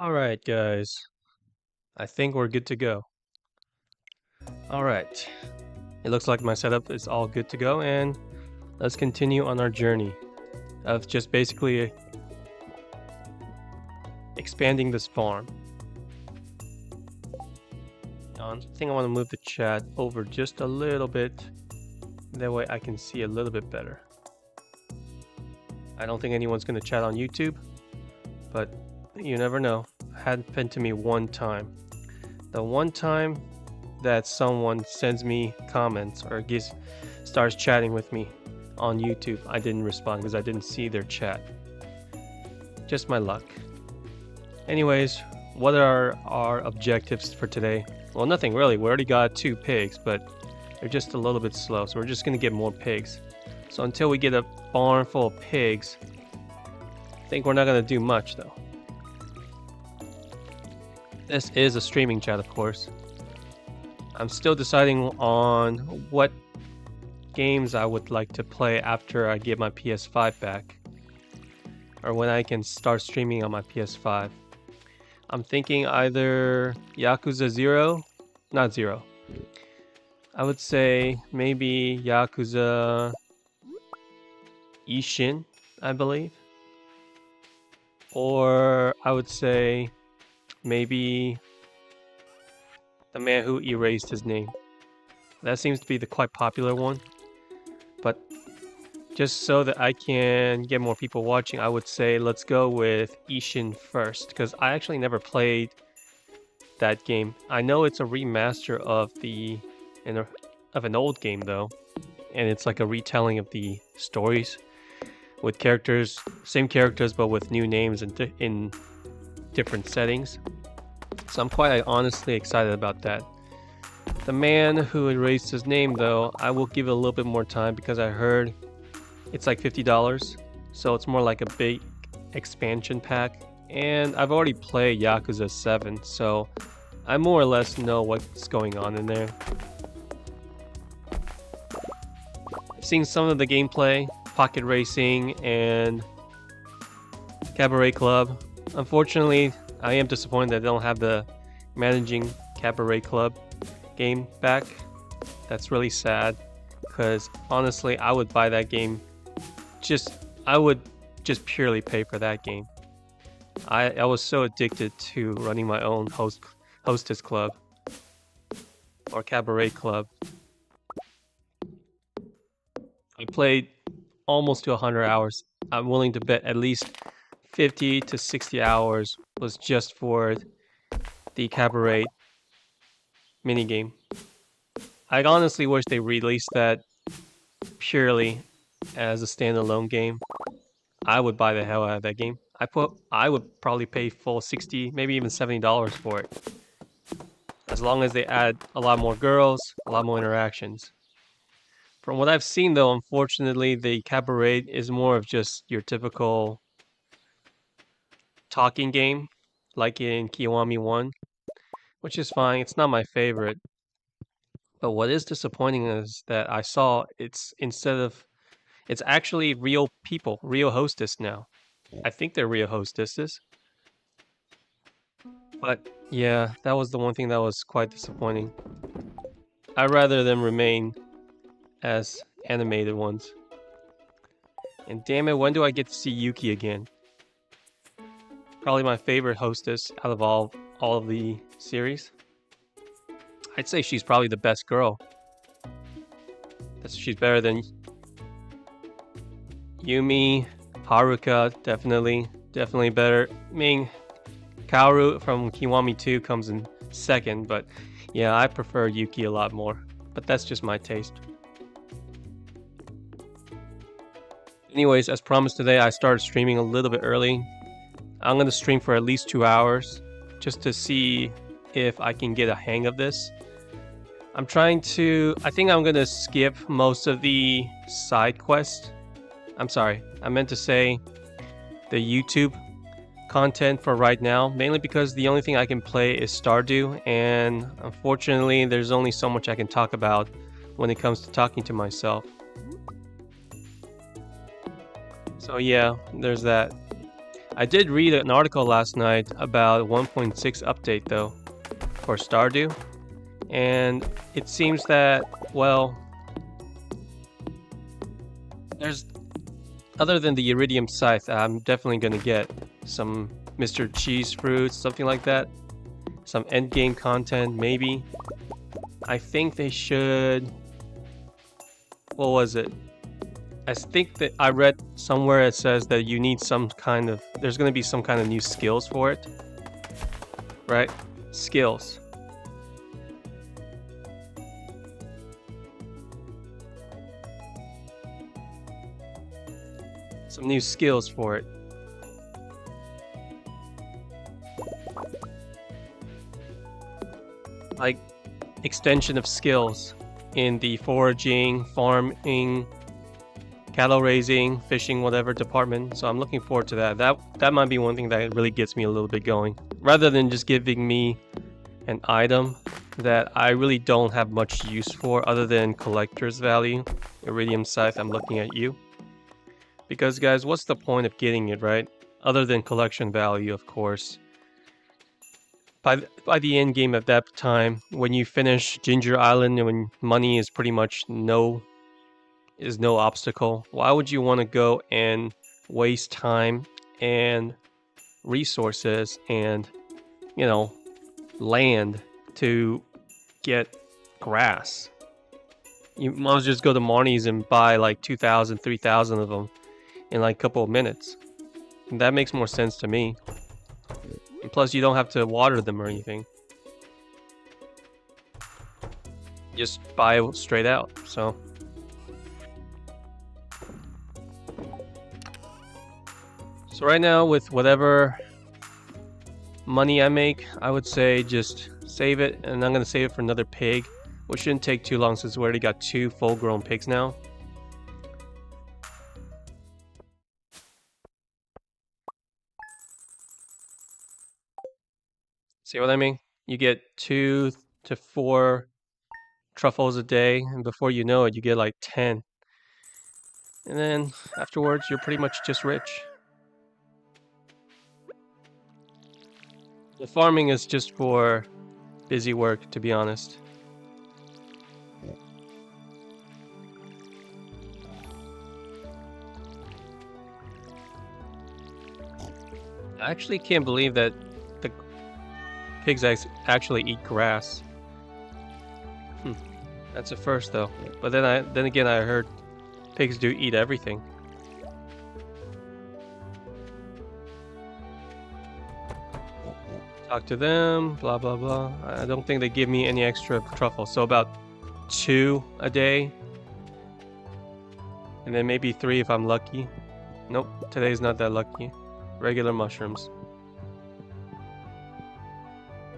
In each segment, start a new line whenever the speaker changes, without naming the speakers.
Alright, guys. I think we're good to go. Alright. It looks like my setup is all good to go, and let's continue on our journey of just basically expanding this farm. I think I want to move the chat over just a little bit. That way I can see a little bit better. I don't think anyone's going to chat on YouTube, but you never know. Happened to me one time. The one time that someone sends me comments or starts chatting with me on YouTube, I didn't respond because I didn't see their chat. Just my luck. Anyways, what are our objectives for today? Well, nothing really. We already got 2 pigs, but they're just a little bit slow, so we're just gonna get more pigs. So until we get a barn full of pigs, I think we're not gonna do much though. This is a streaming chat, of course. I'm still deciding on what games I would like to play after I get my PS5 back, or when I can start streaming on my PS5. I'm thinking either Yakuza 0, not 0. I would say maybe Yakuza Ishin, I believe. Or I would say maybe The Man Who Erased His Name. That seems to be the quite popular one. But just so that I can get more people watching, I would say let's go with Ishin first, because I actually never played that game. I know it's a remaster of an old game though, and it's like a retelling of the stories with characters, same characters but with new names and in different settings. So I'm quite honestly excited about that. The Man Who Erased His Name though, I will give it a little bit more time because I heard it's like $50, so it's more like a big expansion pack. And I've already played Yakuza 7, so I more or less know what's going on in there. I've seen some of the gameplay, Pocket Racing and Cabaret Club. Unfortunately, I am disappointed that they don't have the Managing Cabaret Club game back. That's really sad, because honestly, I would buy that game. I would just purely pay for that game. I was so addicted to running my own hostess club or cabaret club. I played almost to 100 hours. I'm willing to bet at least 50 to 60 hours was just for the cabaret minigame. I honestly wish they released that purely as a standalone game. I would buy the hell out of that game. I would probably pay full 60, maybe even $70 for it. As long as they add a lot more girls, a lot more interactions. From what I've seen though, unfortunately, the cabaret is more of just your typical talking game, like in Kiwami 1, which is fine. It's not my favorite. But what is disappointing is that I saw it's actually real people, real hostess now. I think they're real hostesses. But yeah, that was the one thing that was quite disappointing. I'd rather them remain as animated ones. And damn it, when do I get to see Yuki again? Probably my favorite hostess out of all of the series. I'd say she's probably the best girl. She's better than Yumi, Haruka, definitely better. I mean, Kaoru from Kiwami 2 comes in second, but yeah, I prefer Yuki a lot more. But that's just my taste. Anyways, as promised today, I started streaming a little bit early. I'm going to stream for at least 2 hours just to see if I can get a hang of this. I think I'm going to skip most of the side quests. I'm sorry, I meant to say the YouTube content for right now, mainly because the only thing I can play is Stardew, and unfortunately there's only so much I can talk about when it comes to talking to myself. So yeah, there's that. I did read an article last night about 1.6 update though for Stardew, and it seems that, well, there's, other than the Iridium Scythe, I'm definitely gonna get some Mr. Cheese Fruits, something like that. Some endgame content, maybe. I think they should... What was it? I think that I read somewhere it says that you need some kind of... There's gonna be some kind of new skills for it. Right? Skills. Some new skills for it. Like extension of skills in the foraging, farming, cattle raising, fishing, whatever department. So I'm looking forward to that. That might be one thing that really gets me a little bit going. Rather than just giving me an item that I really don't have much use for other than collector's value. Iridium Scythe, I'm looking at you. Because guys, what's the point of getting it, right? Other than collection value, of course. By the end game at that time, when you finish Ginger Island and when money is pretty much no obstacle, why would you want to go and waste time and resources and, you know, land to get grass? You might as well just go to Marnie's and buy like 2,000, 3,000 of them in like a couple of minutes. And that makes more sense to me. And plus, you don't have to water them or anything. Just buy it straight out, so. So right now, with whatever money I make, I would say just save it, and I'm gonna save it for another pig, which shouldn't take too long since we already got 2 full-grown pigs now. See what I mean? You get 2 to 4 truffles a day, and before you know it, you get like 10. And then afterwards, you're pretty much just rich. The farming is just for busy work, to be honest. I actually can't believe that the pigs actually eat grass. That's a first though. But then again I heard pigs do eat everything. Talk to them, blah blah blah. I don't think they give me any extra truffle, so about 2 a day. And then maybe 3 if I'm lucky. Nope, today's not that lucky. Regular mushrooms.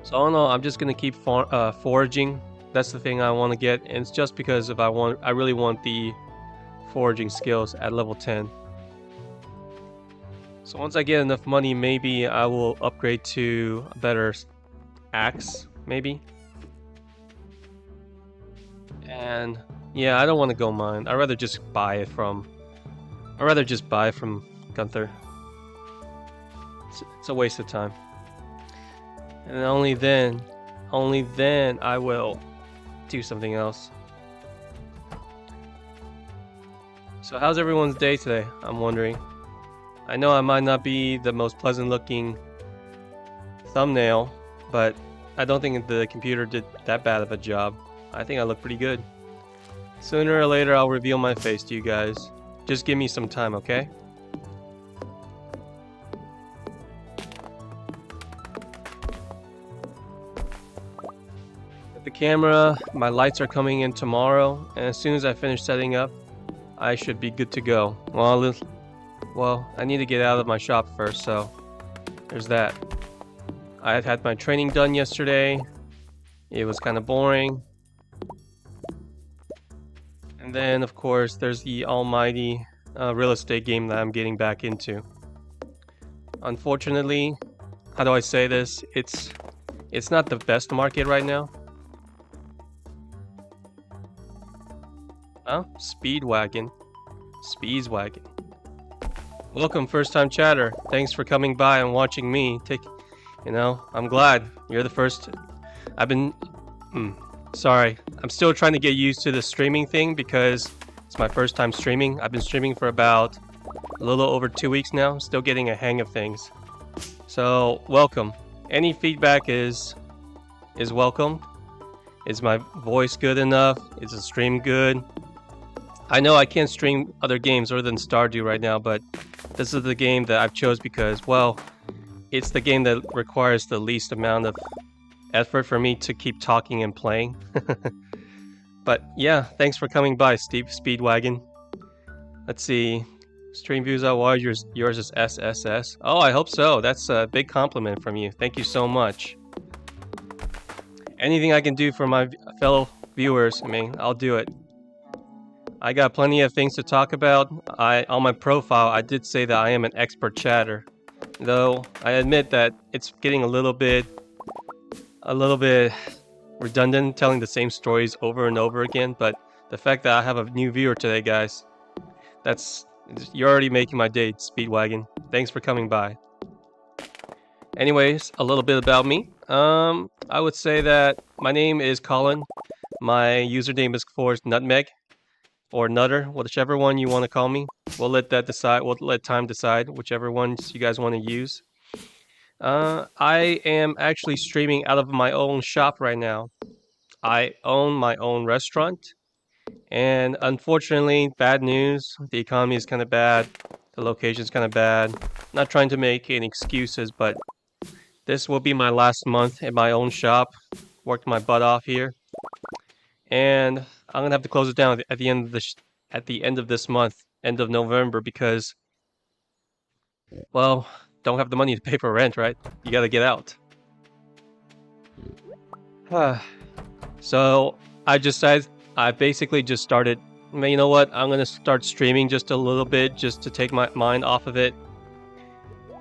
So all in all, I'm just gonna keep foraging. That's the thing I want to get, and it's just because if I really want the foraging skills at level 10. So once I get enough money, maybe I will upgrade to a better axe, maybe. And yeah, I don't want to go mine. I'd rather just buy it from Gunther. It's a waste of time. And only then I will do something else. So how's everyone's day today? I'm wondering. I know I might not be the most pleasant looking thumbnail, but I don't think the computer did that bad of a job. I think I look pretty good. Sooner or later I'll reveal my face to you guys. Just give me some time, okay? The camera, my lights are coming in tomorrow, and as soon as I finish setting up, I should be good to go. Well, I need to get out of my shop first, so there's that. I had my training done yesterday. It was kind of boring. And then, of course, there's the almighty real estate game that I'm getting back into. Unfortunately, how do I say this? It's not the best market right now. Huh? Speedwagon. Welcome, first-time chatter. Thanks for coming by and watching me. I'm glad you're the first. I've been, sorry. I'm still trying to get used to the streaming thing because it's my first time streaming. I've been streaming for about a little over 2 weeks now. Still getting a hang of things. So, welcome. Any feedback is welcome. Is my voice good enough? Is the stream good? I know I can't stream other games other than Stardew right now, but this is the game that I've chose because, well, it's the game that requires the least amount of effort for me to keep talking and playing. But yeah, thanks for coming by, Steve Speedwagon. Let's see. Stream views out wide, yours is SSS. Oh, I hope so. That's a big compliment from you. Thank you so much. Anything I can do for my fellow viewers, I'll do it. I got plenty of things to talk about. On my profile, I did say that I am an expert chatter. Though, I admit that it's getting a little bit redundant telling the same stories over and over again, but the fact that I have a new viewer today, guys, you're already making my day, Speedwagon. Thanks for coming by. Anyways, a little bit about me. I would say that my name is Colin. My username is, of course, Nutmeg. Or Nutter, whichever one you want to call me. We'll let time decide whichever ones you guys want to use. I am actually streaming out of my own shop right now. I own my own restaurant, and unfortunately, bad news. The economy is kind of bad. The location is kind of bad. Not trying to make any excuses, but this will be my last month in my own shop. Worked my butt off here, and I'm gonna have to close it down at the end of this month, end of November, because, well, don't have the money to pay for rent, right? You gotta get out. So I basically just started. You know what? I'm gonna start streaming just a little bit, just to take my mind off of it.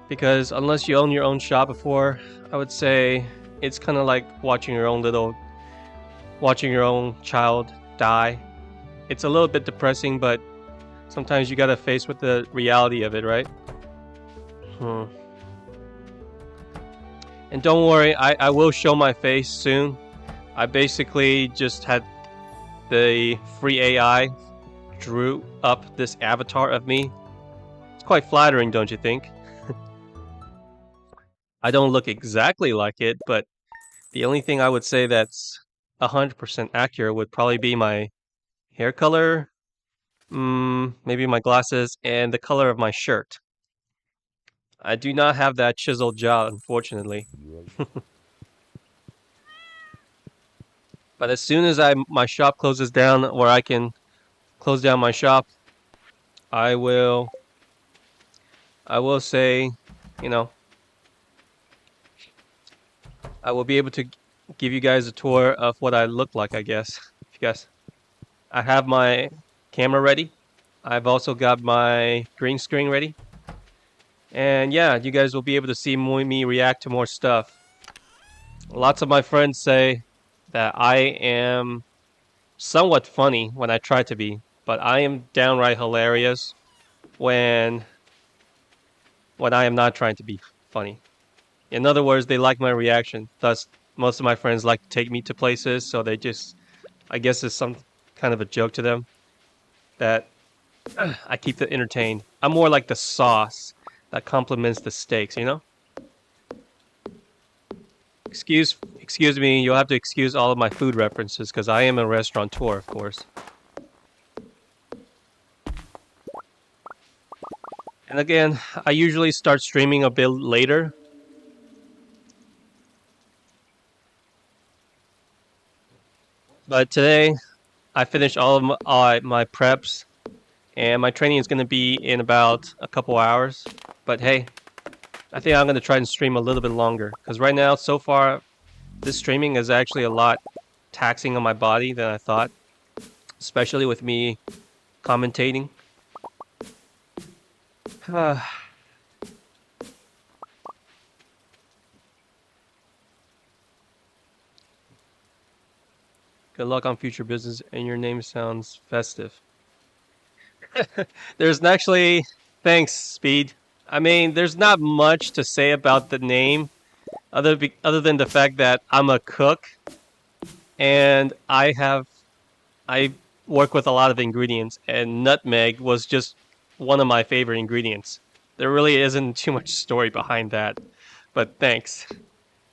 Because unless you own your own shop before, I would say it's kind of like watching your own child die. It's a little bit depressing, but sometimes you gotta face with the reality of it, right? And don't worry, I will show my face soon. I basically just had the free AI drew up this avatar of me. It's quite flattering, don't you think? I don't look exactly like it, but the only thing I would say that's 100% accurate would probably be my hair color, maybe my glasses, and the color of my shirt. I do not have that chiseled jaw, unfortunately. But as soon as my shop closes down, or I can close down my shop, I will say, I will be able to give you guys a tour of what I look like, I guess. I have my camera ready. I've also got my green screen ready. And yeah, you guys will be able to see me react to more stuff. Lots of my friends say that I am somewhat funny when I try to be, but I am downright hilarious when I am not trying to be funny. In other words, they like my reaction. Thus, most of my friends like to take me to places, so I guess it's some kind of a joke to them that I keep them entertained. I'm more like the sauce that complements the steaks, you know? Excuse me, you'll have to excuse all of my food references because I am a restaurateur, of course. And again, I usually start streaming a bit later. But today, I finished all of my preps, and my training is going to be in about a couple hours. But hey, I think I'm going to try and stream a little bit longer. Because right now, so far, this streaming is actually a lot taxing on my body than I thought. Especially with me commentating. Good luck on future business, and your name sounds festive. There's actually Thanks, Speed. I mean, there's not much to say about the name other than the fact that I'm a cook and I work with a lot of ingredients, and nutmeg was just one of my favorite ingredients. There really isn't too much story behind that, but thanks.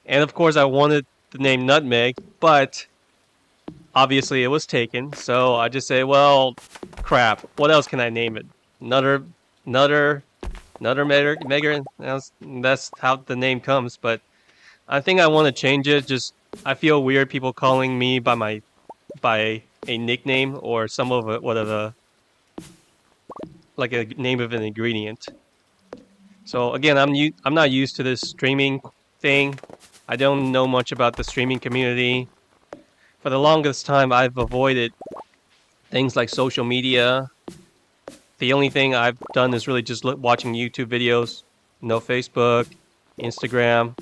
And of course, I wanted the name nutmeg, but obviously it was taken. So I just say, well, crap. What else can I name it? Nutter, Nutter, Nutter Megger. That's how the name comes. But I think I want to change it. Just I feel weird people calling me by a nickname or some of it, what of a like a name of an ingredient. So again, I'm not used to this streaming thing. I don't know much about the streaming community. For the longest time, I've avoided things like social media. The only thing I've done is really just watching YouTube videos, no Facebook, Instagram,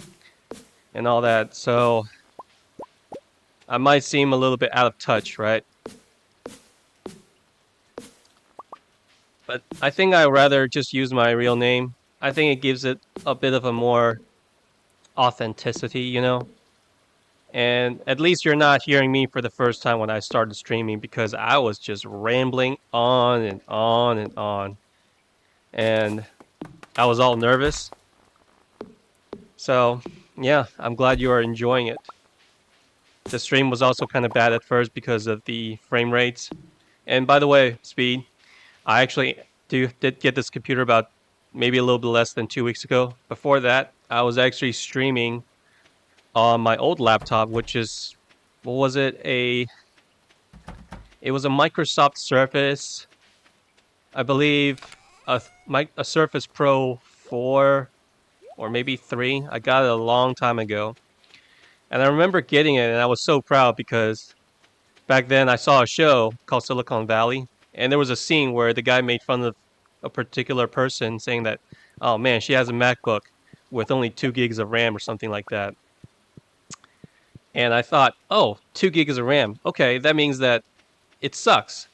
and all that. So I might seem a little bit out of touch, right? But I think I'd rather just use my real name. I think it gives it a bit of a more authenticity, you know? And at least you're not hearing me for the first time when I started streaming because I was just rambling on and on and on. And I was all nervous. So, yeah, I'm glad you are enjoying it. The stream was also kind of bad at first because of the frame rates. And by the way, Speed, I actually did get this computer about maybe a little bit less than 2 weeks ago. Before that, I was actually streaming on my old laptop, which is, what was it? It was a Microsoft Surface, I believe, a Surface Pro 4 or maybe 3. I got it a long time ago. And I remember getting it, and I was so proud because back then I saw a show called Silicon Valley, and there was a scene where the guy made fun of a particular person saying that, oh man, she has a MacBook with only 2 gigs of RAM or something like that. And I thought, oh, 2 gigs of RAM. Okay, that means that it sucks.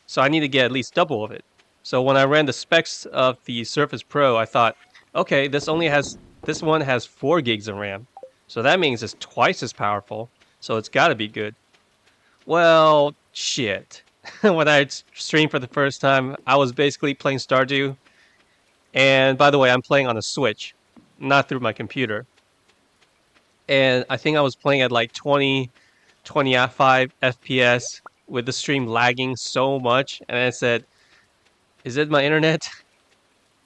So I need to get at least double of it. So when I ran the specs of the Surface Pro, I thought, okay, this one has 4 gigs of RAM. So that means it's twice as powerful. So it's got to be good. Well, shit. When I streamed for the first time, I was basically playing Stardew. And by the way, I'm playing on a Switch, not through my computer. And I think I was playing at like 25 FPS with the stream lagging so much. And I said, is it my internet?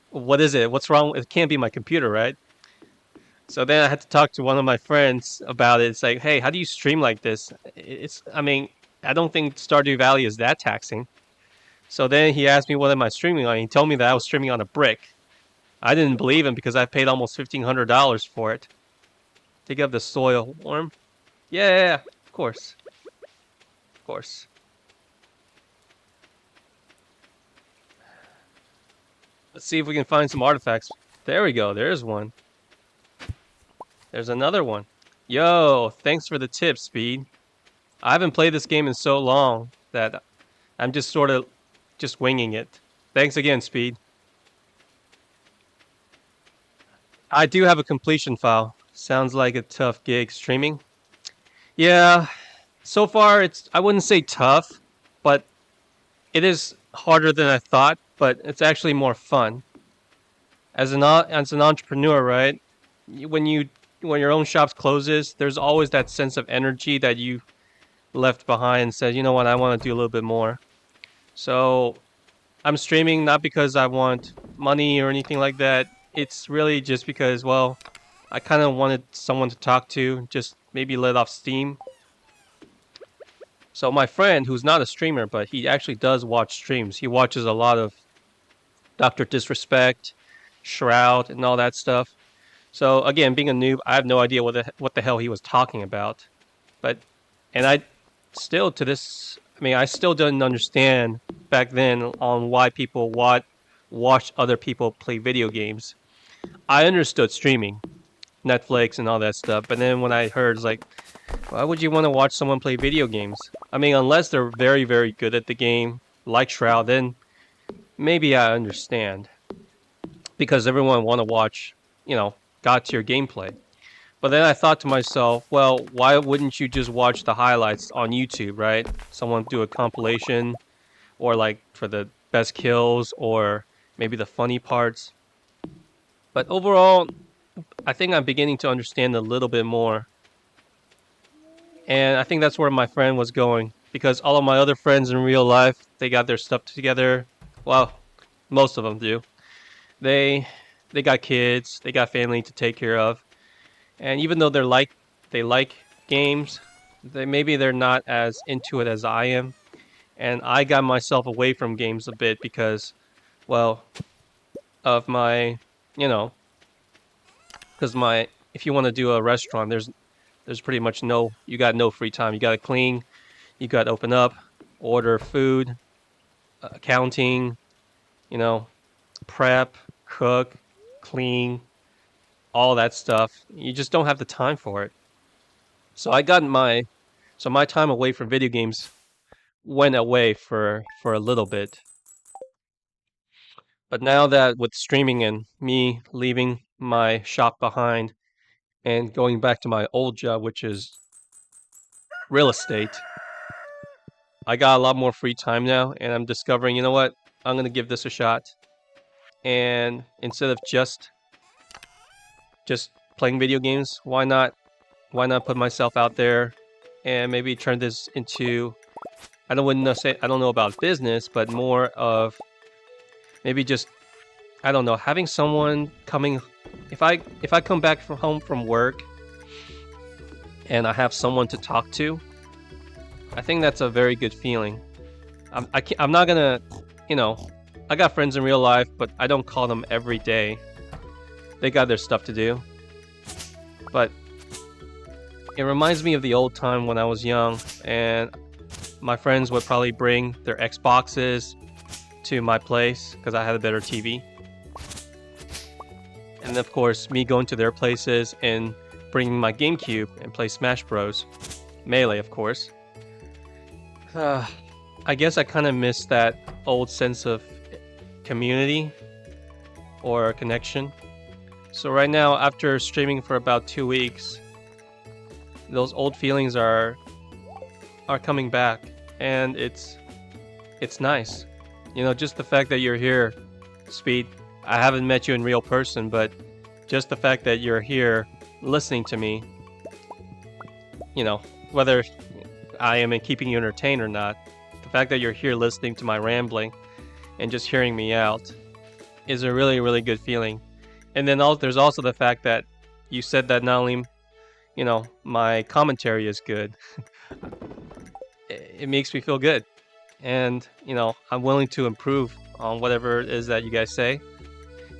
What is it? What's wrong? It can't be my computer, right? So then I had to talk to one of my friends about it. It's like, hey, how do you stream like this? I mean, I don't think Stardew Valley is that taxing. So then he asked me, what am I streaming on? He told me that I was streaming on a brick. I didn't believe him because I paid almost $1,500 for it. Dig up the soil. Warm? Yeah, of course. Of course. Let's see if we can find some artifacts. There we go. There's one. There's another one. Yo, thanks for the tip, Speed. I haven't played this game in so long that I'm just sort of just winging it. Thanks again, Speed. I do have a completion file. Sounds like a tough gig streaming. Yeah, so far I wouldn't say tough, but it is harder than I thought, but it's actually more fun. As an entrepreneur, right? When your own shop closes, there's always that sense of energy that you left behind and said, you know what, I want to do a little bit more. So I'm streaming not because I want money or anything like that. It's really just because, well, I kind of wanted someone to talk to, just maybe let off steam. So my friend, who's not a streamer, but he actually does watch streams. He watches a lot of Dr. Disrespect, Shroud, and all that stuff. So again, being a noob, I have no idea what the hell he was talking about. And I still I still didn't understand back then on why people watch other people play video games. I understood streaming, Netflix and all that stuff, but then when I heard, it's like, why would you want to watch someone play video games? I mean, unless they're very, very good at the game, like Shroud, then maybe I understand. because everyone want to watch, God tier gameplay. But then I thought to myself, well, why wouldn't you just watch the highlights on YouTube, right? Someone do a compilation, or like for the best kills, or maybe the funny parts. But overall, I think I'm beginning to understand a little bit more. And I think that's where my friend was going, because all of my other friends in real life, they got their stuff together. Well, most of them do. They got kids, they got family to take care of. And even though they like games, maybe they're not as into it as I am. And I got myself away from games a bit because, well, of my, you know, because my if you want to do a restaurant, there's pretty much you got no free time. You got to clean, you got to open up, order food, accounting, you know, prep, cook, clean, all that stuff. You just don't have the time for it. So my time away from video games went away for a little bit. But now that with streaming and me leaving my shop behind and going back to my old job, which is real estate, I got a lot more free time now, and I'm discovering, you know what? I'm going to give this a shot. And instead of just playing video games, why not put myself out there and maybe turn this into, I don't know about business, but more of maybe just, I don't know, having someone coming. If I come back from home from work and I have someone to talk to, I think that's a very good feeling. I'm not gonna, I got friends in real life, but I don't call them every day. They got their stuff to do. But it reminds me of the old time when I was young, and my friends would probably bring their Xboxes to my place because I had a better TV. And of course, me going to their places and bringing my GameCube and play Smash Bros. Melee, of course. I guess I kind of miss that old sense of community or connection. So right now, after streaming for about 2 weeks, those old feelings are coming back, and it's nice. Just the fact that you're here, Speed. I haven't met you in real person, but just the fact that you're here listening to me, whether I am keeping you entertained or not, the fact that you're here listening to my rambling and just hearing me out is a really, really good feeling. And then there's also the fact that you said that not only, my commentary is good, it makes me feel good. And, I'm willing to improve on whatever it is that you guys say.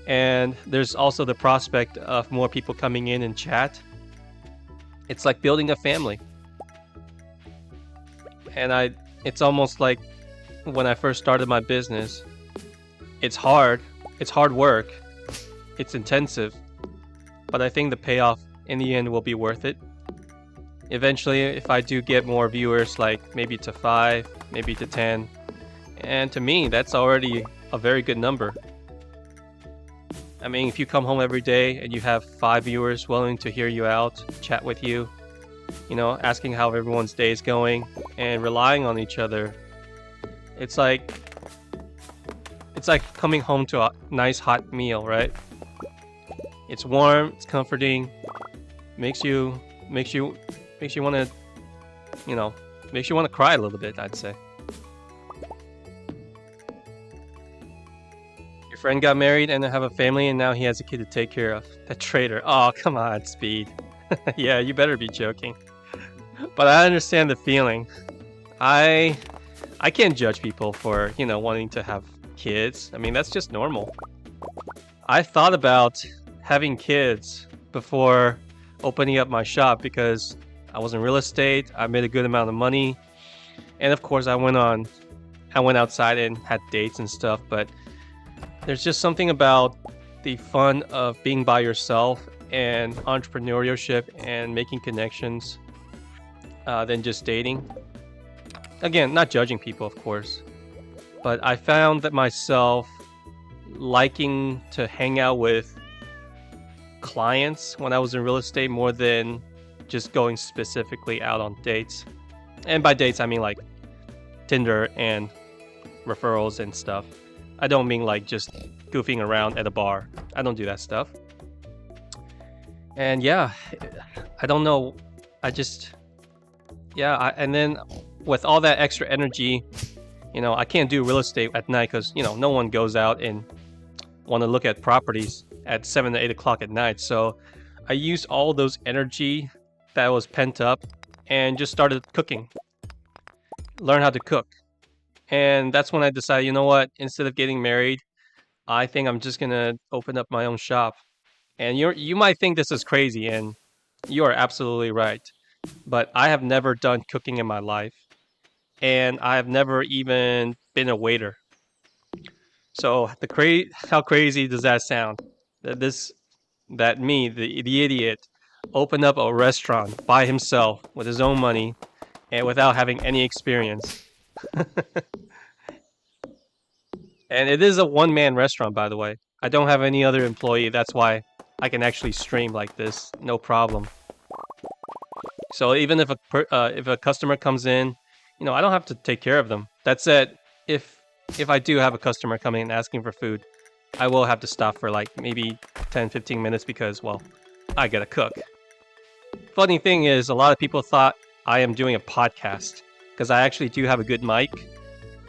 And there's also the prospect of more people coming in and chat. It's like building a family. And it's almost like when I first started my business, it's hard work, it's intensive, but I think the payoff in the end will be worth it. Eventually, if I do get more viewers, like maybe to 5, maybe to 10, and to me, that's already a very good number. I mean, if you come home every day and you have 5 viewers willing to hear you out, chat with you, asking how everyone's day is going, and relying on each other, it's like coming home to a nice hot meal, right? It's warm, it's comforting, makes you want to, makes you want to cry a little bit, I'd say. Your friend got married and have a family, and now he has a kid to take care of. That traitor. Oh, come on, Speed. Yeah, you better be joking. But I understand the feeling. I can't judge people for, wanting to have kids. I mean, that's just normal. I thought about having kids before opening up my shop because I was in real estate. I made a good amount of money. And of course, I went outside and had dates and stuff, but there's just something about the fun of being by yourself and entrepreneurship and making connections than just dating. Again, not judging people, of course, but I found that myself, liking to hang out with clients when I was in real estate more than just going specifically out on dates. And by dates, I mean like Tinder and referrals and stuff. I don't mean like just goofing around at a bar. I don't do that stuff. And yeah, I don't know. And then with all that extra energy, I can't do real estate at night because, no one goes out and want to look at properties at 7 to 8 o'clock at night. So I used all those energy that was pent up and just started cooking. Learn how to cook. And that's when I decided, you know what? Instead of getting married, I think I'm just going to open up my own shop. And you might think this is crazy, and you are absolutely right. But I have never done cooking in my life. And I have never even been a waiter. So how crazy does that sound? That me, the idiot, opened up a restaurant by himself with his own money and without having any experience. And it is a one-man restaurant, by the way. I don't have any other employee. That's why I can actually stream like this, no problem. So even if a customer comes in, I don't have to take care of them. That said, if I do have a customer coming and asking for food, I will have to stop for like maybe 10, 15 minutes because, well, I gotta cook. Funny thing is, a lot of people thought I am doing a podcast because I actually do have a good mic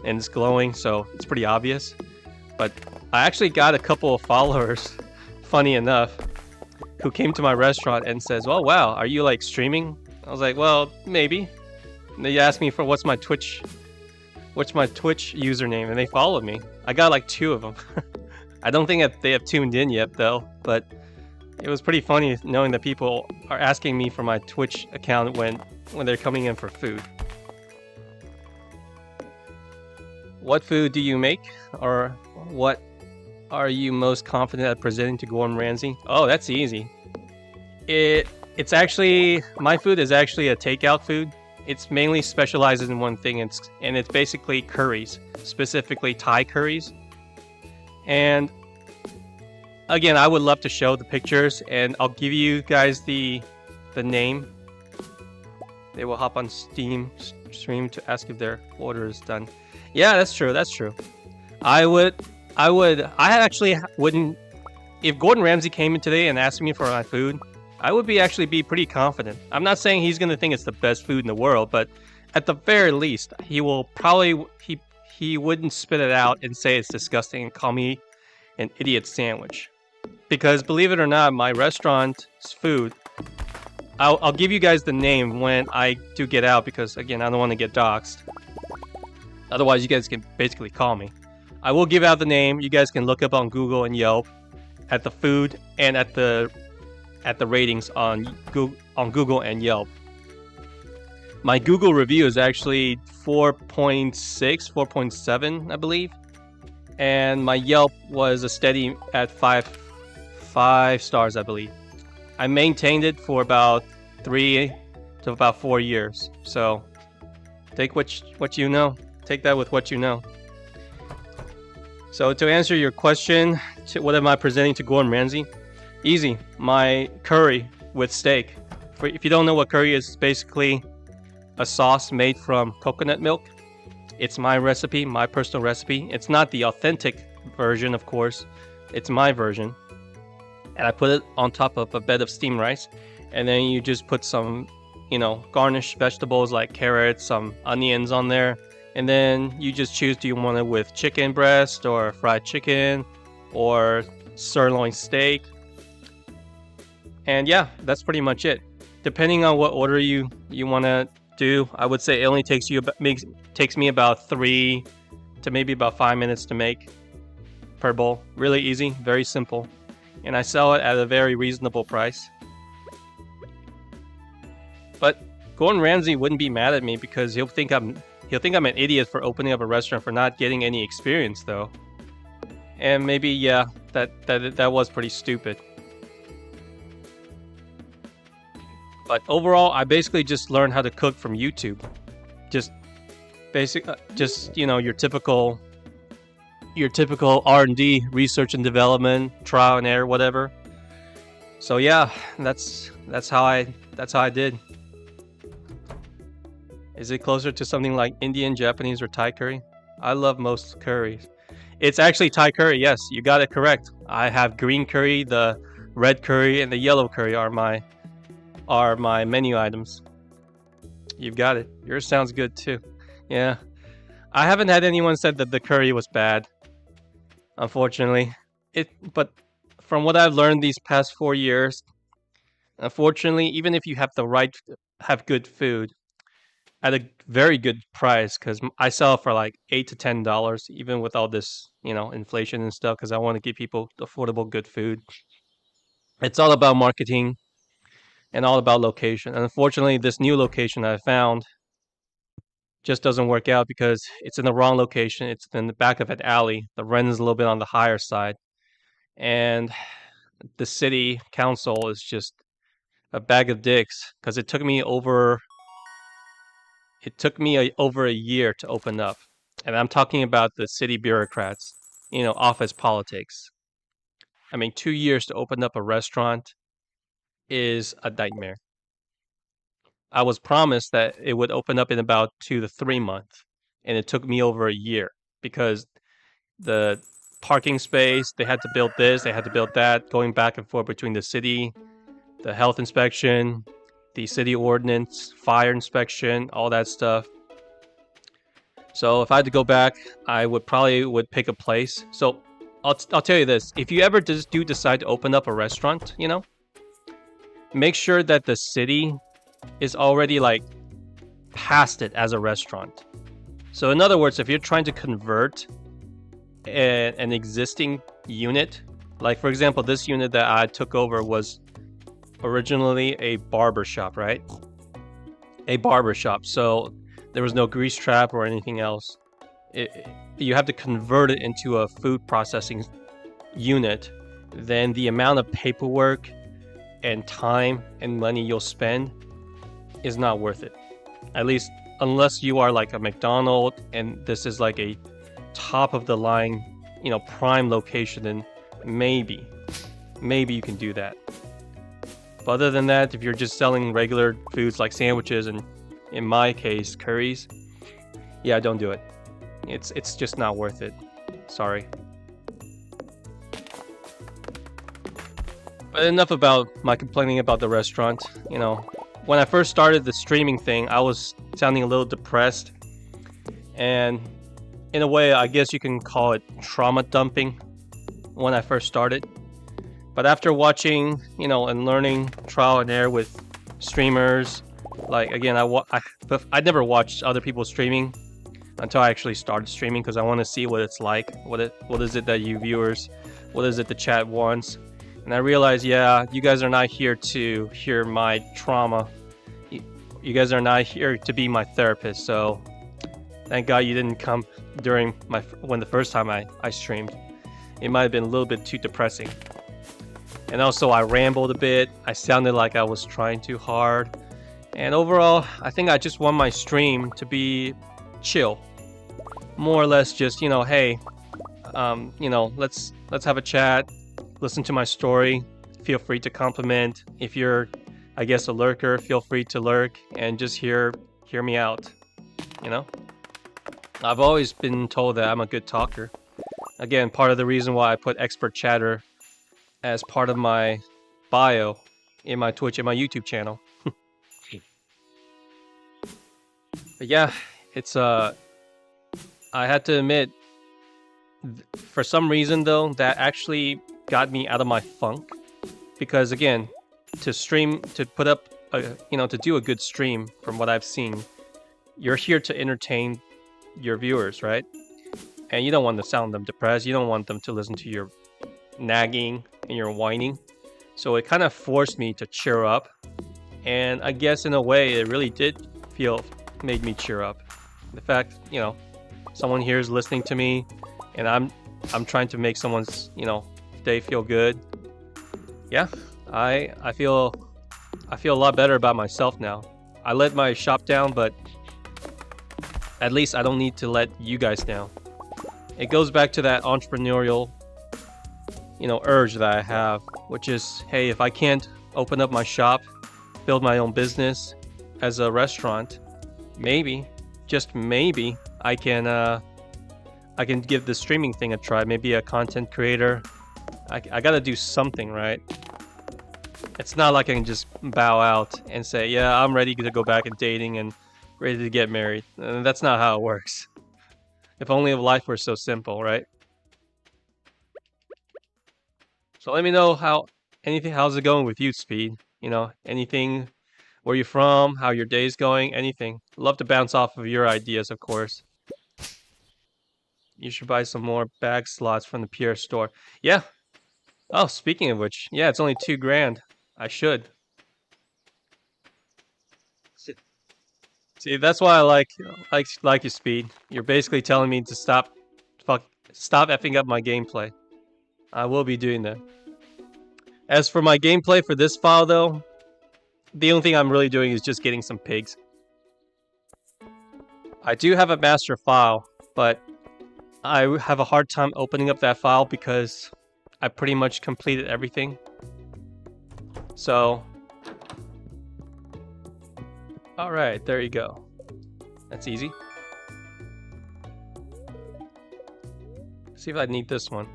and it's glowing, so it's pretty obvious. But I actually got a couple of followers, funny enough, who came to my restaurant and says, "Oh wow, are you like streaming?" I was like, "Well, maybe." And they asked me for what's my Twitch username, and they followed me. I got like 2 of them. I don't think they have tuned in yet though, but it was pretty funny knowing that people are asking me for my Twitch account when they're coming in for food. What food do you make, or what are you most confident at presenting to Gordon Ramsay? Oh, that's easy. It's actually, my food is actually a takeout food. It's mainly specializes in one thing, and it's basically curries, specifically Thai curries. And again, I would love to show the pictures, and I'll give you guys the name. They will hop on Steam stream to ask if their order is done. Yeah, that's true. I actually wouldn't. If Gordon Ramsay came in today and asked me for my food, I would actually be pretty confident. I'm not saying he's gonna think it's the best food in the world, but at the very least, he will probably he wouldn't spit it out and say it's disgusting and call me an idiot sandwich. Because believe it or not, my restaurant's food. I'll give you guys the name when I do get out because again, I don't want to get doxxed. Otherwise, you guys can basically call me. I will give out the name. You guys can look up on Google and Yelp at the food and at the ratings on Google and Yelp. My Google review is actually 4.6, 4.7, I believe. And my Yelp was a steady at 5 stars, I believe. I maintained it for about 3 to about 4 years. So take what you know. Take that with what you know. So to answer your question, what am I presenting to Gordon Ramsay? Easy. My curry with steak. If you don't know what curry is, it's basically a sauce made from coconut milk. It's my recipe, my personal recipe. It's not the authentic version, of course. It's my version. And I put it on top of a bed of steamed rice. And then you just put some, garnished vegetables like carrots, some onions on there. And then you just choose, do you want it with chicken breast or fried chicken or sirloin steak? And yeah, that's pretty much it. Depending on what order you want to do, I would say it only takes me about 3 to maybe about 5 minutes to make per bowl. Really easy, very simple. And I sell it at a very reasonable price. But Gordon Ramsay wouldn't be mad at me because he'll think I'm an idiot for opening up a restaurant for not getting any experience though. And maybe yeah, that was pretty stupid. But overall, I basically just learned how to cook from YouTube. Just your typical your typical R&D, research and development, trial and error, whatever. So yeah, that's how I did. Is it closer to something like Indian, Japanese, or Thai curry? I love most curries. It's actually Thai curry. Yes, you got it correct. I have green curry, the red curry, and the yellow curry are my menu items. You've got it. Yours sounds good too. Yeah. I haven't had anyone said that the curry was bad. Unfortunately. But from what I've learned these past 4 years, unfortunately, even if you have good food at a very good price, because I sell for like $8 to $10, even with all this, inflation and stuff, because I want to give people affordable, good food. It's all about marketing and all about location. And unfortunately, this new location I found just doesn't work out because it's in the wrong location. It's in the back of an alley. The rent is a little bit on the higher side. And the city council is just a bag of dicks because it took me over a year to open up. And I'm talking about the city bureaucrats, office politics. I mean, 2 years to open up a restaurant is a nightmare. I was promised that it would open up in about 2 to 3 months, and it took me over a year because the parking space, they had to build this, they had to build that, going back and forth between the city, the health inspection, the city ordinance, fire inspection, all that stuff. So if I had to go back, I would pick a place. So I'll tell you this: if you ever do decide to open up a restaurant, make sure that the city is already like past it as a restaurant. So in other words, if you're trying to convert an existing unit, like for example, this unit that I took over was originally a barber shop, right? A barber shop. So there was no grease trap or anything else. You have to convert it into a food processing unit. Then the amount of paperwork and time and money you'll spend is not worth it. At least unless you are like a McDonald's and this is like a top of the line, prime location, then maybe you can do that. But other than that, if you're just selling regular foods like sandwiches and in my case curries, yeah, don't do it. It's just not worth it. Sorry. But enough about my complaining about the restaurant. When I first started the streaming thing, I was sounding a little depressed. And in a way, I guess you can call it trauma dumping when I first started. But after watching, and learning trial and error with streamers, like again, I never watched other people streaming until I actually started streaming because I want to see what it's like. What is it that you viewers, what is it the chat wants? And I realized, yeah, you guys are not here to hear my trauma. You guys are not here to be my therapist. So thank God you didn't come during when the first time I streamed. It might have been a little bit too depressing. And also I rambled a bit. I sounded like I was trying too hard. And overall, I think I just want my stream to be chill. More or less just, hey, let's have a chat. Listen to my story. Feel free to compliment. If you're, I guess, a lurker, feel free to lurk and just hear me out. I've always been told that I'm a good talker. Again, part of the reason why I put expert chatter as part of my bio in my Twitch and my YouTube channel. But yeah, it's I had to admit, for some reason though, that actually got me out of my funk, because again, to put up to do a good stream, from what I've seen, you're here to entertain your viewers, right? And you don't want to sound them depressed. You don't want them to listen to your nagging and your whining. So it kind of forced me to cheer up, and I guess in a way it really did made me cheer up. The fact, someone here is listening to me, and I'm trying to make someone's day feel good. Yeah, I feel a lot better about myself now. I let my shop down, but at least I don't need to let you guys down. it goes back to that entrepreneurial, urge that I have, which is, hey, if I can't open up my shop, build my own business as a restaurant, maybe, just maybe, I can give the streaming thing a try. Maybe a content creator. I gotta do something, right? It's not like I can just bow out and say, yeah, I'm ready to go back and dating and ready to get married. That's not how it works. If only life were so simple, right? So let me know how's it going with you, Speed? Anything, where you from, how your day's going, anything. Love to bounce off of your ideas, of course. You should buy some more bag slots from the Pierre store. Yeah. Oh, speaking of which, yeah, it's only $2,000. I should. See, that's why I like your Speed. You're basically telling me to stop effing up my gameplay. I will be doing that. As for my gameplay for this file, though, the only thing I'm really doing is just getting some pigs. I do have a master file, but I have a hard time opening up that file because I pretty much completed everything. So, alright, there you go. That's easy. See if I need this one.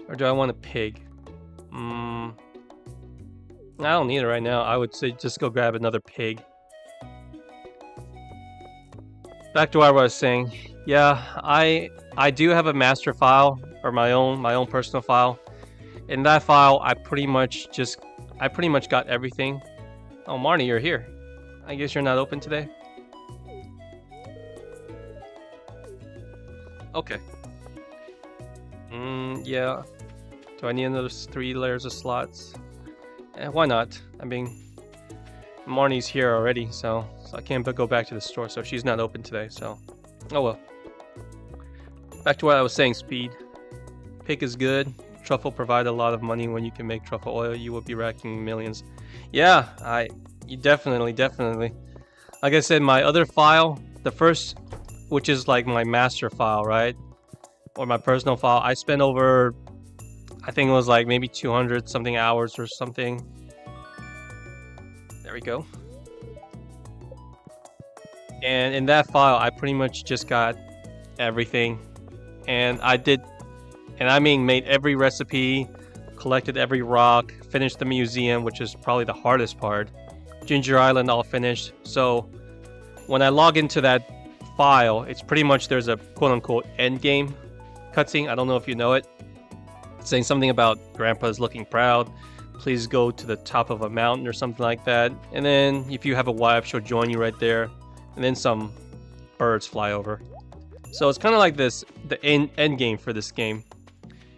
Or do I want a pig? I don't need it right now. I would say just go grab another pig. Back to what I was saying. Yeah, I do have a master file, or my own personal file. In that file, I pretty much got everything. Oh, Marnie, you're here. I guess you're not open today. Okay. Yeah. Do I need another 3 layers of slots? Why not? I mean, Marnie's here already, so I can't go back to the store, so she's not open today, so... Oh well. Back to what I was saying, Speed. Pig is good. Truffle provide a lot of money. When you can make truffle oil, you will be racking millions. Yeah, you definitely. Like I said, my other file, the first, which is like my master file, right? Or my personal file, I spent over, I think it was like maybe 200 something hours or something. There we go. And in that file, I pretty much just got everything. And I mean made every recipe, collected every rock, finished the museum, which is probably the hardest part. Ginger Island all finished. So when I log into that file, it's pretty much, there's a quote-unquote end game cutscene. I don't know if you know it. It's saying something about Grandpa's looking proud. Please go to the top of a mountain or something like that. And then if you have a wife, she'll join you right there. And then some birds fly over. So it's kind of like the end game for this game.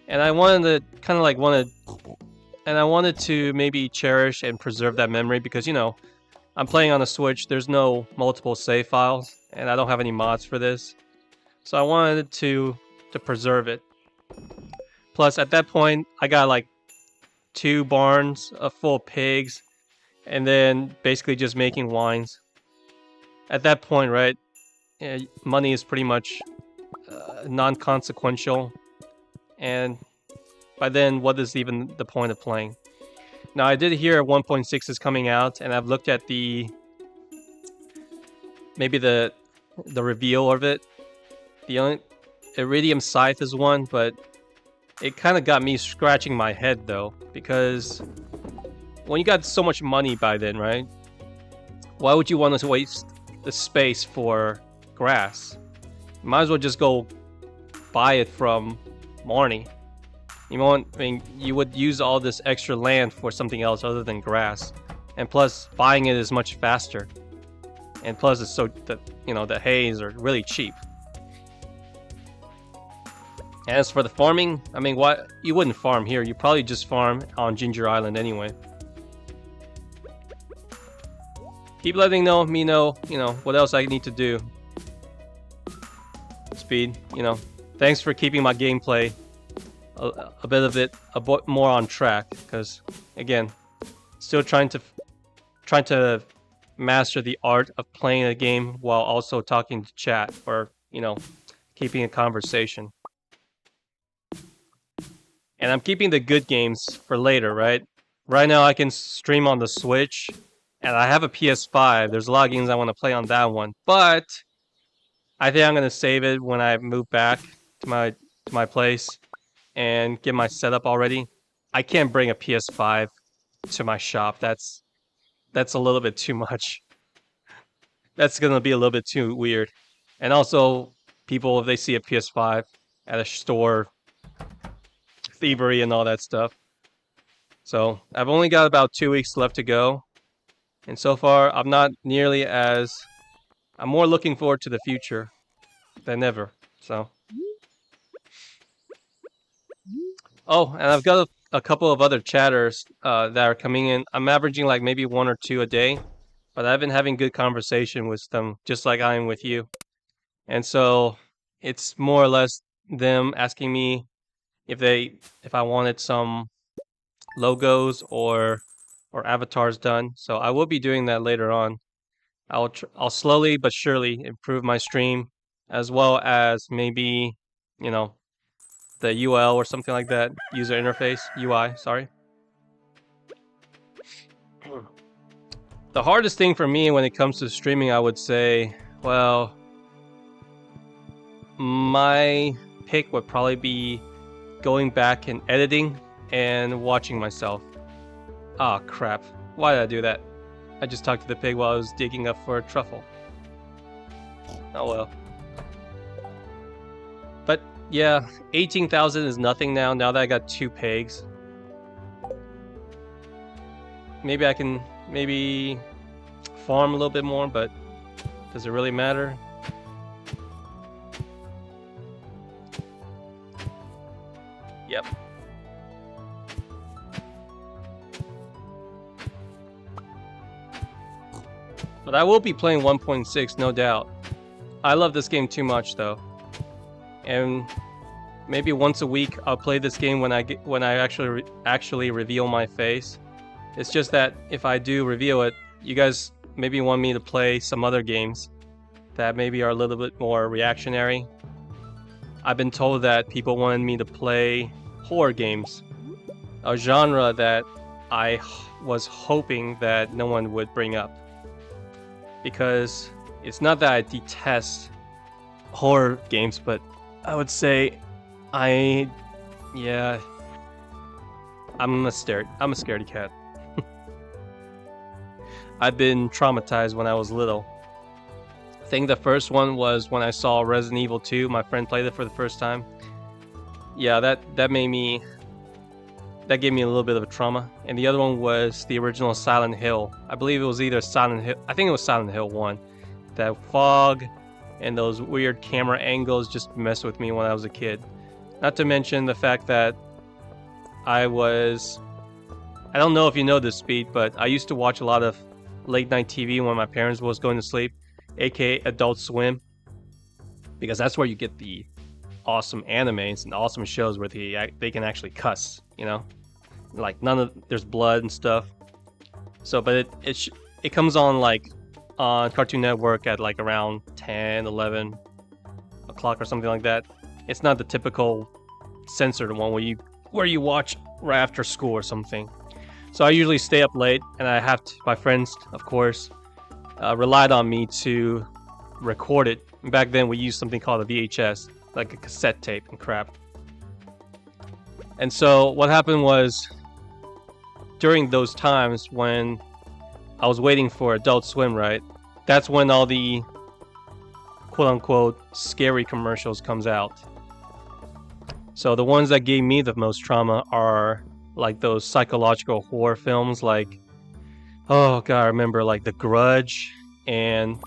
And I wanted to maybe cherish and preserve that memory because, I'm playing on a Switch. There's no multiple save files, and I don't have any mods for this. So I wanted to preserve it. Plus, at that point, I got like 2 barns full of pigs, and then basically just making wines. At that point, right, money is pretty much non-consequential, and by then, what is even the point of playing? Now, I did hear 1.6 is coming out, and I've looked at maybe the reveal of it. The Iridium Scythe is one, but it kind of got me scratching my head, though, because when you got so much money by then, right? Why would you want to waste the space for grass? You might as well just go buy it from Marnie. You would use all this extra land for something else other than grass. And plus, buying it is much faster. And plus, it's so that the hays are really cheap. As for the farming, I mean, you wouldn't farm here. You probably just farm on Ginger Island anyway. Keep letting me know, what else I need to do. Speed, thanks for keeping my gameplay a bit more on track, because again, still trying to master the art of playing a game while also talking to chat or keeping a conversation. And I'm keeping the good games for later, right? Right now I can stream on the Switch, and I have a PS5. There's a lot of games I want to play on that one, but I think I'm gonna save it when I move back to my place and get my setup already. I can't bring a PS5 to my shop. That's a little bit too much. That's gonna be a little bit too weird. And also, people if they see a PS5 at a store, thievery and all that stuff. So I've only got about 2 weeks left to go, and so far I'm not nearly as. I'm more looking forward to the future than ever. So. Oh, and I've got a couple of other chatters that are coming in. I'm averaging like maybe one or two a day, but I've been having good conversation with them, just like I am with you. And so it's more or less them asking me if I wanted some logos or avatars done. So I will be doing that later on. I'll slowly but surely improve my stream, as well as maybe you know the UL or something like that, user interface UI. Sorry. The hardest thing for me when it comes to streaming, I would say, well, my pick would probably be going back and editing and watching myself. Ah, crap. Why did I do that? I just talked to the pig while I was digging up for a truffle. Oh well. But yeah, 18,000 is nothing now that I got 2 pigs. Maybe I can farm a little bit more, but does it really matter? Yep. But I will be playing 1.6, no doubt. I love this game too much, though. And maybe once a week I'll play this game when I actually reveal my face. It's just that if I do reveal it, you guys maybe want me to play some other games that maybe are a little bit more reactionary. I've been told that people wanted me to play horror games, a genre that I was hoping that no one would bring up. Because it's not that I detest horror games, but I would say I'm a scaredy cat. I've been traumatized when I was little. I think the first one was when I saw Resident Evil 2. My friend played it for the first time. Yeah, that gave me a little bit of a trauma. And the other one was the original Silent Hill. I believe it was either Silent Hill. I think it was Silent Hill 1. That fog and those weird camera angles just messed with me when I was a kid. Not to mention the fact that I don't know if you know this, Speed, but I used to watch a lot of late night TV when my parents was going to sleep, aka Adult Swim, because that's where you get the awesome animes and awesome shows where they can actually cuss, you know, like there's blood and stuff. So, but it comes on like on Cartoon Network at like around 10, 11 o'clock or something like that. It's not the typical censored one where you watch right after school or something. So I usually stay up late, and my friends, of course, relied on me to record it. And back then, we used something called a VHS, like a cassette tape and crap. And so what happened was, during those times when I was waiting for Adult Swim, right? That's when all the quote-unquote scary commercials comes out. So the ones that gave me the most trauma are like those psychological horror films, like, oh god, I remember like The Grudge and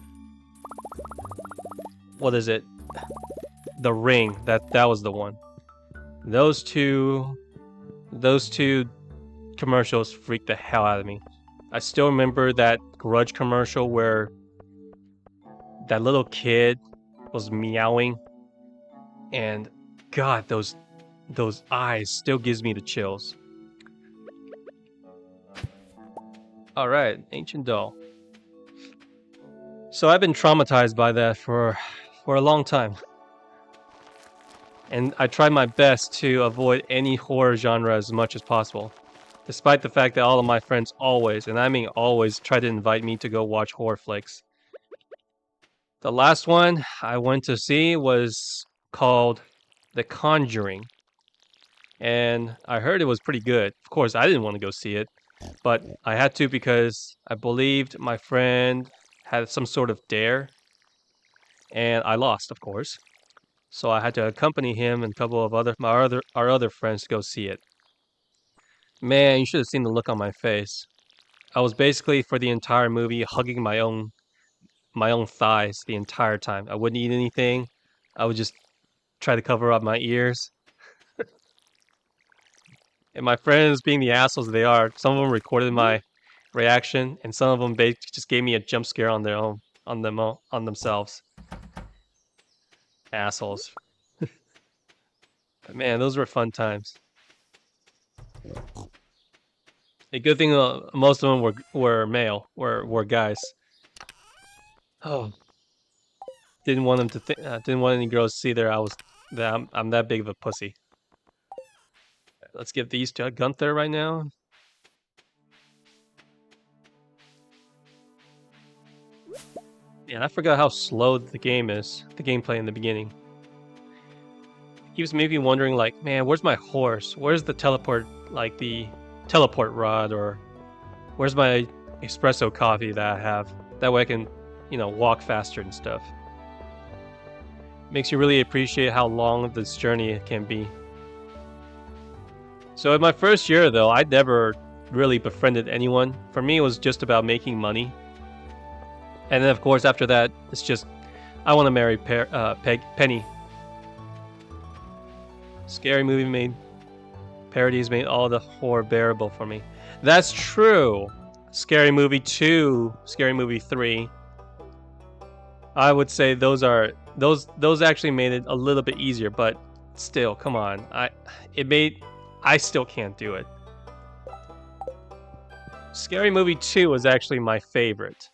what is it? The Ring. That was the one. Those two commercials freaked the hell out of me. I still remember that Grudge commercial where that little kid was meowing, and god, those eyes still gives me the chills. Alright, Ancient Doll. So I've been traumatized by that for a long time. and I try my best to avoid any horror genre as much as possible. Despite the fact that all of my friends always, and I mean always, try to invite me to go watch horror flicks. The last one I went to see was called The Conjuring, and I heard it was pretty good. Of course, I didn't want to go see it, but I had to because I believed my friend had some sort of dare, and I lost, of course. So I had to accompany him and a couple of our other friends to go see it. Man, you should have seen the look on my face. I was basically for the entire movie hugging my own thighs the entire time. I wouldn't eat anything. I would just try to cover up my ears. And my friends, being the assholes they are, some of them recorded my reaction, and some of them basically just gave me a jump scare on their own, on themselves. Assholes. But man, those were fun times. A good thing most of them were male, were guys. Oh, didn't want them to didn't want any girls to see that I'm that big of a pussy. Let's give these to Gunther right now. Yeah, I forgot how slow the game is. The gameplay in the beginning. He was maybe wondering, like, man, where's my horse? Where's the teleport rod, or where's my espresso coffee that I have? That way I can, walk faster and stuff. Makes you really appreciate how long this journey can be. So in my first year, though, I never really befriended anyone. For me, it was just about making money. And then, of course, after that, it's just, I want to marry Penny. Scary Movie parodies made all the horror bearable for me. That's true. Scary Movie 2, Scary Movie 3. I would say those actually made it a little bit easier, but still, come on. I still can't do it. Scary Movie 2 was actually my favorite.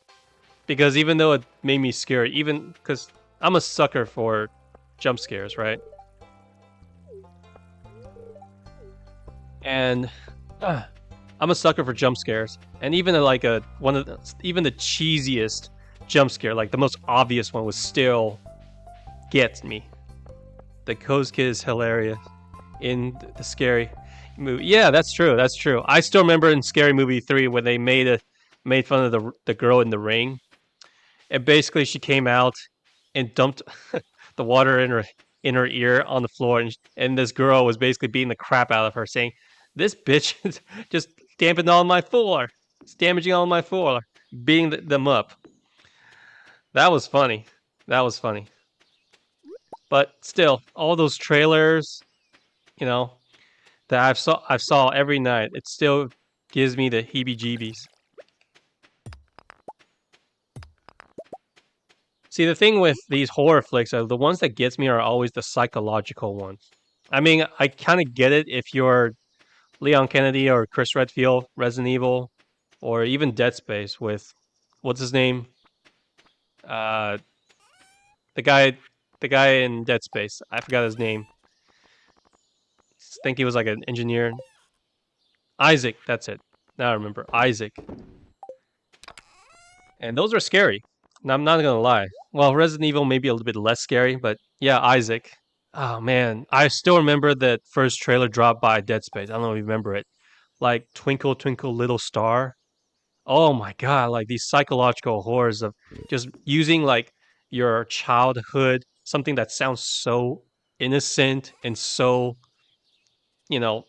Because even though it made me scared, even because I'm a sucker for jump scares, right? And I'm a sucker for jump scares, and even even the cheesiest jump scare, like the most obvious one, was still gets me. The Coast Kid is hilarious in the Scary Movie. Yeah, that's true. That's true. I still remember in Scary Movie 3 when they made fun of the girl in the ring, and basically she came out and dumped the water in her ear on the floor, and this girl was basically beating the crap out of her, saying, "This bitch is just damaging all my floor. It's damaging all my floor," beating them up. That was funny. That was funny. But still, all those trailers, that I've saw every night, it still gives me the heebie-jeebies. See, the thing with these horror flicks are the ones that gets me are always the psychological ones. I mean, I kind of get it if you're Leon Kennedy or Chris Redfield, Resident Evil, or even Dead Space with what's his name? Uh, the guy in Dead Space. I forgot his name. I think he was like an engineer. Isaac, that's it. Now I remember Isaac. And those are scary. Now, I'm not gonna lie. Well, Resident Evil may be a little bit less scary, but yeah, Isaac. Oh man, I still remember that first trailer dropped by Dead Space. I don't know if you remember it. Like Twinkle Twinkle Little Star. Oh my god, like these psychological horrors of just using like your childhood, something that sounds so innocent and so,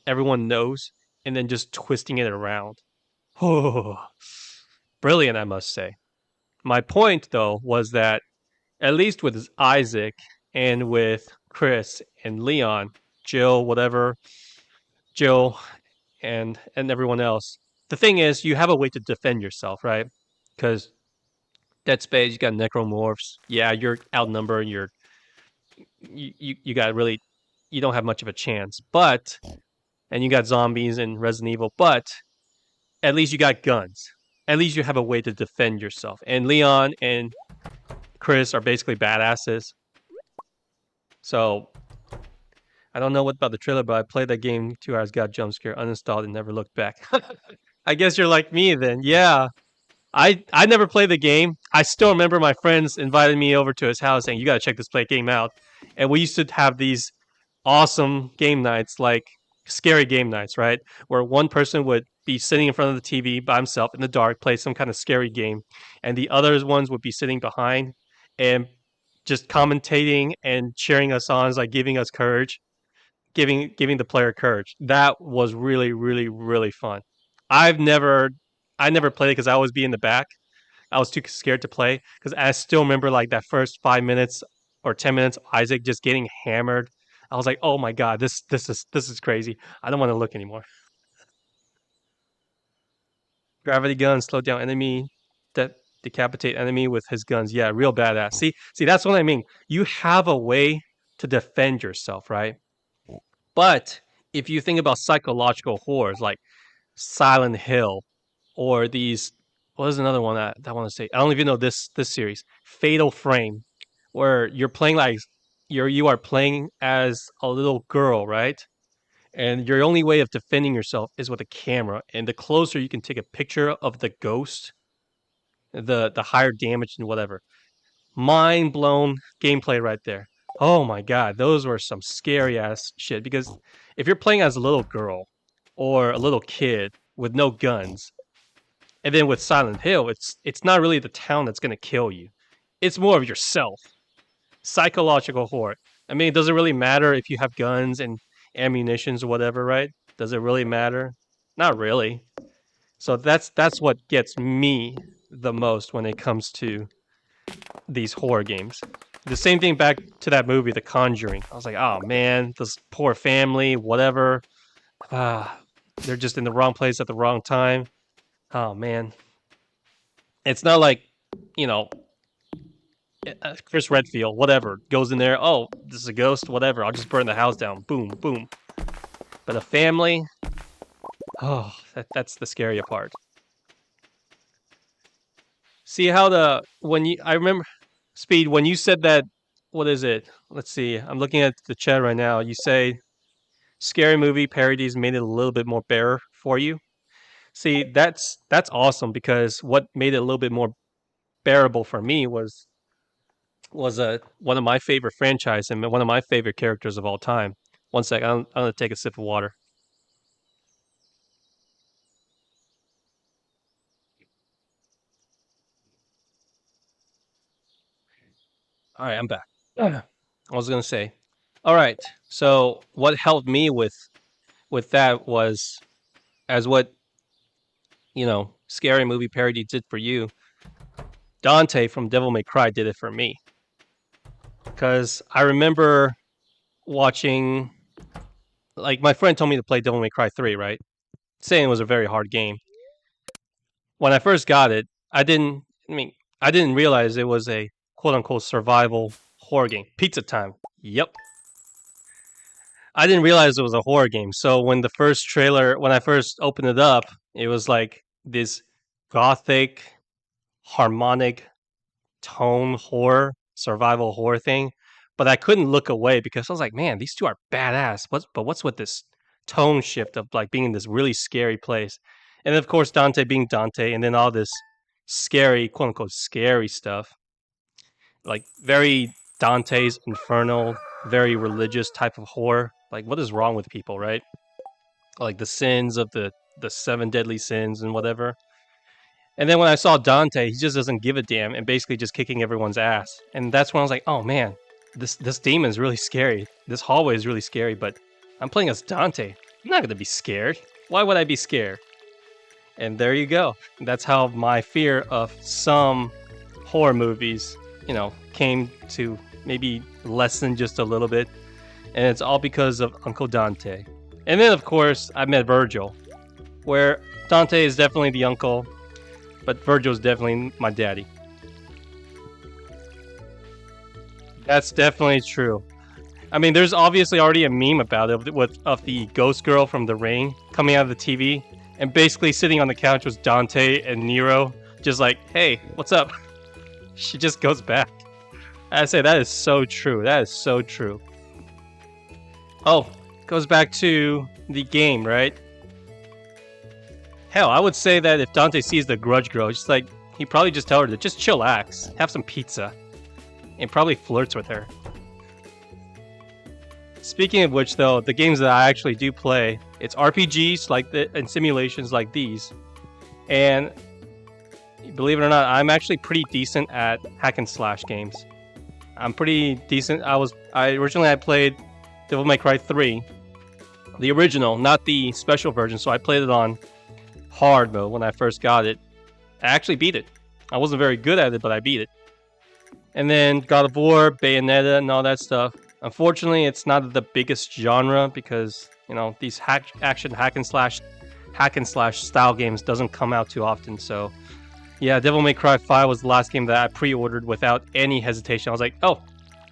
everyone knows, and then just twisting it around. Oh, brilliant, I must say. My point, though, was that at least with Isaac and with Chris and Leon, Jill, whatever, Jill, and everyone else, the thing is, you have a way to defend yourself, right? Because Dead Space, you got necromorphs. Yeah, you're outnumbered. You got really, you don't have much of a chance. But and you got zombies in Resident Evil, but at least you got guns. At least you have a way to defend yourself. And Leon and Chris are basically badasses. So I don't know what about the trailer, but I played that game 2 hours, got jump scare, uninstalled, and never looked back. I guess you're like me then. Yeah. I never played the game. I still remember my friends invited me over to his house saying, "You gotta check this play game out." And we used to have these awesome game nights, like scary game nights, right? Where one person would be sitting in front of the TV by himself in the dark, play some kind of scary game, and the other ones would be sitting behind and just commentating and cheering us on, like giving us courage, giving the player courage. That was really, really, really fun. I've never I never played it because I always be in the back. I was too scared to play because I still remember like that first 5 minutes or 10 minutes, Isaac just getting hammered. I was like, oh my god, this is crazy. I don't want to look anymore. Gravity gun, slow down enemy, decapitate enemy with his guns. Yeah, real badass. See, that's what I mean. You have a way to defend yourself, right? But if you think about psychological horrors like Silent Hill or these, what is another one that I want to say? I don't even know this series, Fatal Frame, where you're playing like you are playing as a little girl, right? And your only way of defending yourself is with a camera. And the closer you can take a picture of the ghost, the higher damage and whatever. Mind blown gameplay right there. Oh my god, those were some scary ass shit. Because if you're playing as a little girl or a little kid with no guns, and then with Silent Hill, it's not really the town that's gonna kill you. It's more of yourself. Psychological horror. I mean, does it really matter if you have guns and ammunitions or whatever, right? Does it really matter? Not really. So that's what gets me the most when it comes to these horror games. The same thing back to that movie, The Conjuring. I was like, oh man, this poor family, whatever. Ah, they're just in the wrong place at the wrong time. Oh man, it's not like, you know, Chris Redfield, whatever, goes in there. Oh, this is a ghost, whatever. I'll just burn the house down. Boom, boom. But a family, oh, that's the scary part. See how I remember Speed when you said that. What is it? Let's see. I'm looking at the chat right now. You say scary movie parodies made it a little bit more better for you. See, that's awesome because what made it a little bit more bearable for me was one of my favorite franchise and one of my favorite characters of all time. One sec, I'm gonna take a sip of water. All right, I'm back. I was gonna say, all right. So what helped me with that was as what scary movie parody did for you. Dante from Devil May Cry did it for me because I remember watching. Like my friend told me to play Devil May Cry 3, right? Saying it was a very hard game. When I first got it, I didn't. I mean, I didn't realize it was a quote unquote survival horror game. Pizza time. Yep. I didn't realize it was a horror game. So when when I first opened it up, it was like this gothic, harmonic tone horror, survival horror thing. But I couldn't look away because I was like, man, these two are badass. What's with this tone shift of like being in this really scary place? And then, of course, Dante being Dante, and then all this scary, quote unquote, scary stuff. Like very Dante's Infernal, very religious type of horror. Like, what is wrong with people, right? Like the sins of the seven deadly sins and whatever. And then when I saw Dante, he just doesn't give a damn and basically just kicking everyone's ass. And that's when I was like, oh man, this demon is really scary. This hallway is really scary, but I'm playing as Dante. I'm not gonna be scared. Why would I be scared? And there you go. That's how my fear of some horror movies, came to maybe lessen just a little bit. And it's all because of Uncle Dante. And then, of course, I met Virgil, where Dante is definitely the uncle, but Virgil's definitely my daddy. That's definitely true. I mean, there's obviously already a meme about it of the ghost girl from The Ring coming out of the TV, and basically sitting on the couch was Dante and Nero, just like, hey, what's up? She just goes back. I say that is so true. That is so true. Oh, goes back to the game, right? Hell, I would say that if Dante sees the grudge girl, just like, he probably just tell her to just chillax, have some pizza, and probably flirts with her. Speaking of which, though, the games that I actually do play, it's RPGs like and simulations like these. And believe it or not, I'm actually pretty decent at hack and slash games. I'm pretty decent. Originally I played Devil May Cry 3, the original, not the special version. So I played it on hard mode when I first got it. I actually beat it. I wasn't very good at it, but I beat it. And then God of War, Bayonetta, and all that stuff. Unfortunately, it's not the biggest genre because, you know, these action hack and slash style games doesn't come out too often. So yeah, Devil May Cry 5 was the last game that I pre-ordered without any hesitation. I was like, oh,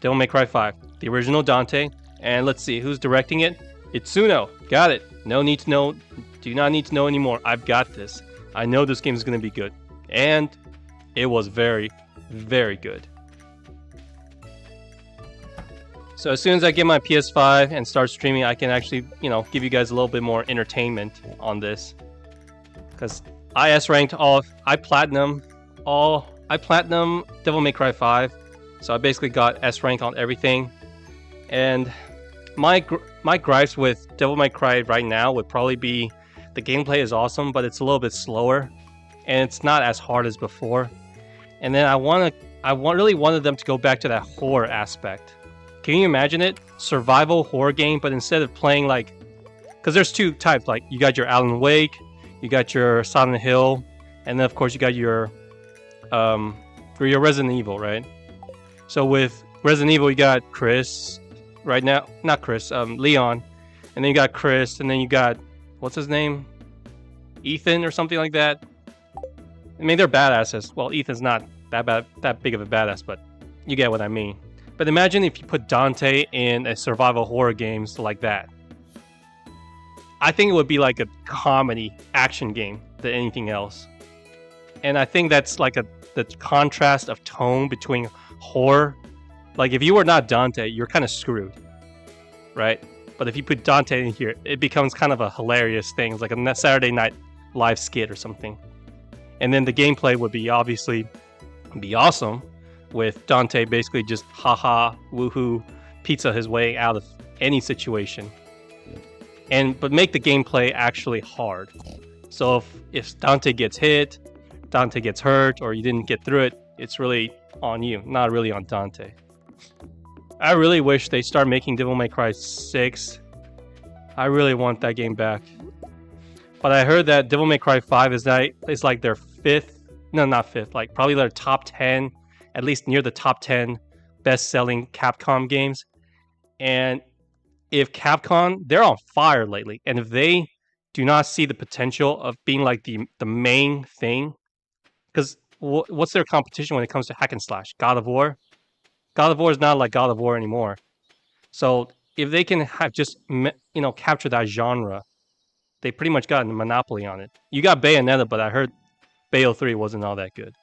Devil May Cry 5, the original Dante, and let's see who's directing it. Itsuno, got it. No need to know. Do not need to know anymore. I've got this. I know this game is going to be good, and it was very, very good. So as soon as I get my PS5 and start streaming, I can actually, you know, give you guys a little bit more entertainment on this. Because I S-ranked I platinum Devil May Cry 5. So I basically got S-rank on everything. And my gripes with Devil May Cry right now would probably be the gameplay is awesome, but it's a little bit slower. And it's not as hard as before. And then I really wanted them to go back to that horror aspect. Can you imagine it? Survival horror game, but instead of playing like... Because there's two types, like you got your Alan Wake, you got your Silent Hill, and then of course you got your Resident Evil, right? So with Resident Evil you got Chris, right now, not Chris, Leon, and then you got Chris, and then you got, what's his name? Ethan or something like that. I mean, they're badasses. Well, Ethan's not that big of a badass, but you get what I mean. But imagine if you put Dante in a survival horror games like that. I think it would be like a comedy action game than anything else. And I think that's like the contrast of tone between horror. Like if you were not Dante, you're kind of screwed, right? But if you put Dante in here, it becomes kind of a hilarious thing. It's like a Saturday Night Live skit or something. And then the gameplay would be obviously be awesome, with Dante basically just haha, woohoo, pizza his way out of any situation. But make the gameplay actually hard. So if Dante gets hit, Dante gets hurt, or you didn't get through it, it's really on you, not really on Dante. I really wish they start making Devil May Cry 6. I really want that game back. But I heard that Devil May Cry 5 is like their probably their top 10, at least near the top 10 best-selling Capcom games. And if Capcom, they're on fire lately, and if they do not see the potential of being like the main thing, because what's their competition when it comes to hack and slash? God of War? God of War is not like God of War anymore. So if they can have just, capture that genre, they pretty much got a monopoly on it. You got Bayonetta, but I heard Bayo 3 wasn't all that good.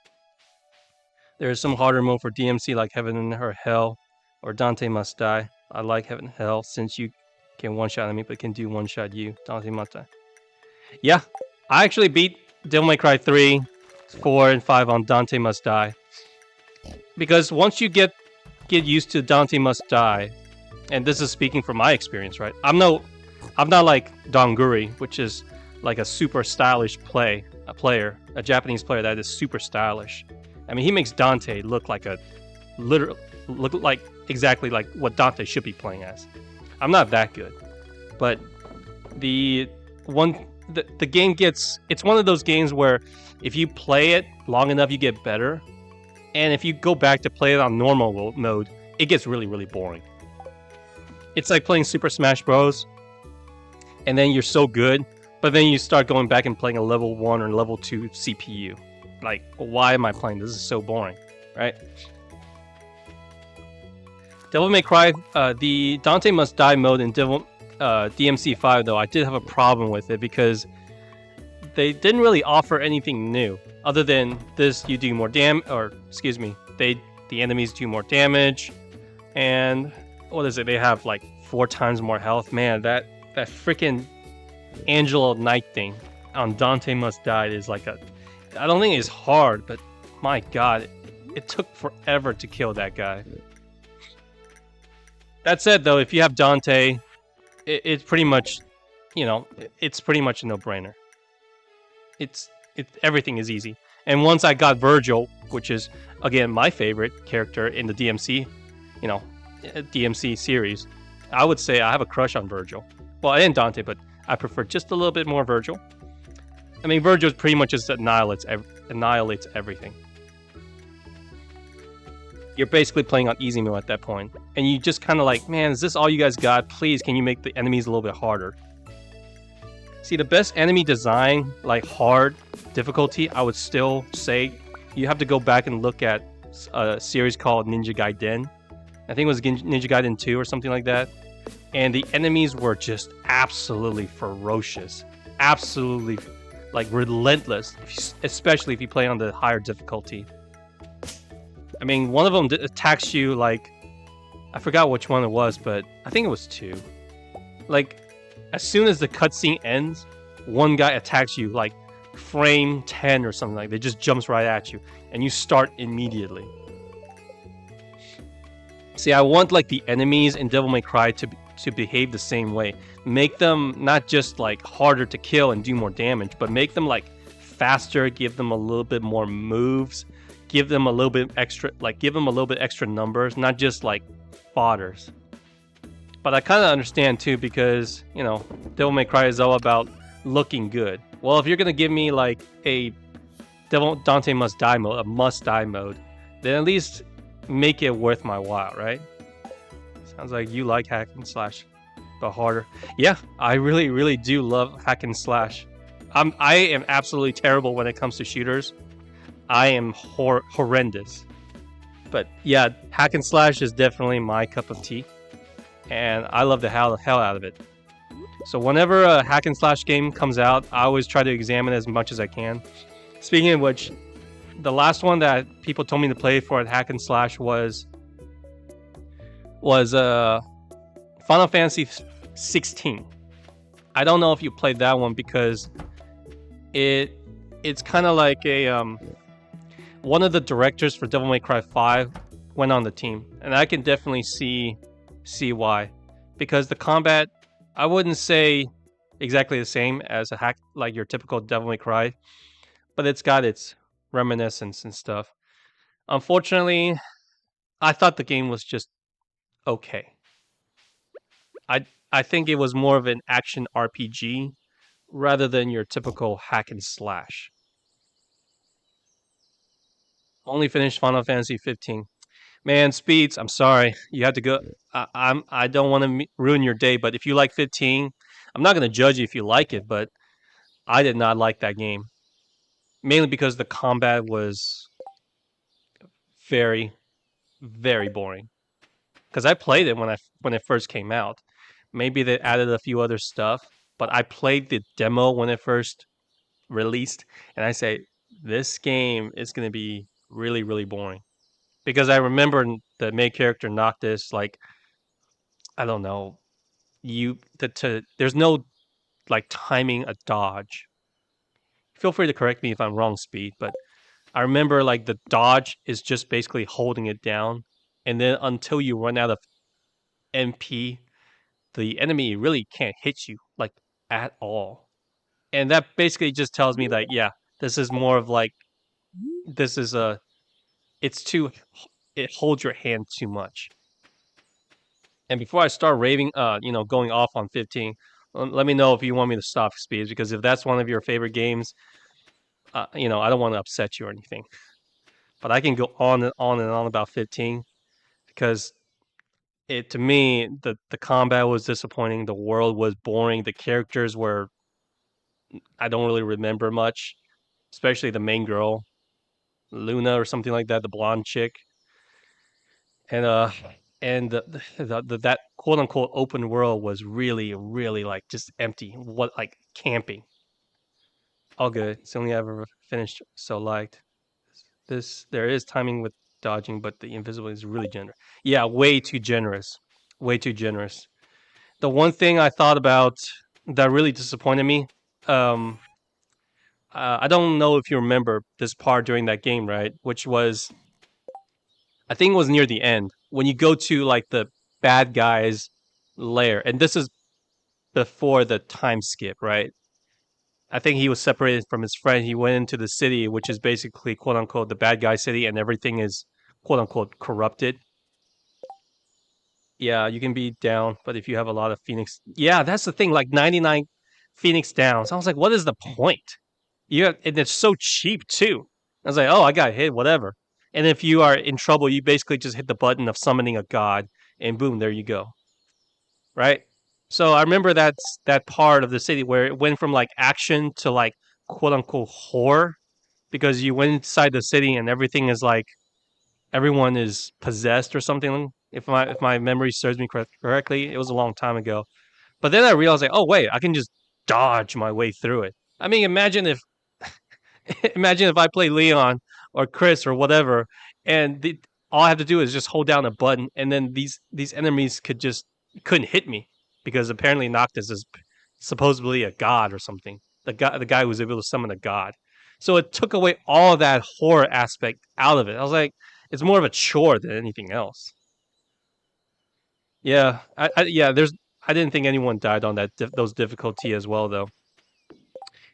There is some harder mode for DMC like Heaven or Hell or Dante Must Die. I like Heaven and Hell since you can one-shot me but can do one-shot you. Dante Must Die. Yeah, I actually beat Devil May Cry 3, 4, and 5 on Dante Must Die. Because once you get used to Dante Must Die, and this is speaking from my experience, right? I'm not like Donguri, which is like a super stylish player, a Japanese player that is super stylish. I mean, he makes Dante look like exactly like what Dante should be playing as. I'm not that good, but the game it's one of those games where if you play it long enough, you get better, and if you go back to play it on normal mode, it gets really, really boring. It's like playing Super Smash Bros. And then you're so good, but then you start going back and playing a level 1 or level 2 CPU. Like, why am I playing? This is so boring, right? Devil May Cry, the Dante Must Die mode in DMC 5, though, I did have a problem with it because they didn't really offer anything new. Other than this, you do more the enemies do more damage. And, what is it? They have, like, 4 times more health. Man, that freaking Angel Knight thing on Dante Must Die is like a. I don't think it's hard, but my God, it took forever to kill that guy. That said, though, if you have Dante, it's pretty much, it's pretty much a no-brainer. Everything is easy. And once I got Virgil, which is again my favorite character in the DMC, DMC series, I would say I have a crush on Virgil. Well, and Dante, but I prefer just a little bit more Virgil. I mean, Virgil pretty much just annihilates everything. You're basically playing on easy mode at that point, and you just kind of like, man, is this all you guys got? Please, can you make the enemies a little bit harder? See, the best enemy design, like hard difficulty, I would still say you have to go back and look at a series called Ninja Gaiden. I think it was Ninja Gaiden 2 or something like that. And the enemies were just absolutely ferocious. Absolutely, like, relentless, especially if you play on the higher difficulty. I mean, one of them attacks you, like, I forgot which one it was, but I think it was 2. Like, as soon as the cutscene ends, one guy attacks you, like, frame 10 or something like that. It just jumps right at you, and you start immediately. See, I want, like, the enemies in Devil May Cry to behave the same way. Make them not just, like, harder to kill and do more damage, but make them, like, faster, give them a little bit more moves, give them a little bit extra, numbers, not just, like, fodders. But I kind of understand, too, because, Devil May Cry is all about looking good. Well, if you're going to give me, like, a Dante Must Die mode, a must-die mode, then at least make it worth my while, right? Sounds like you like hack and slash, but harder. Yeah, I really, really do love hack and slash. I am absolutely terrible when it comes to shooters. I am horrendous. But yeah, hack and slash is definitely my cup of tea. And I love the hell out of it. So whenever a hack and slash game comes out, I always try to examine it as much as I can. Speaking of which, the last one that people told me to play for at hack and slash was Final Fantasy 16. I don't know if you played that one because it's kind of like a one of the directors for Devil May Cry 5 went on the team, and I can definitely see why. Because the combat, I wouldn't say exactly the same as a hack like your typical Devil May Cry, but it's got its reminiscence and stuff. Unfortunately, I thought the game was just okay. I think it was more of an action RPG rather than your typical hack and slash. Only finished Final Fantasy 15. Man, Speeds, I'm sorry. You have to go. I don't want to ruin your day, but if you like 15, I'm not going to judge you if you like it, but I did not like that game. Mainly because the combat was very, very boring. Because I played it when it first came out. Maybe they added a few other stuff, but I played the demo when it first released, and I say, this game is going to be really, really boring. Because I remember the main character Noctis, like, I don't know, there's no, like, timing a dodge. Feel free to correct me if I'm wrong, Speed, but I remember, like, the dodge is just basically holding it down, and then until you run out of MP, the enemy really can't hit you, like, at all. And that basically just tells me that, yeah, this is more of like, this is it holds your hand too much. And before I start raving, going off on 15, let me know if you want me to stop, Speeds, because if that's one of your favorite games, I don't want to upset you or anything. But I can go on and on and on about 15 because to me, the combat was disappointing, the world was boring, the characters were, I don't really remember much, especially the main girl, Luna or something like that, the blonde chick. And that quote unquote open world was really, really, like, just empty. What, like, camping. All good. It's the only I've ever finished so liked. There is timing with dodging, but the invisibility is really generous. Yeah, way too generous. Way too generous. the one thing I thought about that really disappointed me. Um, I don't know if you remember this part during that game, right? Which was, I think it was near the end when you go to like the bad guy's lair, and this is before the time skip, right? I think he was separated from his friend. He went into the city, which is basically quote unquote the bad guy city, and everything is quote unquote corrupted. Yeah, you can be down, but if you have a lot of Phoenix, yeah, that's the thing. Like 99 Phoenix downs. I was like, what is the point? And it's so cheap too. I was like, oh, I got hit, whatever. And if you are in trouble, you basically just hit the button of summoning a god, and boom, there you go. Right? So I remember that part of the city where it went from like action to like quote unquote horror because you went inside the city and everything is like everyone is possessed or something. If my memory serves me correctly, it was a long time ago. But then I realized like, oh wait, I can just dodge my way through it. I mean, imagine if imagine if I play Leon or Chris or whatever, and all I have to do is just hold down a button, and then these enemies couldn't hit me because apparently Noctis is supposedly a god or something. The guy who was able to summon a god. So it took away all that horror aspect out of it. I was like, it's more of a chore than anything else. Yeah, yeah. I didn't think anyone died on those difficulty as well though.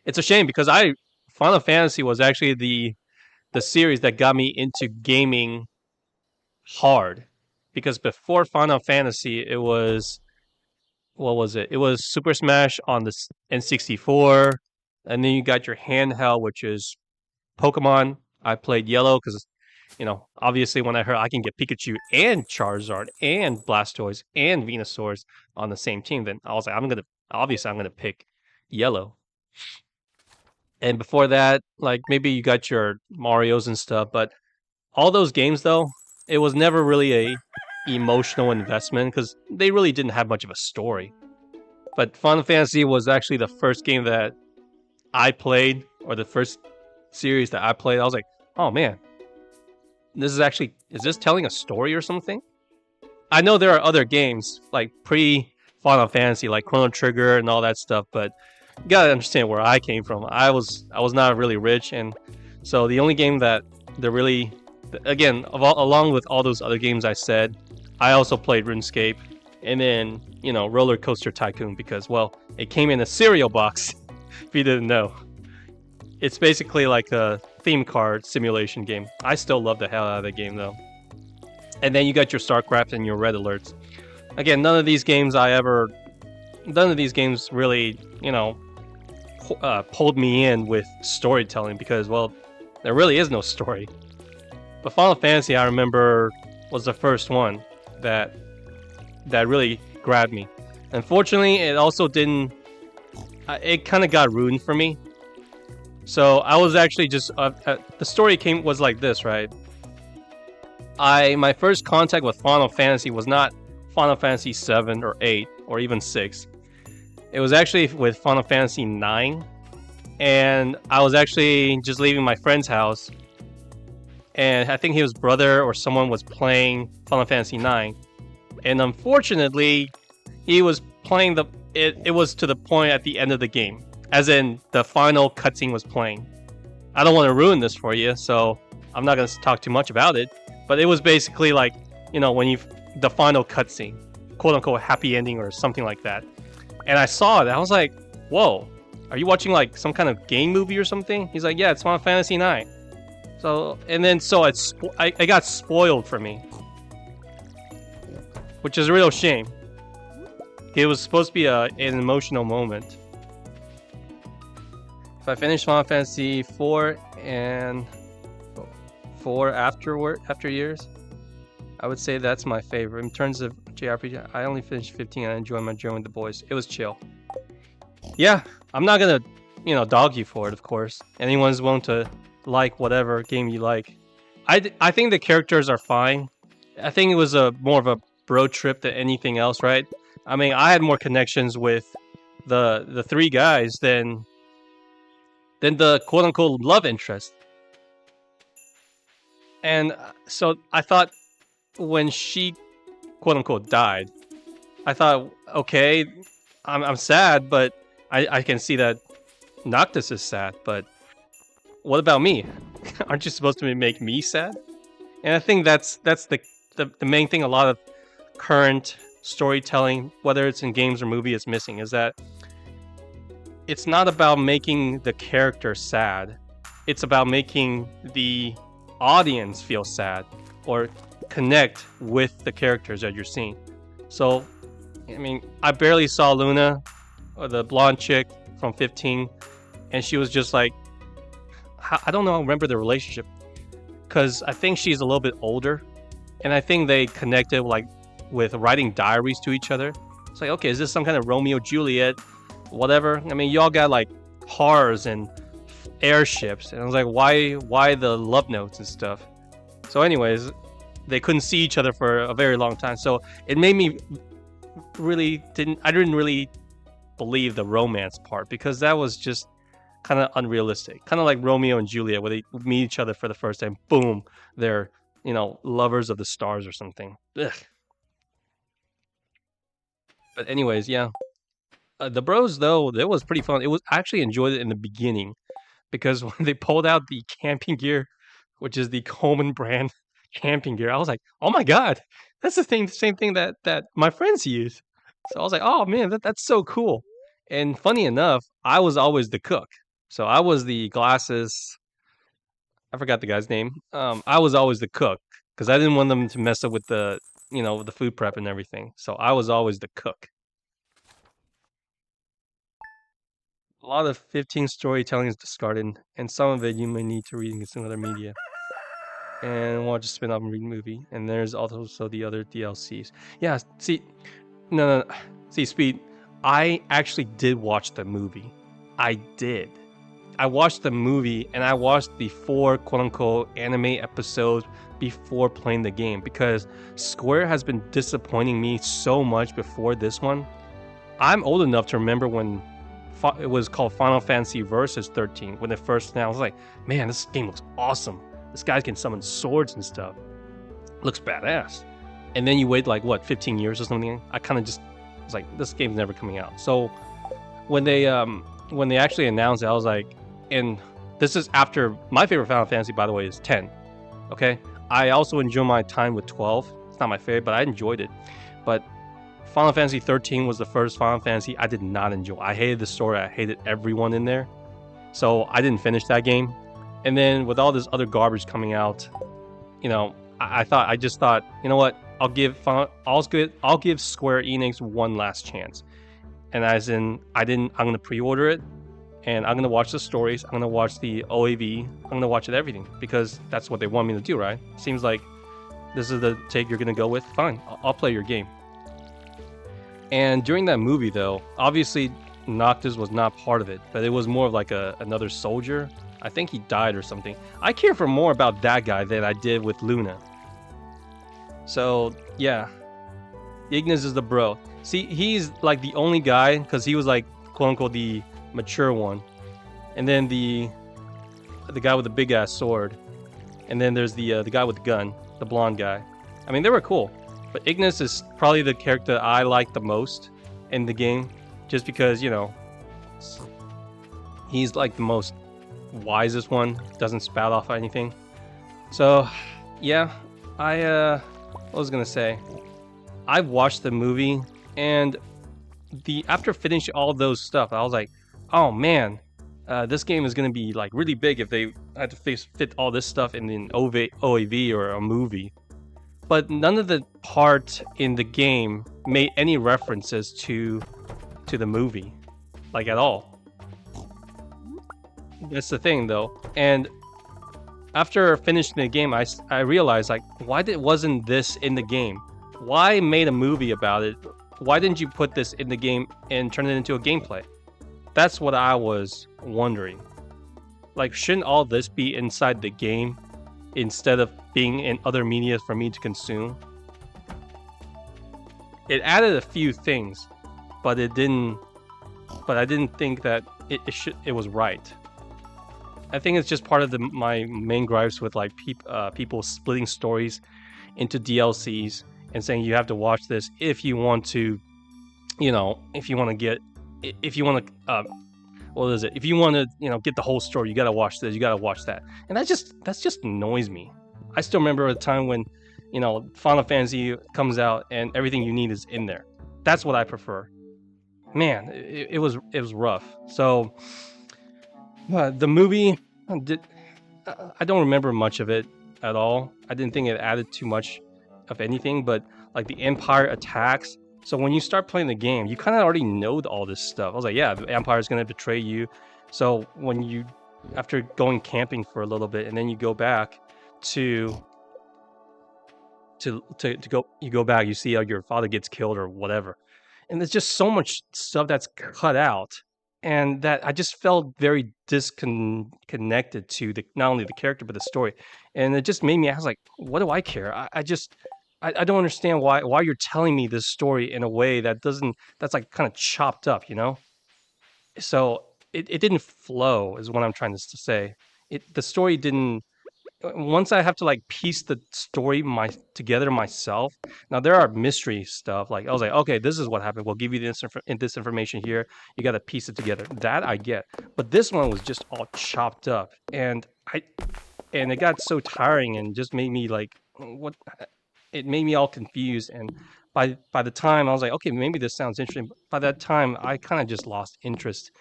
It's a shame because Final Fantasy was actually the series that got me into gaming hard. Because before Final Fantasy, it was what was it? It was Super Smash on the N64, and then you got your handheld, which is Pokemon. I played Yellow because obviously when I heard I can get Pikachu and Charizard and Blastoise and Venusaurs on the same team, then I was like, I'm gonna pick Yellow. And before that, like maybe you got your Mario's and stuff, but all those games though, it was never really a emotional investment because they really didn't have much of a story. But Final Fantasy was actually the first game that I played, or the first series that I played. I was like, oh man, is this telling a story or something? I know there are other games like pre Final Fantasy, like Chrono Trigger and all that stuff, but you gotta understand where I came from. I was not really rich, and so the only game that really, again, along with all those other games I said, I also played RuneScape, and then Roller Coaster Tycoon because it came in a cereal box. If you didn't know, it's basically like a theme card simulation game. I still love the hell out of the game though. And then you got your StarCraft and your Red Alerts. Again, none of these games really, pulled me in with storytelling because, there really is no story. But Final Fantasy, I remember, was the first one that really grabbed me. Unfortunately, it also didn't. It kind of got ruined for me. So I was actually just the story was like this, right? My first contact with Final Fantasy was not Final Fantasy 7 or 8 or even 6. It was actually with Final Fantasy 9, and I was actually just leaving my friend's house, and I think his brother or someone was playing Final Fantasy 9, and unfortunately, he was playing it was to the point at the end of the game, as in the final cutscene was playing. I don't want to ruin this for you, so I'm not going to talk too much about it, but it was basically like, when the final cutscene, quote unquote happy ending or something like that. And I saw it, I was like, whoa, are you watching like some kind of game movie or something? He's like, yeah, it's Final Fantasy 9. So it got spoiled for me, which is a real shame. It was supposed to be an emotional moment. If I finish Final Fantasy 4 and 4 after years, I would say that's my favorite. In terms of JRPG, I only finished 15 and I enjoyed my journey with the boys. It was chill. Yeah, I'm not gonna, dog you for it, of course. Anyone's willing to like whatever game you like. I think the characters are fine. I think it was more of a bro trip than anything else, right? I mean, I had more connections with the three guys than the quote unquote love interest. And so I thought when she quote unquote died, I thought, okay, I'm sad, but I can see that Noctis is sad, but what about me? Aren't you supposed to make me sad? And I think that's the main thing a lot of current storytelling, whether it's in games or movie, is missing, is that it's not about making the character sad. It's about making the audience feel sad or connect with the characters that you're seeing. So, I mean, I barely saw Luna, or the blonde chick from 15, and she was just like, I don't know, I remember the relationship, because I think she's a little bit older, and I think they connected like with writing diaries to each other. It's like, okay, is this some kind of Romeo Juliet, whatever? I mean, y'all got like cars and airships, and I was like, why the love notes and stuff? So, anyways, they couldn't see each other for a very long time, so it made me I didn't really believe the romance part, because that was just kind of unrealistic, kind of like Romeo and Juliet, where they meet each other for the first time, boom, they're lovers of the stars or something. Ugh. But anyways, yeah, the Bros though, that was pretty fun. I actually enjoyed it in the beginning, because when they pulled out the camping gear, which is the Coleman brand camping gear, I was like, oh my god, that's the same thing that my friends use. So I was like, oh man, that's so cool. And funny enough, I was always the cook. So I was the glasses. I forgot the guy's name. I was always the cook, because I didn't want them to mess up with the food prep and everything. So I was always the cook. A lot of 15 storytelling is discarded, and some of it you may need to read in some other media. And watch a spin-off and read movie. And there's also the other DLCs. Yeah, see, no. See, Speed, I actually did watch the movie. I did. I watched the movie, and I watched the 4 quote-unquote anime episodes before playing the game, because Square has been disappointing me so much before this one. I'm old enough to remember when it was called Final Fantasy Versus 13, when it first announced. I was like, man, this game looks awesome. This guy can summon swords and stuff. Looks badass. And then you wait like, what, 15 years or something? I kind of just was like, this game's never coming out. So when they actually announced it, I was like, and this is after my favorite Final Fantasy, by the way, is 10. Okay? I also enjoy my time with 12. It's not my favorite, but I enjoyed it. But Final Fantasy 13 was the first Final Fantasy I did not enjoy. I hated the story. I hated everyone in there. So I didn't finish that game. And then with all this other garbage coming out, I just thought, you know what? I'll give Square Enix one last chance. And as in, I'm gonna pre-order it, and I'm gonna watch the stories. I'm gonna watch the OAV. I'm gonna watch everything, because that's what they want me to do, right? Seems like this is the take you're gonna go with. Fine, I'll play your game. And during that movie, though, obviously Noctis was not part of it, but it was more of like another soldier. I think he died or something. I care for more about that guy than I did with Luna. So yeah, Ignis is the bro. See, he's like the only guy, because he was like quote unquote the mature one, and then the guy with the big ass sword, and then there's the guy with the gun, the blonde guy. I mean, they were cool, but Ignis is probably the character I like the most in the game, just because he's like the most wisest one, doesn't spout off anything. So yeah, what was I gonna say? I watched the movie, and after finishing all those stuff, I was like, oh man, this game is gonna be like really big if they had to fit all this stuff in an OAV or a movie. But none of the part in the game made any references to the movie, like at all. That's the thing, though. And after finishing the game, I realized, like, why wasn't this in the game? Why made a movie about it? Why didn't you put this in the game and turn it into a gameplay? That's what I was wondering. Like, shouldn't all this be inside the game instead of being in other media for me to consume? It added a few things, but it didn't. But I didn't think that it was right. I think it's just part of my main gripes with like people splitting stories into DLCs and saying you have to watch this if you want to you know, if you want to get, if you want to, what is it? If you want to, you know, get the whole story, you gotta watch this, you gotta watch that, and that just annoys me. I still remember a time when, you know, Final Fantasy comes out and everything you need is in there. That's what I prefer. Man, it was rough. So the movie did. I don't remember much of it at all. I didn't think it added too much of anything, but like the Empire attacks. So when you start playing the game, you kind of already know all this stuff. I was like, yeah, the Empire is going to betray you. So when you, after going camping for a little bit, and then you go back to go, you go back, you see how your father gets killed or whatever, and there's just so much stuff that's cut out, and that I just felt very disconnected to the, not only the character but the story, and it just made me ask, like, what do I care? I don't understand why you're telling me this story in a way that doesn't, that's like kind of chopped up, you know? So it didn't flow, is what I'm trying to say. The story didn't, once I have to like piece the story together myself. Now there are mystery stuff. Like I was like, okay, this is what happened. We'll give you this information here. You got to piece it together. That I get. But this one was just all chopped up, and it got so tiring and just made me like, what? It made me all confused. And by the time I was like, okay, maybe this sounds interesting. By that time, I kind of just lost interest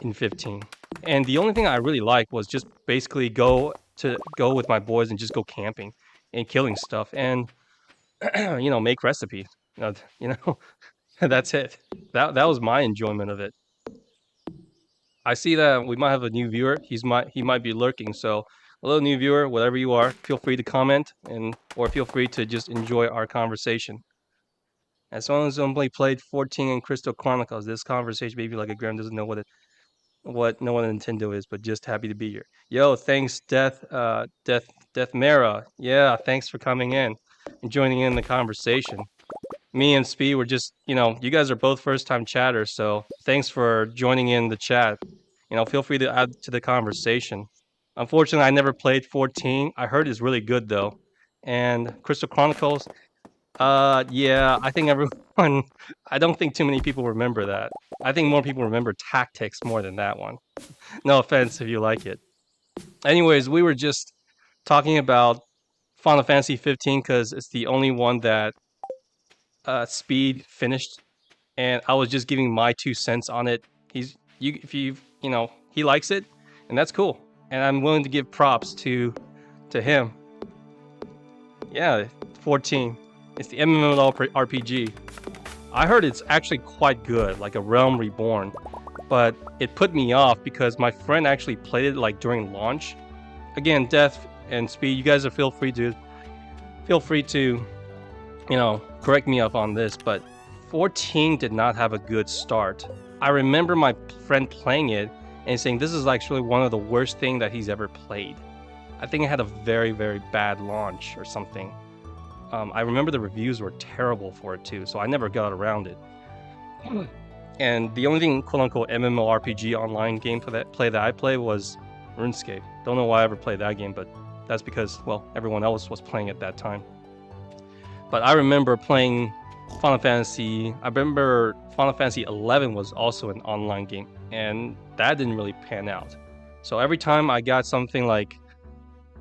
in 15. And the only thing I really liked was just basically go with my boys and just go camping and killing stuff and you know, make recipes. You know, that's it. That was my enjoyment of it. I see that we might have a new viewer. He might be lurking. So, hello, new viewer, whatever you are, feel free to comment or feel free to just enjoy our conversation. As long as somebody played 14 and Crystal Chronicles, this conversation maybe like a Graham doesn't know what Nintendo is, but just happy to be here. Yo, thanks, Death Mara. Yeah, thanks for coming in and joining in the conversation. Me and Speed were just, you know, you guys are both first-time chatters, so thanks for joining in the chat. You know, feel free to add to the conversation. Unfortunately, I never played 14. I heard it's really good though. And Crystal Chronicles, yeah, I think everyone, I don't think too many people remember that. I think more people remember Tactics more than that one. No offense if you like it. Anyways, we were just talking about Final Fantasy 15 because it's the only one that Speed finished, and I was just giving my 2 cents on it. If you know, he likes it, and that's cool. And I'm willing to give props to him. Yeah, 14. It's the MMORPG. I heard it's actually quite good, like a Realm Reborn, but it put me off because my friend actually played it like during launch. Again, Death and Speed, you guys are feel free to, you know, correct me up on this, but 14 did not have a good start. I remember my friend playing it and saying this is actually one of the worst things that he's ever played. I think it had a very, very bad launch or something. I remember the reviews were terrible for it too, so I never got around it. And the only thing, quote-unquote, MMORPG online game that I played was RuneScape. Don't know why I ever played that game, but that's because, well, everyone else was playing at that time. But I remember playing Final Fantasy. I remember Final Fantasy 11 was also an online game, and that didn't really pan out. So every time I got something like,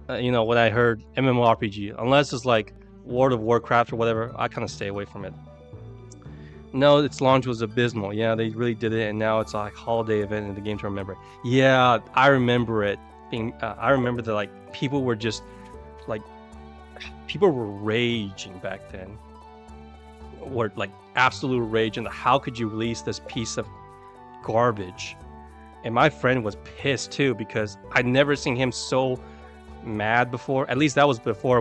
you know, when I heard MMORPG, unless it's like World of Warcraft or whatever, I kind of stay away from it. No, its launch was abysmal. Yeah, they really did it, and now it's like holiday event in the game to remember. Yeah, I remember it being. I remember that like people were just like, people were raging back then. Were like absolute rage, and how could you release this piece of garbage? And my friend was pissed too because I'd never seen him so mad before. At least that was before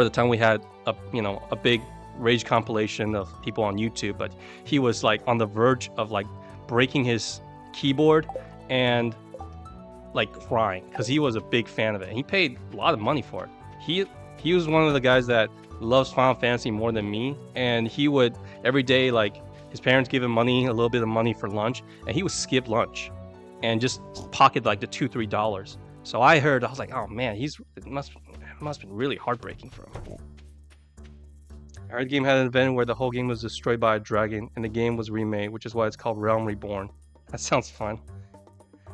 the time we had a big rage compilation of people on YouTube, but he was like on the verge of like breaking his keyboard and like crying because he was a big fan of it. And he paid a lot of money for it. He was one of the guys that loves Final Fantasy more than me, and he would every day, like, his parents give him money, a little bit of money for lunch, and he would skip lunch and just pocket like the $2-3. So I was like, oh man, it must have been really heartbreaking for him. I heard the game had an event where the whole game was destroyed by a dragon and the game was remade, which is why it's called Realm Reborn. That sounds fun.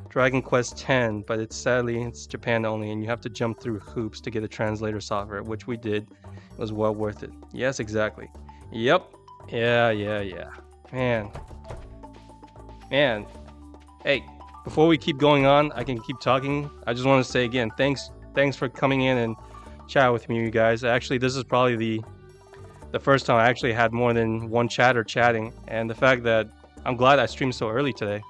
Dragon Quest X, but it's Japan only, and you have to jump through hoops to get a translator software, which we did. It was well worth it. Yes, exactly. Yep. Yeah. Man. Hey, before we keep going on, I can keep talking. I just want to say again, thanks for coming in and chat with me, you guys. Actually, this is probably the first time I actually had more than one chatter chatting, and the fact that I'm glad I streamed so early today.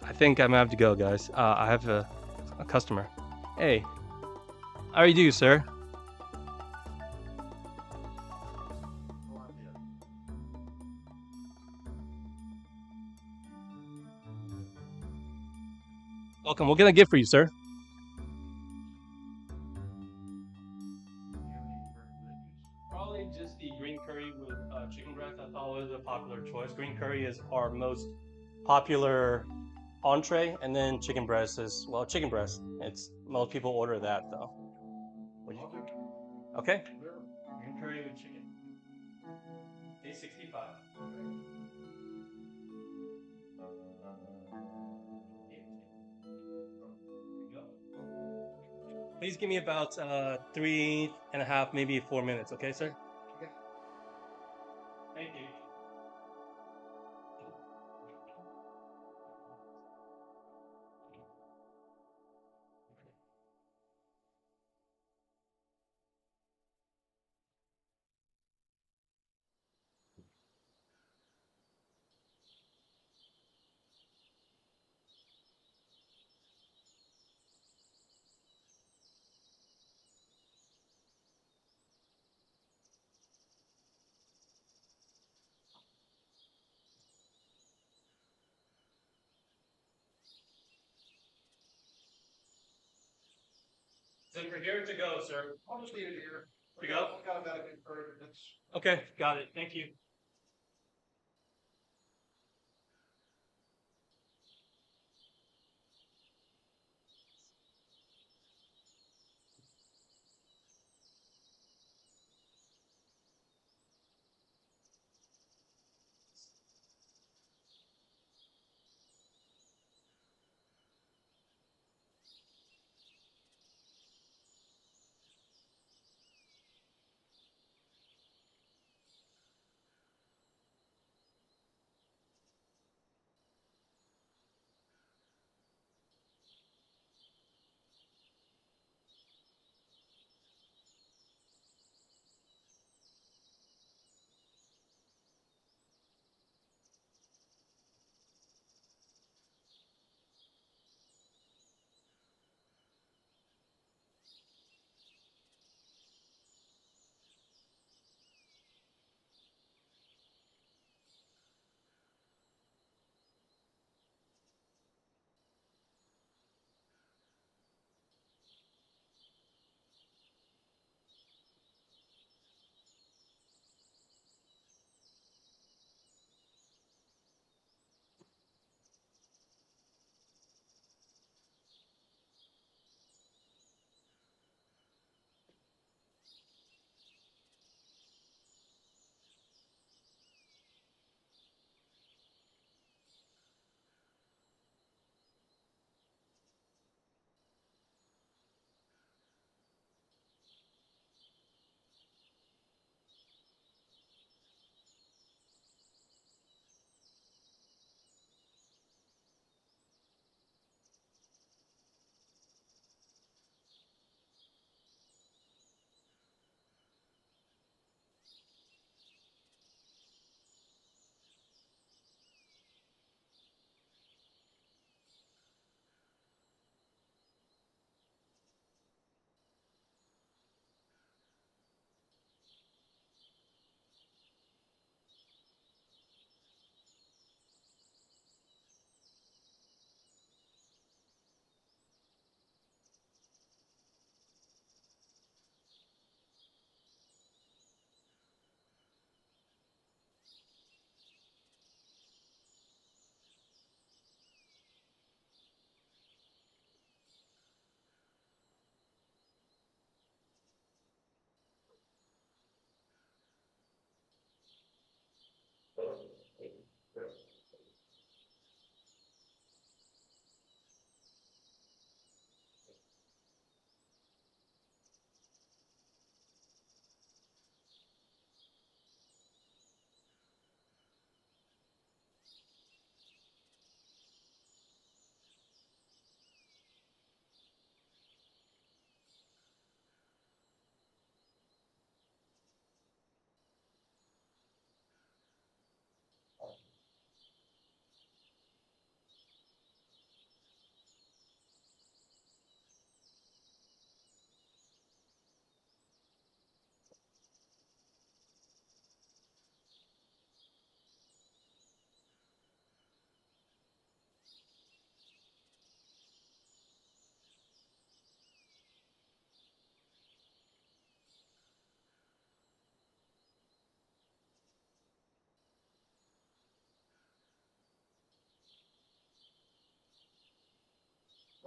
I think I'm gonna have to go, guys. I have a customer. Hey, how are you doing, sir? Welcome. What can I get for you, sir? Probably just the green curry with chicken breast. I thought was a popular choice. Green curry is our most popular entree, and then chicken breast is, well, chicken breast. It's most people order that though. Okay. Green curry with chicken. $8.65. Please give me about 3.5, maybe 4 minutes, okay, sir? Okay. Thank you. So we're here to go, sir. I'll just leave it here. To go? Okay, got it. Thank you.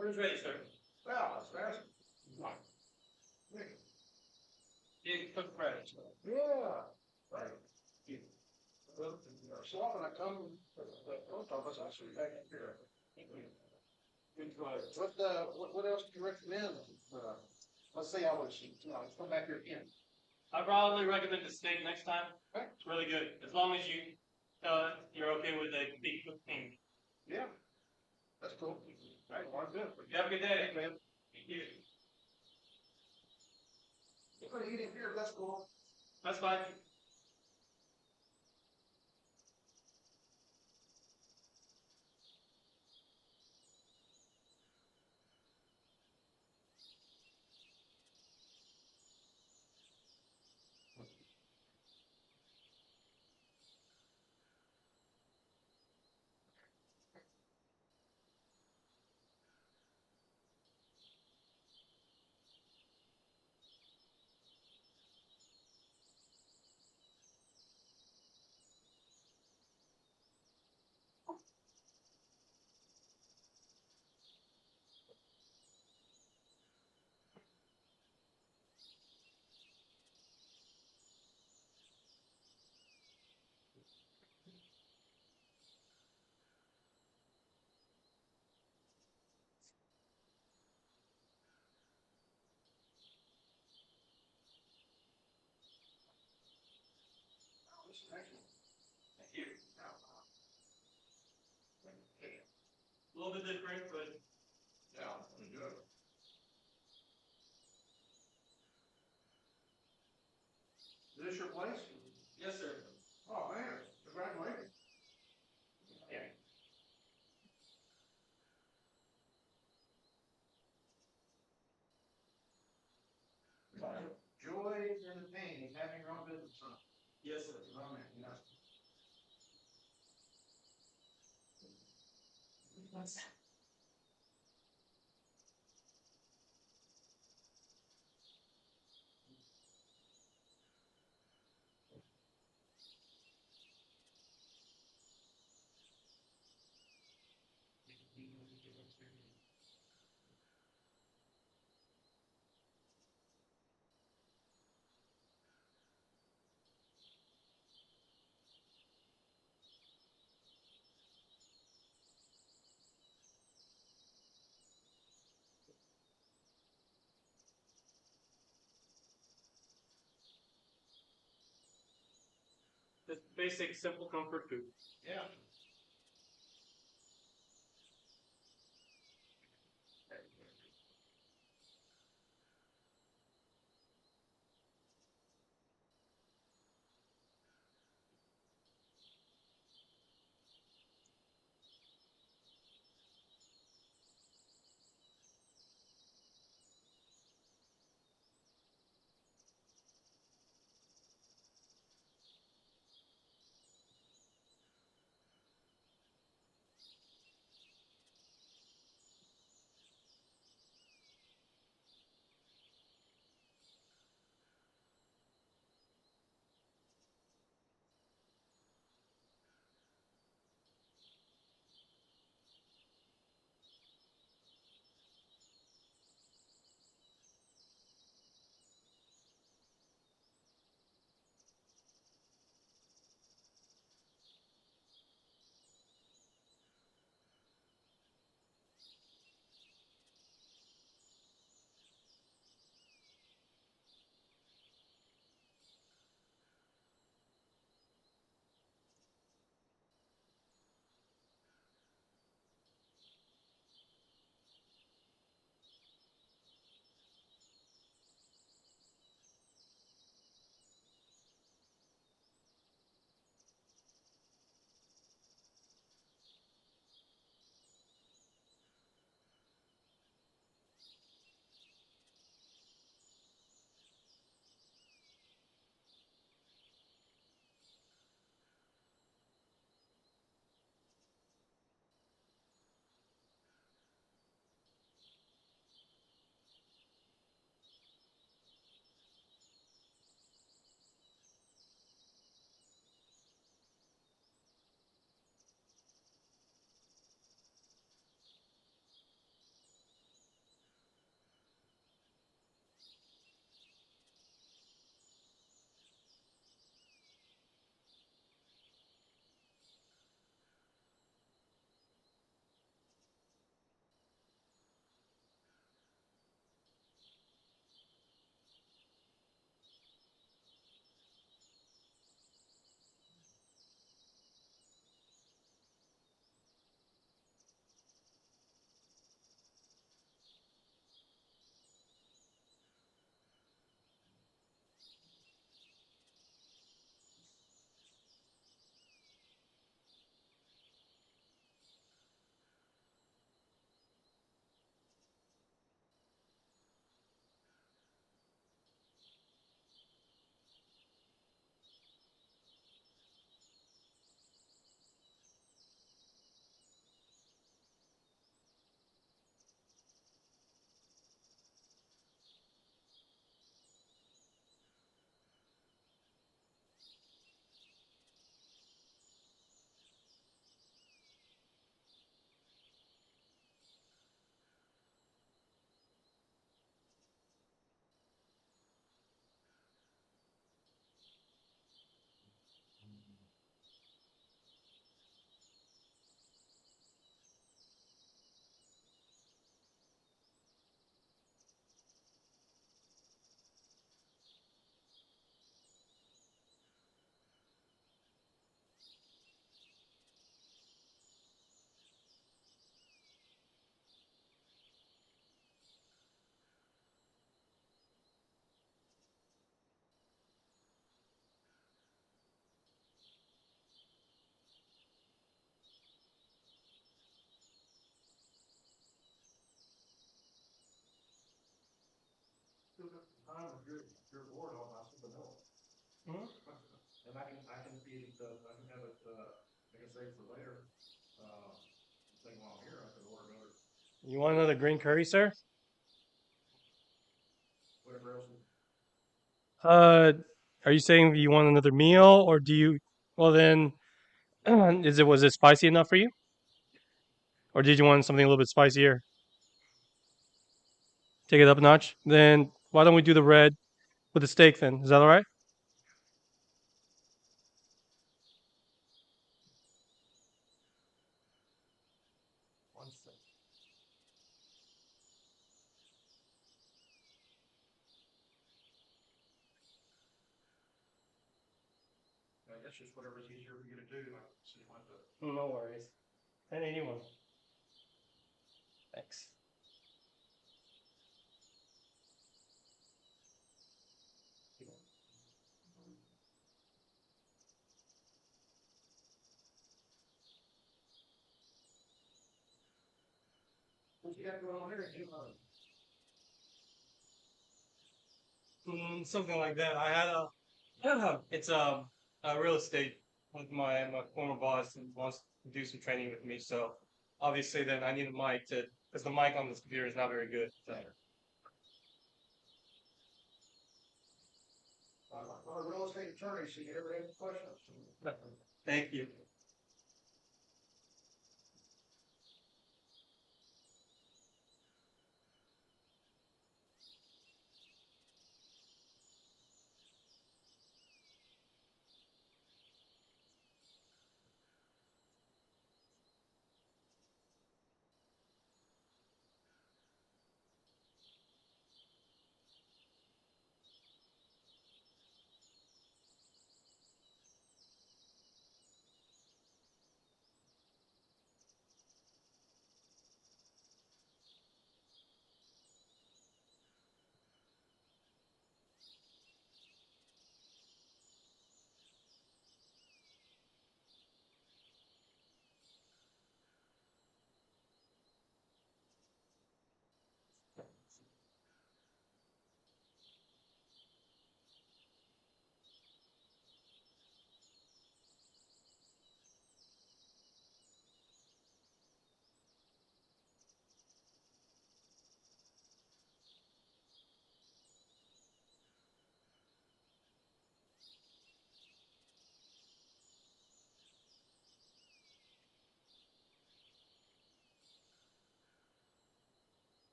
Order's ready, sir.
Well, that's fast.
Big cook bread.
Yeah. Right. Well, so often I come to the post office, I see back here. What else do you recommend? Let's say I was, come back here again.
I probably recommend the steak next time.
Okay.
It's really good. As long as you're okay with a big cook thing.
Yeah. That's cool. All right, well, good.
You have a good day.
Thanks, man.
Thank you.
You're gonna eat in here, that's cool.
That's fine. Thank you. A little bit different, but
Yeah, good. Is this your place?
yes, sir.
Oh, man, congratulations.
Yeah.
Joy and the pain of having your own business, huh?
Yes, sir.
Oh, man, yes.
Just basic, simple comfort food.
Yeah. steak for later. Think while I'm here, I could order another,
You want another green curry, sir?
whatever else.
Uh, are you saying you want another meal, or do you? Well, then, was it spicy enough for you, or did you want something a little bit spicier? Take it up a notch. Then why don't we do the red with the steak? Then is that all right? One steak.
I guess just whatever's easier for you to do. Like, so you want the
No worries. 1081. Thanks.
what you got going on here?
Something like that. I had it's a real estate with my former boss and wants to do some training with me. So obviously, then I need a mic to because the mic on this computer is not very good. So.
I'm a real estate attorney, so you ever have any questions?
Thank you.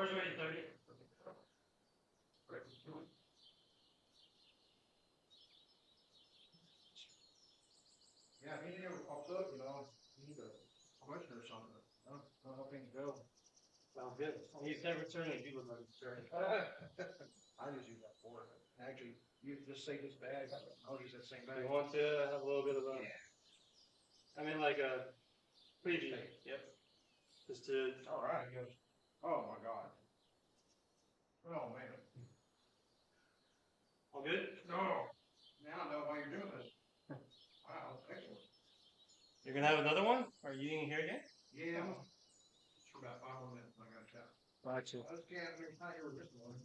Yeah, he never pops up, you need a question or something, how things go. Sounds good. He's never turning, you look like he's turning. I usually got four. Actually, you just say this bag, I'll use that same bag.
You want to have a little bit of a, I mean, like a preview. Yep. Just to.
All right. Oh my God. Oh man.
All good?
No. Now I know why you're doing this. Wow, excellent.
You're gonna have another one? Are you eating here again?
Yeah. It's for about 5 more minutes. I gotta tell.
Gotcha.
I just can't every time you were missing one.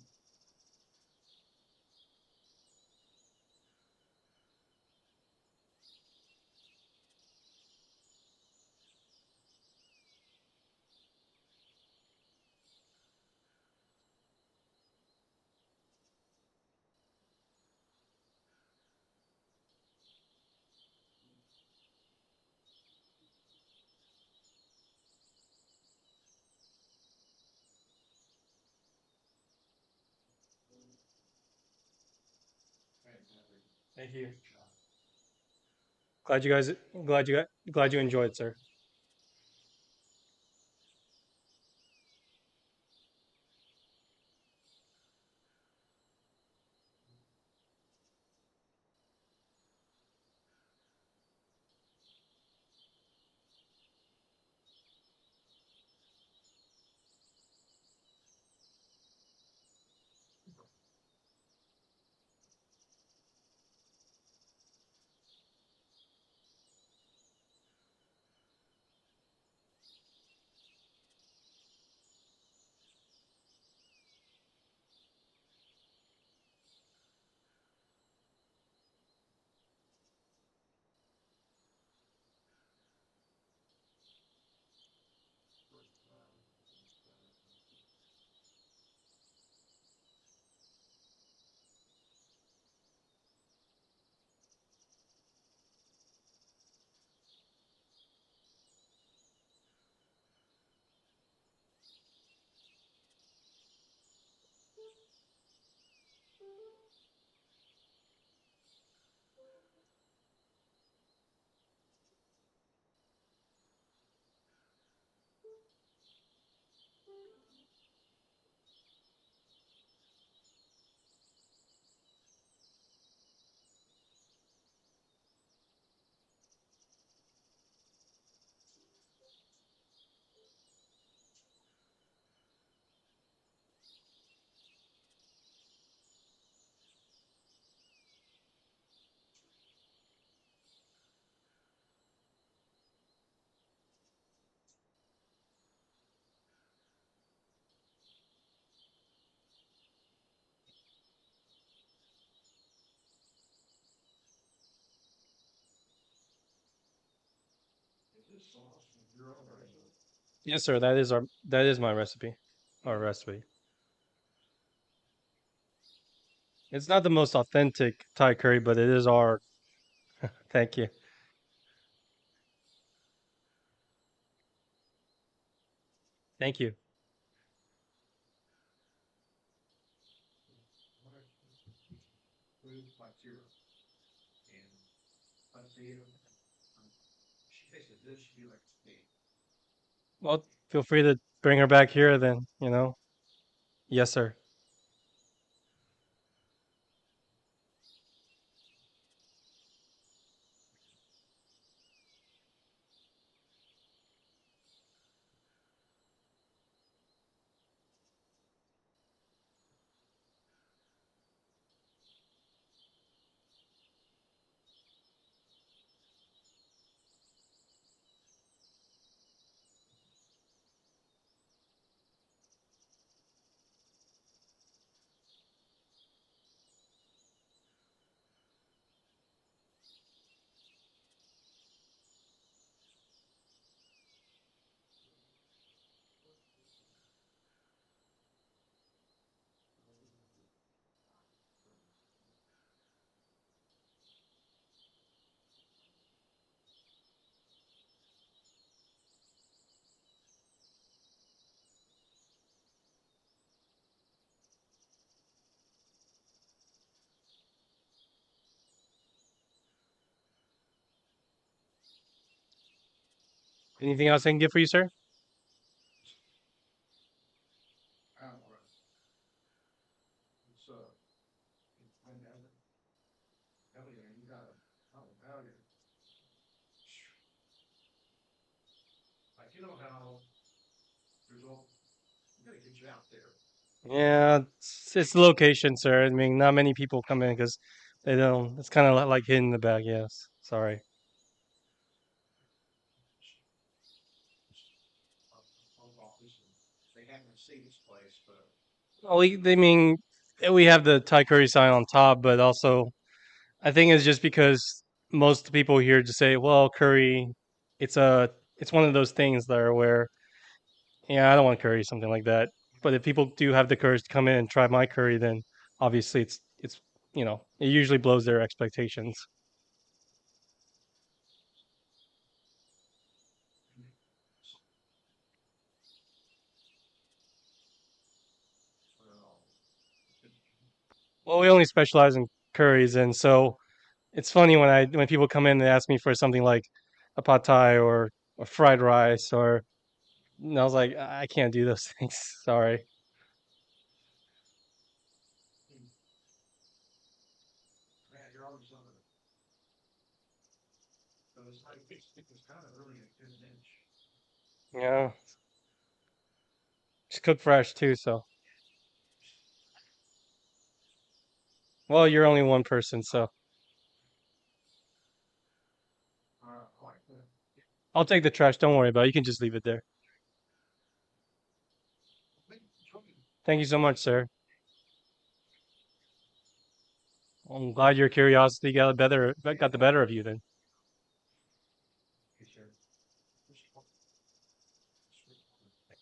Thank you.
Glad you guys, glad you enjoyed, sir. Yes, sir. That is my recipe. Our recipe. It's not the most authentic Thai curry, but it is our. Thank you. Thank you.
Food like zero. And I see it. She tasted this, she'd be like, hey.
Well, feel free to bring her back here then, you know. Yes, sir. Anything else I can get for you, sir?
I don't know. It's Elliot, you got it. Oh, Elliot. Like you know how there's all you gotta get you out there.
Yeah, it's the location, sir. I mean, not many people come in because they don't. It's kind of like hidden in the back. Yes, sorry.
Phone office and they haven't seen this place, but
Well, they mean we have the Thai curry sign on top, but also I think it's just because most people here just say, "Well, curry, it's a, it's one of those things there where, yeah, I don't want curry, something like that." But if people do have the courage to come in and try my curry, then obviously it's it usually blows their expectations.
well,
Well, we only specialize in curries, and so it's funny when people come in and ask me for something like a pad thai or fried rice or and I was like, I can't do those things. Sorry.
man, you're always on it. So it's like it's kind of really a good niche.
Yeah, it's cooked fresh too. So, well, you're only one person, so
Quite good.
I'll take the trash. Don't worry about it. You can just leave it there. Thank you so much, sir. I'm glad your curiosity got the better of you then.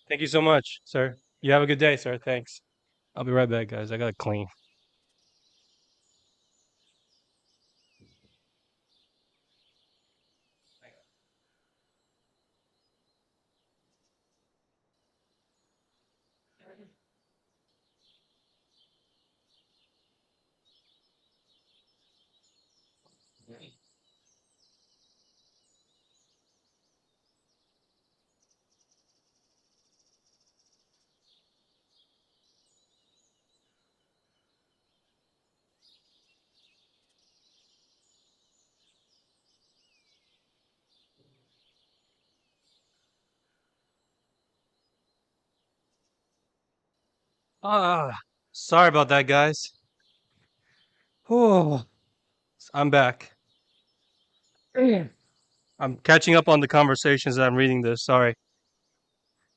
Thank you so much, sir. You have a good day, sir. Thanks. I'll be right back, guys. I gotta clean. Ah, sorry about that, guys. Oh, I'm back. I'm catching up on the conversations that I'm reading this. Sorry.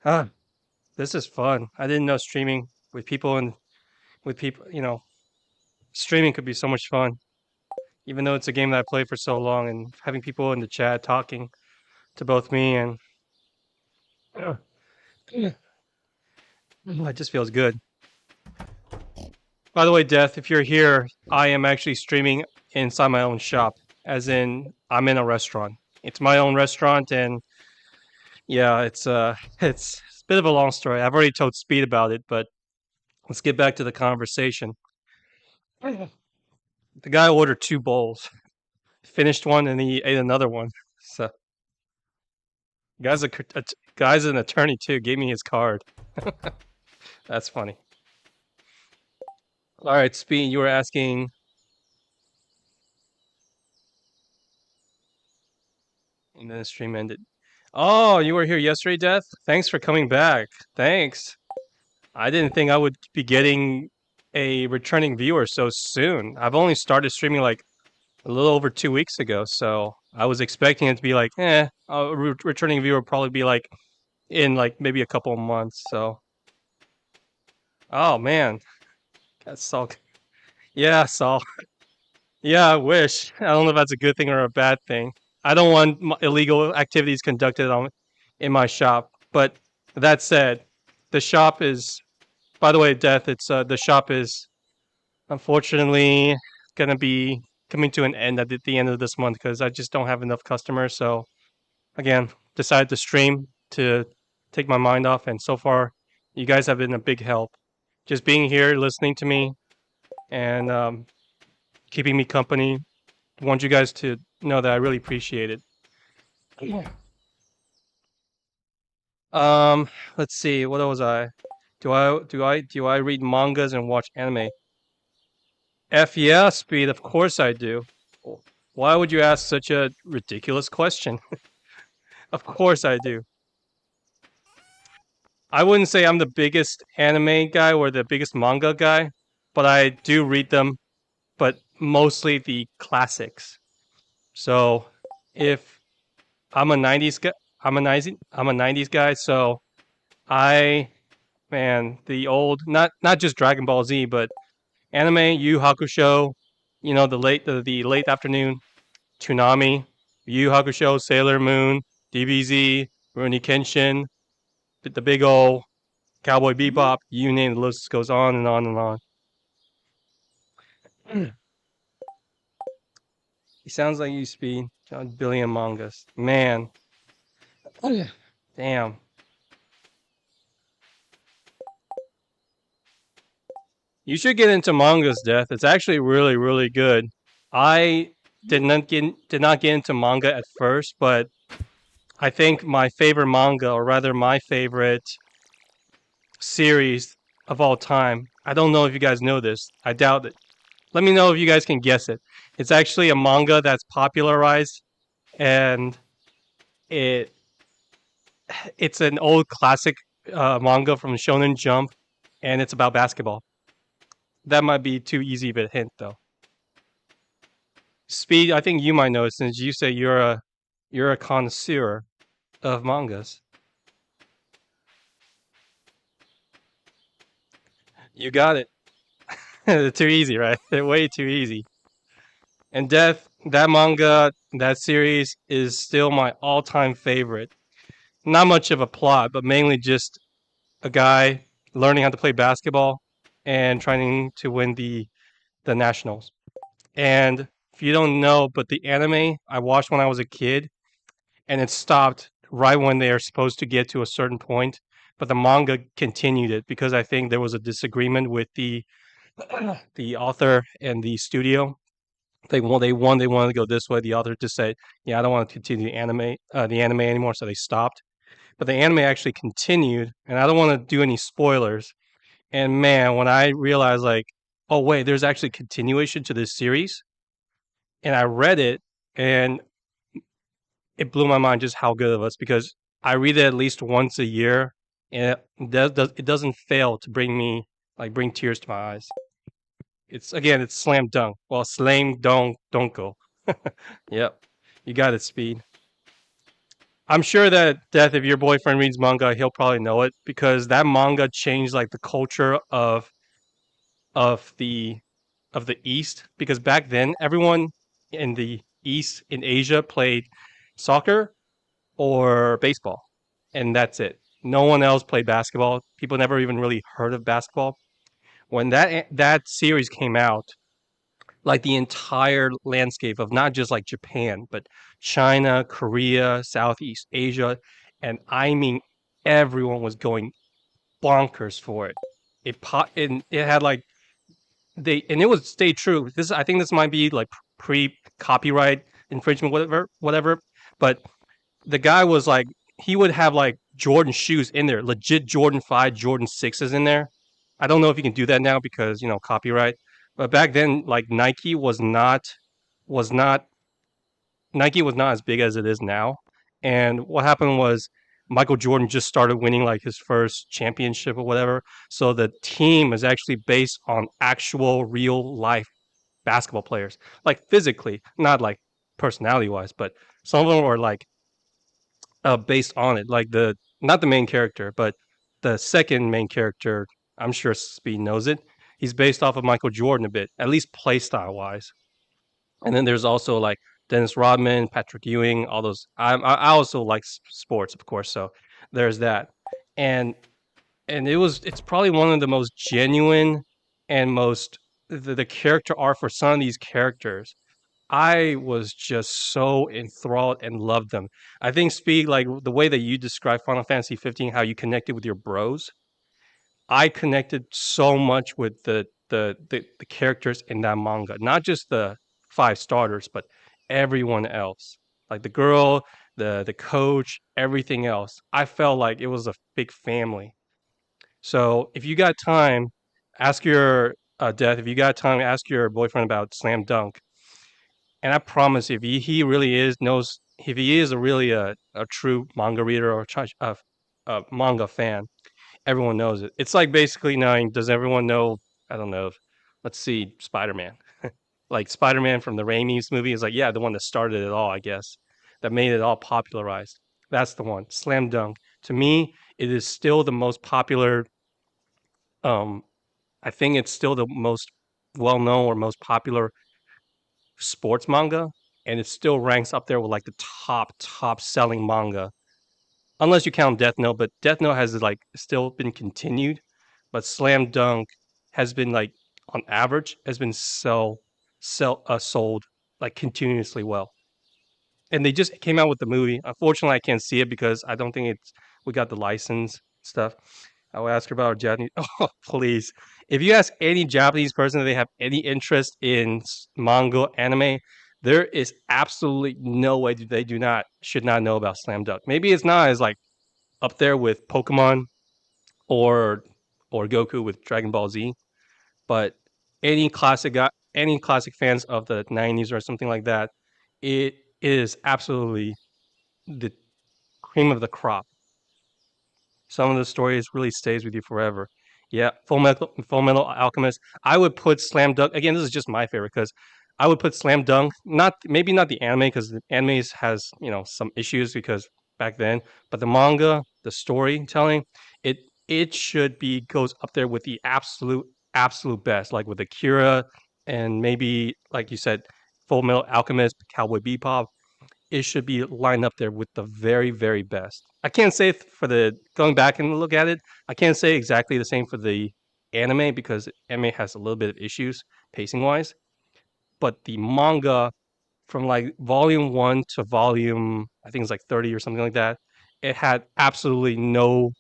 Ah, this is fun. I didn't know streaming with people and with people, streaming could be so much fun. Even though it's a game that I played for so long and having people in the chat talking to both me and it just feels good. By the way, Death, if you're here, I am actually streaming inside my own shop, as in I'm in a restaurant. It's my own restaurant, and yeah, it's a bit of a long story. I've already told Speed about it, but let's get back to the conversation. The guy ordered two bowls, finished one, and he ate another one. So, guy's an attorney too. Gave me his card. That's funny. All right, Speed, you were asking. And then the stream ended. Oh, you were here yesterday, Death? Thanks for coming back. Thanks. I didn't think I would be getting a returning viewer so soon. I've only started streaming like a little over 2 weeks ago, so I was expecting it to be like, a returning viewer would probably be like in like maybe a couple of months. So, oh man, that's Saul. Yeah, Saul. Yeah, I wish. I don't know if that's a good thing or a bad thing. I don't want illegal activities conducted in my shop. But that said, the shop is. By the way, Death. It's the shop is unfortunately gonna be coming to an end at the end of this month because I just don't have enough customers. So again, decided to stream to take my mind off, and so far, you guys have been a big help. Just being here, listening to me, and keeping me company. Want you guys to know that I really appreciate it. Um, let's see. What was I? Do I read mangas and watch anime? F yeah, Speed. Of course I do. Why would you ask such a ridiculous question? Of course I do. I wouldn't say I'm the biggest anime guy or the biggest manga guy, but I do read them, but mostly the classics. So if I'm a 90s guy, I'm a 90s guy, so I man, the old not just Dragon Ball Z, but anime, Yu Hakusho, the late afternoon, Toonami, Yu Hakusho, Sailor Moon, DBZ, Rurouni Kenshin, the big ol' Cowboy Bebop, you name it, the list goes on and on and on. He sounds like you, Speed. John Billion mangas. Man. Damn. You should get into mangas, Death. It's actually really, really good. I did not get into manga at first, but I think my favorite manga, or rather my favorite series of all time. I don't know if you guys know this. I doubt it. Let me know if you guys can guess it. It's actually a manga that's popularized, and it it's an old classic manga from Shonen Jump, and it's about basketball. That might be too easy of a hint, though. Speed, I think you might know it since you say you're a connoisseur of mangas. You got it. Too easy, right? Way too easy. And Death, that manga, that series is still my all-time favorite. Not much of a plot, but mainly just a guy learning how to play basketball and trying to win the nationals. And if you don't know, but the anime I watched when I was a kid, and it stopped right when they are supposed to get to a certain point. But the manga continued it because I think there was a disagreement with the author and the studio. They wanted to go this way. The author just said, "Yeah, I don't want to continue the anime anymore," so they stopped. But the anime actually continued, and I don't want to do any spoilers. And man, when I realized like, oh wait, there's actually continuation to this series, and I read it, and it blew my mind just how good it was because I read it at least once a year, and it doesn't fail to bring tears to my eyes. It's slam dunk. Well, slam don't go. Yep, you got it, Speed. I'm sure that Death, if your boyfriend reads manga, he'll probably know it because that manga changed like the culture of the of the East. Because back then, everyone in the East in Asia played soccer or baseball, and that's it. No one else played basketball. People never even really heard of basketball. When that series came out, like the entire landscape of not just like Japan, but China, Korea, Southeast Asia, and I mean everyone was going bonkers for it. And it had like it would stay true. I think this might be like pre copyright infringement, whatever. But the guy was like he would have like Jordan shoes in there, legit Jordan 5, Jordan 6s in there. I don't know if you can do that now because copyright. But back then, like was not Nike was not as big as it is now. And what happened was Michael Jordan just started winning like his first championship or whatever. So the team is actually based on actual real life basketball players, like physically, not like personality wise, but some of them are like based on it. Like the not the main character, but the second main character. I'm sure Speed knows it. He's based off of Michael Jordan a bit, at least play style wise. And then there's also like Dennis Rodman, Patrick Ewing, all those. I also like sports, of course. So there's that, and it's probably one of the most genuine and most the character art for some of these characters. I was just so enthralled and loved them. I think Speed, like the way that you describe Final Fantasy 15, how you connected with your bros, I connected so much with the characters in that manga, not just the five starters, but everyone else. Like the girl the coach, everything else. I felt like it was a big family. So if you got time, ask your Death. If you got time, ask your boyfriend about Slam Dunk. And I promise, if he really is knows, if he is a really a true manga reader or a manga fan, everyone knows it. It's like basically knowing. Does everyone know? I don't know. Let's see, Spider Man. Like Spider Man from the Raimi's movie is like, yeah, the one that started it all, I guess, that made it all popularized. That's the one. Slam Dunk. To me, it is still the most popular. Um, I think it's still the most well known or most popular sports manga, and it still ranks up there with like the top selling manga, unless you count Death Note. But Death Note has like still been continued, but Slam Dunk has been like on average has been sold like continuously well. And they just came out with the movie. Unfortunately, I can't see it because I don't think it's we got the license stuff. I will ask her about Japanese. Oh, please! If you ask any Japanese person if they have any interest in manga anime, there is absolutely no way they do not should not know about Slam Dunk. Maybe it's not as like up there with Pokemon or Goku with Dragon Ball Z, but any classic fans of the '90s or something like that, it is absolutely the cream of the crop. Some of the stories really stays with you forever. Yeah, Full Metal Alchemist. I would put Slam Dunk again. This is just my favorite because I would put Slam Dunk. Not maybe not the anime because the anime has some issues because back then, but the manga, the storytelling, it it should be goes up there with the absolute best, like with Akira and maybe like you said, Full Metal Alchemist, Cowboy Bebop, it should be lined up there with the very, very best. I can't say for the going back and look at it, I can't say exactly the same for the anime because anime has a little bit of issues pacing wise. But the manga from like volume one to volume, I think it's like 30 or something like that, it had absolutely no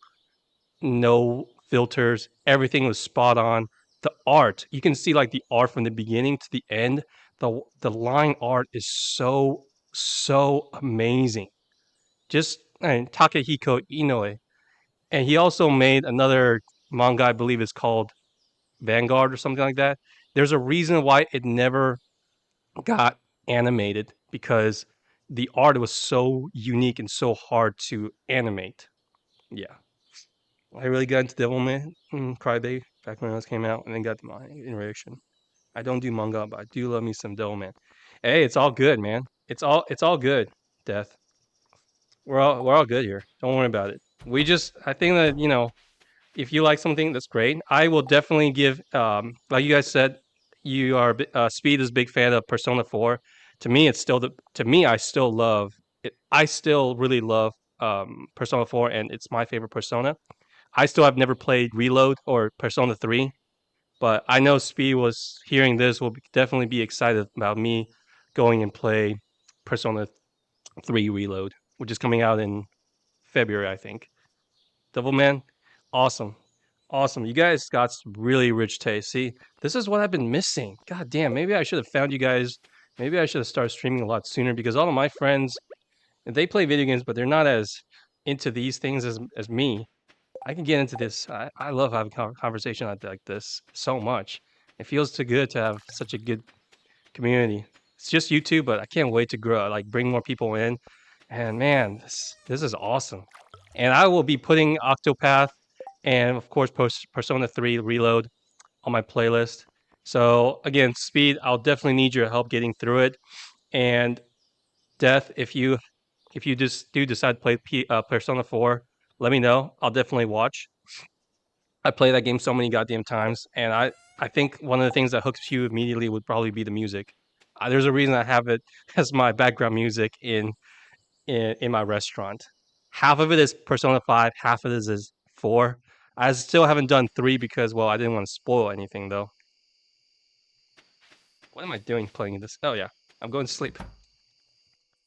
filters. Everything was spot on. The art, you can see like the art from the beginning to the end. The line art is so amazing. Just and Takehiko Inoue, and he also made another manga. I believe it's called Vanguard or something like that. There's a reason why it never got animated because the art was so unique and so hard to animate. Yeah, I really got into Devilman Crybaby back when it came out, and then got my iteration. I don't do manga, but I do love me some Devilman. Hey, it's all good, man. It's all good. Death. We're all good here. Don't worry about it. We just I think that if you like something, that's great. I will definitely give like you guys said, you are Speed is a big fan of Persona 4. To me, it's still the to me I still love it. I still really love Persona 4, and it's my favorite Persona. I still have never played Reload or Persona 3, but I know Speed was hearing this will definitely be excited about me going and play Persona 3 Reload, which is coming out in February, I think. Devilman, awesome. Awesome. You guys got some really rich taste. See, this is what I've been missing. God damn, maybe I should have found you guys. Maybe I should have started streaming a lot sooner because all of my friends, they play video games, but they're not as into these things as me. I can get into this. I love having conversation like this so much. It feels too good to have such a good community. It's just YouTube, but I can't wait to grow, like bring more people in. And man, this is awesome. And I will be putting Octopath and of course Persona 3 Reload on my playlist. So again, Speed, I'll definitely need your help getting through it. And Death, if you just do decide to play Persona 4, let me know. I'll definitely watch. I play that game so many goddamn times, and I think one of the things that hooks you immediately would probably be the music. There's a reason I have it as my background music in my restaurant. Half of it is Persona 5, half of it is 4. I still haven't done 3 because well, I didn't want to spoil anything though. What am I doing playing this? Oh yeah, I'm going to sleep.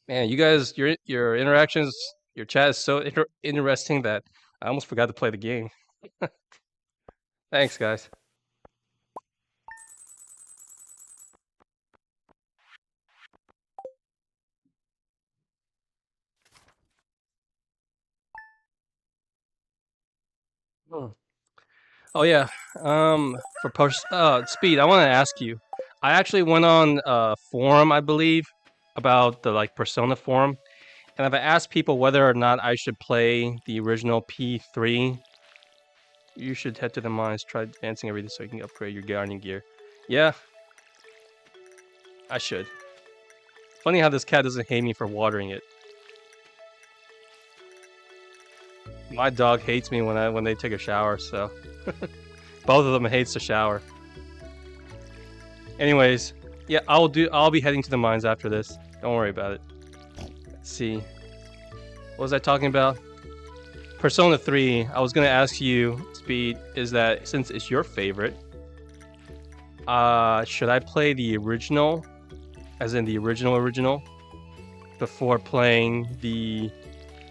Man, you guys, your interactions, your chat is so interesting that I almost forgot to play the game. Thanks, guys. Oh yeah. Speed, I want to ask you. I actually went on a forum, I believe, about the like Persona forum, and I've asked people whether or not I should play the original P3. You should head to the mines, try advancing everything so you can upgrade your gardening gear. Yeah, I should. Funny how this cat doesn't hate me for watering it. My dog hates me when they take a shower, so both of them hates the shower. Anyways, yeah, I'll be heading to the mines after this. Don't worry about it. Let's see. What was I talking about? Persona 3. I was gonna ask you, Speed, is that since it's your favorite, should I play the original, as in the original, before playing the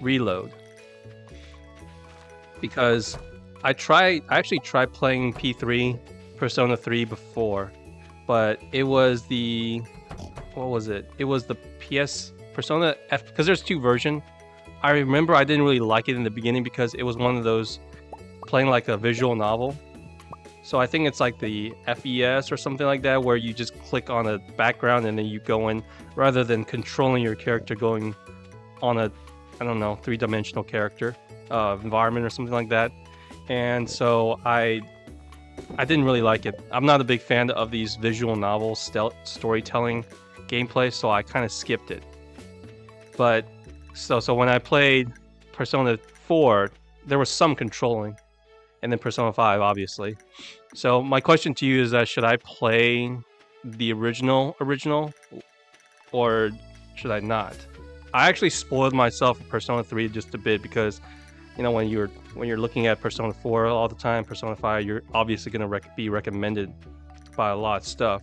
Reload? Because I actually tried playing P3 Persona 3 before, but it was the what was it? It was the PS Persona F, because there's two versions. I remember I didn't really like it in the beginning because it was one of those playing like a visual novel. So I think it's like the FES or something like that, where you just click on a background and then you go in, rather than controlling your character going on a, I don't know, three-dimensional character environment or something like that. And so I didn't really like it. I'm not a big fan of these visual novel storytelling gameplay, so I kind of skipped it. But so when I played Persona 4, there was some controlling, and then Persona 5, obviously. So my question to you is that should I play the original, or should I not? I actually spoiled myself for Persona 3 just a bit because, you know, when you're looking at Persona 4 all the time, Persona 5, you're obviously going to be recommended by a lot of stuff.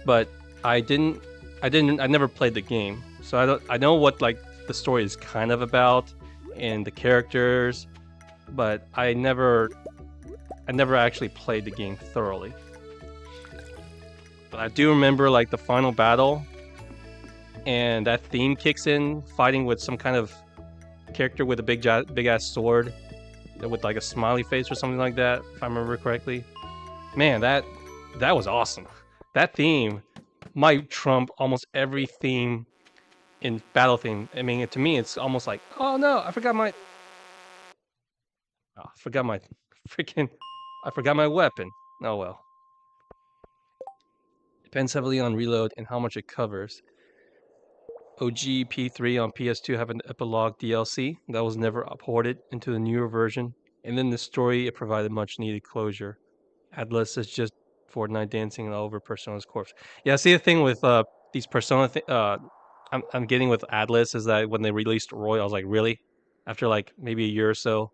But I never played the game, so I know what like the story is kind of about and the characters, but I never actually played the game thoroughly. But I do remember like the final battle, and that theme kicks in, fighting with some kind of character with a big ass sword with like a smiley face or something like that, if I remember correctly. Man, that was awesome. That theme might trump almost every theme in battle theme. I mean, to me, it's almost like, oh no, I forgot my weapon. Oh well. Depends heavily on reload and how much it covers. OG P3 on PS2 have an epilogue DLC that was never ported into the newer version, and then the story it provided much needed closure. Atlas is just Fortnite dancing all over Persona's corpse. Yeah, see the thing with these Persona I'm getting with Atlas is that when they released Roy, I was like, really? After like maybe a year or so,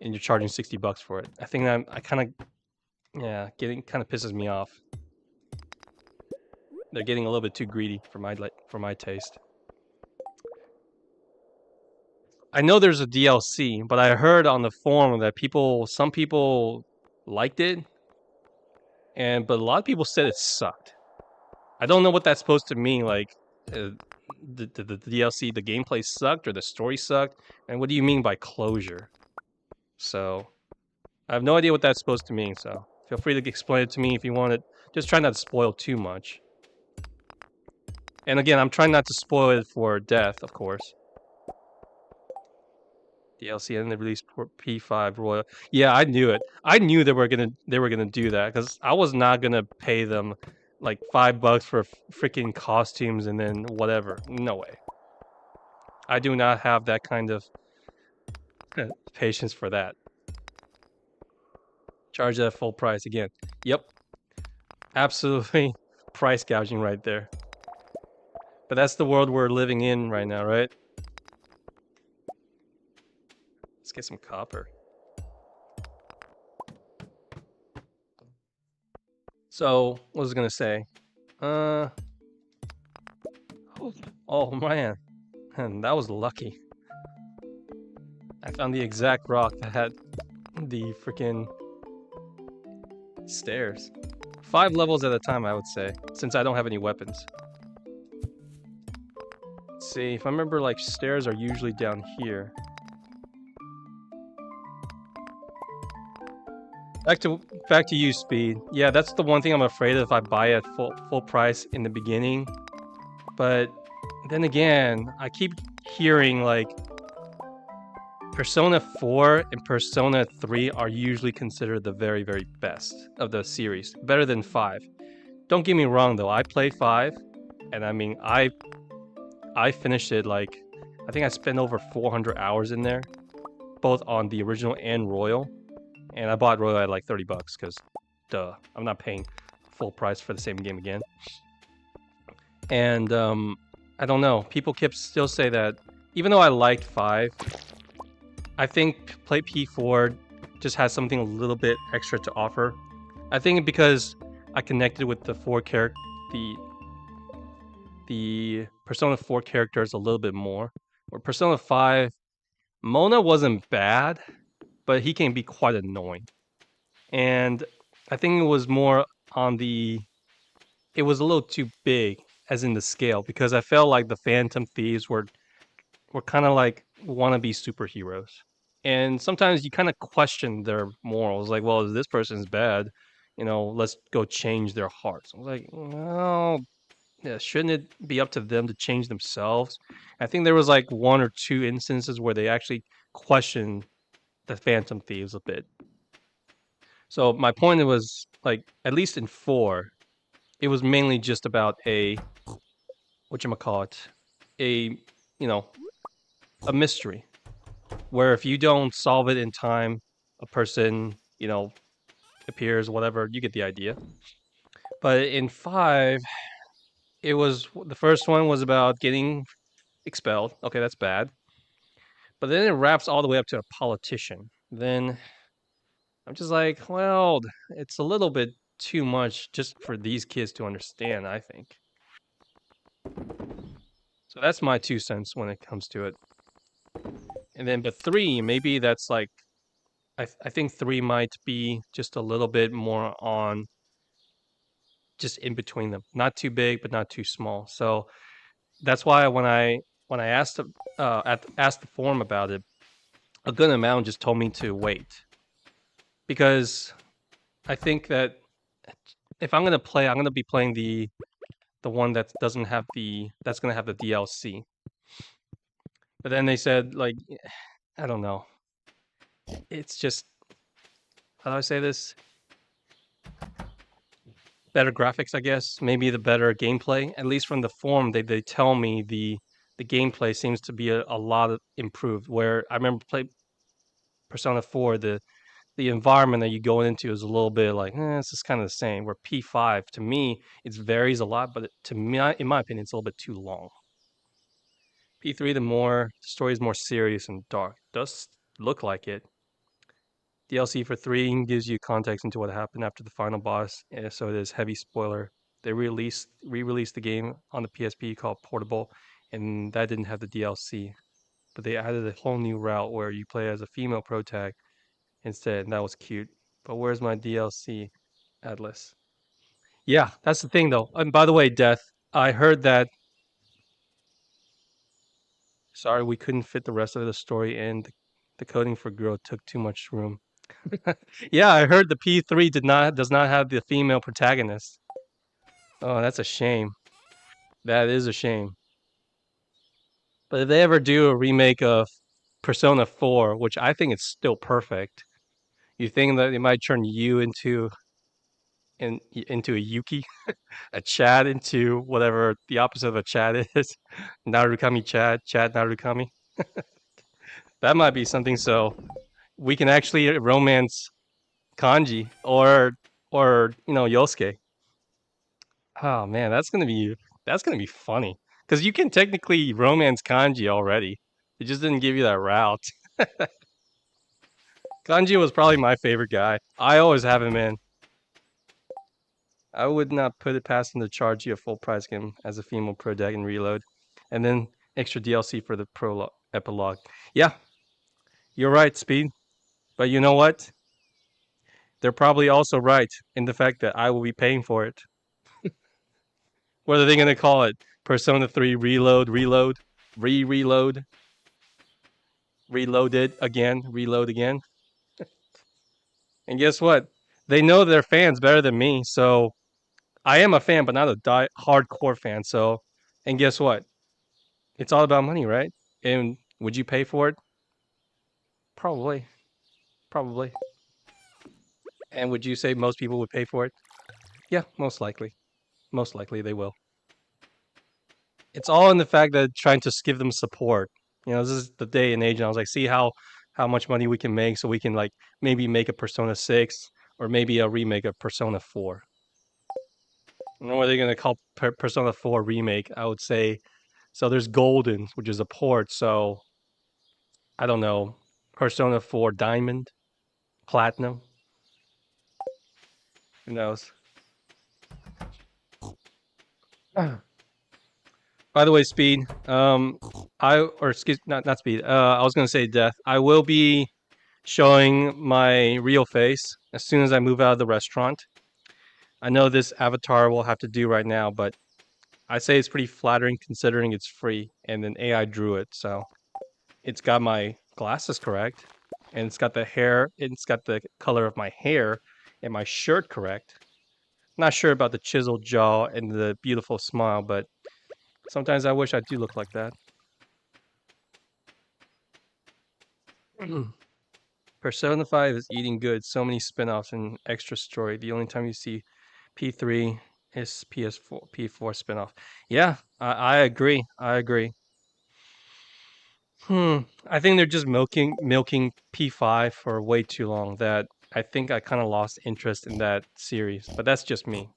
and you're charging $60 for it. I think that I kind of, yeah, kind of pisses me off. They're getting a little bit too greedy for my taste. I know there's a DLC, but I heard on the forum that some people liked it, but a lot of people said it sucked. I don't know what that's supposed to mean. Like, the DLC, the gameplay sucked or the story sucked, and what do you mean by closure? So, I have no idea what that's supposed to mean. So, feel free to explain it to me if you want it. Just try not to spoil too much. And again, I'm trying not to spoil it for Death, of course. DLC and they released P5 Royal. Yeah, I knew it. I knew they were gonna do that because I was not gonna pay them like $5 for freaking costumes and then whatever. No way. I do not have that kind of patience for that. Charge that full price again. Yep. Absolutely price gouging right there. But that's the world we're living in right now, right? Let's get some copper. So, what was I gonna say? Oh man, that was lucky. I found the exact rock that had the freaking stairs. 5 levels at a time, I would say, since I don't have any weapons. Let's see, if I remember, like, stairs are usually down here. back to you, Speed. Yeah, that's the one thing I'm afraid of if I buy it at full price in the beginning. But then again, I keep hearing like Persona 4 and Persona 3 are usually considered the very, very best of the series, better than 5. Don't get me wrong though, I played 5, and I mean, I finished it like, I think I spent over 400 hours in there, both on the original and Royal, and I bought Royal at like 30 bucks because, duh, I'm not paying full price for the same game again. And I don't know, people kept still say that, even though I liked 5, I think Play P4 just has something a little bit extra to offer. I think because I connected with the the Persona 4 characters a little bit more. Or Persona 5, Mona wasn't bad, but he can be quite annoying. And I think it was more on it was a little too big, as in the scale, because I felt like the Phantom Thieves were kind of like wannabe superheroes. And sometimes you kind of question their morals, like, well, this person's bad, let's go change their hearts. I was like, well, yeah, shouldn't it be up to them to change themselves? I think there was like one or two instances where they actually questioned the Phantom Thieves a bit. So my point was like, at least in 4, it was mainly just about a whatchamacallit, a you know, a mystery. Where if you don't solve it in time, a person, appears, whatever, you get the idea. But in 5, it was the first one was about getting expelled. Okay, that's bad. But then it wraps all the way up to a politician. Then I'm just like, well, it's a little bit too much just for these kids to understand, I think. So that's my 2 cents when it comes to it. And then, but 3, maybe that's like, I think 3 might be just a little bit more on just in between them, not too big but not too small. So that's why when I asked asked the forum about it, a good amount just told me to wait, because I think that if I'm gonna play, I'm gonna be playing the one that doesn't have that's gonna have the DLC. But then they said, like, I don't know, it's just, how do I say this? Better graphics, I guess. Maybe the better gameplay. At least from the forum, they tell me the gameplay seems to be a lot improved. Where I remember play Persona 4, the environment that you go into is a little bit like, it's just kind of the same. Where P5, to me, it varies a lot, but to me, in my opinion, it's a little bit too long. P3, the story is more serious and dark. It does look like it. DLC for 3 gives you context into what happened after the final boss, so it is heavy spoiler. They re-released the game on the PSP called Portable, and that didn't have the DLC. But they added a whole new route where you play as a female protag instead, and that was cute. But where's my DLC, Atlas? Yeah, that's the thing though. And by the way, Death, I heard that. Sorry, we couldn't fit the rest of the story in. The coding for girl took too much room. Yeah, I heard the P3 does not have the female protagonist. Oh, that's a shame. That is a shame. But if they ever do a remake of Persona 4, which I think is still perfect, you think that they might turn you into a Yuki, a Chad into whatever the opposite of a Chad is, Narukami Chad Narukami. That might be something. So we can actually romance Kanji or Yosuke. Oh man, that's gonna be funny because you can technically romance Kanji already. It just didn't give you that route. Kanji was probably my favorite guy. I always have him in. I would not put it past him to charge you a full price game as a female pro deck and reload, and then extra DLC for the prologue epilogue. Yeah, you're right, Speed. But you know what? They're probably also right in the fact that I will be paying for it. What are they gonna call it? Persona 3 Reload, reload, reload it again, reload again. And guess what? they know their fans better than me, so I am a fan, but not a hardcore fan. So, and guess what? It's all about money, right? And would you pay for it? Probably, probably. And would you say most people would pay for it? Yeah, most likely. Most likely they will. It's all in the fact that trying to give them support. You know, this is the day and age, and I was like, see how much money we can make, so we can like maybe make a Persona 6 or maybe a remake of Persona 4. I don't know what they're gonna call Persona 4 remake. I would say so. There's Golden, which is a port. So I don't know, Persona 4 Diamond, Platinum. Who knows? By the way, Speed. Excuse not Speed. I was gonna say Death. I will be showing my real face as soon as I move out of the restaurant. I know this avatar will have to do right now, but I say it's pretty flattering considering it's free and an AI drew it. So it's got my glasses correct, and it's got the hair. It's got the color of my hair and my shirt correct. Not sure about the chiseled jaw and the beautiful smile, but sometimes I wish I do look like that. Persona 5 is eating good. So many spin-offs and extra story. The only time you see P3 is PS4 P4 spin-off. Yeah, I agree. I agree. I think they're just milking P5 for way too long that I think I kind of lost interest in that series, but that's just me.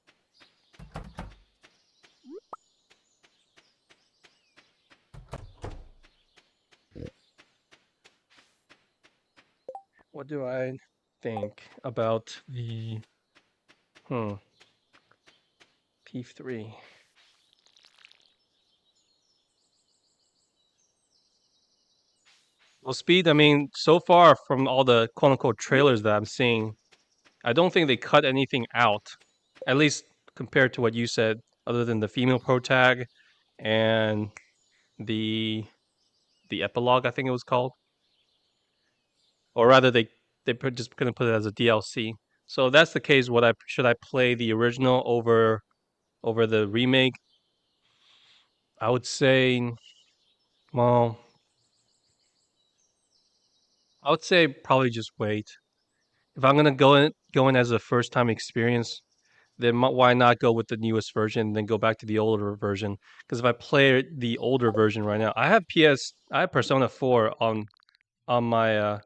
What do I think about the P3? Well, Speed, I mean, so far from all the quote unquote trailers that I'm seeing, I don't think they cut anything out, at least compared to what you said, other than the female pro tag and the the epilogue, I think it was called, or rather just gonna put it as a DLC. So if that's the case, should I play the original over the remake? I would say, well, I would say probably just wait. If I'm gonna go in as a first time experience, then why not go with the newest version and then go back to the older version? Because if I play the older version right now, I have Persona 4 on my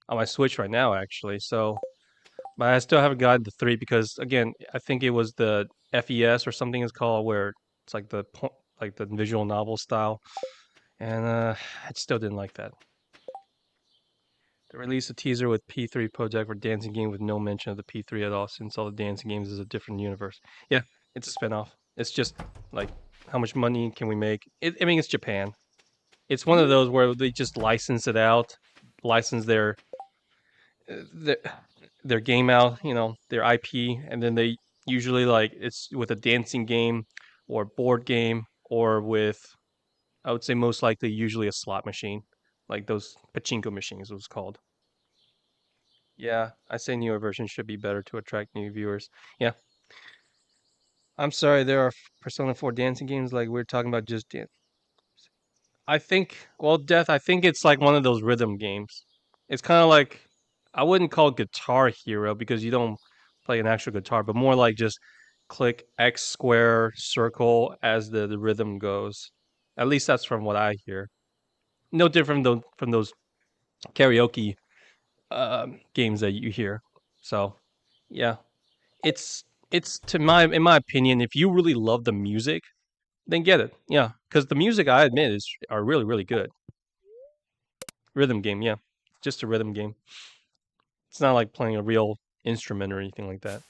on my Switch right now actually. So, but I still haven't gotten the 3 because again, I think it was the FES or something it's called where it's like like the visual novel style, and I still didn't like that. They released a teaser with P3 project for dancing game with no mention of the P3 at all, since all the dancing games is a different universe. Yeah, it's a spinoff. It's just like how much money can we make? I mean, it's Japan. It's one of those where they just license it out, license their their game out, you know, their IP, and then they usually like it's with a dancing game or board game or with I would say most likely usually a slot machine, like those pachinko machines it was called. Yeah, I say newer versions should be better to attract new viewers. Yeah, I'm sorry, there are Persona 4 dancing games like we're talking about just dance. I think, well, Death, I think it's like one of those rhythm games. It's kind of like, I wouldn't call it Guitar Hero because you don't play an actual guitar, but more like just click X square circle as the rhythm goes. At least that's from what I hear. No different from those karaoke games that you hear. So, yeah, it's to my in my opinion, if you really love the music, then get it. Yeah, because the music I admit is are really good. Rhythm game, yeah, just a rhythm game. It's not like playing a real instrument or anything like that.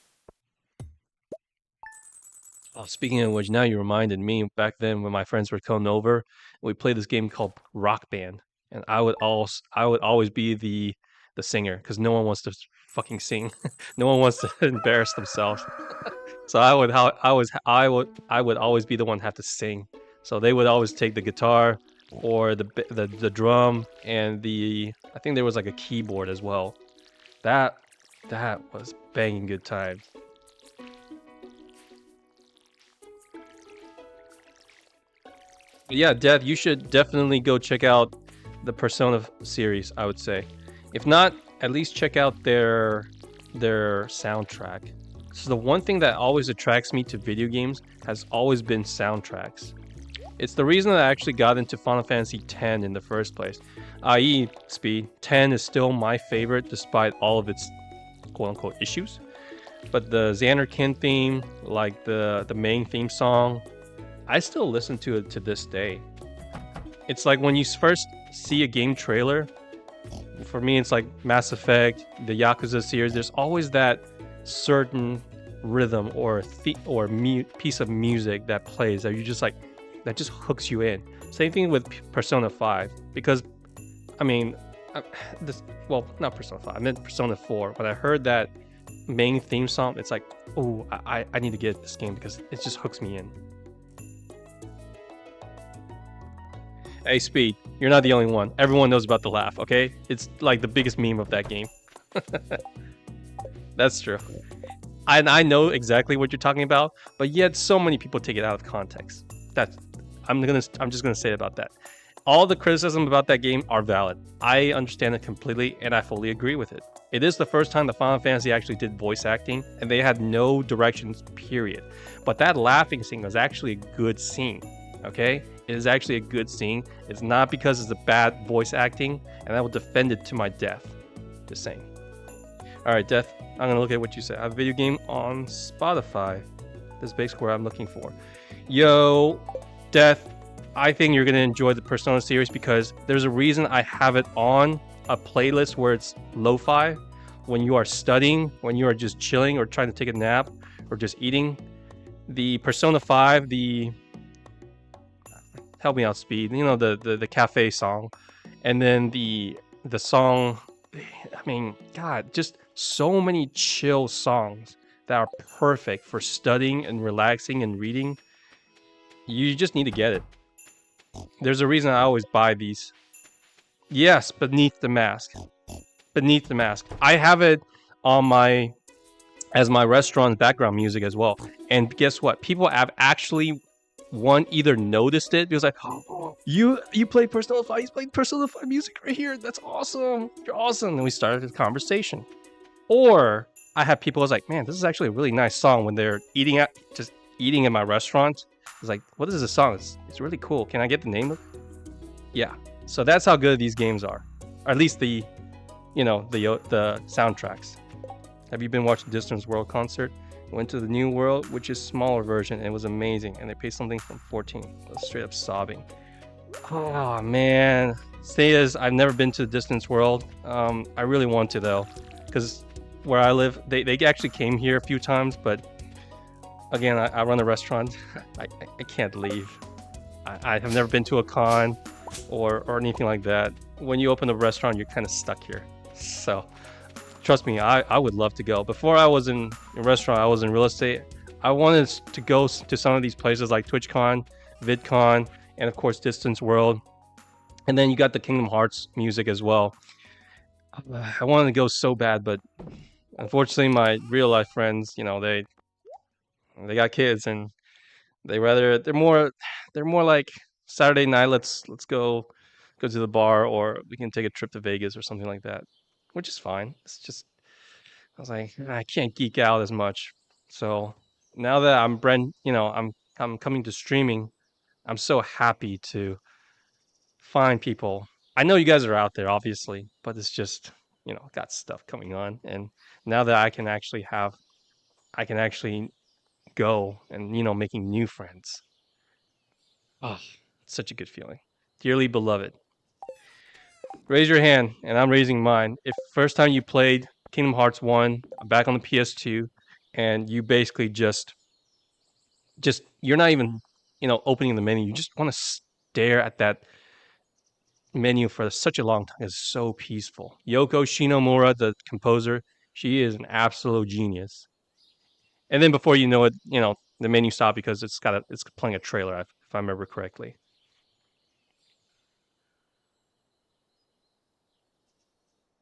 Oh, speaking of which, now you reminded me back then when my friends were coming over, we played this game called Rock Band, and I would always be the singer because no one wants to fucking sing, no one wants to embarrass themselves. So I would always be the one to have to sing. So they would always take the guitar or the drum and the I think there was like a keyboard as well. That that was banging good times. But yeah, Dev, you should definitely go check out the Persona series, I would say. If not, at least check out their soundtrack. So the one thing that always attracts me to video games has always been soundtracks. It's the reason that I actually got into Final Fantasy X in the first place. I.e., Speed, 10 is still my favorite despite all of its quote unquote issues. But the Xanarkin theme, like the main theme song, I still listen to it to this day. It's like when you first see a game trailer, for me it's like Mass Effect, the Yakuza series, there's always that certain rhythm or piece of music that plays that you just like that just hooks you in. Same thing with Persona 5 because I mean this well, not Persona 5, I meant Persona 4. When I heard that main theme song, it's like, oh, I need to get this game because it just hooks me in. Hey, Speed, you're not the only one. Everyone knows about the laugh, okay? It's like the biggest meme of that game. That's true. I know exactly what you're talking about, but yet so many people take it out of context. That's I'm just gonna say about that. All the criticism about that game are valid. I understand it completely, and I fully agree with it. It is the first time the Final Fantasy actually did voice acting, and they had no directions, period. But that laughing scene was actually a good scene, okay? It is actually a good scene. It's not because it's a bad voice acting, and I will defend it to my death. Just saying. All right, Death, I'm gonna look at what you said. I have a video game on Spotify. This is basically what I'm looking for. Yo, Death, I think you're gonna enjoy the Persona series because there's a reason I have it on a playlist where it's lo-fi. When you are studying, when you are just chilling or trying to take a nap or just eating. The Persona 5, the help me out, Speed. You know the cafe song, and then the song. I mean, God, just so many chill songs that are perfect for studying and relaxing and reading. You just need to get it. There's a reason I always buy these. Yes, Beneath the Mask. Beneath the Mask. I have it on my as my restaurant background music as well. And guess what? People have actually one either noticed it because like, oh, you play Persona 5, you played Persona 5 music right here. That's awesome. You're awesome. And we started a conversation. Or I have people who's like, man, this is actually a really nice song when they're just eating in my restaurant. It's like, what is this song? It's really cool. Can I get the name of it? Yeah. So that's how good these games are. Or at least the soundtracks. Have you been watching Distance World concert? Went to the New World, which is smaller version, and it was amazing. And they paid something from 14. I was straight up sobbing. Oh man. Thing is, I've never been to the Distance World. I really want to though, because where I live, they actually came here a few times, but again, I run a restaurant. I can't leave. I have never been to a con or anything like that. When you open a restaurant, you're kind of stuck here. So trust me, I would love to go. Before I was in a restaurant, I was in real estate. I wanted to go to some of these places like TwitchCon, VidCon, and of course Distance World. And then you got the Kingdom Hearts music as well. I wanted to go so bad, but unfortunately my real life friends, they got kids and they're more like Saturday night, let's go to the bar or we can take a trip to Vegas or something like that, which is fine. It's just I was like, I can't geek out as much. So now that I'm coming to streaming, I'm so happy to find people. I know you guys are out there, obviously, but it's just got stuff coming on, and now that I can actually go and making new friends. Oh, it's such a good feeling. Dearly beloved, raise your hand, and I'm raising mine. If first time you played Kingdom Hearts 1 back on the PS2, and you basically just you're not even opening the menu, you just want to stare at that menu for such a long time. It's so peaceful. Yoko Shinomura, the composer, she is an absolute genius. And then before you know it, the menu stopped because it's playing a trailer, if I remember correctly.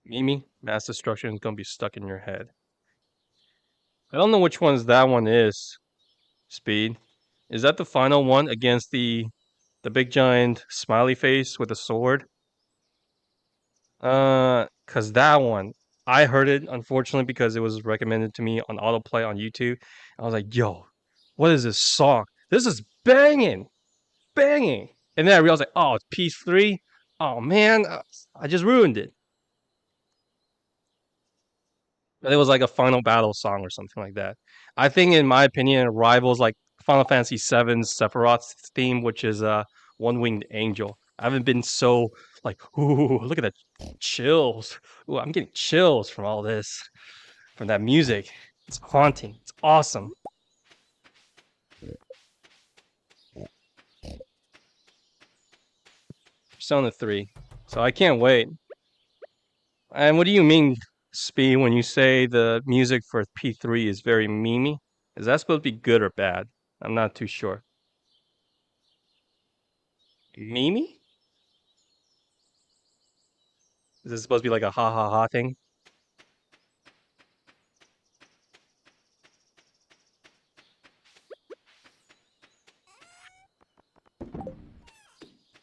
Mimi, mass destruction is gonna be stuck in your head. I don't know which one's that one is. Speed. Is that the final one against the big giant smiley face with a sword? Cause that one, I heard it unfortunately because it was recommended to me on autoplay on YouTube. I was like, yo, what is this song? This is banging, banging. And then I realized like, oh, it's piece 3. Oh man, I just ruined it. But it was like a final battle song or something like that. I think, in my opinion, it rivals like Final Fantasy VII's Sephiroth's theme, which is One Winged Angel. I haven't been so like, ooh, look at that chills. Ooh, I'm getting chills from all this, from that music. It's haunting. It's awesome. Persona 3. So I can't wait. And what do you mean, Speed, when you say the music for P3 is very memey? Is that supposed to be good or bad? I'm not too sure. Mimi? Is this supposed to be like a ha ha ha thing?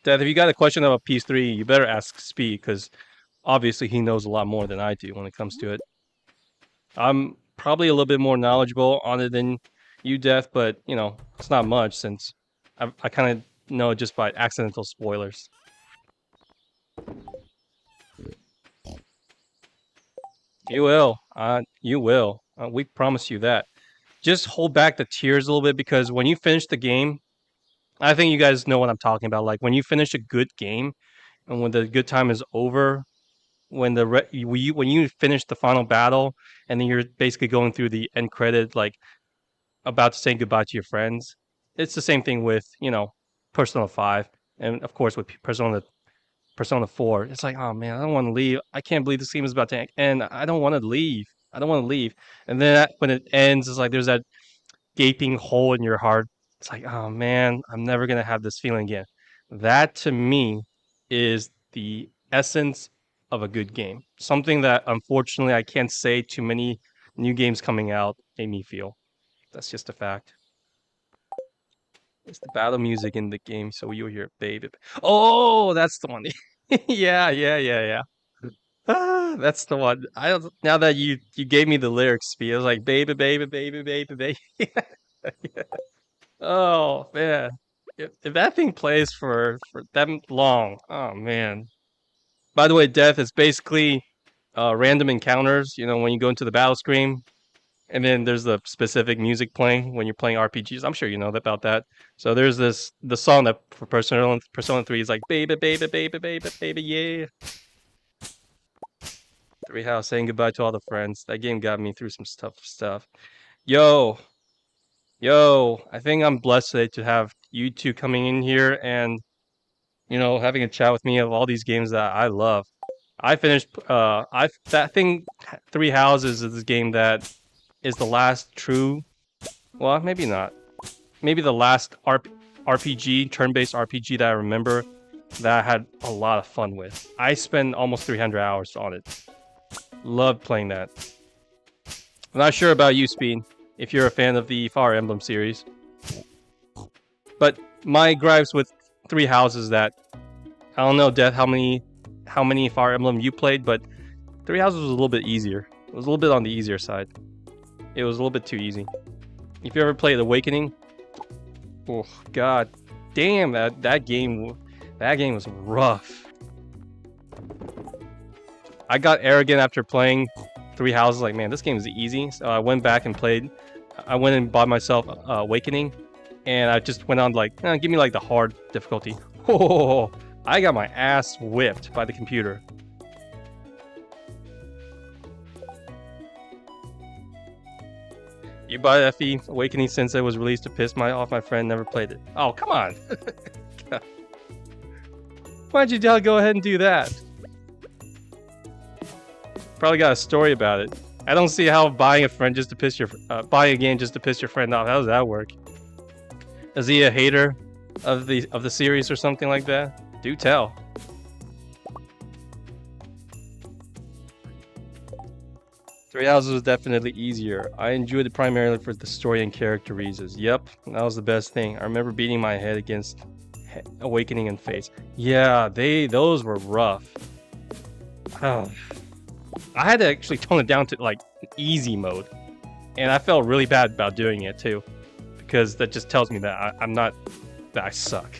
Dad, if you got a question about PS3, you better ask Speed, because obviously he knows a lot more than I do when it comes to it. I'm probably a little bit more knowledgeable on it than you, Death, but you know, it's not much since I kind of know just by accidental spoilers. You will. You will. We promise you that. Just hold back the tears a little bit because when you finish the game, I think you guys know what I'm talking about. Like when you finish a good game and when the good time is over, when when you finish the final battle and then you're basically going through the end credit, like about to say goodbye to your friends. It's the same thing with Persona 5 and of course with Persona 4. It's like, oh man, I don't want to leave. I can't believe this game is about to end. I don't want to leave. I don't want to leave. And then when it ends, it's like there's that gaping hole in your heart. It's like, oh man, I'm never gonna have this feeling again. That to me is the essence of a good game. Something that unfortunately I can't say too many new games coming out made me feel. That's just a fact. It's the battle music in the game, so you'll hear baby. Oh, that's the one. Yeah, yeah, yeah, yeah. Ah, that's the one. Now that you gave me the lyrics, I was like baby, baby, baby, baby, baby. Oh man, if that thing plays for that long, oh man. By the way, death is basically random encounters. You know, when you go into the battle screen, and then there's the specific music playing when you're playing RPGs. I'm sure you know about that. So there's the song that for Persona 3 is like baby, baby, baby, baby, baby, yeah. 3 House saying goodbye to all the friends. That game got me through some tough stuff. Yo, yo, I think I'm blessed today to have you two coming in here and having a chat with me of all these games that I love. I finished I that thing 3 Houses is this game that is the last true, well, maybe not. Maybe the last RPG, turn-based RPG that I remember that I had a lot of fun with. I spent almost 300 hours on it. Loved playing that. I'm not sure about you, Speed, if you're a fan of the Fire Emblem series. But my gripes with 3 Houses that I don't know, Death, how many Fire Emblem you played, but 3 Houses was a little bit easier. It was a little bit on the easier side. It was a little bit too easy. If you ever played Awakening, oh god damn, that game was rough. I got arrogant after playing 3 Houses, like, man, this game is easy. So I went back and played. I went and bought myself Awakening, and I just went on like, give me like the hard difficulty. Oh, I got my ass whipped by the computer. You bought FE Awakening since it was released to piss off my friend, never played it. Oh, come on. Why'd you go ahead and do that? Probably got a story about it. I don't see how buying a game just to piss your friend off. How does that work? Is he a hater of the series or something like that? Do tell. Three Houses was definitely easier. I enjoyed it primarily for the story and character reasons. Yep, that was the best thing. I remember beating my head against Awakening and Face. Yeah, those were rough. Oh. I had to actually tone it down to like easy mode, and I felt really bad about doing it too, because that just tells me that that I suck.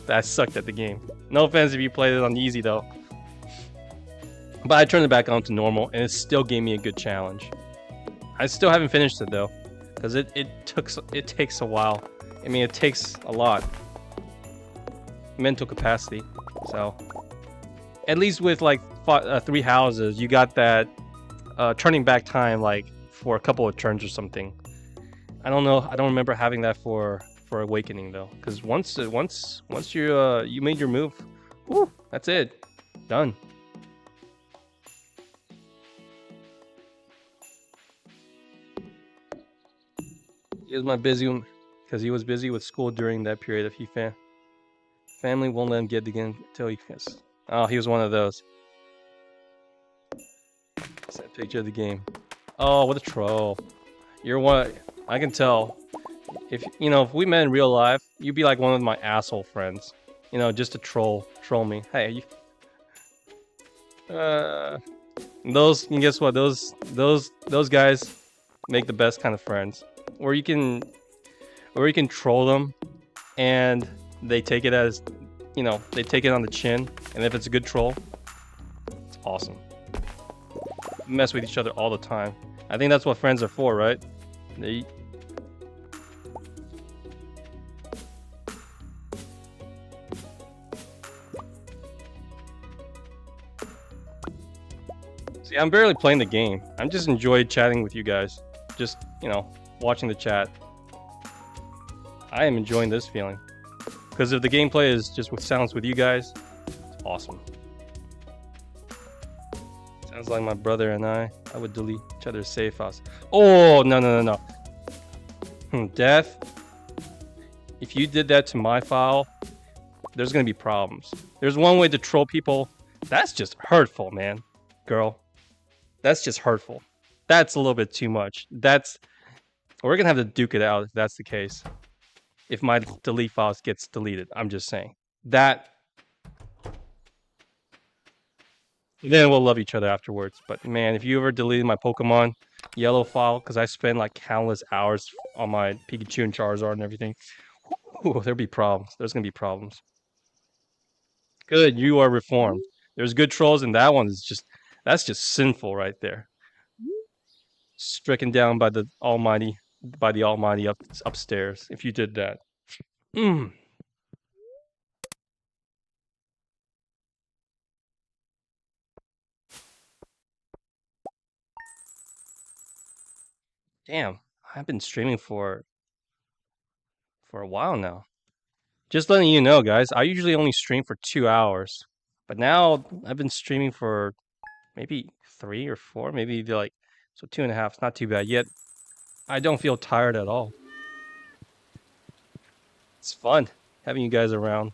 That I sucked at the game. No offense if you played it on easy though. But I turned it back on to normal, and it still gave me a good challenge. I still haven't finished it though, because it takes a while. I mean, it takes a lot mental capacity. So at least with like Three Houses, you got that turning back time like for a couple of turns or something. I don't know. I don't remember having that for Awakening though, because once you made your move, whew, that's it, done. He was my busy because he was busy with school during that period of family won't let him get again until he gets. Oh, he was one of those. It's that picture of the game. Oh, what a troll! You're one. I can tell. If we met in real life, you'd be like one of my asshole friends. Just to troll me. Hey, those. And guess what? Those guys make the best kind of friends. Where you can troll them, and they take it as, they take it on the chin. And if it's a good troll, it's awesome. Mess with each other all the time. I think that's what friends are for, right? See, I'm barely playing the game. I'm just enjoying chatting with you guys. Just, watching the chat. I am enjoying this feeling. Because if the gameplay is just with sounds with you guys, it's awesome. Sounds like my brother and I would delete each other's save files. Oh, no. Death. If you did that to my file, there's gonna be problems. There's one way to troll people. That's just hurtful, man. Girl. That's just hurtful. That's a little bit too much. We're gonna have to duke it out if that's the case. If my delete files gets deleted, I'm just saying. Then we'll love each other afterwards. But man, if you ever deleted my Pokemon Yellow file, because I spend like countless hours on my Pikachu and Charizard and everything, there'll be problems. There's gonna be problems. Good, you are reformed. There's good trolls, and that's just sinful right there. Stricken down by the Almighty, upstairs. If you did that. Damn, I've been streaming for a while now. Just letting you know, guys, I usually only stream for 2 hours. But now I've been streaming for maybe 3 or 4, maybe like, so 2.5. It's not too bad. Yet I don't feel tired at all. It's fun having you guys around.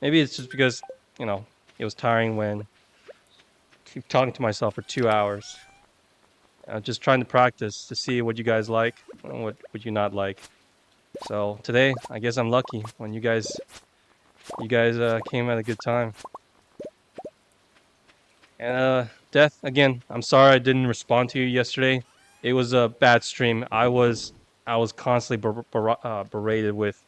Maybe it's just because, it was tiring when I keep talking to myself for 2 hours. Just trying to practice to see what you guys like and what would you not like. So today, I guess I'm lucky when you guys came at a good time. And Death, again, I'm sorry I didn't respond to you yesterday. It was a bad stream. I was constantly berated with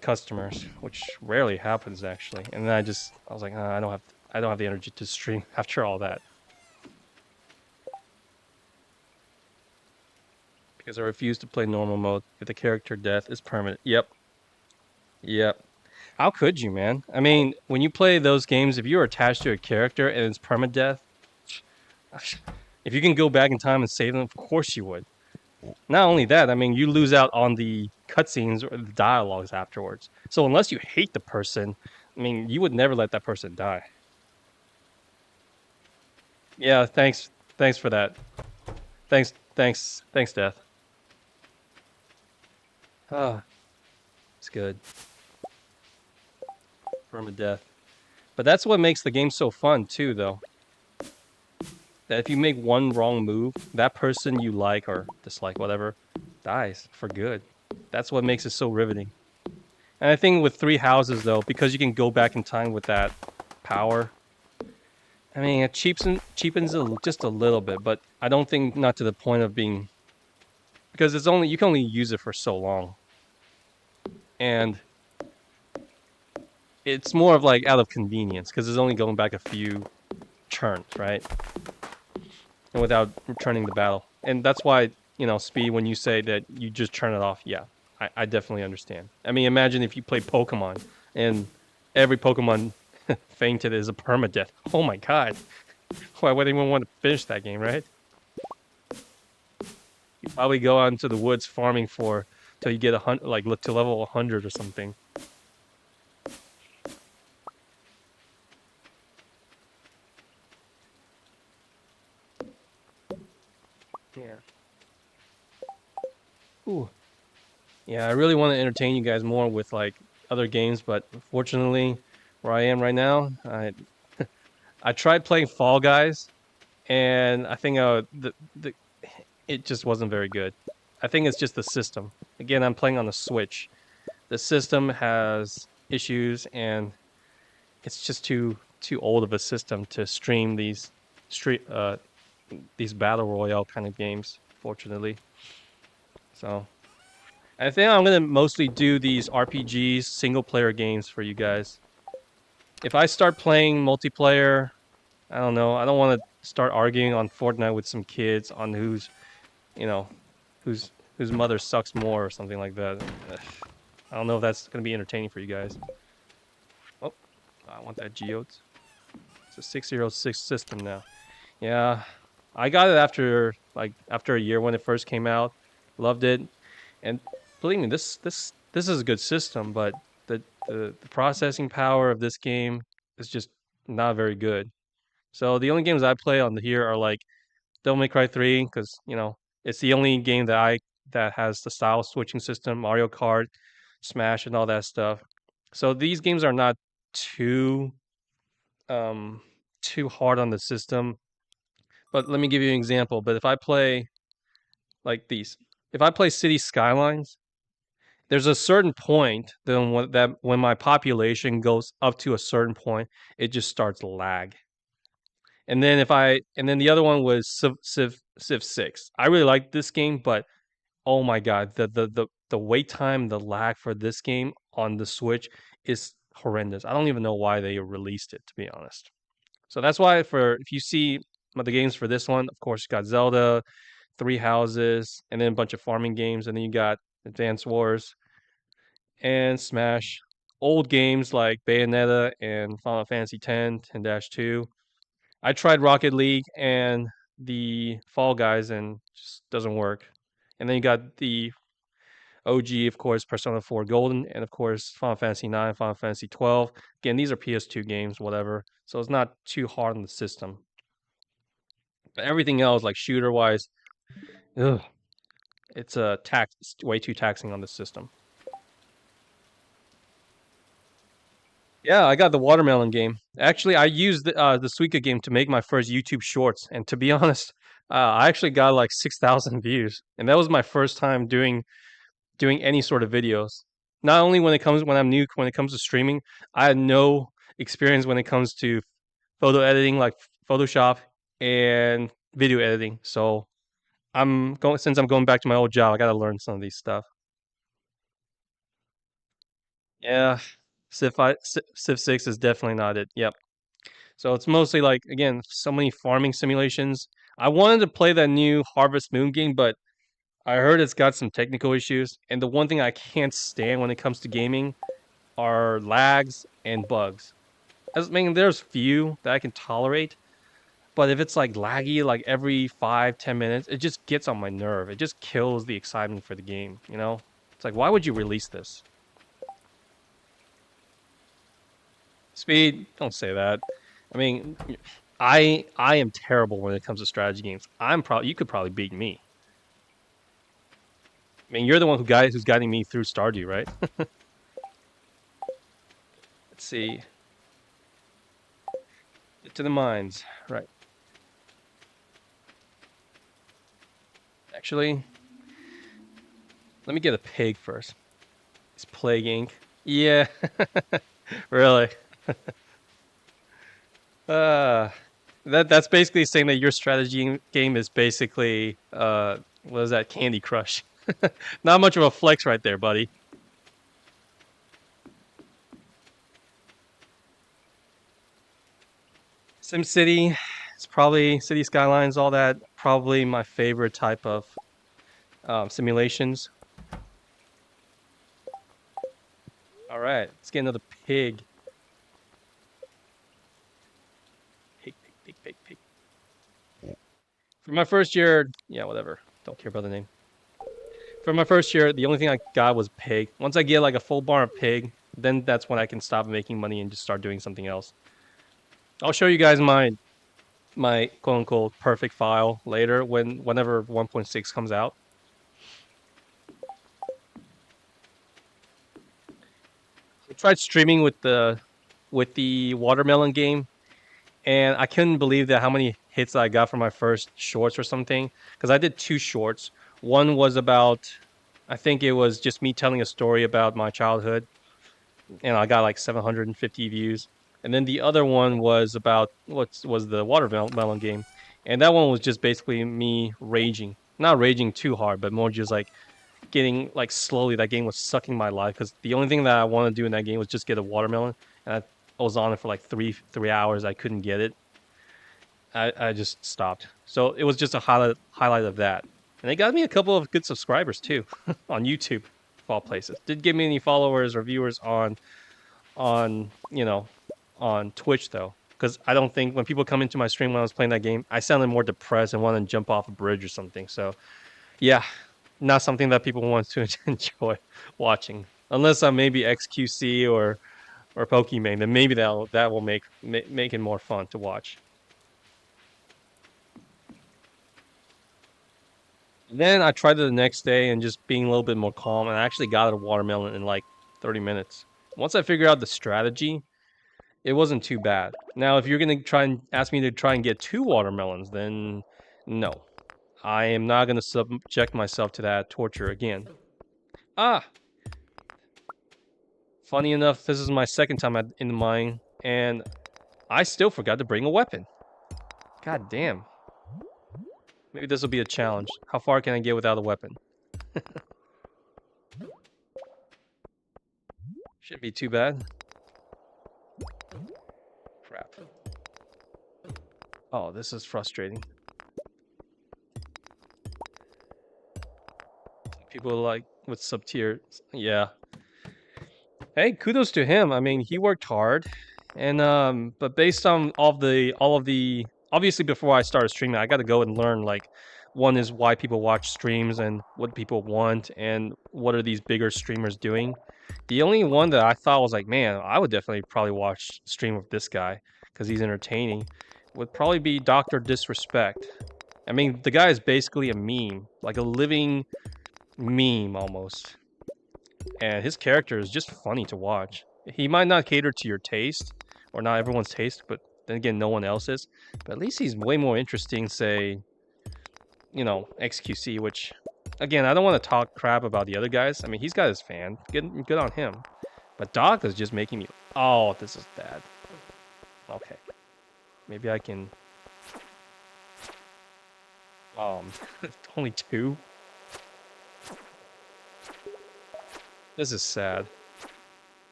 customers, which rarely happens actually. And then I was like, I don't have the energy to stream after all that. Because I refuse to play normal mode if the character death is permanent. Yep. How could you, man? I mean, when you play those games, if you're attached to a character and it's permadeath, if you can go back in time and save them, of course you would. Not only that, I mean, you lose out on the cutscenes or the dialogues afterwards. So unless you hate the person, I mean, you would never let that person die. Yeah, thanks for that. Thanks, Death. Ah, it's good. Permadeath. But that's what makes the game so fun too, though. that if you make one wrong move, that person you like or dislike, whatever, dies for good. That's what makes it so riveting. And I think with 3 houses, though, because you can go back in time with that power, I mean, it cheapens it just a little bit, but I don't think not to the point of being, because it's only, you can only use it for so long, and it's more of like out of convenience because it's only going back a few turns, right? And without returning the battle, and that's why, speed. When you say that you just turn it off, yeah, I definitely understand. I mean, imagine if you play Pokemon and every Pokemon fainted is a permadeath. Oh my god. Why would anyone want to finish that game, right? You probably go out into the woods farming for till you get like look to level 100 or something. Yeah. Ooh. Yeah, I really want to entertain you guys more with like other games, but unfortunately, where I am right now, I tried playing Fall Guys, and I think it just wasn't very good. I think it's just the system. Again, I'm playing on the Switch. The system has issues, and it's just too old of a system to stream these battle royale kind of games. Fortunately, so I think I'm gonna mostly do these RPGs, single player games for you guys. If I start playing multiplayer, I don't know. I don't want to start arguing on Fortnite with some kids on you know, whose whose mother sucks more or something like that. Ugh. I don't know if that's gonna be entertaining for you guys. Oh, I want that geodes. It's a 606 system now. Yeah, I got it after a year when it first came out. Loved it, and believe me, this is a good system, but the processing power of this game is just not very good. So the only games I play on here are like Devil May Cry 3, because it's the only game that has the style switching system, Mario Kart, Smash, and all that stuff. So these games are not too um too hard on the system. But let me give you an example. But if I play like these, if I play City Skylines, there's a certain point that when my population goes up to a certain point, it just starts to lag. And then the other one was Civ 6. I really like this game, but oh my god, the wait time, the lag for this game on the Switch is horrendous. I don't even know why they released it, to be honest. So that's why if you see the games for this one, of course, you got Zelda, Three Houses, and then a bunch of farming games, and then you got Advance Wars and Smash. Old games like Bayonetta and Final Fantasy 10-2. I tried Rocket League and the Fall Guys, and it just doesn't work. And then you got the OG, of course, Persona 4 Golden, and of course Final Fantasy 9, Final Fantasy 12. Again, these are PS2 games, whatever. So it's not too hard on the system. But everything else, like shooter wise, ugh, it's it's way too taxing on the system. Yeah, I got the watermelon game. Actually, I used the Suika game to make my first YouTube shorts, and to be honest, I actually got like 6,000 views, and that was my first time doing any sort of videos. Not only when it comes to streaming, I had no experience when it comes to photo editing, like Photoshop and video editing. So since I'm going back to my old job, I got to learn some of these stuff. Yeah, Civ 6 is definitely not it. Yep. So it's mostly like, again, so many farming simulations. I wanted to play that new Harvest Moon game, but I heard it's got some technical issues. And the one thing I can't stand when it comes to gaming are lags and bugs. I mean, there's few that I can tolerate, but if it's like laggy, like every 5-10 minutes, it just gets on my nerve. It just kills the excitement for the game. It's like, why would you release this? Speed, don't say that. I mean, I am terrible when it comes to strategy games. You could probably beat me. I mean, you're the one who's guiding me through Stardew, right? Let's see. Get to the mines, right? Actually, let me get a pig first. It's Plague Inc. Yeah, really. That's basically saying that your strategy game is basically what is that, Candy Crush? Not much of a flex right there, buddy. SimCity, it's probably City Skylines, all that. Probably my favorite type of simulations. All right, let's get another pig. Pig, pig, pig, pig, pig. For my first year, yeah, whatever. Don't care about the name. For my first year, the only thing I got was pig. Once I get like a full bar of pig, then that's when I can stop making money and just start doing something else. I'll show you guys my quote unquote perfect file later whenever 1.6 comes out. I tried streaming with the watermelon game, and I couldn't believe that how many hits I got for my first shorts or something. Because I did 2 shorts. One was about, I think it was just me telling a story about my childhood, and I got like 750 views. And then the other one was about what was the watermelon game, and that one was just basically me raging, not raging too hard, but more just like getting like slowly. That game was sucking my life because the only thing that I wanted to do in that game was just get a watermelon, and I was on it for like three hours. I couldn't get it. I just stopped. So it was just a highlight of that, and it got me a couple of good subscribers too on YouTube, of all places. Didn't give me any followers or viewers on on Twitch though, because I don't think when people come into my stream when I was playing that game, I sounded more depressed and wanted to jump off a bridge or something. So yeah, not something that people want to enjoy watching, unless I'm maybe XQC or Pokimane. Then maybe that will make it more fun to watch. Then I tried it the next day and just being a little bit more calm, and I actually got a watermelon in like 30 minutes. Once I figured out the strategy, it wasn't too bad. Now, if you're gonna try and ask me to try and get 2 watermelons, then no. I am not gonna subject myself to that torture again. Ah! Funny enough, this is my second time in the mine, and I still forgot to bring a weapon. God damn. Maybe this will be a challenge. How far can I get without a weapon? Shouldn't be too bad. Crap. Oh, this is frustrating. People like with sub-tier. Yeah. Hey, kudos to him. I mean, he worked hard, and but based on all of the obviously before I started streaming, I got to go and learn like one is why people watch streams and what people want and what are these bigger streamers doing. The only one that I thought was like, man, I would definitely probably watch stream of this guy because he's entertaining, would probably be Dr. Disrespect. I mean, the guy is basically a meme, like a living meme almost. And his character is just funny to watch. He might not cater to your taste, or not everyone's taste, but then again, no one else's. But at least he's way more interesting, say, you know, XQC, which, again, I don't want to talk crap about the other guys. I mean, he's got his fan. Good on him. But Doc is just making me... Oh, this is bad. Okay. Maybe I can... only 2? This is sad.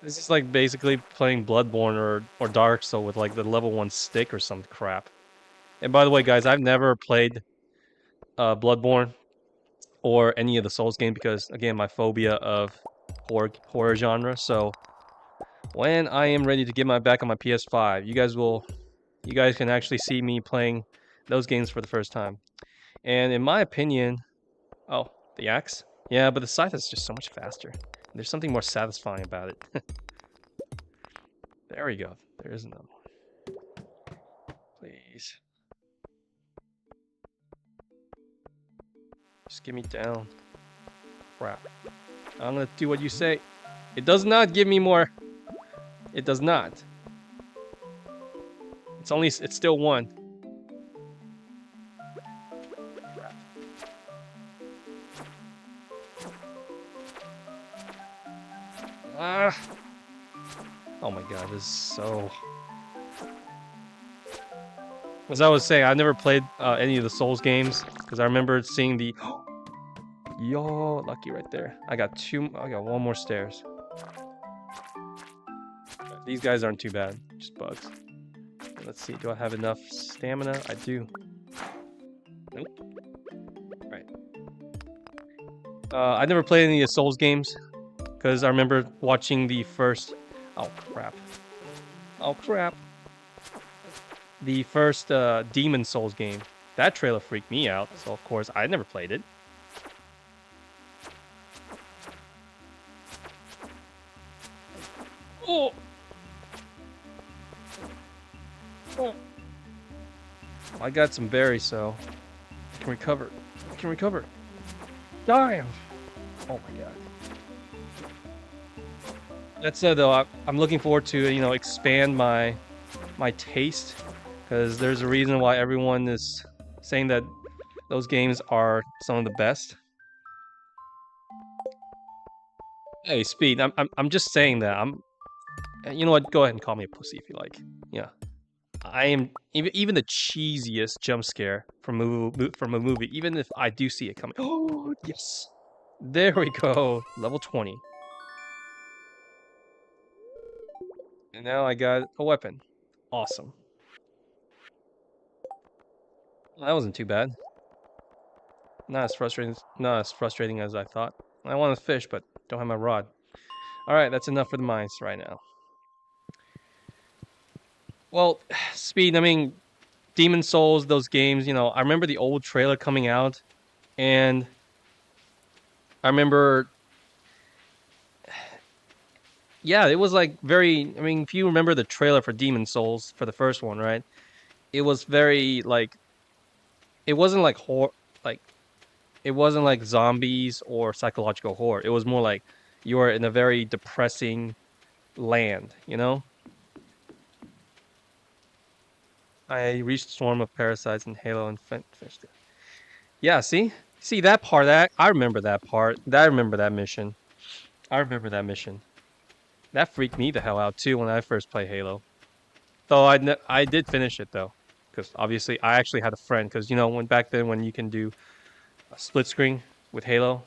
This is like basically playing Bloodborne or Dark Souls with like the level 1 stick or some crap. And by the way, guys, I've never played Bloodborne or any of the Souls game because, again, my phobia of horror genre. So when I am ready to get my back on my PS5, you guys can actually see me playing those games for the first time. And in my opinion, oh, the axe? Yeah, but the scythe is just so much faster. There's something more satisfying about it. There we go. There is another one. Please. Just get me down. Crap. I'm gonna do what you say. It does not give me more. It does not. It's still 1. Ah! Oh my god, this is so... As I was saying, I never played any of the Souls games, because I remember seeing the... Yo, lucky right there. I got one more stairs. These guys aren't too bad, just bugs. Let's see, do I have enough stamina? I do. Nope. Right. I never played any of the Souls games, because I remember watching the first... Oh, crap. Oh, crap. The first Demon Souls game. That trailer freaked me out, so of course I never played it. Oh! Oh! I got some berries, so I can recover. I can recover. Damn! Oh my god. That said, though, I'm looking forward to, you know, expand my taste, because there's a reason why everyone is saying that those games are some of the best. Hey, Speed, I'm just saying that. You know what? Go ahead and call me a pussy if you like. Yeah, I am even the cheesiest jump scare from a movie, even if I do see it coming. Oh yes, there we go, level 20. And now I got a weapon. Awesome. Well, that wasn't too bad. Not as frustrating as I thought. I want to fish, but don't have my rod. All right, that's enough for the mines right now. Well, Speed, I mean, Demon Souls, those games, you know, I remember the old trailer coming out, and I remember, yeah, it was like very, I mean, if you remember the trailer for Demon Souls for the first one, right? It was very, like, it wasn't like horror, like, it wasn't like zombies or psychological horror. It was more like you were in a very depressing land, you know? I reached swarm of parasites in Halo and finished it. Yeah, see that part. That I remember that part. I remember that mission. I remember that mission. That freaked me the hell out too when I first played Halo. Though I did finish it though, because obviously I actually had a friend. Because you know when back then when you can do a split screen with Halo,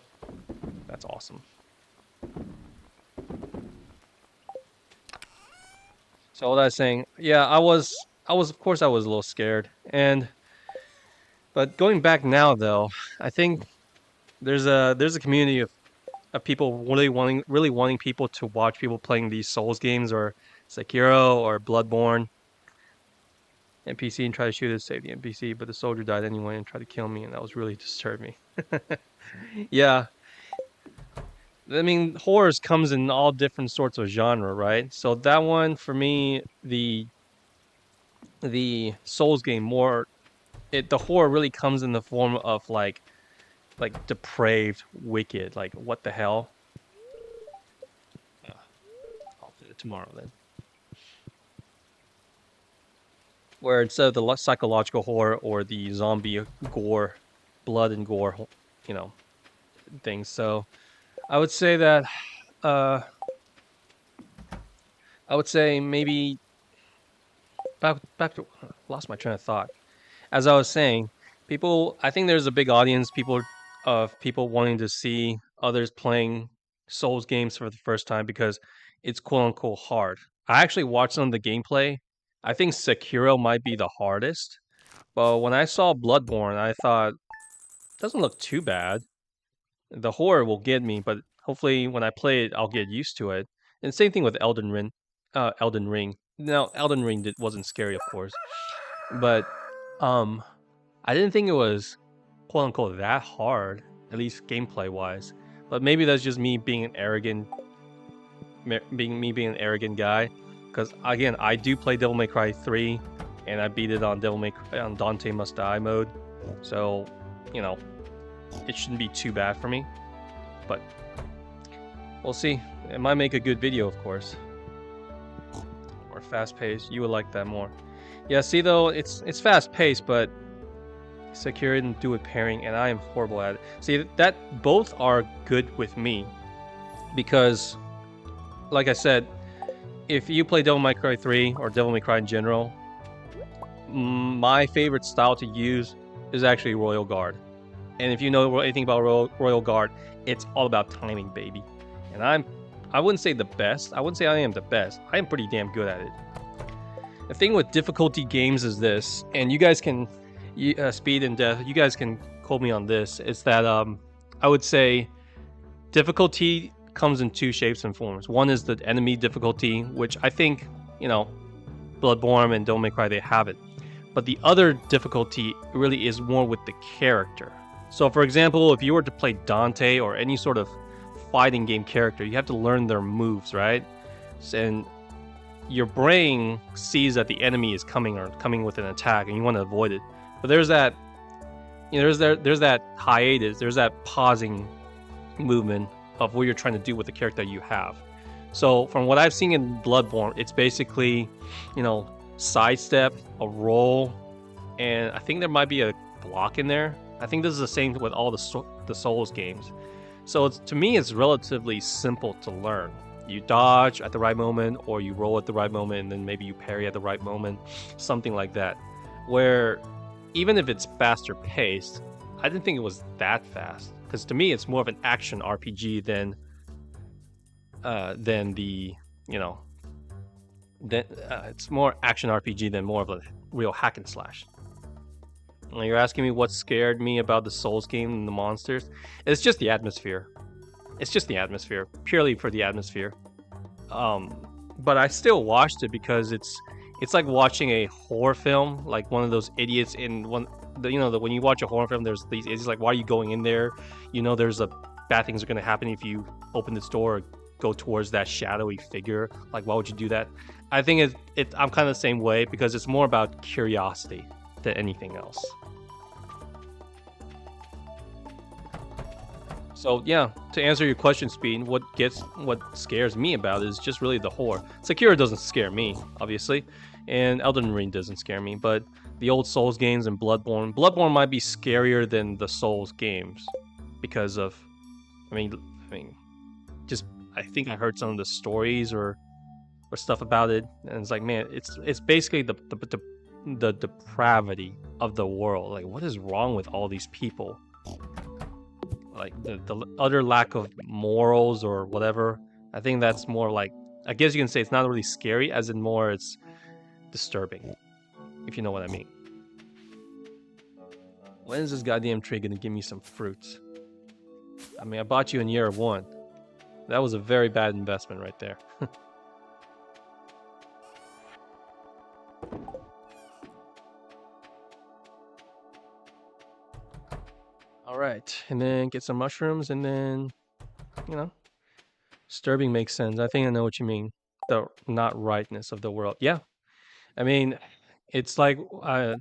that's awesome. So what I was saying, yeah, I was of course I was a little scared, but going back now though, I think there's a community of people really wanting people to watch people playing these Souls games or Sekiro or Bloodborne. NPC and try to shoot it to save the NPC, but the soldier died anyway and tried to kill me, and that was really disturbing. Yeah. I mean, horrors comes in all different sorts of genre, right? So that one for me, the Souls game more the horror really comes in the form of like depraved, wicked, like what the hell? I'll do it tomorrow then. Where instead of the psychological horror or the zombie gore, blood and gore, you know, things. So I would say that I would say maybe back to lost my train of thought. As I was saying, I think there's a big audience of people wanting to see others playing Souls games for the first time because it's quote unquote hard. I actually watched some of the gameplay. I think Sekiro might be the hardest, but when I saw Bloodborne, I thought it doesn't look too bad. The horror will get me, but hopefully when I play it, I'll get used to it. And same thing with Elden Ring. Elden Ring. Now, Elden Ring wasn't scary, of course, but I didn't think it was quote unquote that hard, at least gameplay wise. But maybe that's just me being an arrogant, being an arrogant guy. Because again, I do play Devil May Cry 3, and I beat it on on Dante Must Die mode. So, you know, it shouldn't be too bad for me. But we'll see. It might make a good video, of course. Or fast paced. You would like that more. Yeah, see though, it's fast paced, but Sekiro didn't do with pairing, and I am horrible at it. See, that both are good with me, because like I said, if you play Devil May Cry 3 or Devil May Cry in general, my favorite style to use is actually Royal Guard. And if you know anything about Royal Guard, it's all about timing, baby. And I wouldn't say the best. I wouldn't say I am the best. I am pretty damn good at it. The thing with difficulty games is this, and you guys can, Speed and Death, you guys can quote me on this. It's that I would say difficulty comes in two shapes and forms. One is the enemy difficulty, which I think, you know, Bloodborne and Devil May Cry, they have it. But the other difficulty really is more with the character. So for example, if you were to play Dante or any sort of fighting game character, you have to learn their moves, right? And your brain sees that the enemy is coming or coming with an attack and you want to avoid it. But there's that, you know, there's that hiatus, there's that pausing movement of what you're trying to do with the character you have. So from what I've seen in Bloodborne, it's basically, you know, sidestep, a roll, and I think there might be a block in there. I think this is the same with all the Souls games. So to me, it's relatively simple to learn. You dodge at the right moment, or you roll at the right moment, and then maybe you parry at the right moment, something like that. Where even if it's faster paced, I didn't think it was that fast. Because to me, it's more of an action RPG than the, you know, it's more action RPG than more of a real hack and slash. You're asking me what scared me about the Souls game and the monsters? It's just the atmosphere. It's just the atmosphere, purely for the atmosphere. But I still watched it because it's like watching a horror film, like one of those idiots in one. You know, when you watch a horror film, there's these idiots like, why are you going in there? You know, there's bad things are going to happen if you open this door or go towards that shadowy figure. Like, why would you do that? I think I'm kind of the same way because it's more about curiosity than anything else. So yeah, to answer your question, Speed, what scares me about it is just really the horror. Sekiro doesn't scare me, obviously, and Elden Ring doesn't scare me, but the old Souls games and Bloodborne might be scarier than the Souls games because of, I mean, just I think I heard some of the stories or stuff about it, and it's like, man, it's basically the depravity of the world. Like, what is wrong with all these people? Like the utter lack of morals or whatever. I think that's more like, I guess you can say it's not really scary, as in more it's disturbing, if you know what I mean. When is this goddamn tree gonna give me some fruits? I mean, I bought you in year one. That was a very bad investment right there. All right, and then get some mushrooms, and then, you know, disturbing makes sense. I think I know what you mean. The not rightness of the world. Yeah, I mean, it's like, what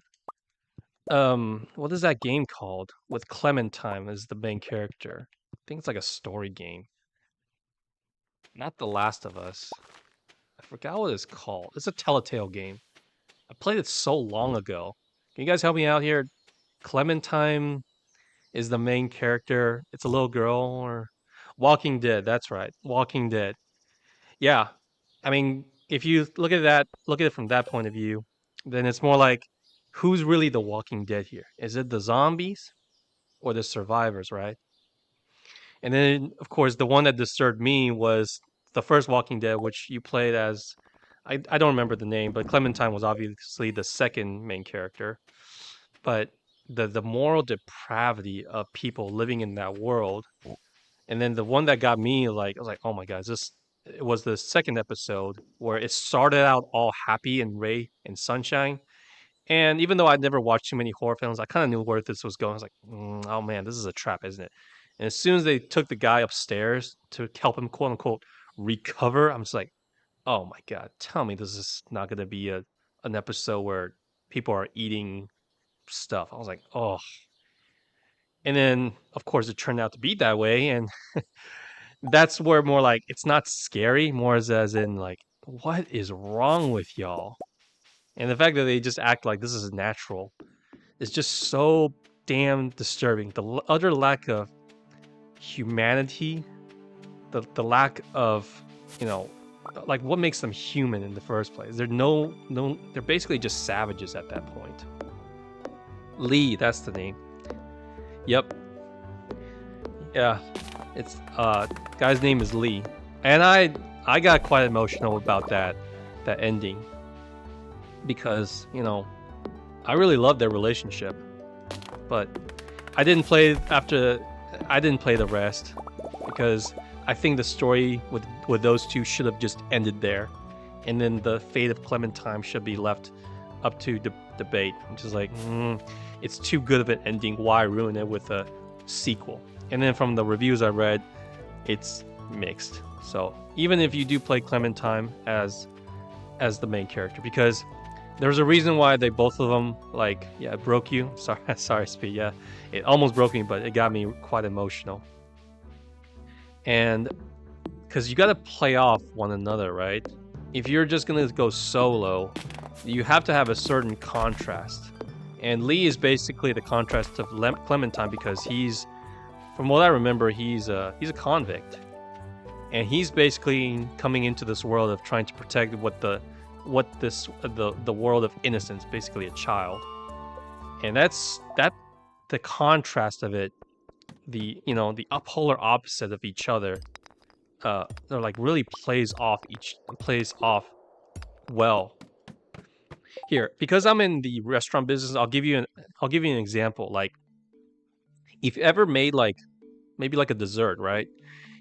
is that game called with Clementine as the main character? I think it's like a story game. Not The Last of Us. I forgot what it's called. It's a Telltale game. I played it so long ago. Can you guys help me out here? Clementine is the main character. It's a little girl, or Walking Dead. That's right, Walking Dead. Yeah, I mean, if you look at it from that point of view, then it's more like, who's really the Walking Dead here? Is it the zombies or the survivors, right? And then, of course, the one that disturbed me was the first Walking Dead, which you played as, I don't remember the name, but Clementine was obviously the second main character. But the moral depravity of people living in that world, and then the one that got me, like, I was like, oh my god, it was the second episode where it started out all happy and ray and sunshine. And even though I'd never watched too many horror films, I kind of knew where this was going. I was like, oh man, this is a trap, isn't it? And as soon as they took the guy upstairs to help him, quote unquote, recover, I'm just like, oh my god, tell me this is not going to be an episode where people are eating stuff. I was like, oh. And then, of course, it turned out to be that way. And that's where more like, it's not scary, more as in like, what is wrong with y'all? And the fact that they just act like this is natural is just so damn disturbing. The utter lack of humanity, the lack of you know, like what makes them human in the first place? They're basically just savages at that point. Lee, that's the name. Yep. Yeah. It's guy's name is Lee. And I got quite emotional about that ending because, you know, I really love their relationship. But I didn't play the rest because I think the story with those two should have just ended there, and then the fate of Clementine should be left up to debate. I'm just like, it's too good of an ending. Why ruin it with a sequel? And then from the reviews I read, it's mixed. So even if you do play Clementine as the main character, because there's a reason why they both of them it broke you. Sorry, Speed. Yeah, it almost broke me, but it got me quite emotional. And because you got to play off one another, right? If you're just gonna go solo, you have to have a certain contrast. And Lee is basically the contrast of Clementine because he's, from what I remember, he's a convict, and he's basically coming into this world of trying to protect the world of innocence, basically a child. And that's the contrast of it, the polar opposite of each other. They're like really plays off well. Here, because I'm in the restaurant business, I'll give you an example. Like, if you ever made maybe a dessert, right?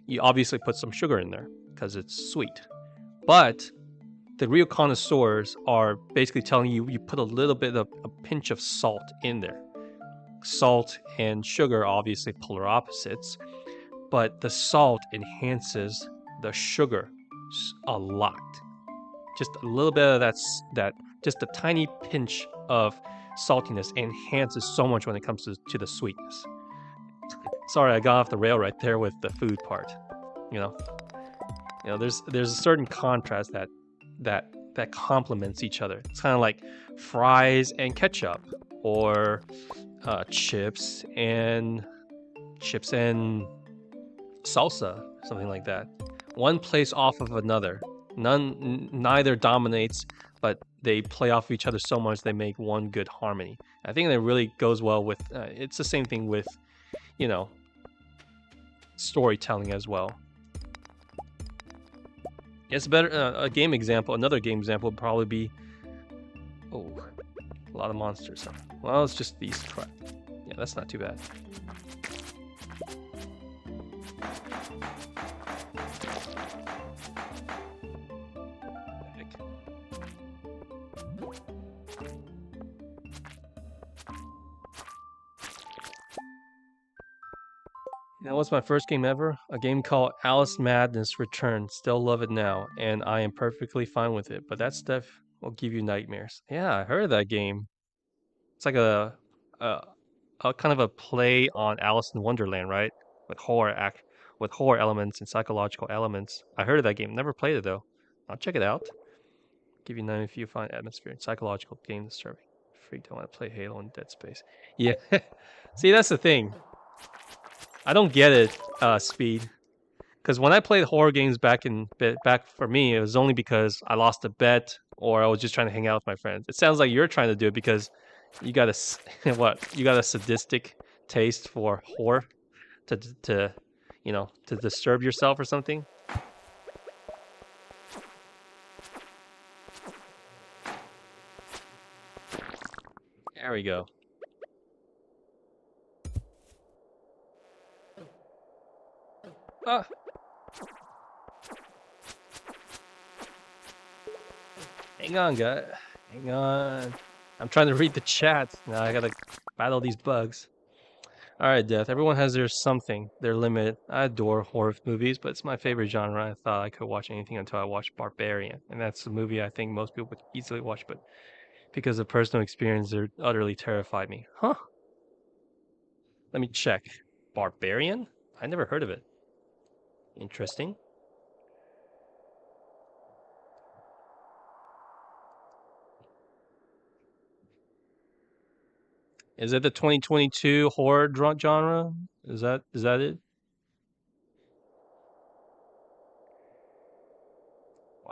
You obviously put some sugar in there because it's sweet. But the real connoisseurs are basically telling you put a little bit of a pinch of salt in there. Salt and sugar, obviously polar opposites, but the salt enhances the sugar a lot. Just a little bit of that just a tiny pinch of saltiness enhances so much when it comes to the sweetness. Sorry, I got off the rail right there with the food part. You know, there's a certain contrast that complements each other. It's kind of like fries and ketchup, or chips and salsa, something like that. One plays off of another. Neither dominates, but they play off of each other so much they make one good harmony. I think that really goes well with. It's the same thing with, storytelling as well. It's better. Another game example would probably be. Oh, a lot of monsters. Well, it's just these crap. Yeah, that's not too bad. That was my first game ever. A game called Alice Madness Returns. Still love it now, and I am perfectly fine with it. But that stuff will give you nightmares. Yeah, I heard of that game. It's like a kind of a play on Alice in Wonderland, right? With horror elements and psychological elements. I heard of that game. Never played it though. I'll check it out. Give you 9 if you find atmosphere and psychological game disturbing. Freak, don't want to play Halo and Dead Space. Yeah. See, that's the thing. I don't get it, Speed. Because when I played horror games back for me, it was only because I lost a bet or I was just trying to hang out with my friends. It sounds like you're trying to do it because you got a you got a sadistic taste for horror to disturb yourself or something. There we go. Ah. Hang on, guy. Hang on. I'm trying to read the chat. Now I gotta battle these bugs. Alright, Death. Everyone has their something, their limit. I adore horror movies, but it's my favorite genre. I thought I could watch anything until I watched Barbarian. And that's a movie I think most people would easily watch, but because of personal experience, it utterly terrified me. Huh? Let me check. Barbarian? I never heard of it. Interesting. Is it the 2022 horror genre? Is that it?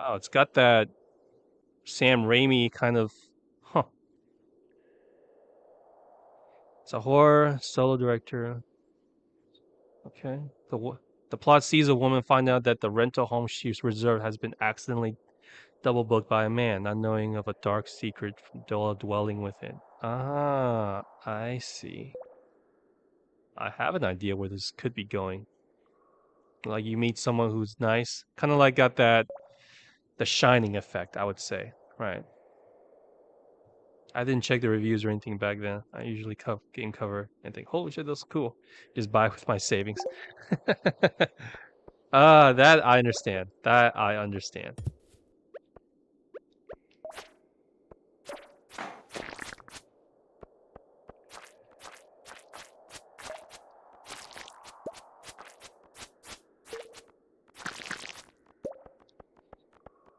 Wow, it's got that Sam Raimi kind of, huh. It's a horror solo director. Okay. The plot sees a woman find out that the rental home she's reserved has been accidentally double booked by a man, not knowing of a dark secret dwelling within. Ah, I see. I have an idea where this could be going. Like you meet someone who's nice, kind of like got that the Shining effect, I would say. Right. I didn't check the reviews or anything back then. I usually game cover and think, holy shit, that's cool. Just buy with my savings. That I understand. That I understand.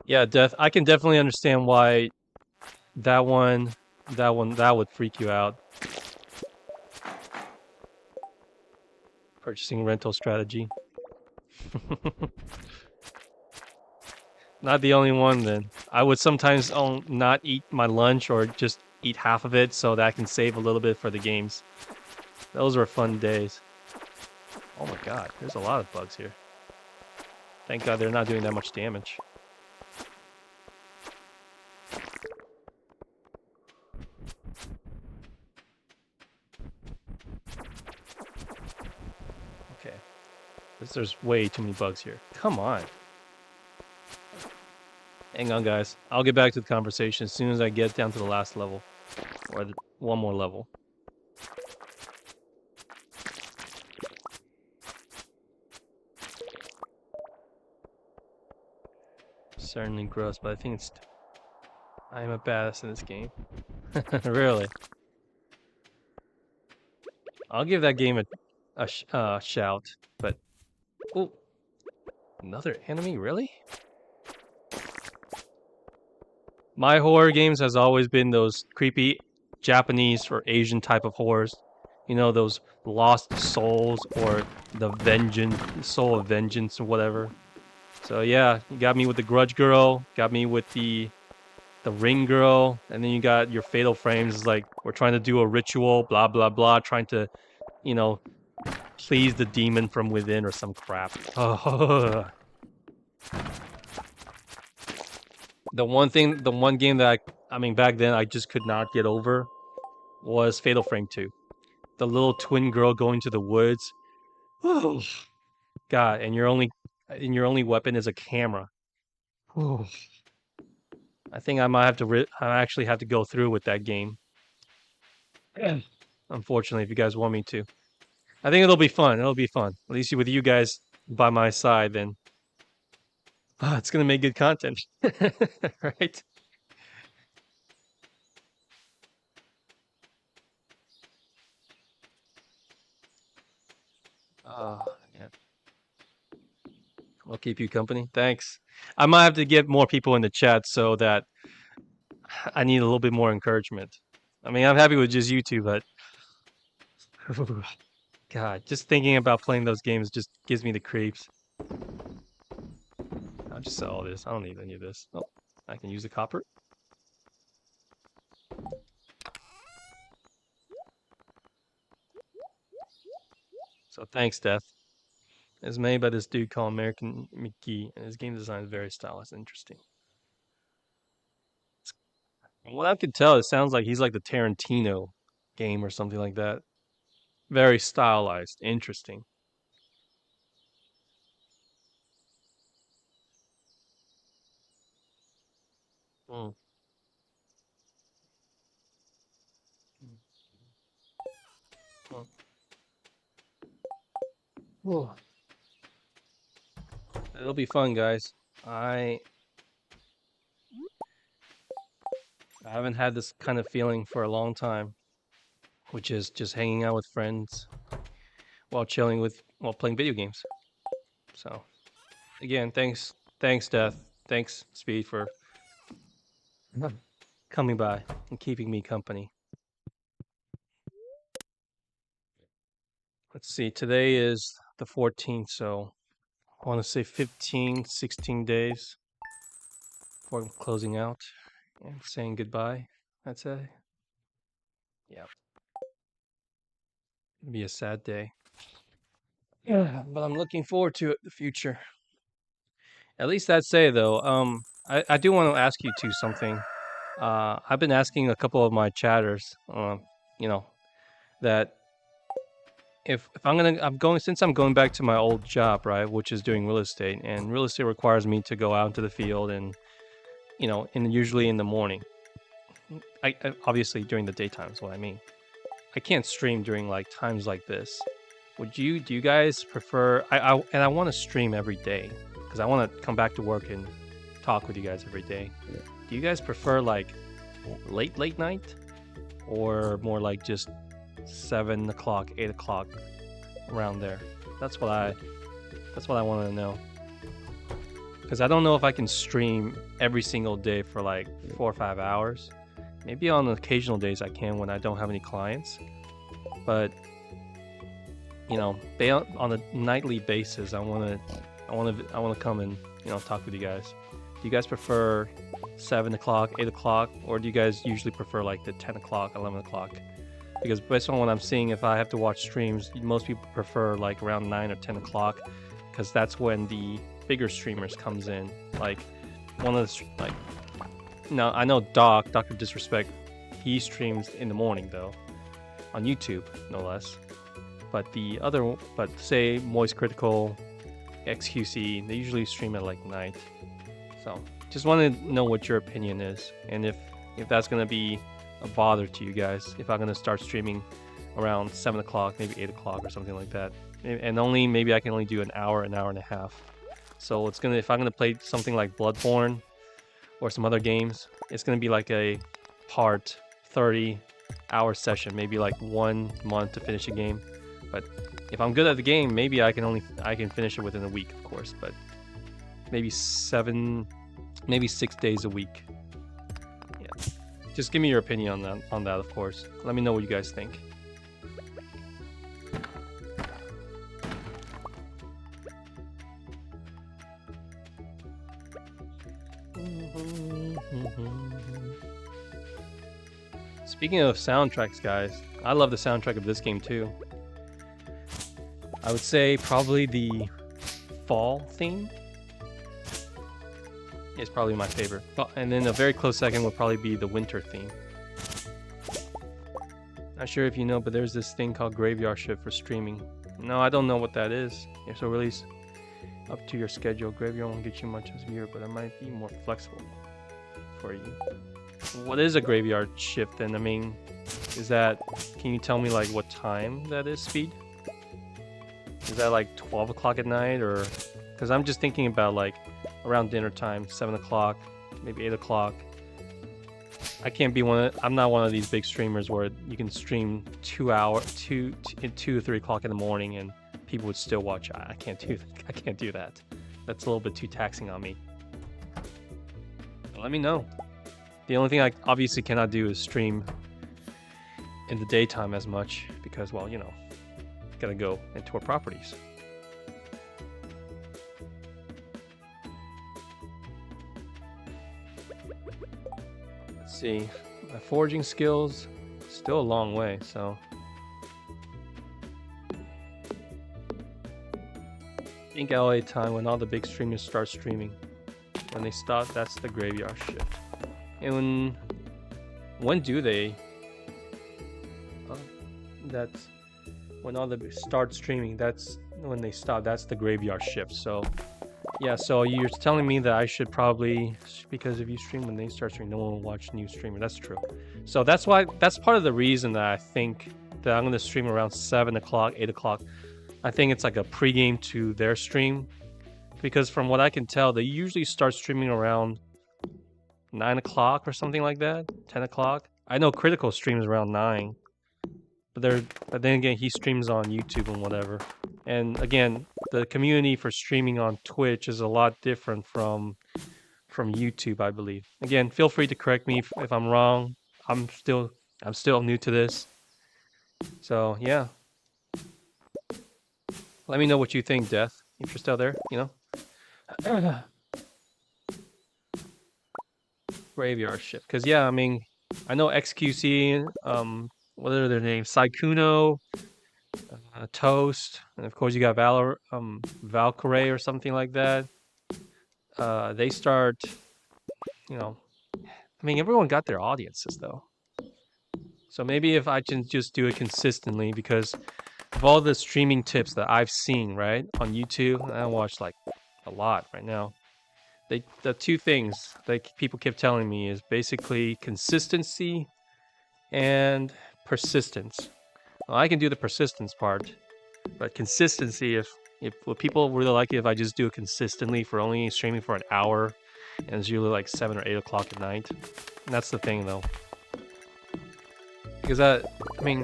Yeah, I can definitely understand why that that would freak you out. Purchasing rental strategy. Not the only one then. I would sometimes not eat my lunch or just eat half of it so that I can save a little bit for the games. Those were fun days. Oh my god, there's a lot of bugs here. Thank god they're not doing that much damage. Okay. There's way too many bugs here. Come on. Hang on, guys. I'll get back to the conversation as soon as I get down to the last level. Or one more level. Certainly gross, but I think it's... I am a badass in this game. Really. I'll give that game a shout, but... Oh! Another enemy? Really? My horror games has always been those creepy Japanese or Asian type of horrors. You know, those Lost Souls or the Soul of Vengeance or whatever. So yeah, you got me with the Grudge Girl, got me with the Ring Girl, and then you got your Fatal Frames. Like, we're trying to do a ritual, blah blah blah, trying to, you know, please the demon from within or some crap. Oh. The one game that I mean, back then I just could not get over was Fatal Frame 2. The little twin girl going to the woods. Oh, God, and your only weapon is a camera. Oh. I think I might have to I actually have to go through with that game. Unfortunately, if you guys want me to. I think it'll be fun. It'll be fun. At least with you guys by my side, then it's gonna make good content. Right? Yeah. I'll keep you company. Thanks. I might have to get more people in the chat so that I need a little bit more encouragement. I mean, I'm happy with just you two, but God, just thinking about playing those games just gives me the creeps. I'll just sell all this. I don't need any of this. Oh, I can use the copper. So thanks, Death. It's made by this dude called American McGee, and his game design is very stylish and interesting. From what I could tell, it sounds like he's like the Tarantino game or something like that. Very stylized, interesting. Mm. Mm. It'll be fun, guys. I haven't had this kind of feeling for a long time, which is just hanging out with friends while playing video games. So, again, thanks, Death, thanks, Speed, for coming by and keeping me company. Let's see, today is the 14th, so I want to say 15, 16 days. before closing out and saying goodbye. I'd say. Yeah. It'll be a sad day. Yeah, but I'm looking forward to it, the future. At least I'd say though. I do want to ask you two something. I've been asking a couple of my chatters. You know that if I'm going since I'm going back to my old job, right, which is doing real estate, and real estate requires me to go out into the field and and usually in the morning. I obviously during the daytime is what I mean. I can't stream during like times like this. Do you guys prefer I want to stream every day because I want to come back to work and talk with you guys every day. Do you guys prefer like late night or more like just 7 o'clock, 8 o'clock around there? That's what I want to know. Because I don't know if I can stream every single day for like 4 or 5 hours. Maybe on occasional days I can when I don't have any clients. But on a nightly basis, I want to come and talk with you guys. Do you guys prefer 7 o'clock, 8 o'clock, or do you guys usually prefer like the 10 o'clock, 11 o'clock? Because based on what I'm seeing, if I have to watch streams, most people prefer like around 9 or 10 o'clock, because that's when the bigger streamers comes in. Like one of the no, I know Dr. Disrespect, he streams in the morning though, on YouTube no less. But say Moist Critical, XQC, they usually stream at like night. So just want to know what your opinion is, and if that's gonna be a bother to you guys, if I'm gonna start streaming around 7 o'clock, maybe 8 o'clock or something like that, and maybe I can only do an hour and a half. So if I'm gonna play something like Bloodborne or some other games, it's gonna be like a part 30-hour session, maybe like 1 month to finish a game. But if I'm good at the game, maybe I can finish it within a week, of course. But maybe 6 days a week. Yeah. Just give me your opinion on that, of course. Let me know what you guys think. Speaking of soundtracks, guys, I love the soundtrack of this game too. I would say probably the fall theme is probably my favorite. And then a very close second would probably be the winter theme. Not sure if you know, but there's this thing called Graveyard Shift for streaming. No, I don't know what that is. Yeah, so release up to your schedule. Graveyard won't get you much as a viewer, but it might be more flexible for you. What is a graveyard shift then? I mean, can you tell me like what time that is, Speed? Is that like 12 o'clock at night, or because I'm just thinking about like around dinner time, 7 o'clock, maybe 8 o'clock. I'm not one of these big streamers where you can stream 2 or 3 o'clock in the morning and people would still watch. I can't do that. That's a little bit too taxing on me. Let me know. The only thing I obviously cannot do is stream in the daytime as much because, well, gotta go and tour properties. Let's see, my foraging skills still a long way, so I think LA time when all the big streamers start streaming. When they stop, that's the graveyard shift. And when do they? That's when all the start streaming. That's when they stop. That's the graveyard shift. So yeah. So you're telling me that I should probably, because if you stream when they start streaming, no one will watch new streamer. That's true. So that's part of the reason that I think that I'm gonna stream around 7 o'clock, 8 o'clock. I think it's like a pregame to their stream, because from what I can tell, they usually start streaming around 9 o'clock or something like that, 10 o'clock. I know Critical streams around 9, but then again, he streams on YouTube and whatever. And again, the community for streaming on Twitch is a lot different from YouTube, I believe. Again, feel free to correct me if I'm wrong. I'm still new to this. So yeah. Let me know what you think, Death, if you're still there, Graveyard shift. Because yeah, I mean, I know XQC. What are their names? Saikuno, Toast, and of course you got Valkyrie or something like that. They start, you know, I mean, everyone got their audiences though. So maybe if I can just do it consistently, because of all the streaming tips that I've seen, right, on YouTube, and I watch like a lot right now. The two things that people keep telling me is basically consistency and persistence. Well, I can do the persistence part, but consistency, if what people really like it if I just do it consistently for only streaming for an hour, and it's usually like 7 or 8 o'clock at night. And that's the thing though, because I mean,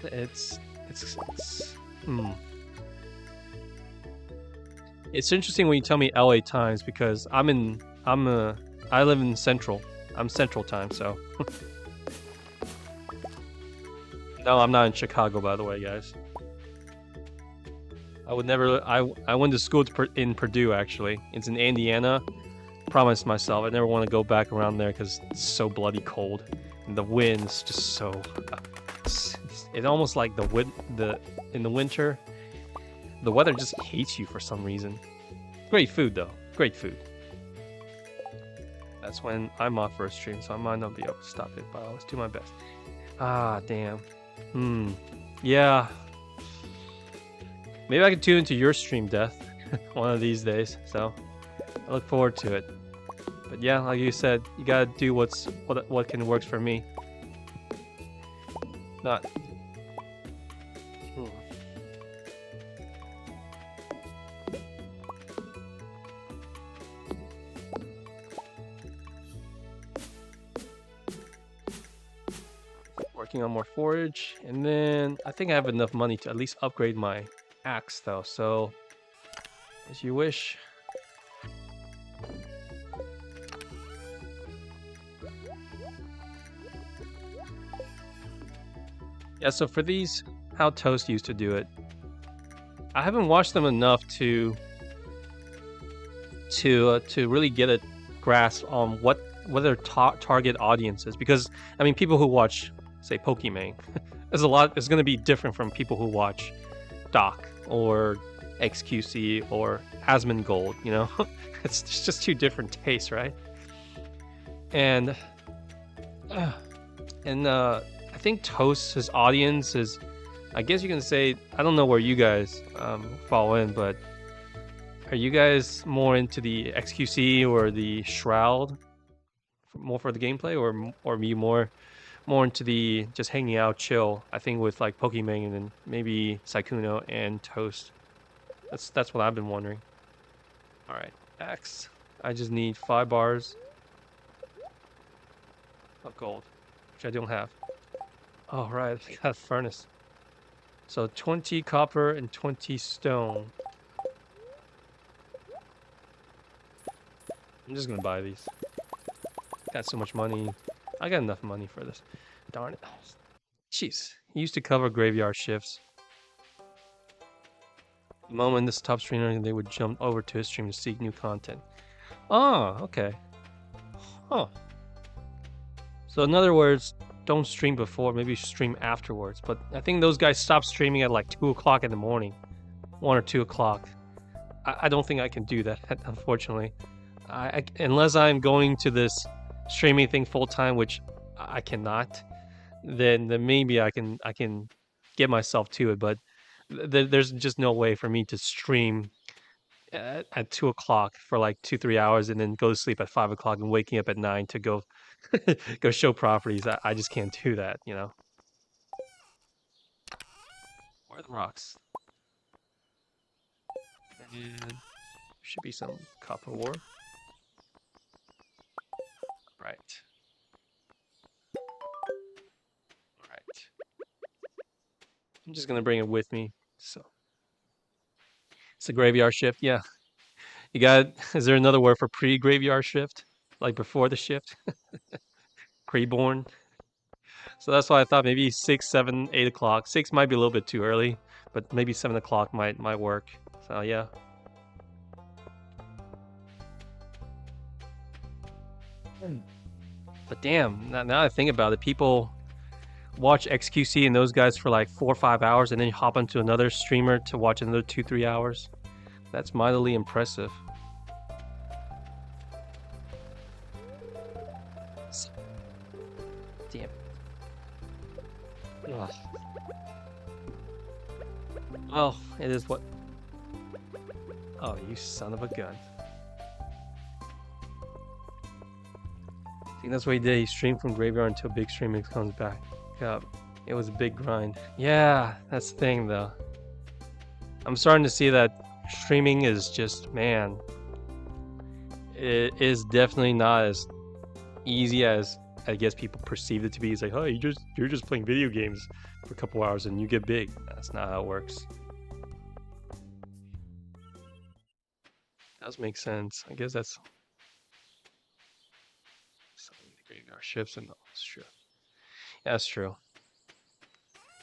it's it's interesting when you tell me LA times, because I live in Central. I'm Central time, so. No, I'm not in Chicago, by the way, guys. I would never. I went to school in Purdue, actually. It's in Indiana. Promised myself I never want to go back around there because it's so bloody cold, and the wind's just so. It's almost like in the winter, the weather just hates you for some reason. Great food though. Great food. That's when I'm off for a stream, so I might not be able to stop it, but I'll always do my best. Ah, damn. Yeah. Maybe I can tune into your stream, Death, one of these days. So I look forward to it. But yeah, like you said, you gotta do what can work for me. Not. Working on more forage, and then I think I have enough money to at least upgrade my axe though, so as you wish. Yeah, so for these, how Toast used to do it, I haven't watched them enough to really get a grasp on what their target audience is, because I mean, people who watch, say, Pokimane, it's going to be different from people who watch Doc or XQC or Asmongold, you know? It's just two different tastes, right? And I think Toast's audience is, I guess you can say, I don't know where you guys fall in, but are you guys more into the XQC or the Shroud, more for the gameplay, or are you more into the just hanging out, chill? I think with like Pokimane and then maybe Saikuno and Toast. That's what I've been wondering. All right, X. I just need 5 bars of gold, which I don't have. Oh right, I got a furnace. So 20 copper and 20 stone. I'm just gonna buy these. Got so much money. I got enough money for this. Darn it. Jeez. He used to cover graveyard shifts. The moment this top streamer, they would jump over to his stream to seek new content. Oh, okay. Huh. So in other words, don't stream before, maybe stream afterwards. But I think those guys stopped streaming at like 2 o'clock in the morning. 1 or 2 o'clock. I don't think I can do that, unfortunately. Unless I'm going to this streaming thing full time, which I cannot, then maybe I can get myself to it. But there's just no way for me to stream at 2 o'clock for like 2-3 hours and then go to sleep at 5 o'clock and waking up at 9 to go go show properties. I just can't do that, you know. Where are the rocks? And should be some copper ore. Right. Right. I'm just gonna bring it with me. So it's a graveyard shift. Yeah. You got. Is there another word for pre-graveyard shift, like before the shift? Pre-born. So that's why I thought maybe 6, 7, 8 o'clock. 6 might be a little bit too early, but maybe 7 o'clock might work. So yeah. But damn, now I think about it, people watch XQC and those guys for like 4 or 5 hours and then you hop onto another streamer to watch another 2-3 hours. That's mightily impressive. Damn. Ugh. Well, it is what. Oh, you son of a gun. I think that's what he did. He streamed from Graveyard until Big Streaming comes back. Yeah, it was a big grind. Yeah, that's the thing though. I'm starting to see that streaming is just, man, it is definitely not as easy as I guess people perceive it to be. It's like, oh, you're just playing video games for a couple hours and you get big. That's not how it works. Does make sense. I guess that's graveyard ships, and that's true. Yeah, that's true.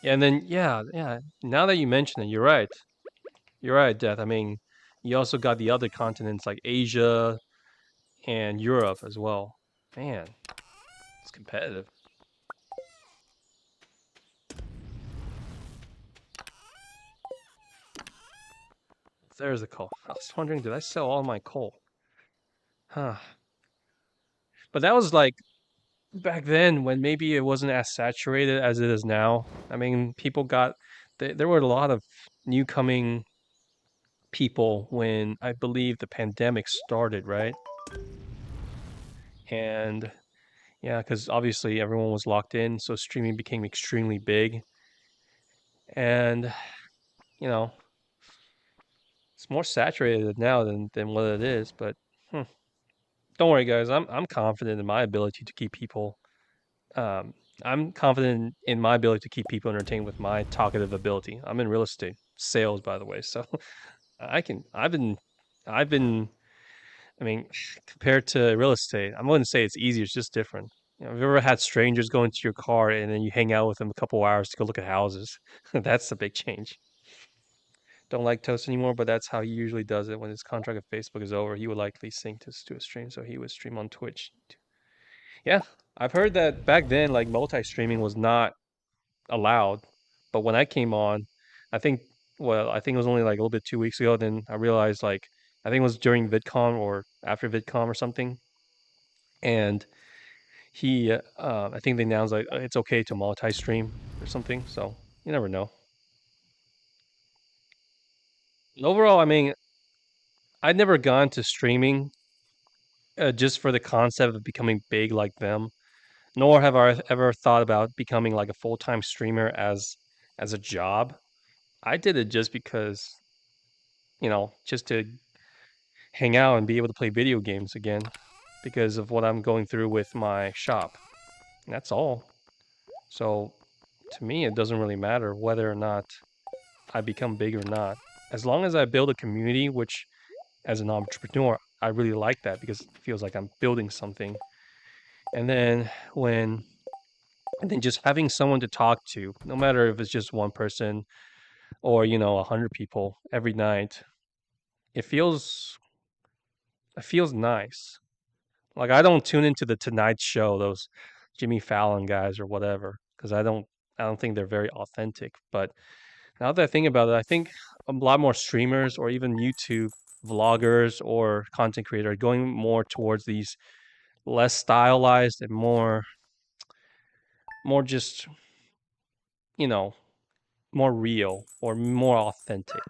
Yeah, and then yeah. Now that you mention it, you're right. You're right, Death. I mean, you also got the other continents like Asia and Europe as well. Man, it's competitive. There's the coal. I was wondering, did I sell all my coal? Huh. But that was like back then when maybe it wasn't as saturated as it is now. I mean, people got there were a lot of new coming people when I believe the pandemic started, right? And yeah, because obviously everyone was locked in, so streaming became extremely big. And you know, it's more saturated now than what it is. But don't worry, guys. I'm confident in my ability to keep people. Um, I'm confident in my ability to keep people entertained with my talkative ability. I'm in real estate sales, by the way, so I can. I've been. I mean, compared to real estate, I wouldn't say it's easier. It's just different. You know, have you ever had strangers go into your car and then you hang out with them a couple hours to go look at houses? That's a big change. Don't like Toast anymore, but that's how he usually does it. When his contract with Facebook is over, he would likely sync to a stream, so he would stream on Twitch. Yeah, I've heard that back then, like multi-streaming was not allowed, but when I came on, I think, well, I think it was only like a little bit 2 weeks ago. Then I realized, like, I think it was during VidCon or after VidCon or something, and I think they announced like it's okay to multi-stream or something. So you never know. Overall, I mean, I'd never gone to streaming just for the concept of becoming big like them, nor have I ever thought about becoming like a full-time streamer as a job. I did it just because, just to hang out and be able to play video games again because of what I'm going through with my shop. And that's all. So to me, it doesn't really matter whether or not I become big or not. As long as I build a community, which as an entrepreneur, I really like that because it feels like I'm building something. And then just having someone to talk to, no matter if it's just one person or 100 people every night, it feels nice. Like I don't tune into the Tonight Show, those Jimmy Fallon guys or whatever, because I don't think they're very authentic. But now that I think about it, I think a lot more streamers or even YouTube vloggers or content creator are going more towards these less stylized and more just you know more real or more authentic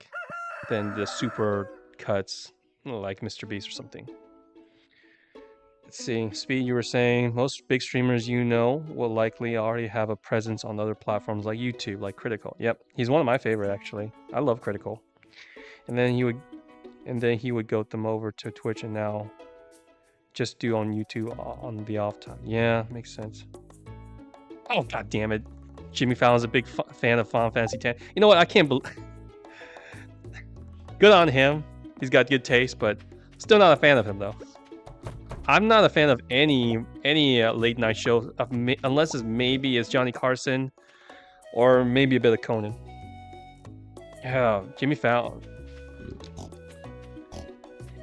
than the super cuts like Mr. Beast or something. Let's see. Speed, you were saying most big streamers will likely already have a presence on other platforms like YouTube, like Critical. Yep, he's one of my favorite actually. I love Critical. And then he would goat them over to Twitch and now just do on YouTube on the off time. Yeah, makes sense. Oh god damn it. Jimmy Fallon's a big fan of Final Fantasy X. You know what? I can't believe. Good on him. He's got good taste, but still not a fan of him though. I'm not a fan of any late night show unless it's Johnny Carson or maybe a bit of Conan. Yeah, Jimmy Fallon.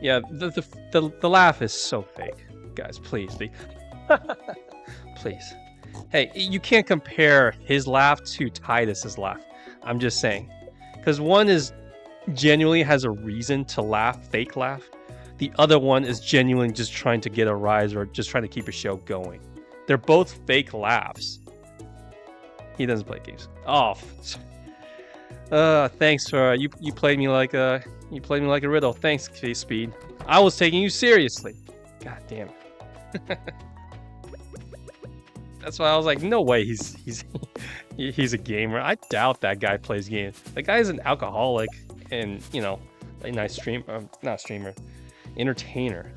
Yeah, the laugh is so fake. Guys, please. Please. Hey, you can't compare his laugh to Titus's laugh. I'm just saying. Because one is genuinely has a reason to laugh, fake laugh. The other one is genuinely just trying to get a rise or just trying to keep a show going. They're both fake laughs. He doesn't play games. Oh, thanks for you played me like a riddle. Thanks, K-Speed. I was taking you seriously. God damn it. That's why I was like, no way he's a gamer. I doubt that guy plays games. That guy's an alcoholic and, you know, a nice not streamer, entertainer.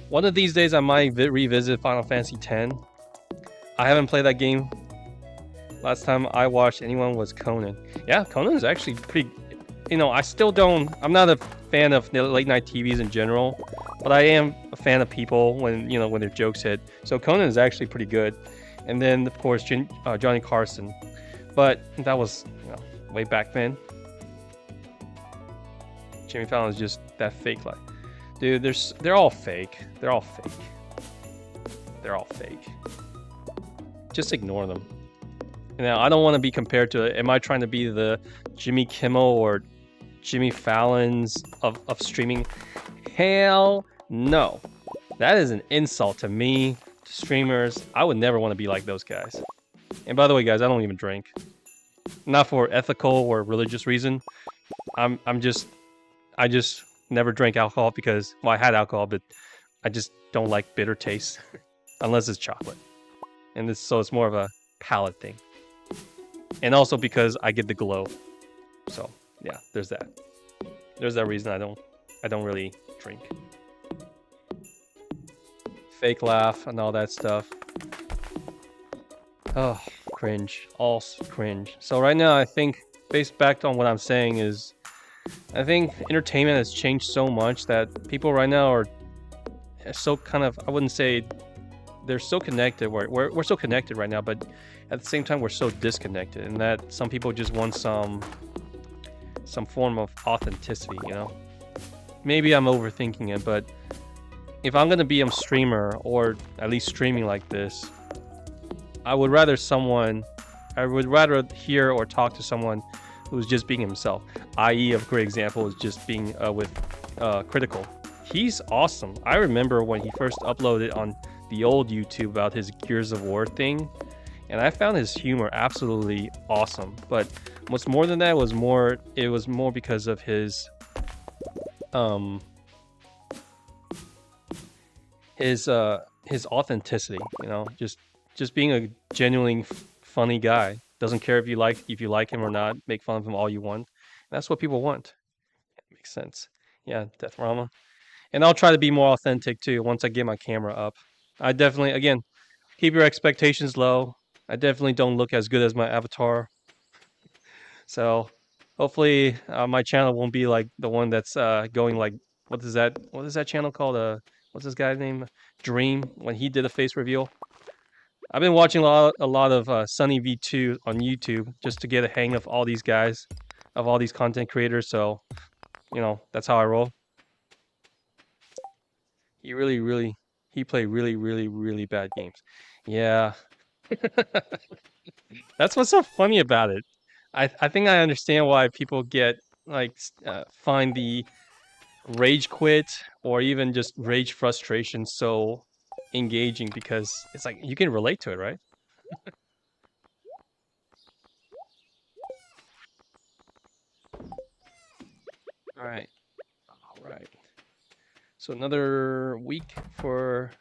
One of these days I might revisit Final Fantasy X. I haven't played that game. Last time I watched anyone was Conan. Yeah, Conan is actually pretty, you know, I'm not a fan of late night TVs in general, but I am a fan of people when their jokes hit. So Conan is actually pretty good. And then of course Johnny Carson, but that was way back then. Jimmy Fallon is just that fake like, dude. They're all fake. They're all fake. They're all fake. Just ignore them. Now I don't want to be compared to. Am I trying to be the Jimmy Kimmel or Jimmy Fallon's of streaming? Hell no. That is an insult to me, to streamers. I would never want to be like those guys. And by the way, guys, I don't even drink. Not for ethical or religious reason. I just never drank alcohol because, well, I had alcohol, but I just don't like bitter taste unless it's chocolate. And so it's more of a palate thing. And also because I get the glow. So yeah, there's that. There's that reason I don't really drink. Fake laugh and all that stuff. Oh, cringe. All cringe. So right now I think, based back on what I'm saying, is I think entertainment has changed so much that people right now are so kind of, I wouldn't say they're so connected. We're so connected right now, but at the same time we're so disconnected, and that some people just want some form of authenticity, you know? Maybe I'm overthinking it, but if I'm gonna be a streamer, or at least streaming like this, I would rather hear or talk to someone who's just being himself. I.e., a great example is just being with Critical. He's awesome. I remember when he first uploaded on the old YouTube about his Gears of War thing, and I found his humor absolutely awesome. But what's more than that it was more because of his authenticity, you know, just being a genuinely funny guy. Doesn't care if you like him or not. Make fun of him all you want. And that's what people want. It makes sense. Yeah, Death Rama. And I'll try to be more authentic too once I get my camera up. I definitely, again, keep your expectations low. I definitely don't look as good as my avatar. So hopefully my channel won't be like the one that's going like, what is that channel called? What's this guy's name? Dream, when he did a face reveal. I've been watching a lot of Sunny V2 on YouTube just to get a hang of all these guys, of all these content creators. So, you know, that's how I roll. He played really bad games. Yeah. That's what's so funny about it. I think I understand why people get like find the rage quit or even just rage frustration so engaging, because it's like you can relate to it, right? All right. So another week for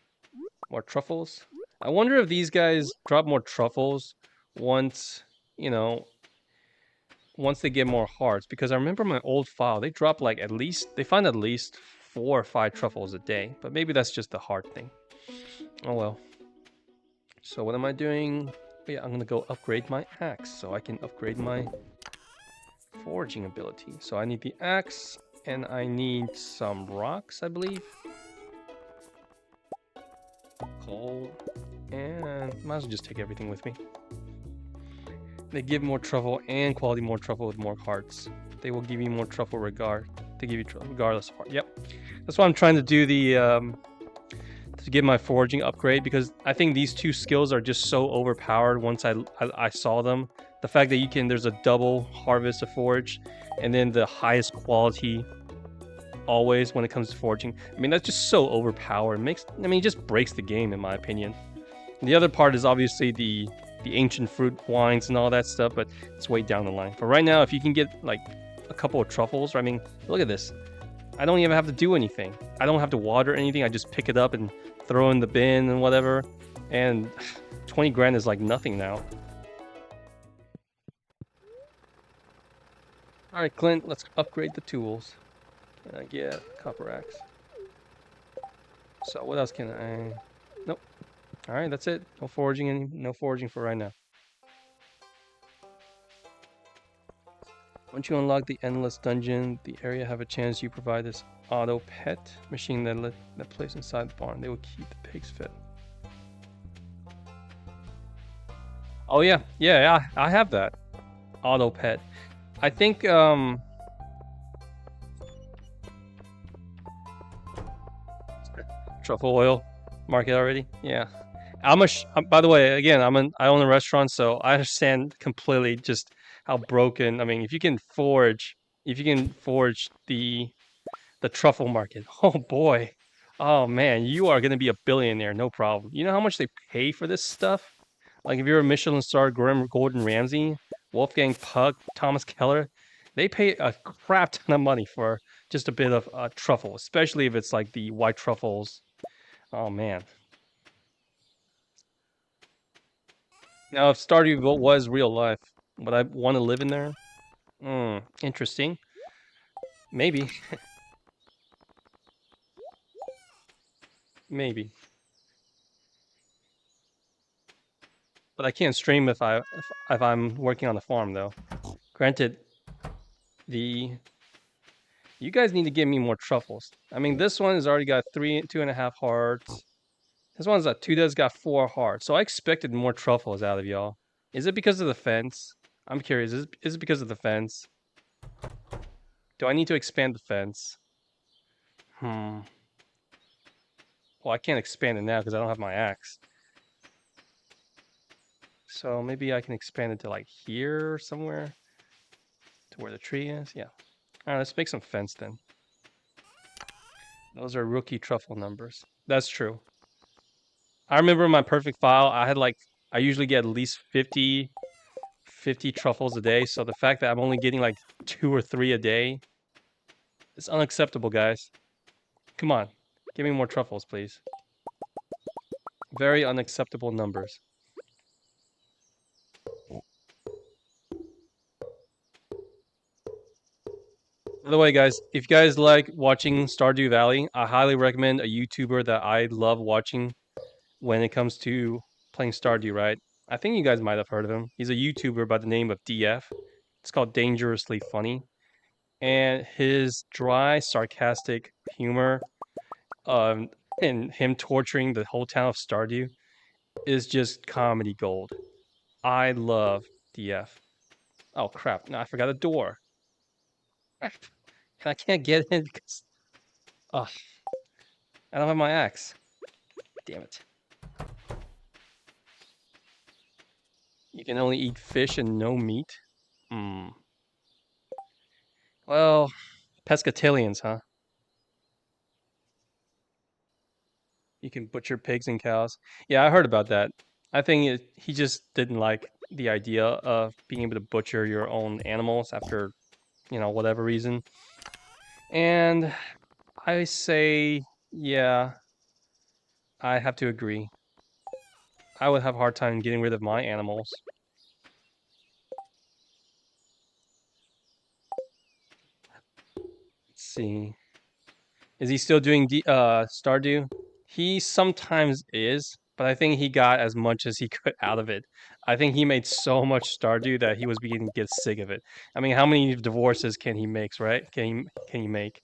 more truffles. I wonder if these guys drop more truffles once, you know, once they get more hearts, because I remember my old file, they drop like they find at least 4 or 5 truffles a day, but maybe that's just the heart thing. Oh well. So what am I doing? Yeah, I'm gonna go upgrade my axe so I can upgrade my foraging ability. So I need the axe and I need some rocks, I believe. Coal, and might as well just take everything with me. They give more truffle and quality more truffle with more hearts. They will give you more truffle regard. to give you trouble, regardless of heart. Yep, that's why I'm trying to do the to get my foraging upgrade, because I think these two skills are just so overpowered once I saw them. The fact that there's a double harvest of forage, and then the highest quality always when it comes to foraging. I mean, that's just so overpowered. It just breaks the game in my opinion. And the other part is obviously the ancient fruit wines and all that stuff, but it's way down the line. For right now, if you can get like a couple of truffles, I mean, look at this. I don't even have to do anything. I don't have to water anything. I just pick it up and throw in the bin and whatever. And 20 grand is like nothing now. Alright, Clint, let's upgrade the tools. Can I get copper axe? So what else can I... Nope. Alright, that's it. No foraging for right now. Once you unlock the endless dungeon, the area have a chance you provide this auto pet machine that plays inside the barn. They will keep the pigs fed. Oh yeah, I have that auto pet. I think truffle oil market already. Yeah, by the way, again, I own a restaurant, so I understand completely just how broken. I mean, if you can forage the truffle market, oh boy, oh man, you are gonna be a billionaire, no problem. You know how much they pay for this stuff? Like if you're a Michelin star Gordon Ramsay, Wolfgang Puck, Thomas Keller, they pay a crap ton of money for just a bit of truffle, especially if it's like the white truffles. Oh man. Now, if Stardew was real life, would I want to live in there? Interesting. Maybe. Maybe. But I can't stream if I'm working on the farm though. Granted, you guys need to give me more truffles. I mean, this one has already got 2.5 hearts. This one's got 4 hearts. So I expected more truffles out of y'all. Is it because of the fence? I'm curious. Is it because of the fence? Do I need to expand the fence? Well, I can't expand it now because I don't have my axe. So maybe I can expand it to like here somewhere. To where the tree is. Yeah. Alright, let's make some fence then. Those are rookie truffle numbers. That's true. I remember in my perfect file, I usually get at least 50 truffles a day. So the fact that I'm only getting like 2 or 3 a day is unacceptable, guys. Come on. Give me more truffles, please. Very unacceptable numbers. By the way, guys, if you guys like watching Stardew Valley, I highly recommend a YouTuber that I love watching when it comes to playing Stardew, right? I think you guys might have heard of him. He's a YouTuber by the name of DF. It's called Dangerously Funny. And his dry, sarcastic humor and him torturing the whole town of Stardew is just comedy gold. I love DF. Oh crap, no, I forgot a door. And I can't get in because I don't have my axe. Damn it. You can only eat fish and no meat? Well, pescatarians, huh? You can butcher pigs and cows. Yeah, I heard about that. I think he just didn't like the idea of being able to butcher your own animals after, whatever reason. And I say, yeah, I have to agree. I would have a hard time getting rid of my animals. Let's see. Is he still doing Stardew? He sometimes is, but I think he got as much as he could out of it. I think he made so much Stardew that he was beginning to get sick of it. I mean, how many divorces can he make, right? Can he make?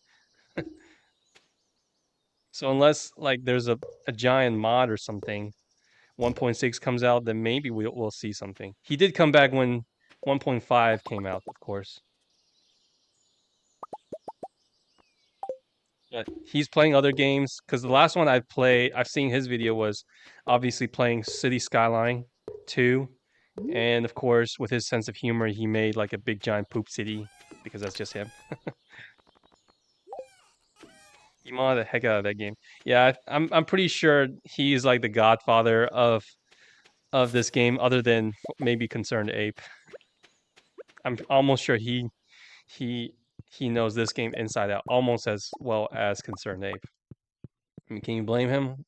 So unless like there's a giant mod or something, 1.6 comes out, then maybe we'll see something. He did come back when 1.5 came out, of course. But he's playing other games because the last one I've seen his video was obviously playing City Skyline 2, and of course with his sense of humor, he made like a big giant poop city because that's just him. He modded the heck out of that game. Yeah, I'm pretty sure he's like the godfather of this game, other than maybe Concerned Ape. I'm almost sure he he knows this game inside out almost as well as Concerned Ape. I mean, can you blame him?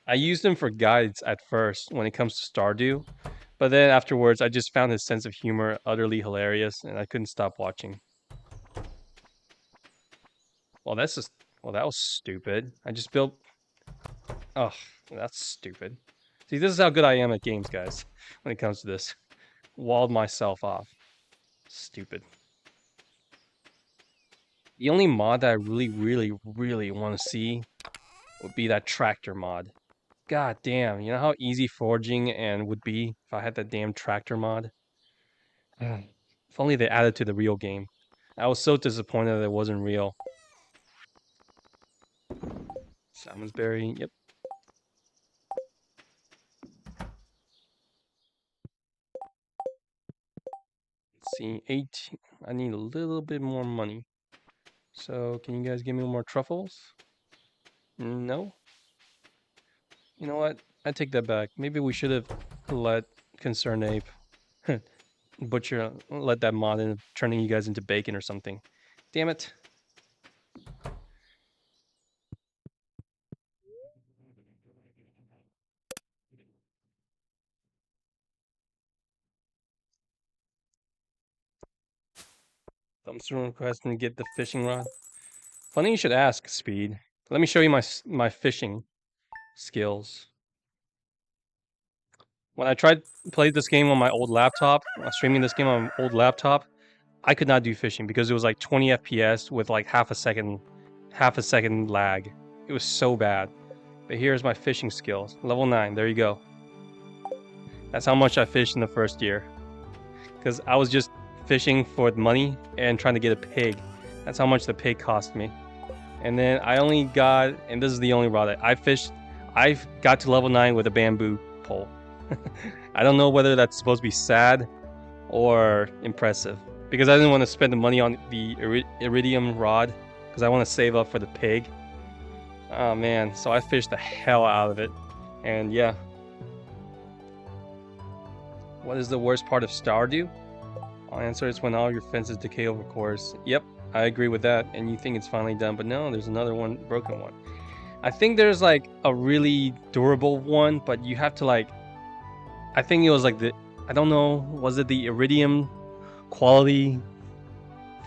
I used him for guides at first when it comes to Stardew, but then afterwards I just found his sense of humor utterly hilarious and I couldn't stop watching. Well, that's just well, that was stupid. I just built. Oh, that's stupid. See, this is how good I am at games, guys. When it comes to this, walled myself off. Stupid. The only mod that I really want to see would be that tractor mod. God damn, you know how easy forging and would be if I had that damn tractor mod? If only they added to the real game. I was so disappointed that it wasn't real. Salmonsberry, yep. Let's see, 18. I need a little bit more money. So, can you guys give me more truffles? No? You know what? I take that back. Maybe we should have let Concerned Ape butcher, let that mod end up turning you guys into bacon or something. Damn it. Thumbs request and get the fishing rod. Funny you should ask, Speed. Let me show you my fishing skills. When I tried played this game on my old laptop, streaming this game on my old laptop, I could not do fishing because it was like 20 FPS with like half a second lag. It was so bad. But here's my fishing skills. Level 9, there you go. That's how much I fished in the first year. Because I was just fishing for the money and trying to get a pig. That's how much the pig cost me. And then I only got, and this is the only rod that I fished, I got to level 9 with a bamboo pole. I don't know whether that's supposed to be sad or impressive. Because I didn't want to spend the money on the iridium rod. Because I want to save up for the pig. Oh man, so I fished the hell out of it. And yeah. What is the worst part of Stardew? I'll answer it's when all your fences decay over course. Yep, I agree with that. And you think it's finally done, but no, there's another one, broken one. I think there's like a really durable one, but you have to like, I think it was like the, I don't know, was it the iridium quality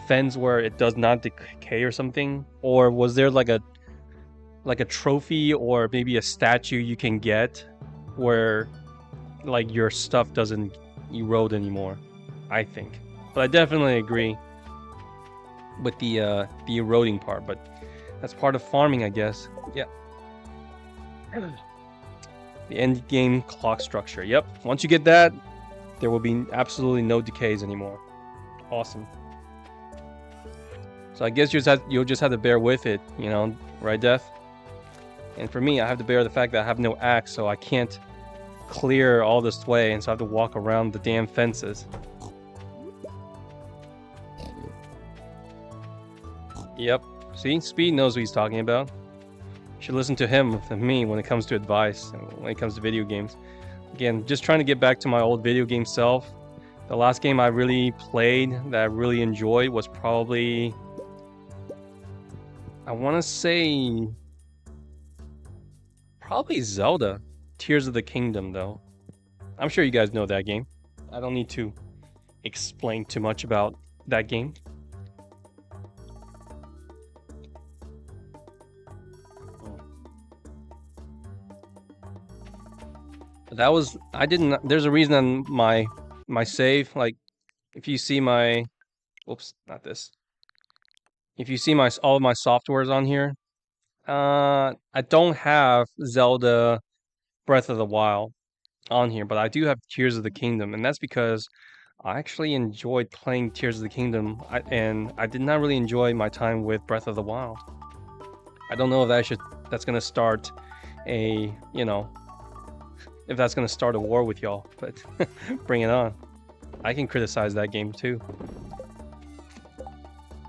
fence where it does not decay or something? Or was there like a trophy or maybe a statue you can get where like your stuff doesn't erode anymore? I think. But I definitely agree with the eroding part, but that's part of farming, I guess. Yeah. The end game clock structure. Yep. Once you get that, there will be absolutely no decays anymore. Awesome. So I guess you'll just have to bear with it, you know, right, Death? And for me, I have to bear the fact that I have no axe, so I can't clear all this way, and so I have to walk around the damn fences. Yep. See, Speed knows what he's talking about. You should listen to him than me when it comes to advice and when it comes to video games. Again, just trying to get back to my old video game self. The last game I really played that I really enjoyed was probably, I want to say, probably Zelda. Tears of the Kingdom, though. I'm sure you guys know that game. I don't need to explain too much about that game. That was, I didn't, there's a reason on my save, like if you see my, whoops, not this. If you see my all of my softwares on here, I don't have Zelda Breath of the Wild on here, but I do have Tears of the Kingdom, and that's because I actually enjoyed playing Tears of the Kingdom, and I did not really enjoy my time with Breath of the Wild. I don't know if that's gonna start a, if that's gonna start a war with y'all, but bring it on. I can criticize that game too.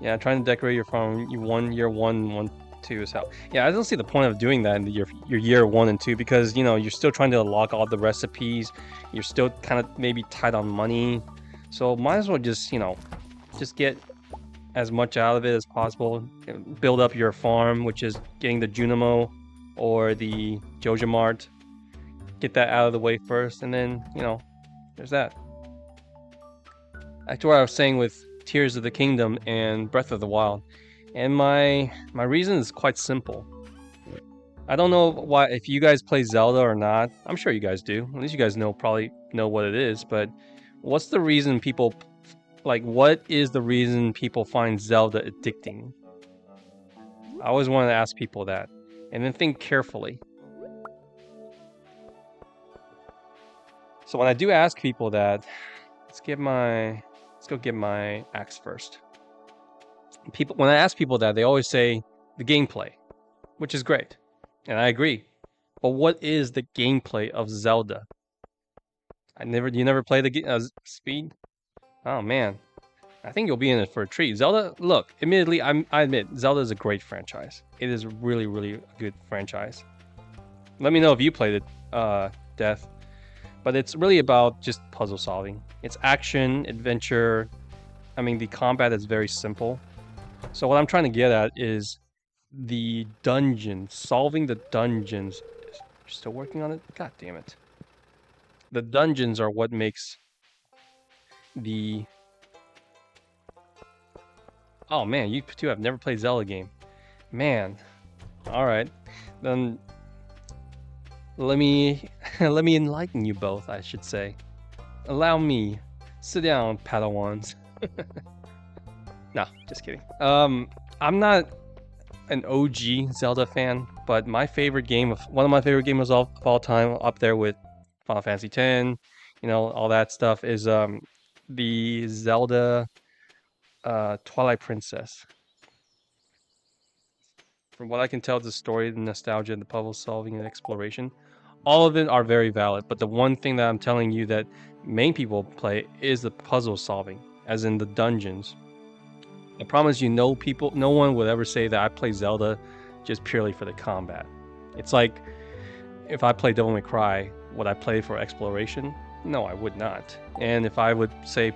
Yeah, trying to decorate your farm, year one, 2 is hell. Yeah, I don't see the point of doing that in your year 1 and 2 because you're still trying to unlock all the recipes. You're still kind of maybe tight on money, so might as well just just get as much out of it as possible. Build up your farm, which is getting the Junimo or the Joja Mart. Get that out of the way first, and then there's that. Back to what I was saying with Tears of the Kingdom and Breath of the Wild, and my reason is quite simple. I don't know why, if you guys play Zelda or not. I'm sure you guys do. At least you guys probably know what it is. But what's the reason people what is the reason people find Zelda addicting? I always want to ask people that, and then think carefully. So when I do ask people that, let's go get my axe first. When I ask people that, they always say the gameplay, which is great, and I agree. But what is the gameplay of Zelda? You never play the speed? Oh man, I think you'll be in it for a treat. Zelda, look, admittedly, I admit Zelda is a great franchise. It is really, really a good franchise. Let me know if you played it, Death. But it's really about just puzzle solving. It's action, adventure. I mean, the combat is very simple. So what I'm trying to get at is the dungeons, solving the dungeons. You're still working on it? God damn it. The dungeons are what makes the... Oh man, you two have never played Zelda game. Man. Alright. Then let me enlighten you both, I should say. Allow me. Sit down, Padawans. No, just kidding. I'm not an OG Zelda fan, but one of my favorite games of all time, up there with Final Fantasy X, all that stuff, is the Zelda Twilight Princess. From what I can tell, the story, the nostalgia, the puzzle solving, and exploration, all of it are very valid. But the one thing that I'm telling you that main people play is the puzzle solving, as in the dungeons. I promise you, no one would ever say that I play Zelda just purely for the combat. It's like, if I play Devil May Cry, would I play for exploration? No, I would not. And if I would say,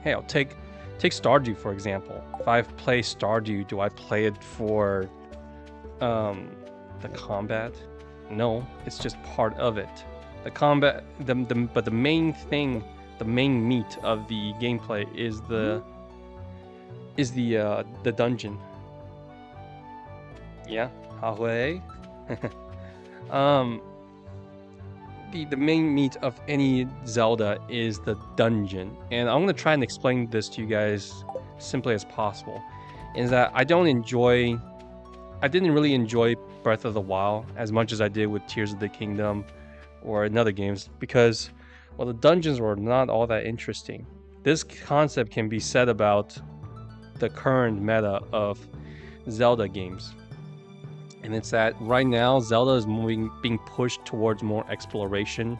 hey, I'll take Stardew for example. If I play Stardew, do I play it for the combat? No, it's just part of it. The combat, but the main thing, the main meat of the gameplay is the dungeon. Yeah, halfway. The main meat of any Zelda is the dungeon, and I'm gonna try and explain this to you guys simply as possible. Is that I didn't really enjoy Breath of the Wild as much as I did with Tears of the Kingdom or in other games because, well, the dungeons were not all that interesting. This concept can be said about the current meta of Zelda games. And it's that right now, Zelda is being pushed towards more exploration,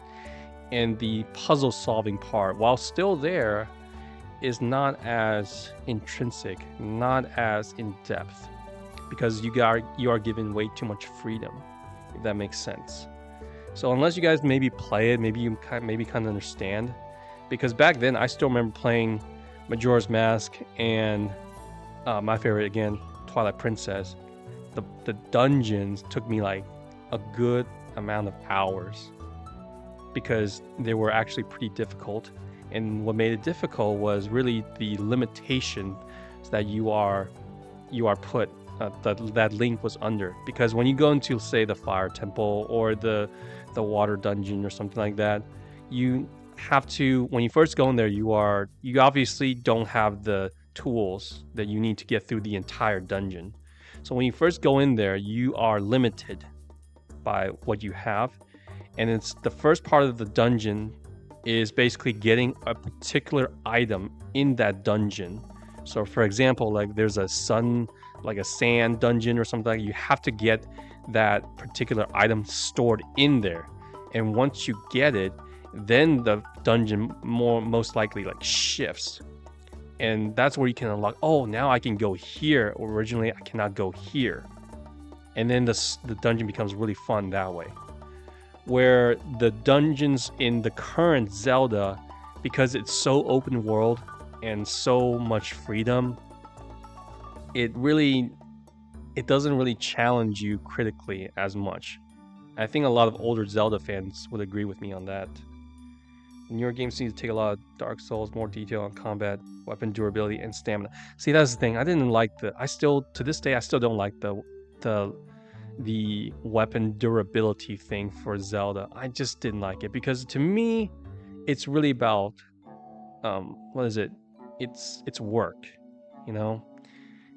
and the puzzle solving part, while still there, is not as intrinsic, not as in depth, because you are given way too much freedom, if that makes sense. So unless you guys maybe play it, maybe you kind of understand, because back then I still remember playing Majora's Mask and my favorite again, Twilight Princess. The dungeons took me like a good amount of hours because they were actually pretty difficult, and what made it difficult was really the limitations that you are put that Link was under. Because when you go into, say, the Fire Temple or the Water Dungeon or something like that, you have to, when you first go in there, you obviously don't have the tools that you need to get through the entire dungeon. So when you first go in there, you are limited by what you have, and it's the first part of the dungeon is basically getting a particular item in that dungeon. So, for example, like there's a sun, like a sand dungeon or something, you have to get that particular item stored in there. And once you get it, then the dungeon most likely like shifts. And that's where you can unlock, oh, now I can go here. Originally, I cannot go here. And then the dungeon becomes really fun that way. Where the dungeons in the current Zelda, because it's so open world and so much freedom, it doesn't really challenge you critically as much. I think a lot of older Zelda fans would agree with me on that. Newer games seem to take a lot of Dark Souls, more detail on combat, weapon durability, and stamina. See, that's the thing. I didn't like I still, to this day, I still don't like the weapon durability thing for Zelda. I just didn't like it because to me, it's really about what is it? It's work, you know.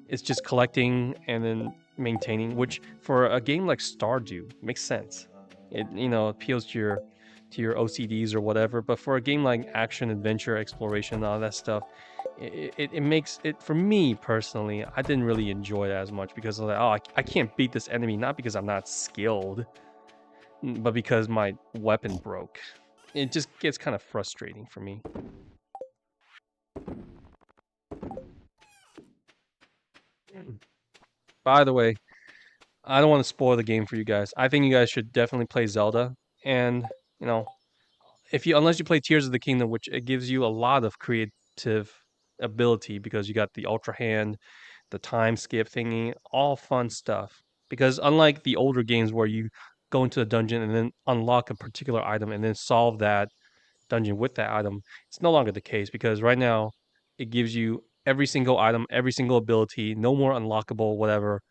It's just collecting and then maintaining, which for a game like Stardew makes sense. It appeals to your OCDs or whatever. But for a game like action, adventure, exploration, all that stuff, it makes it, for me personally, I didn't really enjoy it as much because I was like, oh, I can't beat this enemy, not because I'm not skilled, but because my weapon broke. It just gets kind of frustrating for me. By the way, I don't want to spoil the game for you guys. I think you guys should definitely play Zelda, and you know, if you unless you play Tears of the Kingdom, which it gives you a lot of creative ability because you got the Ultra Hand, the time skip thingy, all fun stuff. Because unlike the older games where you go into a dungeon and then unlock a particular item and then solve that dungeon with that item, it's no longer the case because right now it gives you every single item, every single ability, no more unlockable whatever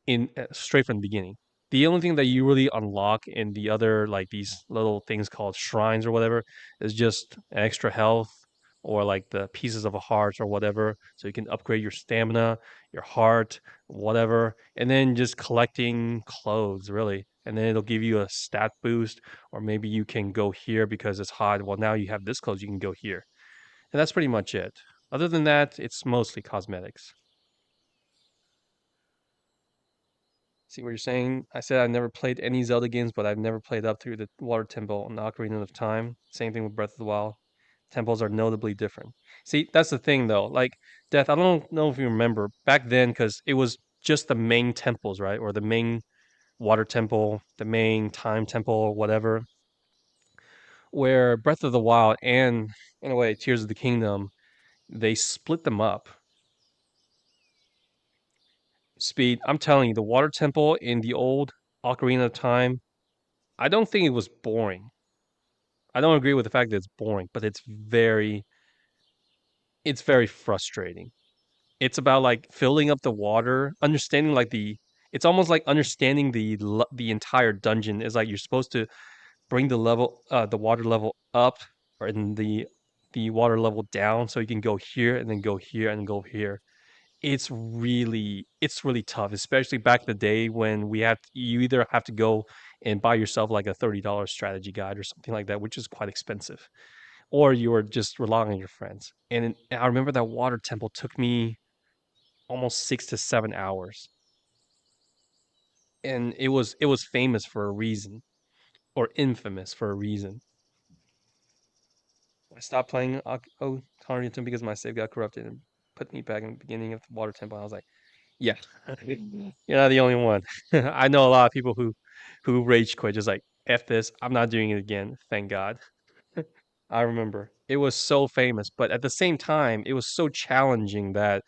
in straight from the beginning. The only thing that you really unlock in the other like these little things called shrines or whatever is just extra health or like the pieces of a heart or whatever, so you can upgrade your stamina, your heart, whatever, and then just collecting clothes really, and then it'll give you a stat boost, or maybe you can go here because it's hot. Well, now you have this clothes, you can go here, and that's pretty much it. Other than that, it's mostly cosmetics. See what you're saying? I said I've never played any Zelda games, but I've never played up through the Water Temple and the Ocarina of Time. Same thing with Breath of the Wild. Temples are notably different. See, that's the thing though. Like Death, I don't know if you remember back then, because it was just the main temples, right? Or the main Water Temple, the main Time Temple, or whatever. Where Breath of the Wild and, in a way, Tears of the Kingdom, they split them up. Speed, I'm telling you, the Water Temple in the old Ocarina of Time, I don't think it was boring. I don't agree with the fact that it's boring, but it's very frustrating. It's about like filling up the water, understanding like it's almost like understanding the entire dungeon is like you're supposed to bring the water level up, or in the water level down, so you can go here and then go here and go here. It's really tough, especially back in the day when you either have to go and buy yourself like a $30 strategy guide or something like that, which is quite expensive, or you were just relying on your friends. And I remember that water temple took me almost 6 to 7 hours, and it was famous for a reason, or infamous for a reason. I stopped playing Conrad because my save got corrupted and put me back in the beginning of the water temple. I was like, yeah, you're not the only one. I know a lot of people who rage quit, just like f this. I'm not doing it again. Thank God. I remember it was so famous, but at the same time, it was so challenging that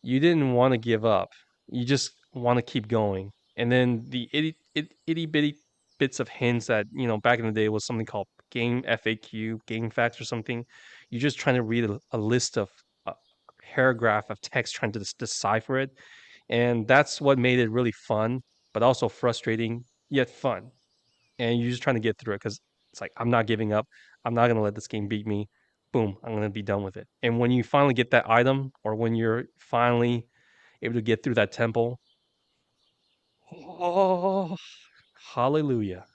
you didn't want to give up. You just want to keep going. And then the itty bitty bits of hints that, back in the day was something called Game FAQ, Game Facts or something. You're just trying to read a list of a paragraph of text trying to decipher it. And that's what made it really fun, but also frustrating, yet fun. And you're just trying to get through it because it's like, I'm not giving up. I'm not going to let this game beat me. Boom, I'm going to be done with it. And when you finally get that item, or when you're finally able to get through that temple, oh, hallelujah.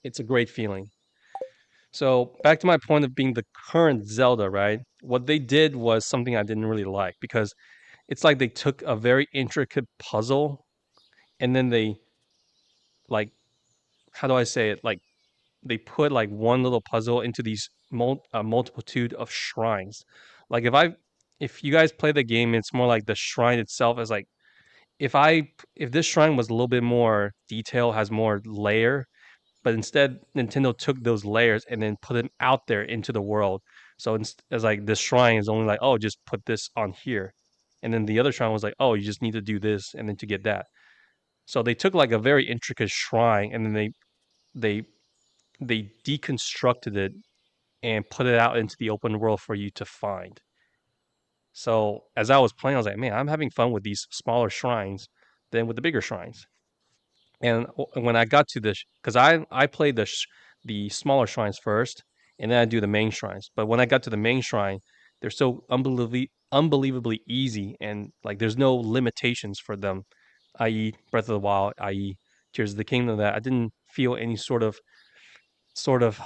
It's a great feeling. So back to my point of being the current Zelda, right? What they did was something I didn't really like because it's like they took a very intricate puzzle and then they like how do I say it? Like they put like one little puzzle into these multitude of shrines. Like if you guys play the game, it's more like the shrine itself is like if this shrine was a little bit more detail, has more layer, but instead Nintendo took those layers and then put them out there into the world. So it's like this shrine is only like, oh, just put this on here, and then the other shrine was like, oh, you just need to do this and then to get that. So they took like a very intricate shrine and then they they deconstructed it and put it out into the open world for you to find. So as I was playing, I was like, man, I'm having fun with these smaller shrines than with the bigger shrines. And when I got to this, because I played the smaller shrines first, and then I do the main shrines. But when I got to the main shrine, they're so unbelievably easy, and like there's no limitations for them, i.e. Breath of the Wild, i.e. Tears of the Kingdom. That I didn't feel any sort of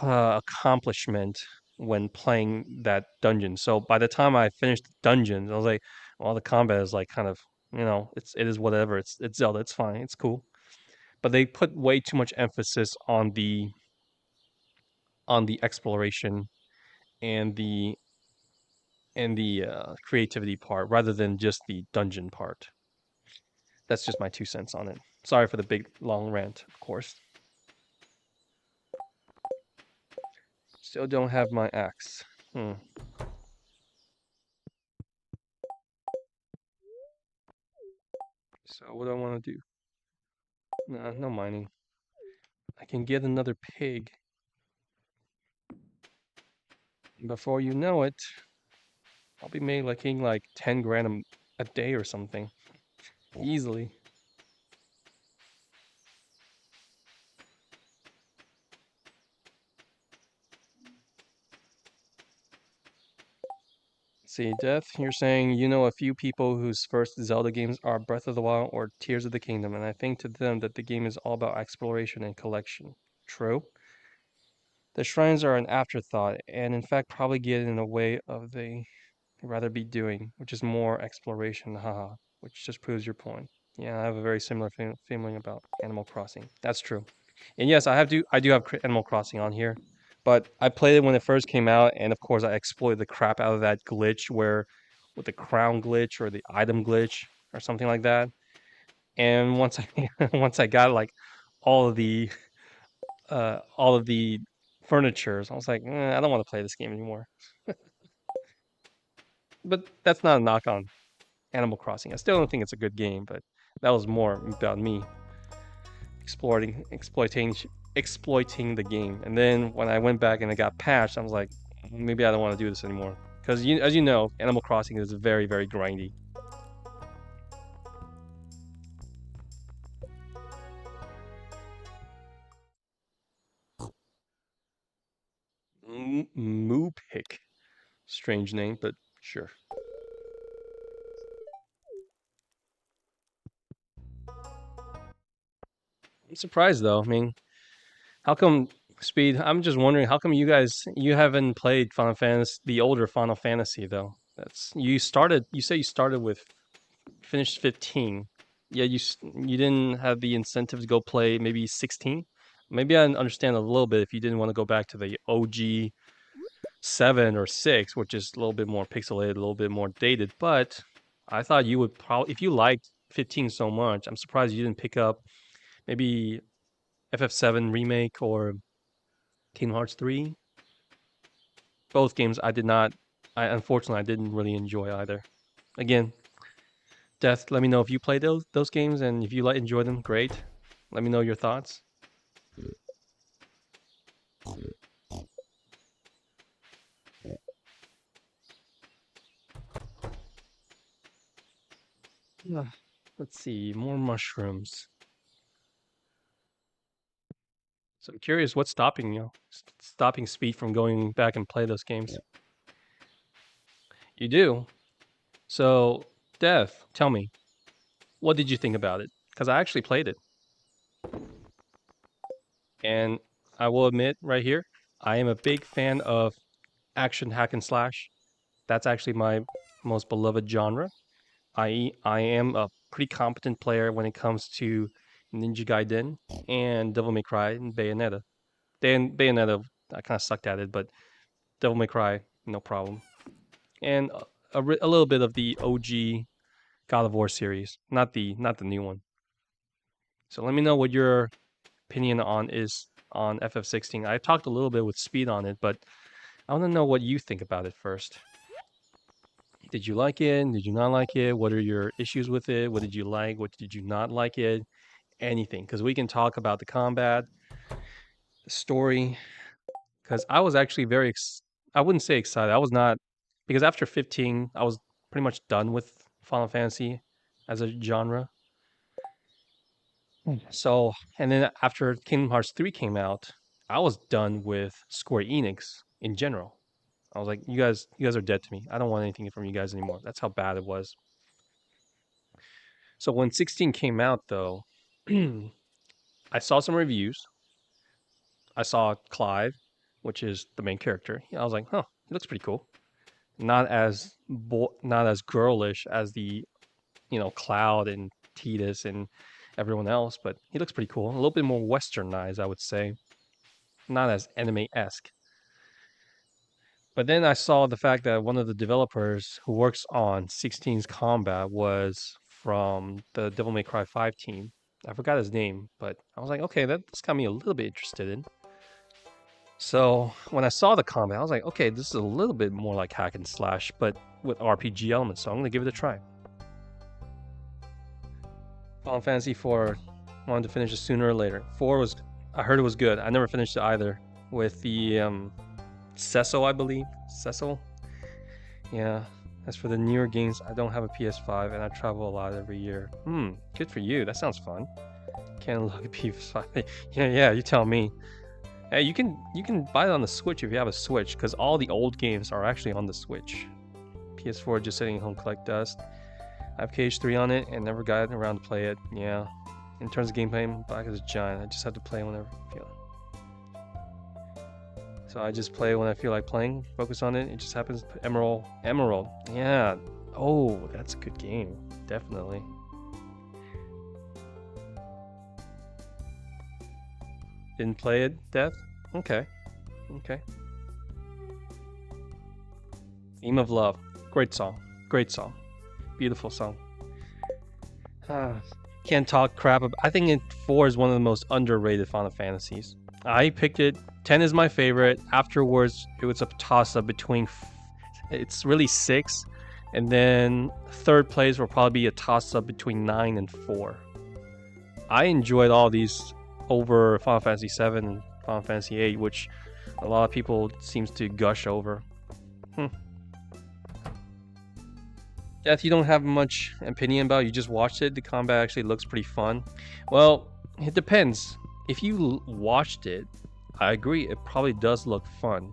accomplishment when playing that dungeon. So by the time I finished the dungeon, I was like, well, the combat is like kind of it is whatever. It's Zelda. It's fine. It's cool, but they put way too much emphasis on the exploration and the creativity part rather than just the dungeon part. That's just my 2 cents on it. Sorry for the big long rant, of course. Still don't have my axe. So what do I want to do? Nah, no mining. I can get another pig. Before you know it, I'll be making like 10 grand a day or something. Easily. See, Death, you're saying you know a few people whose first Zelda games are Breath of the Wild or Tears of the Kingdom, and I think to them that the game is all about exploration and collection. True. The shrines are an afterthought, and in fact probably get in the way of they rather be doing, which is more exploration, haha, which just proves your point. Yeah, I have a very similar feeling about Animal Crossing. That's true. And yes, I do have Animal Crossing on here, but I played it when it first came out, and of course I exploited the crap out of that glitch where, with the crown glitch or the item glitch or something like that. And once I once I got like all of the all of the furnitures, I was like, I don't want to play this game anymore. But that's not a knock on Animal Crossing. I still don't think it's a good game, but that was more about me exploiting the game. And then when I went back and it got patched, I was like, maybe I don't want to do this anymore. Because as you know, Animal Crossing is very, very grindy. Moopick. Strange name, but sure. I'm surprised though. I mean, how come Speed? I'm just wondering how come you haven't played Final Fantasy, the older Final Fantasy though. That's you started. You say you started with finished 15. Yeah, you didn't have the incentive to go play maybe 16. Maybe I understand a little bit if you didn't want to go back to the OG 7 or 6, which is a little bit more pixelated, a little bit more dated. But I thought you would probably, if you liked 15 so much, I'm surprised you didn't pick up maybe FF7 remake or Kingdom Hearts 3. Both games I did not. I unfortunately I didn't really enjoy either. Again, Death, let me know if you played those games and if you enjoy them. Great. Let me know your thoughts. Let's see, more mushrooms. So I'm curious, what's stopping you? Stopping Speed from going back and play those games? You do. So, Death, tell me, what did you think about it? Because I actually played it, and I will admit right here, I am a big fan of action hack and slash. That's actually my most beloved genre. I am a pretty competent player when it comes to Ninja Gaiden and Devil May Cry and Bayonetta. Then Bayonetta, I kind of sucked at it, but Devil May Cry, no problem. And a little bit of the OG God of War series, not the new one. So let me know what your opinion on is on FF16. I talked a little bit with Speed on it, but I want to know what you think about it first. Did you like it? Did you not like it? What are your issues with it? What did you like? What did you not like it? Anything, because we can talk about the combat, the story. Because I was actually I wouldn't say excited. I was not, because after 15, I was pretty much done with Final Fantasy as a genre. So, and then after Kingdom Hearts 3 came out, I was done with Square Enix in general. I was like, you guys are dead to me. I don't want anything from you guys anymore. That's how bad it was. So when 16 came out, though, I saw some reviews. I saw Clive, which is the main character. I was like, huh, he looks pretty cool. Not as girlish as the Cloud and Tidus and everyone else, but he looks pretty cool. A little bit more westernized, I would say. Not as anime esque. But then I saw the fact that one of the developers who works on 16's combat was from the Devil May Cry 5 team. I forgot his name, but I was like, okay, that's got me a little bit interested in. So when I saw the combat, I was like, okay, this is a little bit more like hack and slash, but with RPG elements. So I'm gonna give it a try. Final Fantasy 4, wanted to finish it sooner or later. 4 was, I heard it was good. I never finished it either. With the Cecil, I believe. Cecil? Yeah. As for the newer games, I don't have a PS5 and I travel a lot every year. Good for you. That sounds fun. Can't look at PS5. Yeah, you tell me. Hey, you can buy it on the Switch if you have a Switch, because all the old games are actually on the Switch. PS4 just sitting at home collect dust. I have KH3 on it and never got around to play it. Yeah. In terms of gameplay, I'm black as a giant. I just have to play whenever I feel. So I just play when I feel like playing. Focus on it. It just happens. Emerald. Yeah. Oh, that's a good game. Definitely. Didn't play it, Death? Okay. Okay. Theme of Love. Great song. Great song. Beautiful song. Can't talk crap about. I think 4 is one of the most underrated Final Fantasies. I picked it. 10 is my favorite. Afterwards, it was a toss up between. It's really 6, and then third place will probably be a toss up between 9 and 4. I enjoyed all these over Final Fantasy 7 and Final Fantasy 8, which a lot of people seems to gush over. Death, you don't have much opinion about. You just watched it. The combat actually looks pretty fun. Well, it depends. If you watched it, I agree. It probably does look fun.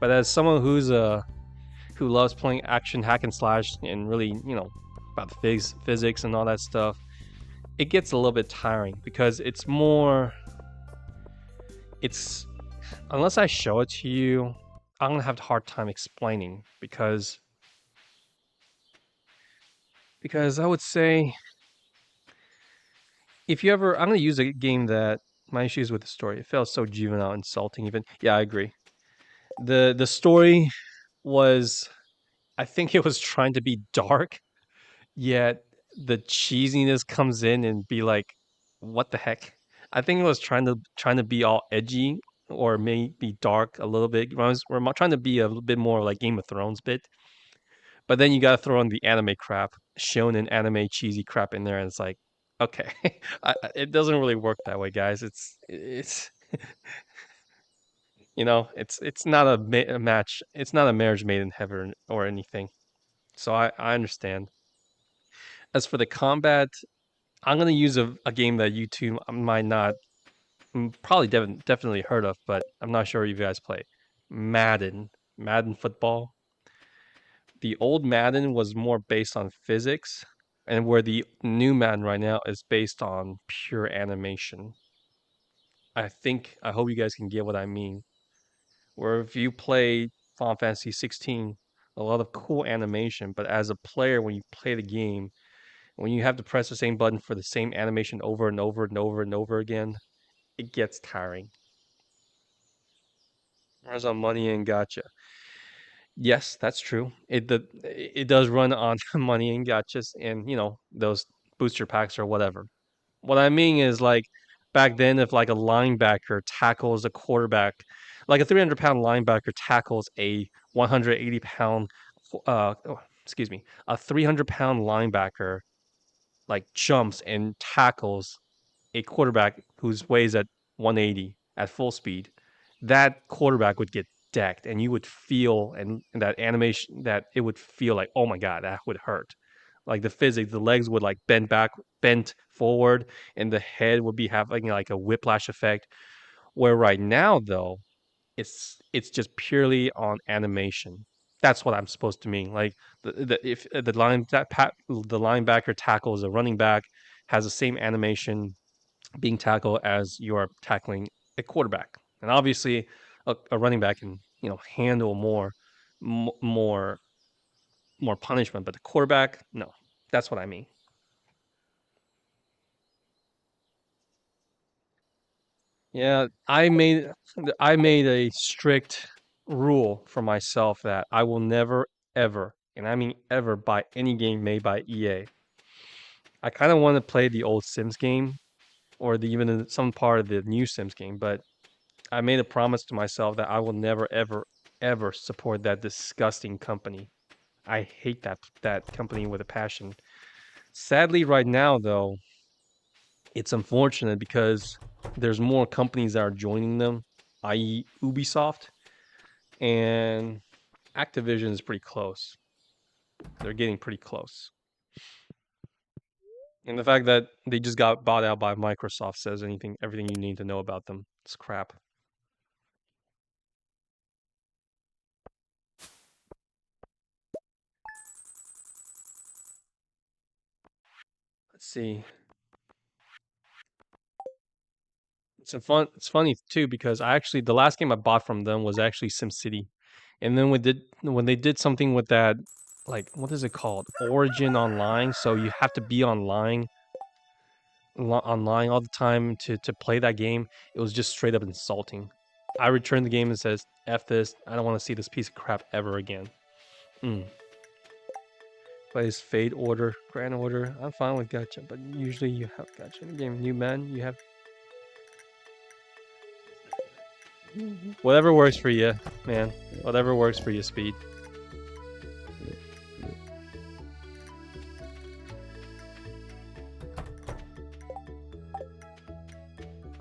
But as someone who loves playing action hack and slash and really about the physics and all that stuff, it gets a little bit tiring because it's more. It's unless I show it to you, I'm gonna have a hard time explaining because I would say if you ever, I'm gonna use a game that my issues with the story. It felt so juvenile, insulting. Even I agree. The story was, I think it was trying to be dark, yet the cheesiness comes in and be like, what the heck? I think it was trying to be all edgy or maybe dark a little bit. We're trying to be a little bit more like Game of Thrones bit. But then you gotta throw in the anime crap, shonen anime cheesy crap in there, and it's like, okay, it doesn't really work that way, guys. It's it's not a match. It's not a marriage made in heaven or anything. So I understand. As for the combat, I'm gonna use a game that you two might not, probably definitely heard of, but I'm not sure if you guys play Madden football. The old Madden was more based on physics, and where the new Madden right now is based on pure animation. I hope you guys can get what I mean. Where if you play Final Fantasy 16, a lot of cool animation, but as a player, when you play the game, when you have to press the same button for the same animation over and over and over and over again, it gets tiring. Whereas on Money and Gotcha, yes, that's true. It does run on Money and Gotchas and those booster packs or whatever. What I mean is like back then, if like a linebacker tackles a quarterback, like a 300-pound linebacker tackles a 180-pound, excuse me, a 300-pound linebacker like jumps and tackles a quarterback whose weighs at 180 at full speed, that quarterback would get decked, and you would feel and that animation that it would feel like, oh my god, that would hurt. Like the physics, the legs would like bent forward, and the head would be having like a whiplash effect. Where right now though, it's just purely on animation. That's what I'm supposed to mean. Like if the linebacker tackles a running back, has the same animation being tackled as you're tackling a quarterback. And obviously, a running back can handle more more punishment, but the quarterback, no. That's what I mean. Yeah, I made a strict rule for myself that I will never ever, and I mean ever, buy any game made by EA. I kind of want to play the old Sims game or even some part of the new Sims game, but I made a promise to myself that I will never, ever, ever support that disgusting company. I hate that company with a passion. Sadly, right now though, it's unfortunate because there's more companies that are joining them, i.e., Ubisoft, and Activision is pretty close. They're getting pretty close. And the fact that they just got bought out by Microsoft says everything you need to know about them. It's crap. Let's see. It's funny too because the last game I bought from them was actually SimCity. And then when they did something with that, like what is it called? Origin Online, so you have to be online all the time to play that game. It was just straight up insulting. I returned the game and says, "F this. I don't want to see this piece of crap ever again." Mm. Plays Fate Order, Grand Order. I'm fine with Gacha, but usually you have Gacha in the game. New man, you have whatever works for you, man. Whatever works for you, Speed.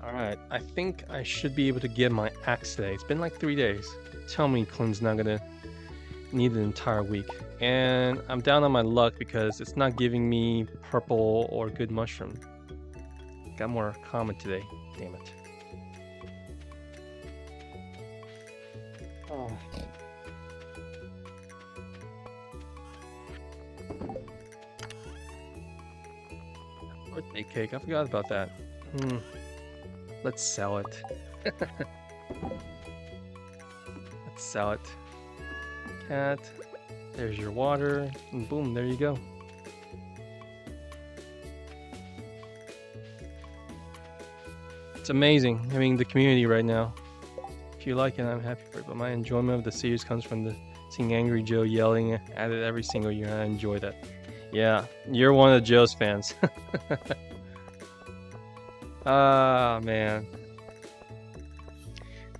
Alright, I think I should be able to get my axe today. It's been like 3 days. Tell me Clint's not gonna need an entire week. And I'm down on my luck because it's not giving me purple or good mushroom. Got more common today. Damn it. Oh. Birthday cake. I forgot about that. Let's sell it. Let's sell it. Cat. There's your water. And boom, there you go. It's amazing having the community right now. If you like it, I'm happy for it. But my enjoyment of the series comes from seeing Angry Joe yelling at it every single year. I enjoy that. Yeah, you're one of Joe's fans. Ah, man.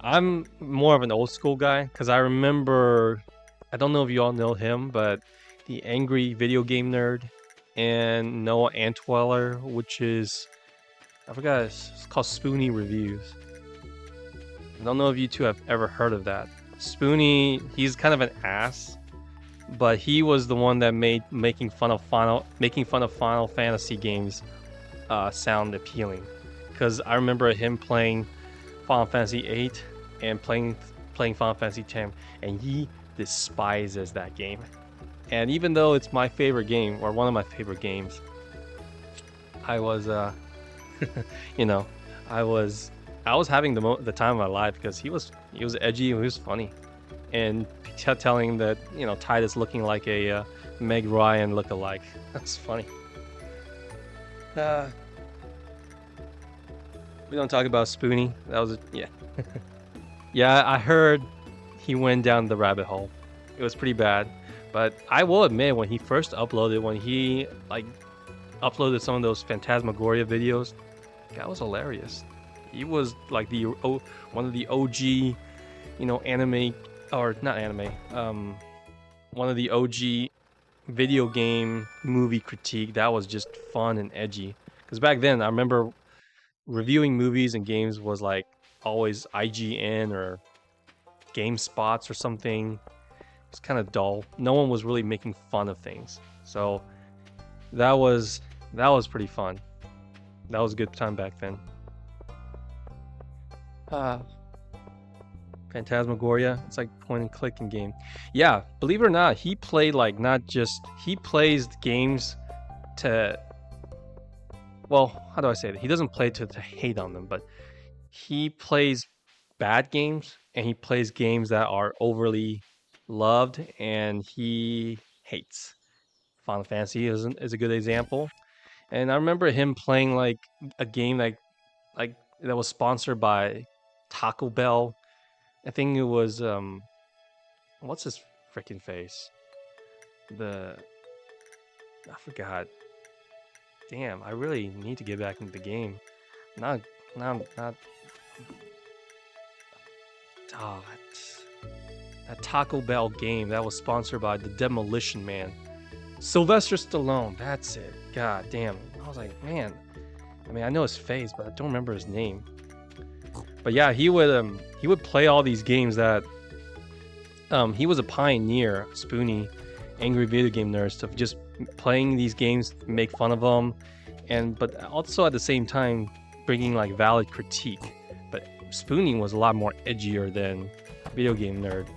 I'm more of an old school guy because I remember, I don't know if you all know him, but the Angry Video Game Nerd and Noah Antweller, which is, I forgot, it's called Spoonie Reviews. I don't know if you two have ever heard of that. Spoonie, he's kind of an ass, but he was the one that made making fun of Final Fantasy games sound appealing. Because I remember him playing Final Fantasy VIII and playing Final Fantasy X, and he despises that game. And even though it's my favorite game, or one of my favorite games, I was, I was I was having the time of my life because he was edgy and he was funny, and telling that Titus looking like a Meg Ryan look-alike. That's funny. We don't talk about Spoonie. That was yeah. Yeah, I heard he went down the rabbit hole. It was pretty bad. But I will admit, when he first uploaded, when he like uploaded some of those Phantasmagoria videos, that was hilarious. He was like one of the OG, anime, or not anime, one of the OG video game movie critique that was just fun and edgy. Because back then, I remember reviewing movies and games was like always IGN or GameSpots or something. It's kind of dull. No one was really making fun of things. So that was pretty fun. That was a good time back then. Phantasmagoria. It's like point and clicking game. Yeah, believe it or not, he played like he plays games to, well, how do I say that? He doesn't play to hate on them, but he plays bad games and he plays games that are overly loved and he hates. Final Fantasy is a good example. And I remember him playing like a game like that was sponsored by Taco Bell. I think it was what's his freaking face? I forgot. Damn, I really need to get back into the game. Not oh, that Taco Bell game that was sponsored by the Demolition Man. Sylvester Stallone, that's it. God damn. I was like, man. I mean, I know his face, but I don't remember his name. But yeah, he would play all these games that he was a pioneer, Spoonie, Angry Video Game Nerds, of just playing these games, make fun of them, but also at the same time bringing like valid critique. But Spoonie was a lot more edgier than Video Game Nerd.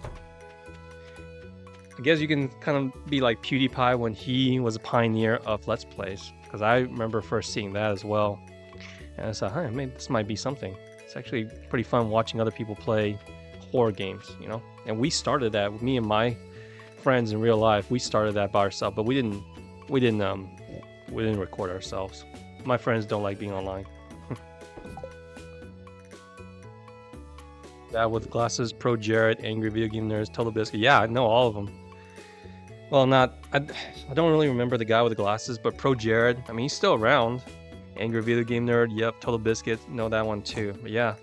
I guess you can kind of be like PewDiePie when he was a pioneer of Let's Plays, because I remember first seeing that as well. And I thought, hey, maybe this might be something. It's actually pretty fun watching other people play horror games, And we started that with me and my friends in real life. We started that by ourselves, but we didn't record ourselves. My friends don't like being online. That with glasses, Pro Jared, Angry Video Game Nerds, Total Biscuit. Yeah, I know all of them. Well, I don't really remember the guy with the glasses, but Pro Jared, I mean, he's still around. Angry Video Game Nerd, yep, Total Biscuit, know that one too. But yeah,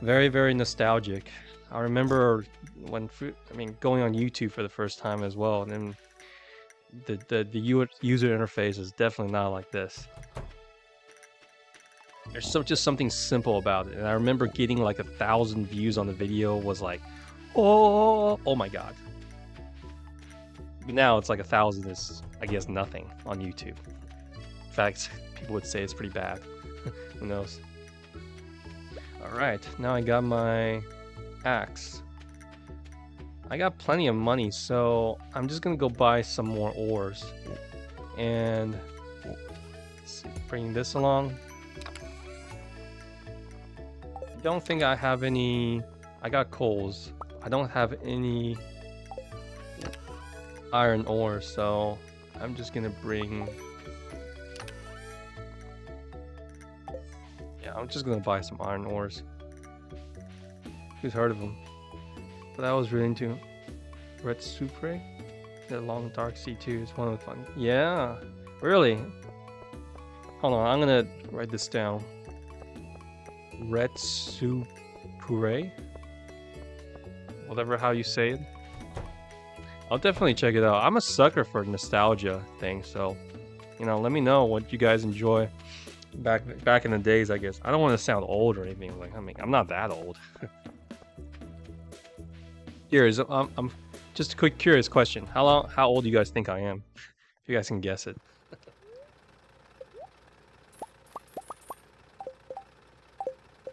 very, very nostalgic. I remember going on YouTube for the first time as well, and then the user interface is definitely not like this. There's just something simple about it, and I remember getting like 1,000 views on the video was like, oh my god. But now it's like 1,000 is, I guess, nothing on YouTube. In fact, people would say it's pretty bad. Who knows? Alright, now I got my axe. I got plenty of money, so I'm just gonna go buy some more ores. And bring this along. I don't think I have any. I got coals. I don't have any iron ore, so I'm just gonna bring. Yeah, I'm just gonna buy some iron ores. Who's heard of them? But I was really into Red Supre. The Long Dark Sea 2 is one of the fun. Yeah, really. Hold on, I'm gonna write this down. Red Supre, whatever how you say it. I'll definitely check it out. I'm a sucker for nostalgia things, so let me know what you guys enjoy back in the days. I guess I don't want to sound old or anything. Like I'm not that old. Curious, I'm just a quick curious question. How old do you guys think I am? If you guys can guess it.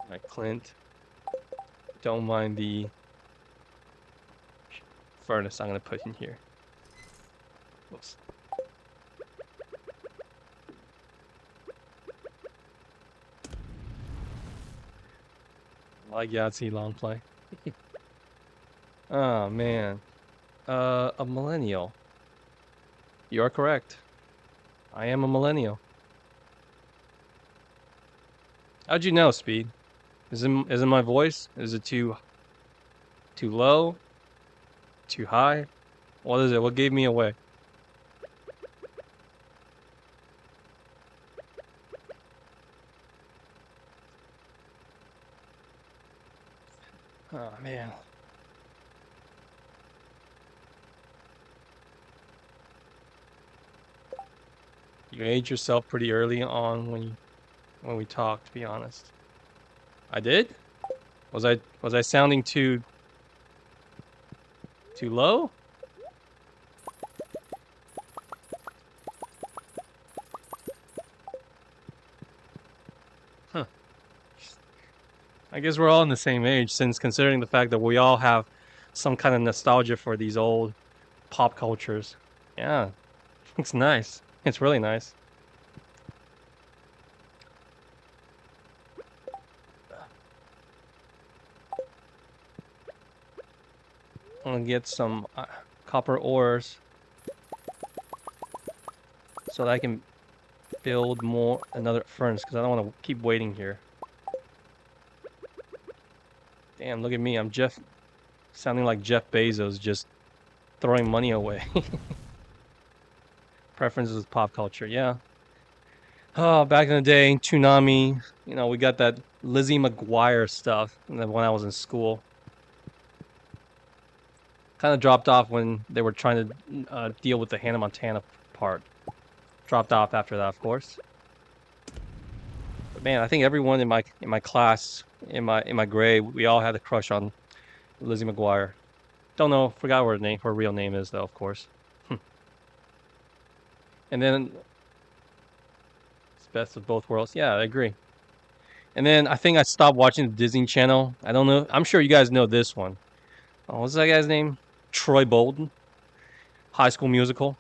Alright, Clint. Don't mind the furnace I'm gonna put in here. Whoops. Like Yahtzee long play. Oh man. A millennial. You are correct. I am a millennial. How'd you know, Speed? Is it my voice? Is it too low? Too high? What is it? What gave me away? Oh man. You aged yourself pretty early on when we talked, to be honest. I did? Was I sounding too low? Huh. I guess we're all in the same age, since considering the fact that we all have some kind of nostalgia for these old pop cultures. Yeah, it's nice. It's really nice. I'm gonna get some copper ores so that I can build another furnace, because I don't want to keep waiting here. Damn, look at me. I'm sounding like Jeff Bezos, just throwing money away. Preferences with pop culture, yeah. Oh, back in the day, Toonami, we got that Lizzie McGuire stuff when I was in school. Kind of dropped off when they were trying to deal with the Hannah Montana part. Dropped off after that, of course. But man, I think everyone in my class, in my grade, we all had a crush on Lizzie McGuire. Don't know, forgot her real name is though, of course. And then it's best of both worlds. Yeah, I agree. And then I think I stopped watching the Disney Channel. I don't know. I'm sure you guys know this one. Oh, what's that guy's name? Troy Bolton. High School Musical.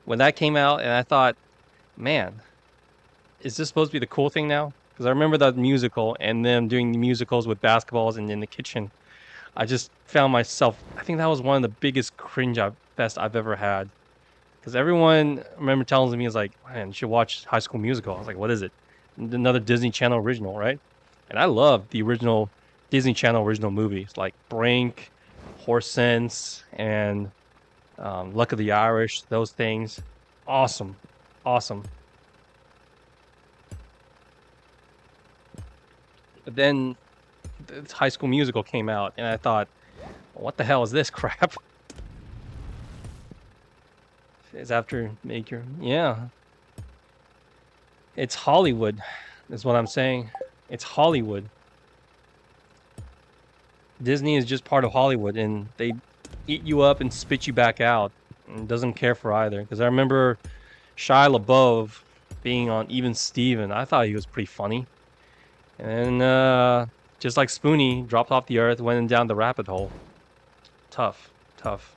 When that came out, and I thought, man, is this supposed to be the cool thing now? Because I remember that musical and them doing the musicals with basketballs and in the kitchen. I just found myself. I think that was one of the biggest fest I've ever had. Because everyone, I remember telling me, is like, man, you should watch High School Musical. I was like, what is it? Another Disney Channel original, right? And I love the original Disney Channel original movies like Brink, Horse Sense, and Luck of the Irish. Those things, awesome, awesome. But then the High School Musical came out, and I thought, what the hell is this crap? It's after Maker, yeah. It's Hollywood, is what I'm saying. It's Hollywood. Disney is just part of Hollywood, and they eat you up and spit you back out, and doesn't care for either. Because I remember Shia LaBeouf being on Even Steven. I thought he was pretty funny. And just like Spoonie, dropped off the earth, went down the rabbit hole. Tough, tough.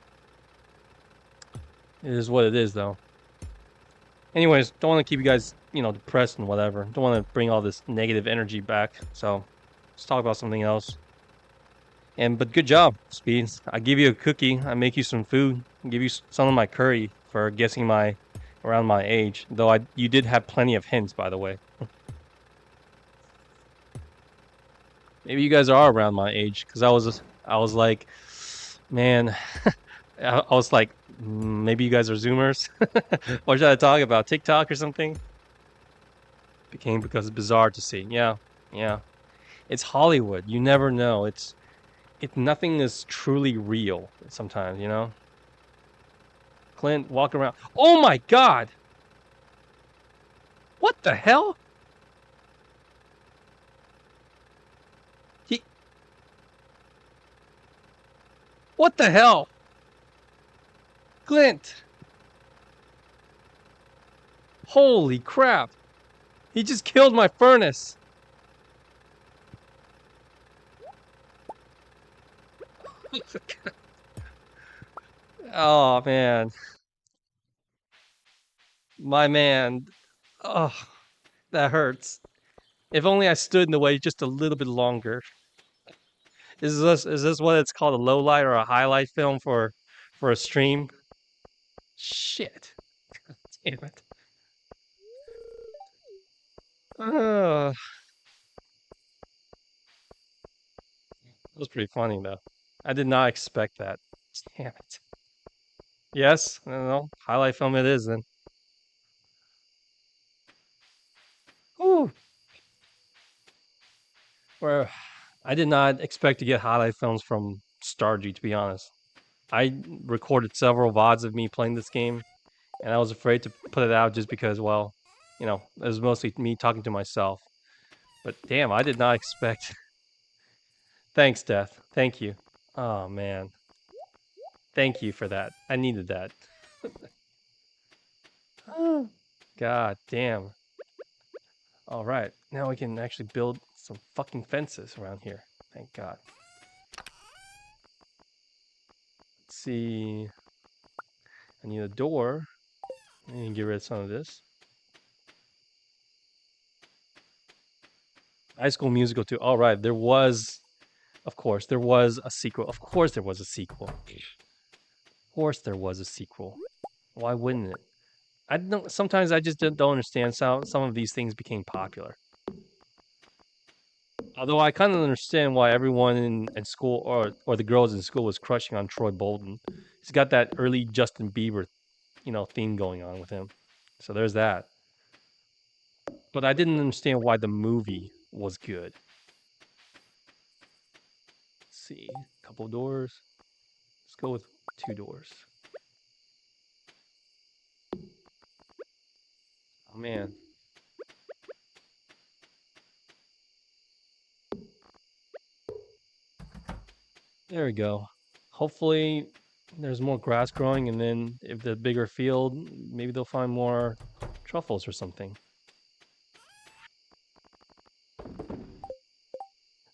It is what it is, though. Anyways, don't want to keep you guys, depressed and whatever. Don't want to bring all this negative energy back. So let's talk about something else. But good job, Speeds. I give you a cookie. I make you some food. I give you some of my curry for guessing around my age. Though you did have plenty of hints, by the way. Maybe you guys are around my age, because I was like, man, I was like, maybe you guys are Zoomers. What should I talk about? TikTok or something? Because it's bizarre to see. Yeah, yeah. It's Hollywood. You never know. Nothing is truly real sometimes, Clint, walk around. Oh my God! What the hell? What the hell? Clint! Holy crap! He just killed my furnace! Oh man. My man. Oh, that hurts. If only I stood in the way just a little bit longer. Is this what it's called, a low light or a highlight film for a stream? Shit. Damn it. That was pretty funny though. I did not expect that. Damn it. Yes, I don't know. Highlight film it is then. Whew. Where I did not expect to get highlight films from Stardew, to be honest. I recorded several VODs of me playing this game, and I was afraid to put it out just because, well, it was mostly me talking to myself. But damn, I did not expect. Thanks, Death. Thank you. Oh man, thank you for that. I needed that. God damn. All right, now we can actually build some fucking fences around here. Thank God. Let's see. I need a door. I need to get rid of some of this. High School Musical 2. All right, there was a sequel. Of course there was a sequel. Of course there was a sequel. Why wouldn't it? I don't. Sometimes I just don't understand how some of these things became popular. Although I kind of understand why everyone in school or the girls in school was crushing on Troy Bolton. He's got that early Justin Bieber, theme going on with him. So there's that. But I didn't understand why the movie was good. Let's see, couple doors. Let's go with 2 doors. Oh man. There we go. Hopefully there's more grass growing, and then if the bigger field, maybe they'll find more truffles or something.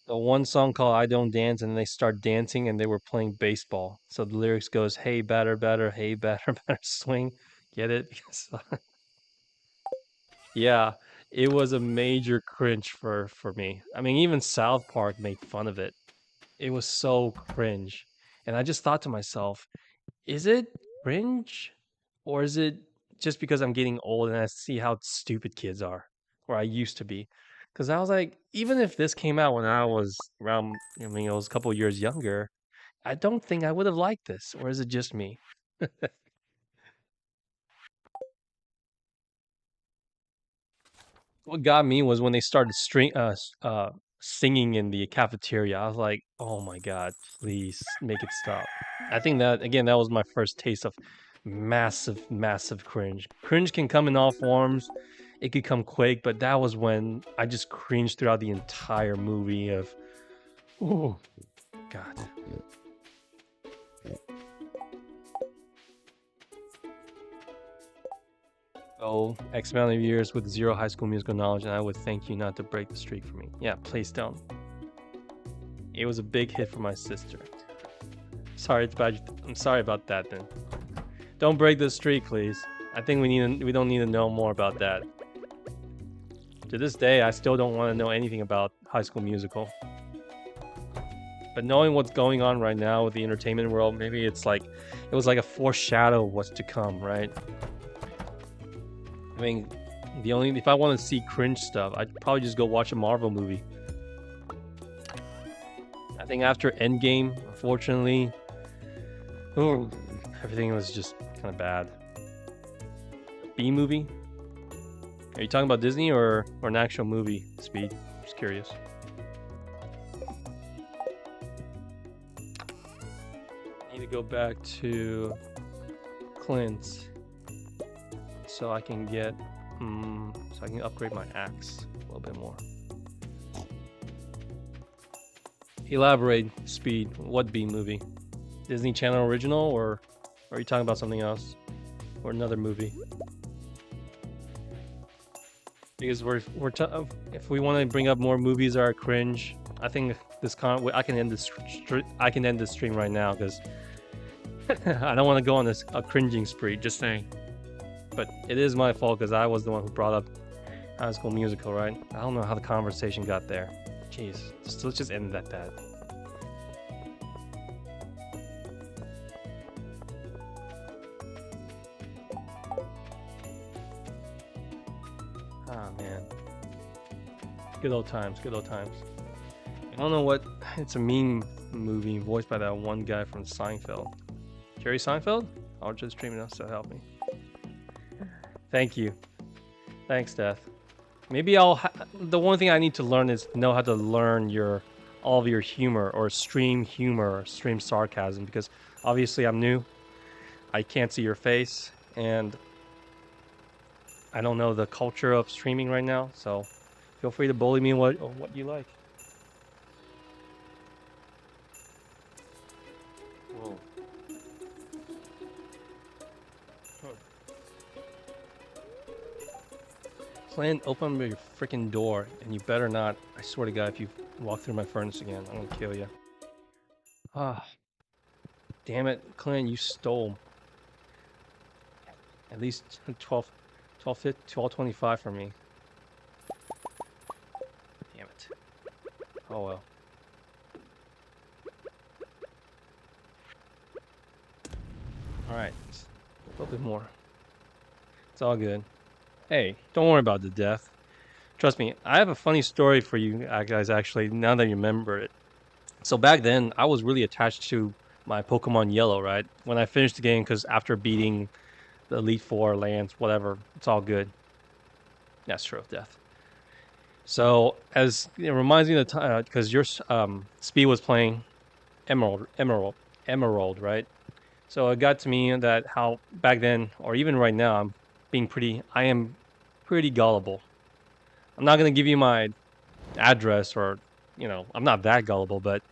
The one song called I Don't Dance, and then they start dancing and they were playing baseball. So the lyrics goes, hey, batter, batter, hey, batter, batter, swing. Get it? Because yeah, it was a major cringe for me. I mean, even South Park made fun of it. It was so cringe. And I just thought to myself, is it cringe? Or is it just because I'm getting old and I see how stupid kids are? Or I used to be. Because I was like, even if this came out when I was around, I was a couple years younger, I don't think I would have liked this. Or is it just me? What got me was when they started singing in the cafeteria. I was like, "Oh my god, please make it stop." I think that again, that was my first taste of massive, massive cringe. Cringe can come in all forms. It could come quick, but that was when I just cringed throughout the entire movie. Oh God. Oh, X amount of years with 0 High School Musical knowledge, and I would thank you not to break the streak for me. Yeah, please don't. It was a big hit for my sister. Sorry, I'm sorry about that then. Don't break the streak, please. I think we don't need to know more about that. To this day, I still don't want to know anything about High School Musical. But knowing what's going on right now with the entertainment world, maybe it was like a foreshadow of what's to come, right? I mean, if I want to see cringe stuff, I'd probably just go watch a Marvel movie. I think after Endgame, unfortunately, everything was just kind of bad. B movie? Are you talking about Disney or an actual movie, Speed? Just curious. I need to go back to Clint's so I can get so I can upgrade my axe a little bit more. Elaborate, Speed. What B movie? Disney Channel original, or are you talking about something else, or another movie? Because if we want to bring up more movies that are cringe, I think I can end this stream right now because I don't want to go on a cringing spree. Just saying. But it is my fault because I was the one who brought up High School Musical, right? I don't know how the conversation got there. Jeez, let's just end it at that. Ah, man. Good old times, good old times. I don't know what... It's a meme movie voiced by that one guy from Seinfeld. Jerry Seinfeld? I'll just stream it, so help me. Thank you. Thanks, Death. Maybe the one thing I need to learn is know how to learn all of your humor, or stream humor, or stream sarcasm, because obviously I'm new. I can't see your face, and I don't know the culture of streaming right now, so feel free to bully me what you like. Whoa. Clint, open your freaking door, and you better not. I swear to God, if you walk through my furnace again, I'm gonna kill you. Ah, damn it, Clint, you stole at least 12.25 from me. Damn it. Oh well. Alright, a little bit more. It's all good. Hey, don't worry about the death. Trust me, I have a funny story for you guys, actually, now that you remember it. So back then, I was really attached to my Pokemon Yellow, right? When I finished the game, because after beating the Elite Four, Lance, whatever, it's all good. That's true of death. So, as it reminds me of the time, because your Speed was playing Emerald, right? So it got to me that how back then, or even right now, I am pretty gullible. I'm not gonna give you my address, or I'm not that gullible, but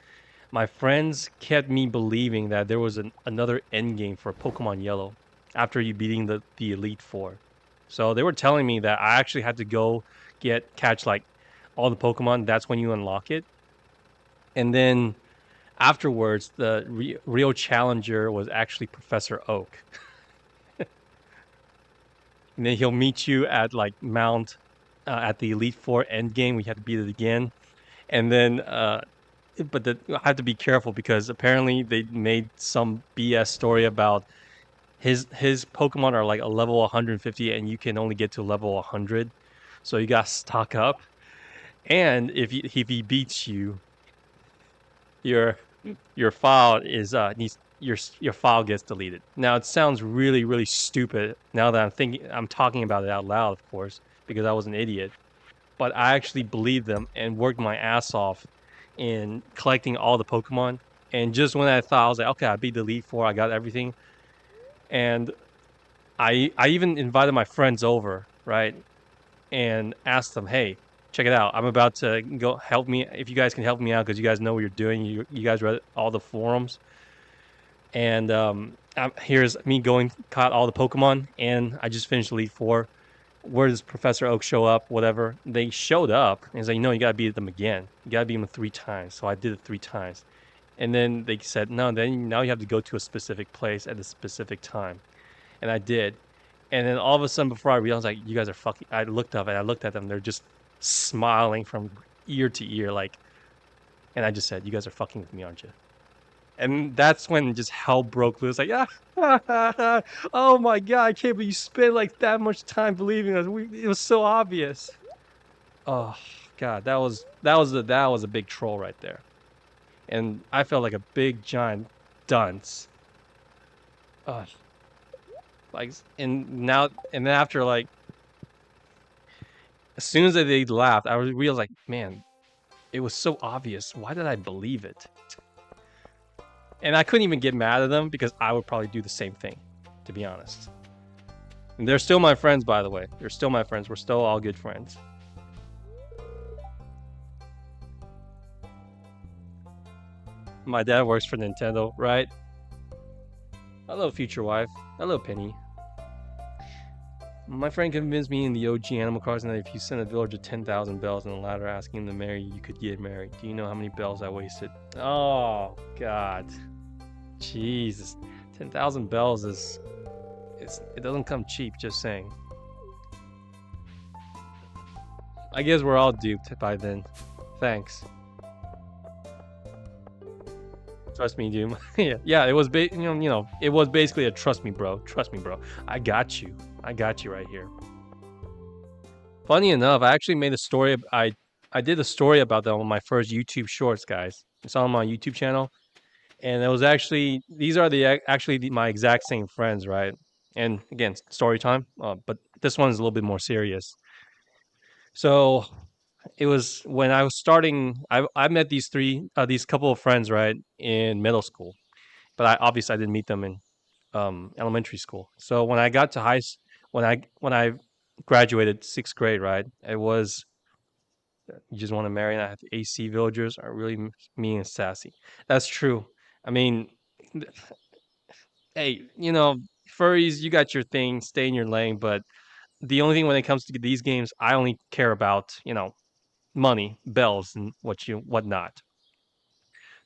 my friends kept me believing that there was another endgame for Pokemon Yellow after you beating the Elite Four. So they were telling me that I actually had to go catch like all the Pokemon. That's when you unlock it. And then afterwards, the real challenger was actually Professor Oak. And then he'll meet you at like at the Elite Four endgame. We had to beat it again. And then but I have to be careful because apparently they made some BS story about his Pokemon are like a level 150 and you can only get to level 100, so you got to stock up. And if he beats you, your file is your file gets deleted. Now it sounds really, really stupid now that I'm talking about it out loud, of course, because I was an idiot. But I actually believed them and worked my ass off in collecting all the Pokemon. And just when I thought, I was like, okay, I beat the Elite Four, I got everything. And I even invited my friends over, right? And asked them, hey, check it out. I'm about to go help me. If you guys can help me out, because you guys know what you're doing. You guys read all the forums. And here's me caught all the Pokemon. And I just finished Elite Four. Where does Professor Oak show up? Whatever. They showed up. And he's like, no, you got to beat them again. You got to beat them 3 times. So I did it 3 times. And then they said, no, now you have to go to a specific place at a specific time. And I did. And then all of a sudden, before I realized, like, you guys are fucking... I looked up and I looked at them. They're just smiling from ear to ear, like... And I just said, you guys are fucking with me, aren't you? And that's when just hell broke loose. Like, oh my God, I can't believe you spent like that much time believing us. It was so obvious. Oh God, that was a big troll right there. And I felt like a big giant dunce. Like, and then after, like, as soon as they laughed, I realized, like, man, it was so obvious. Why did I believe it? And I couldn't even get mad at them because I would probably do the same thing, to be honest. And they're still my friends, by the way. They're still my friends. We're still all good friends. My dad works for Nintendo, right? Hello, future wife. Hello, Penny. My friend convinced me in the OG Animal Crossing that if you sent a villager 10,000 bells on a ladder asking them to marry you, you could get married. Do you know how many bells I wasted? Oh, God. Jesus. 10,000 bells it doesn't come cheap, just saying. I guess we're all duped by then. Thanks. Trust me, Doom. yeah, it was it was basically a trust me, bro. Trust me, bro. I got you. I got you right here. Funny enough, I actually made a story. I did a story about them on my first YouTube Shorts, guys. It's on my YouTube channel, and it was actually these are my exact same friends, right? And again, story time, but this one's a little bit more serious. So it was when I was starting. I met these couple of friends, right, in middle school, but I didn't meet them in elementary school. So when I got to when I graduated 6th grade, right, it was you just want to marry and I have AC villagers are really mean and sassy. That's true. I mean, hey, furries, you got your thing, stay in your lane. But the only thing when it comes to these games, I only care about money, bells, and whatnot.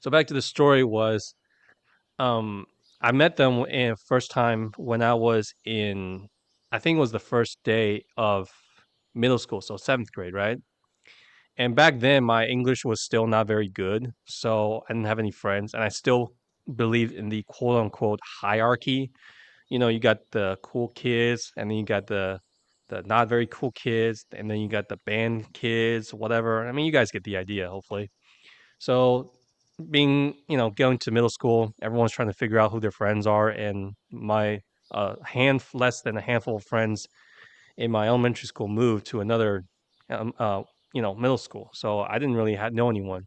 So back to the story was, um, I met them in first time when I was in, I think it was the first day of middle school, so 7th grade, right? And back then, my English was still not very good, so I didn't have any friends, and I still believed in the quote unquote hierarchy. You got the cool kids, and then you got the not very cool kids, and then you got the band kids, whatever. I mean, you guys get the idea, hopefully. So, going to middle school, everyone's trying to figure out who their friends are, and my less than a handful of friends in my elementary school moved to another, um, uh, middle school. So I didn't really know anyone.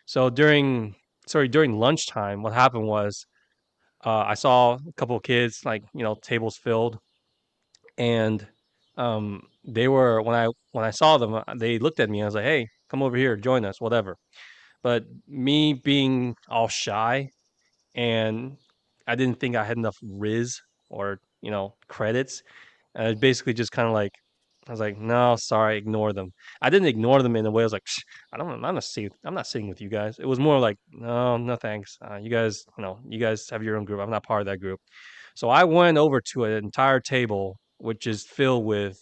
So during lunchtime, what happened was I saw a couple of kids, like tables filled, and they were when I saw them, they looked at me. And I was like, "Hey, come over here, join us, whatever." But me being all shy, and I didn't think I had enough riz or credits. And I basically just kind of like, I was like, no, sorry, ignore them. I didn't ignore them in a way. I was like, I'm not sitting with you guys. It was more like, no, no thanks. You guys have your own group. I'm not part of that group. So I went over to an entire table, which is filled with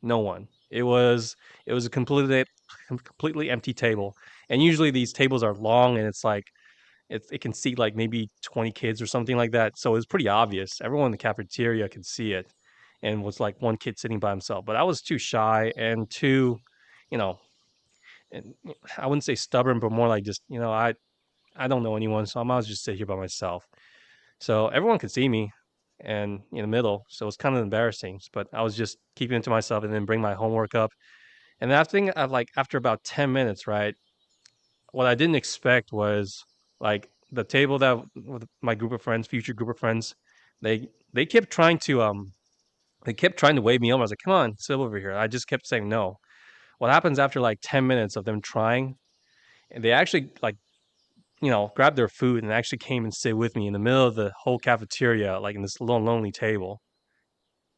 no one. It was a completely empty table. And usually these tables are long, and it's like it can seat like maybe 20 kids or something like that. So it's pretty obvious. Everyone in the cafeteria could see it, and was like one kid sitting by himself. But I was too shy and too, you know, and I wouldn't say stubborn, but more like just I don't know anyone, so I might as well just sit here by myself. So everyone could see me, and in the middle, so it was kind of embarrassing. But I was just keeping it to myself, and then bring my homework up. And after about 10 minutes, right, what I didn't expect was like the table that with my group of friends, future group of friends, they kept trying to wave me over. I was like, "Come on, sit over here." I just kept saying no. What happens after like 10 minutes of them trying, and they actually like grabbed their food and actually came and sit with me in the middle of the whole cafeteria, like in this little lonely table,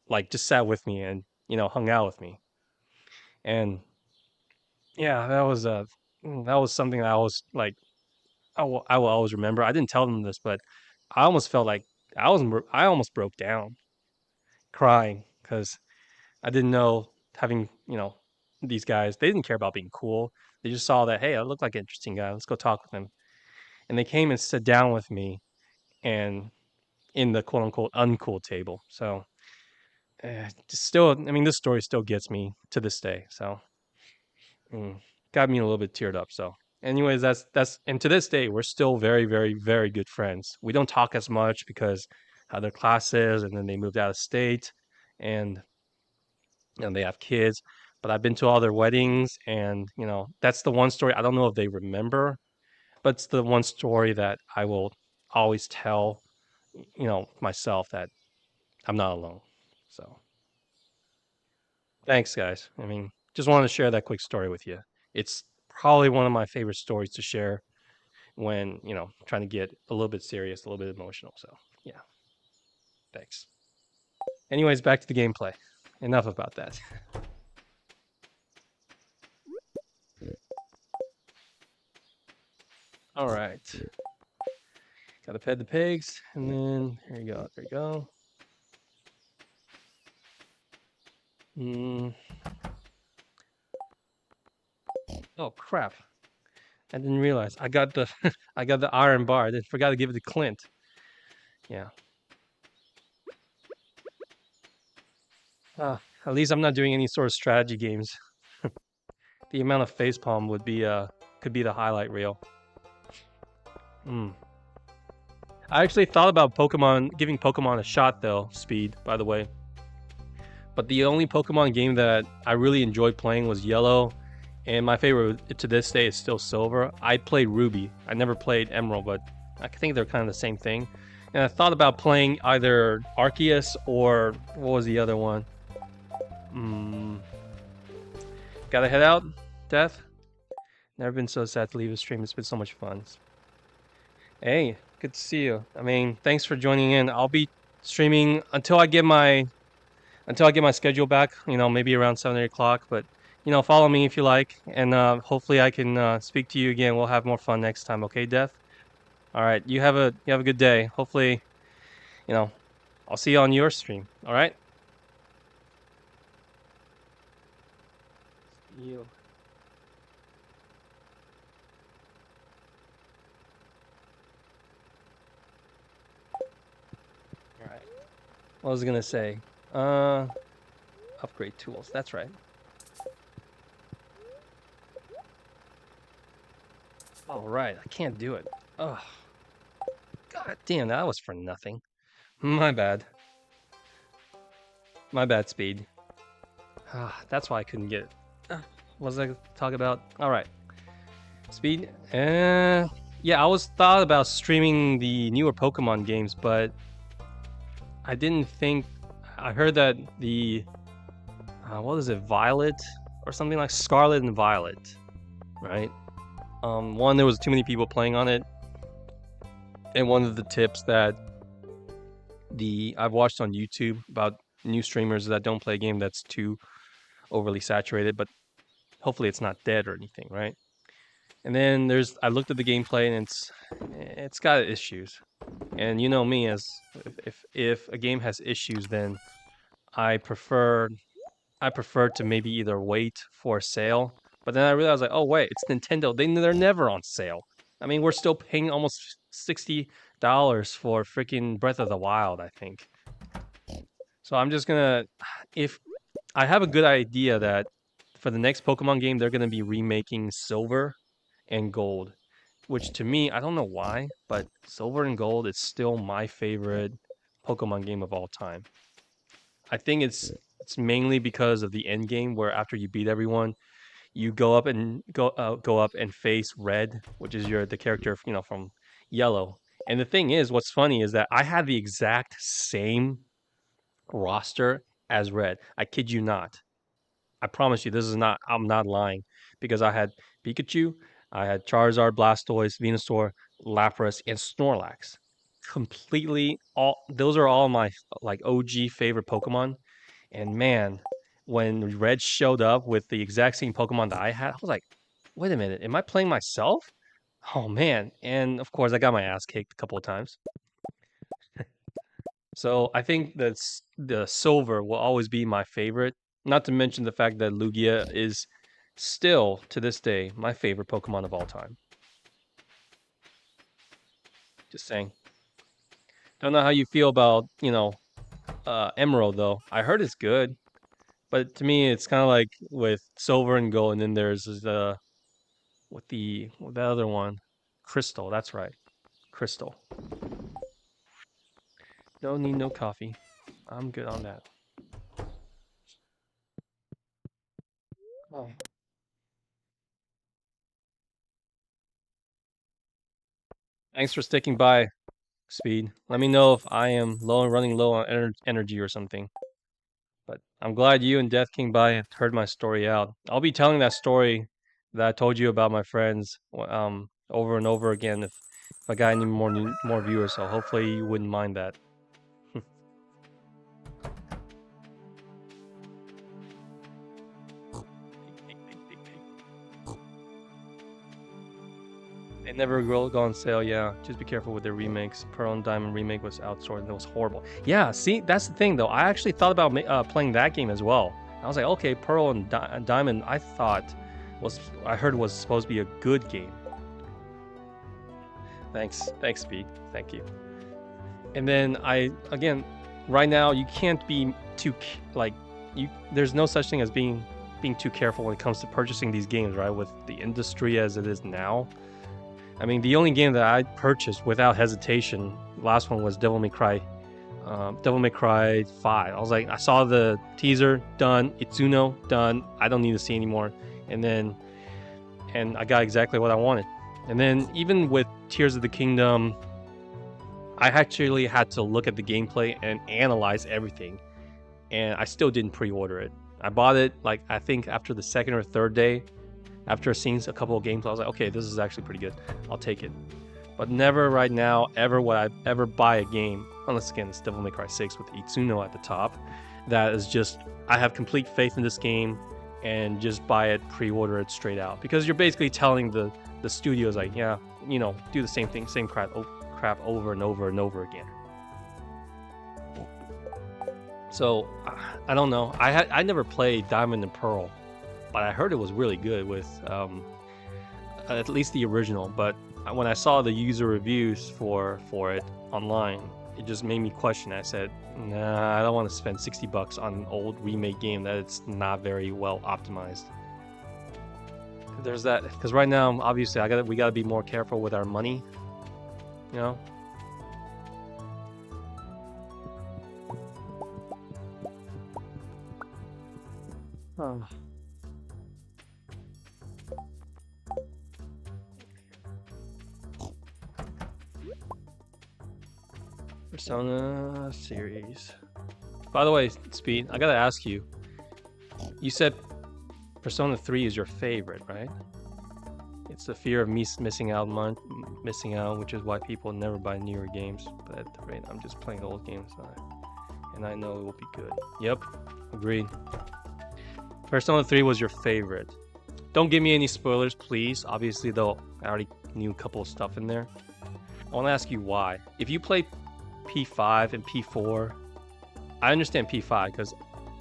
like just sat with me and hung out with me. And yeah, that was something that I was like I will always remember. I didn't tell them this, but I almost felt like I almost broke down crying because I didn't know having, these guys, they didn't care about being cool. They just saw that, hey, I look like an interesting guy. Let's go talk with him. And they came and sat down with me and in the quote unquote uncool table. So I mean, this story still gets me to this day. So mm, got me a little bit teared up. So, anyways, and to this day, we're still very, very, very good friends. We don't talk as much because how their classes, and then they moved out of state, and they have kids. But I've been to all their weddings, and that's the one story. I don't know if they remember, but it's the one story that I will always tell, myself that I'm not alone. So thanks, guys. I mean, just wanted to share that quick story with you. It's probably one of my favorite stories to share when, trying to get a little bit serious, a little bit emotional. So, yeah, thanks. Anyways, back to the gameplay. Enough about that. All right. Got to pet the pigs. And then, here you go. There you go. Mm. Oh, crap. I didn't realize. I got the I got the iron bar. I forgot to give it to Clint. Yeah. At least I'm not doing any sort of strategy games. The amount of facepalm would be could be the highlight reel. I actually thought about giving Pokemon a shot though, Speed, by the way. But the only Pokemon game that I really enjoyed playing was Yellow, and my favorite to this day is still Silver. I played Ruby. I never played Emerald, but I think they're kind of the same thing. And I thought about playing either Arceus or what was the other one? Gotta head out, Death? Never been so sad to leave a stream. It's been so much fun. Hey, good to see you. I mean, thanks for joining in. I'll be streaming until I get my schedule back. You know, maybe around 7 or 8 o'clock. But you know, follow me if you like, and hopefully I can speak to you again. We'll have more fun next time. Okay, Death? All right. You have a good day. Hopefully, you know, I'll see you on your stream. All right. See you. All right. What was I gonna say? Upgrade tools. That's right. All right. I can't do it. Ugh. God damn, that was for nothing. My bad. My bad, Speed. That's why I couldn't get it. What was I talking about? All right. Speed. Yeah, I was thought about streaming the newer Pokemon games, but I didn't think. I heard that the what is it, Violet or something like Scarlet and Violet, right? One, there was too many people playing on it, and one of the tips that I've watched on YouTube about new streamers that don't play a game that's too overly saturated, but hopefully it's not dead or anything, right? And then I looked at the gameplay and it's got issues. And you know me, as if a game has issues, then I prefer to maybe either wait for a sale. But then I realized, like, oh wait, it's Nintendo. They're never on sale. I mean, we're still paying almost $60 for freaking Breath of the Wild, I think. So I'm just gonna, if I have a good idea that for the next Pokemon game, they're gonna be remaking Silver and Gold, which to me, I don't know why, but Silver and Gold is still my favorite Pokemon game of all time. I think it's mainly because of the end game, where after you beat everyone, you go up and face Red, which is the character from Yellow. And the thing is, what's funny is that I had the exact same roster as Red. I kid you not. I promise you, I'm not lying, because I had Pikachu, I had Charizard, Blastoise, Venusaur, Lapras, and Snorlax. Those are all my like OG favorite Pokemon. And man, when Red showed up with the exact same Pokemon that I had, I was like, wait a minute, am I playing myself? Oh man. And of course I got my ass kicked a couple of times. So I think that the Silver will always be my favorite. Not to mention the fact that Lugia is still, to this day, my favorite Pokemon of all time. Just saying. Don't know how you feel about, Emerald, though. I heard it's good. But to me, it's kind of like with Silver and Gold, and then there's the other one, Crystal. That's right, Crystal. Don't need no coffee. I'm good on that. Oh. Thanks for sticking by, Speed. Let me know if I am running low on energy or something. But I'm glad you and Death came by and heard my story out. I'll be telling that story that I told you about my friends over and over again if I got any more viewers. So hopefully you wouldn't mind that. They never go on sale, yeah. Just be careful with their remakes. Pearl and Diamond remake was outsourced and it was horrible. Yeah, see, that's the thing though. I actually thought about playing that game as well. I was like, okay, Pearl and Diamond, I heard was supposed to be a good game. Thanks, Speed. Thank you. And then right now you can't be too there's no such thing as being being too careful when it comes to purchasing these games, right? With the industry as it is now. I mean, the only game that I purchased without hesitation, last one was Devil May Cry. Devil May Cry 5. I was like, I saw the teaser, done. Itsuno, done. I don't need to see anymore. And I got exactly what I wanted. And then even with Tears of the Kingdom, I actually had to look at the gameplay and analyze everything. And I still didn't pre-order it. I bought it, like, I think after the second or third day. After seeing a couple of games, I was like, okay, this is actually pretty good. I'll take it. But never right now, ever would I ever buy a game, unless again it's Devil May Cry 6 with Itsuno at the top, that is just, I have complete faith in this game and just buy it, pre-order it straight out. Because you're basically telling the studios, like, yeah, you know, do the same thing, same crap over and over and over again. So, I don't know. I never played Diamond and Pearl, but I heard it was really good with at least the original. But when I saw the user reviews for it online, it just made me question. I said, nah, I don't want to spend $60 on an old remake game that it's not very well optimized. There's that, because right now, obviously, we gotta be more careful with our money, you know. Oh. Persona series. By the way, Speed, I gotta ask you. You said Persona 3 is your favorite, right? It's the fear of me missing out, which is why people never buy newer games. But at the rate, I'm just playing old games, and I know it will be good. Yep, agreed. Persona 3 was your favorite. Don't give me any spoilers, please. Obviously, though, I already knew a couple of stuff in there. I want to ask you why. If you play P5 and P4, I understand P5 because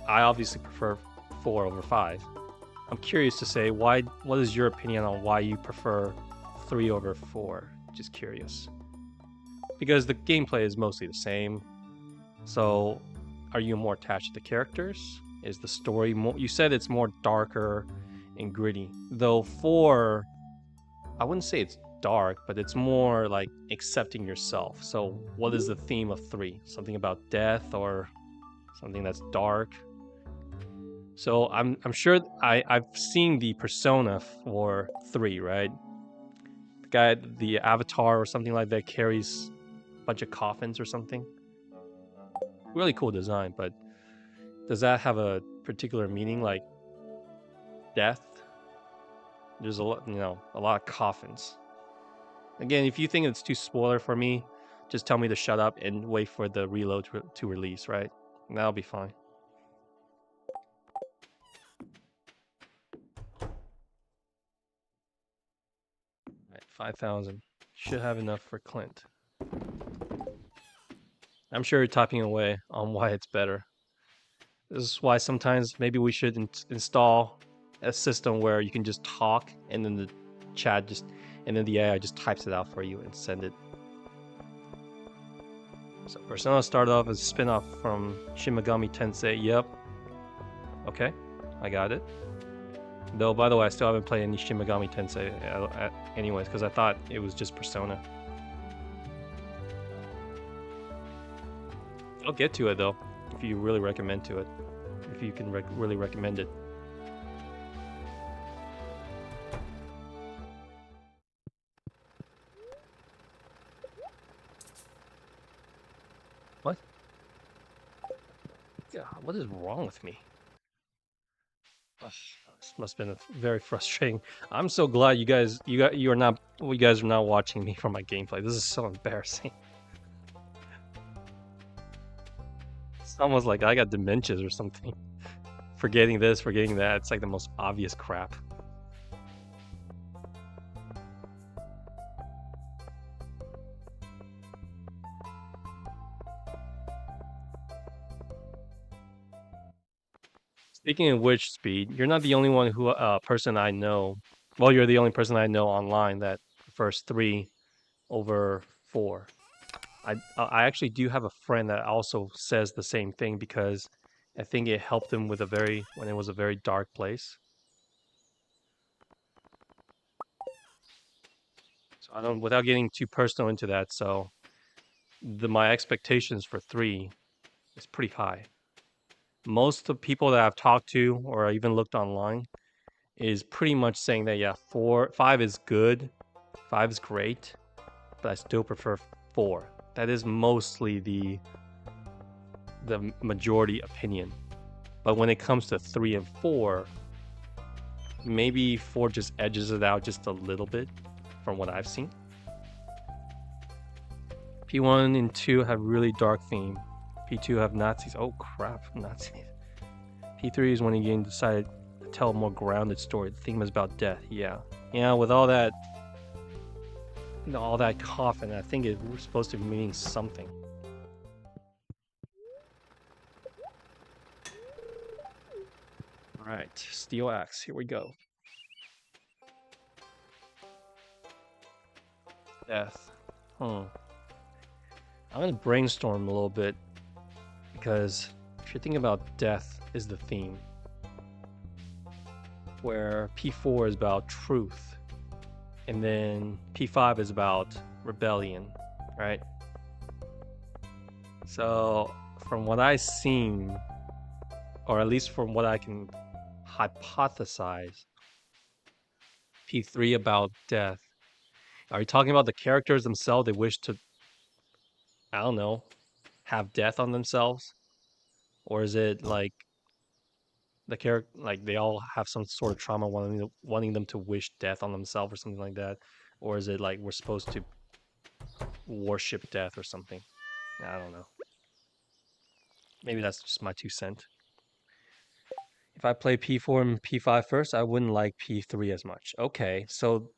I obviously prefer 4 over 5. I'm curious to say what is your opinion on why you prefer 3 over 4? Just curious. Because the gameplay is mostly the same. So, are you more attached to the characters? Is the story more... You said it's more darker and gritty. Though 4, I wouldn't say it's dark, but it's more like accepting yourself. So what is the theme of 3? Something about death or something that's dark? So I'm sure I've seen the persona for 3, right? The guy, the avatar or something like that carries a bunch of coffins or something. Really cool design, but does that have a particular meaning, like death? There's a lot of coffins. Again, if you think it's too spoiler for me, just tell me to shut up and wait for the reload to release, right? And that'll be fine. Right, 5,000. Should have enough for Clint. I'm sure you're typing away on why it's better. This is why sometimes maybe we should install a system where you can just talk and then the chat and then the AI just types it out for you and send it. So Persona started off as a spin-off from Shin Megami Tensei. Yep. Okay, I got it. Though, by the way, I still haven't played any Shin Megami Tensei anyways, because I thought it was just Persona. I'll get to it, though, if you really recommend to it. If you can really recommend it. What? God, what is wrong with me? Ugh, this must have been very frustrating. I'm so glad you guys are not watching me for my gameplay. This is so embarrassing. It's almost like I got dementias or something. Forgetting this, forgetting that. It's like the most obvious crap. Speaking of which, Speed, you're not the only one person I know. Well, you're the only person I know online that prefers 3 over 4. I actually do have a friend that also says the same thing because I think it helped him with when it was a very dark place. So I don't, without getting too personal into that. So my expectations for 3 is pretty high. Most of the people that I've talked to or even looked online is pretty much saying that yeah, 5 is good, 5 is great, but I still prefer 4. That is mostly the majority opinion. But when it comes to 3 and 4, maybe 4 just edges it out just a little bit from what I've seen. P1 and 2 have really dark theme. P2 have Nazis. Oh crap, Nazis. P3 is when you can decide to tell a more grounded story. The theme is about death. Yeah, with all that, all that coffin, I think it was supposed to be meaning something. All right, Steel Axe. Here we go. Death. I'm gonna brainstorm a little bit because if you're thinking about death is the theme, where P4 is about truth, and then P5 is about rebellion, right? So from what I've seen, or at least from what I can hypothesize, P3 about death. Are you talking about the characters themselves? They wish to, I don't know, have death on themselves? Or is it like the character, like they all have some sort of trauma wanting them to wish death on themselves or something like that? Or is it like we're supposed to worship death or something? I don't know. Maybe that's just my 2 cents. If I play P4 and P5 first, I wouldn't like P3 as much. Okay, so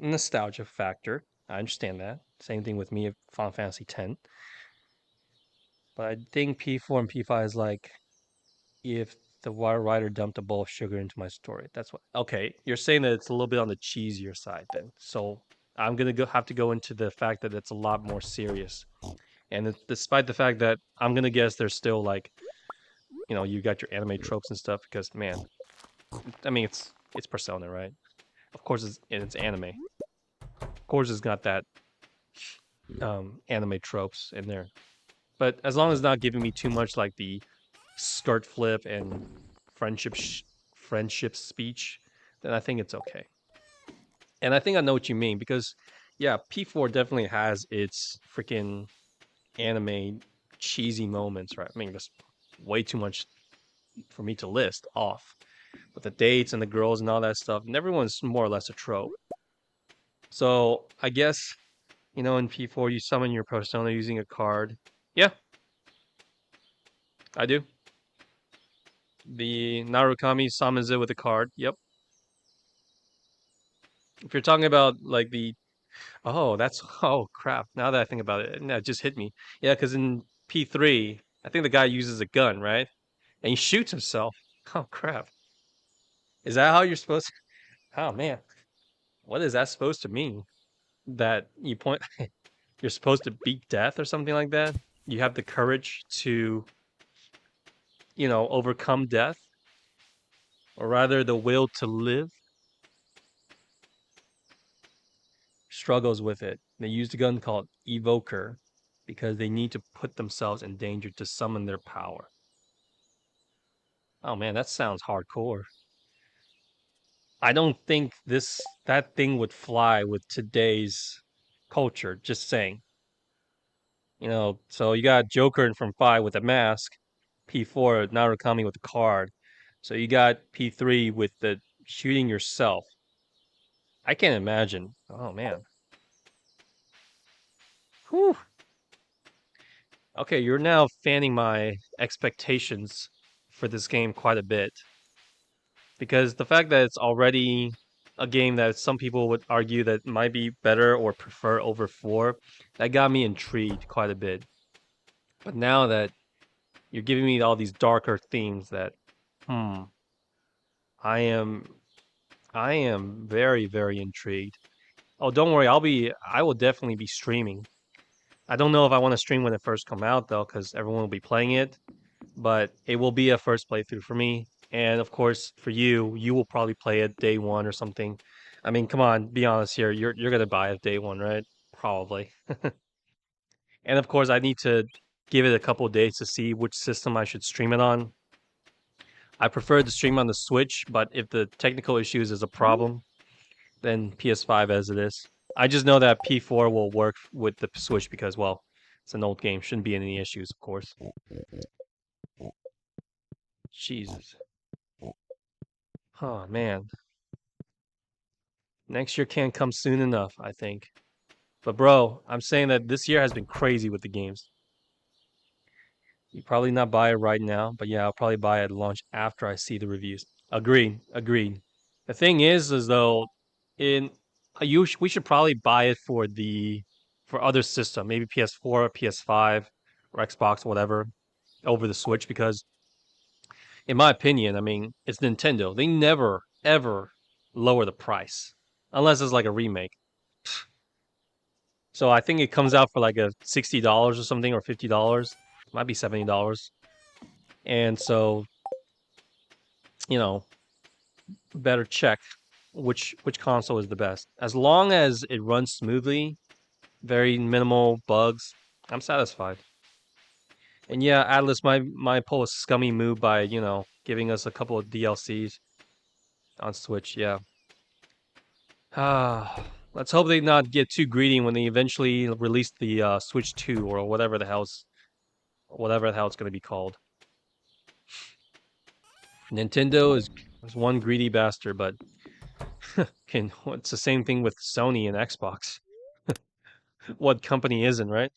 nostalgia factor. I understand that. Same thing with me at Final Fantasy X. But I think P4 and P5 is like if the writer dumped a bowl of sugar into my story. That's what. Okay, you're saying that it's a little bit on the cheesier side then. So I'm gonna have to go into the fact that it's a lot more serious. And despite the fact that I'm gonna guess there's still like, you got your anime tropes and stuff because man, I mean it's Persona, right? Of course it's anime. Of course it's got that anime tropes in there. But as long as it's not giving me too much like the skirt flip and friendship friendship speech, then I think it's okay. And I think I know what you mean because yeah, P4 definitely has its freaking anime cheesy moments, right? I mean, there's way too much for me to list off. But the dates and the girls and all that stuff, and everyone's more or less a trope. So I guess, in P4 you summon your persona using a card. Yeah, I do. The Narukami summons it with a card. Yep. If you're talking about like oh crap. Now that I think about it, that just hit me. Yeah, because in P3, I think the guy uses a gun, right? And he shoots himself. Oh crap. Is that how you're supposed to? Oh man. What is that supposed to mean? That you're supposed to beat death or something like that? You have the courage to, overcome death? Or rather the will to live? Struggles with it. They used a gun called Evoker because they need to put themselves in danger to summon their power. Oh man, that sounds hardcore. I don't think that thing would fly with today's culture, just saying. So you got Joker from 5 with a mask, P4 Narukami with the card. So you got P3 with the shooting yourself. I can't imagine. Oh man. Whew. Okay, you're now fanning my expectations for this game quite a bit. Because the fact that it's already a game that some people would argue that might be better or prefer over 4, that got me intrigued quite a bit. But now that you're giving me all these darker themes that, I am very, very intrigued. Oh, don't worry, I will definitely be streaming. I don't know if I want to stream when it first come out though, because everyone will be playing it. but it will be a first playthrough for me. And of course, for you, you will probably play it day one or something. I mean, come on, be honest here. You're gonna buy it day one, right? Probably. And of course, I need to give it a couple of days to see which system I should stream it on. I prefer to stream on the Switch, but if the technical issues is a problem, then PS5 as it is. I just know that P4 will work with the Switch because, well, it's an old game. Shouldn't be any issues, of course. Jesus. Oh, man. Next year can't come soon enough, I think. But, bro, I'm saying that this year has been crazy with the games. You probably not buy it right now, but yeah, I'll probably buy it at launch after I see the reviews. Agreed. Agreed. The thing is though, in we should probably buy it for other system, maybe PS4, PS5, or Xbox, whatever, over the Switch because, in my opinion, I mean, it's Nintendo. They never ever lower the price unless it's like a remake. So I think it comes out for like a $60 or something or $50. Might be $70. And so, you know, better check which console is the best. As long as it runs smoothly, very minimal bugs, I'm satisfied. And yeah, Atlas might pull a scummy move by, giving us a couple of DLCs on Switch, yeah. Let's hope they not get too greedy when they eventually release the Switch 2 or whatever the hell it's going to be called. Nintendo is one greedy bastard, but it's the same thing with Sony and Xbox. What company isn't, right?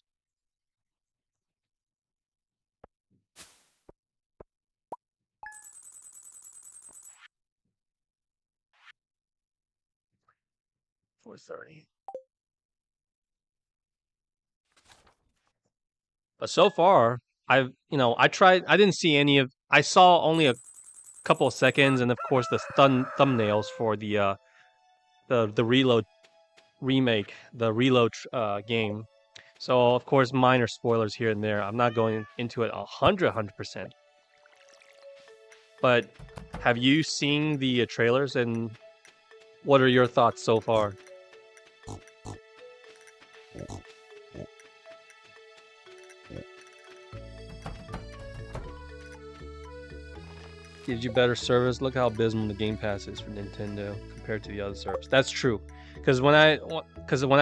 $4.30. But so far, I tried. I didn't see any of. I saw only a couple of seconds, and of course the thumbnails for the Reload remake, the Reload game. So of course minor spoilers here and there. I'm not going into it 100%. But have you seen the trailers, and what are your thoughts so far? Gives you better service. Look how abysmal the Game Pass is for Nintendo compared to the other service. That's true. Because when I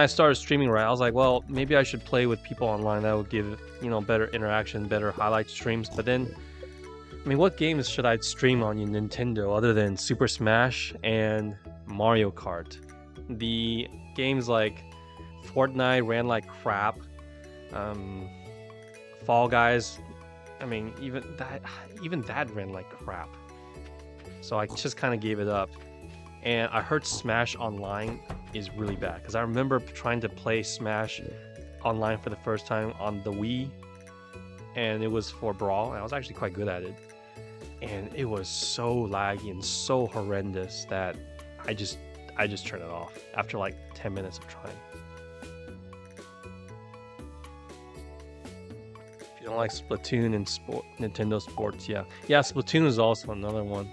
started streaming, right, I was like, well, maybe I should play with people online. That would give better interaction, better highlight streams. But then, I mean, what games should I stream on your Nintendo other than Super Smash and Mario Kart? The games like Fortnite ran like crap. Fall Guys, I mean, even that ran like crap. So I just kind of gave it up. And I heard Smash Online is really bad because I remember trying to play Smash Online for the first time on the Wii, and it was for Brawl, and I was actually quite good at it. And it was so laggy and so horrendous that I just turned it off after like 10 minutes of trying. If you don't like Splatoon and Nintendo Sports, yeah, Splatoon is also another one.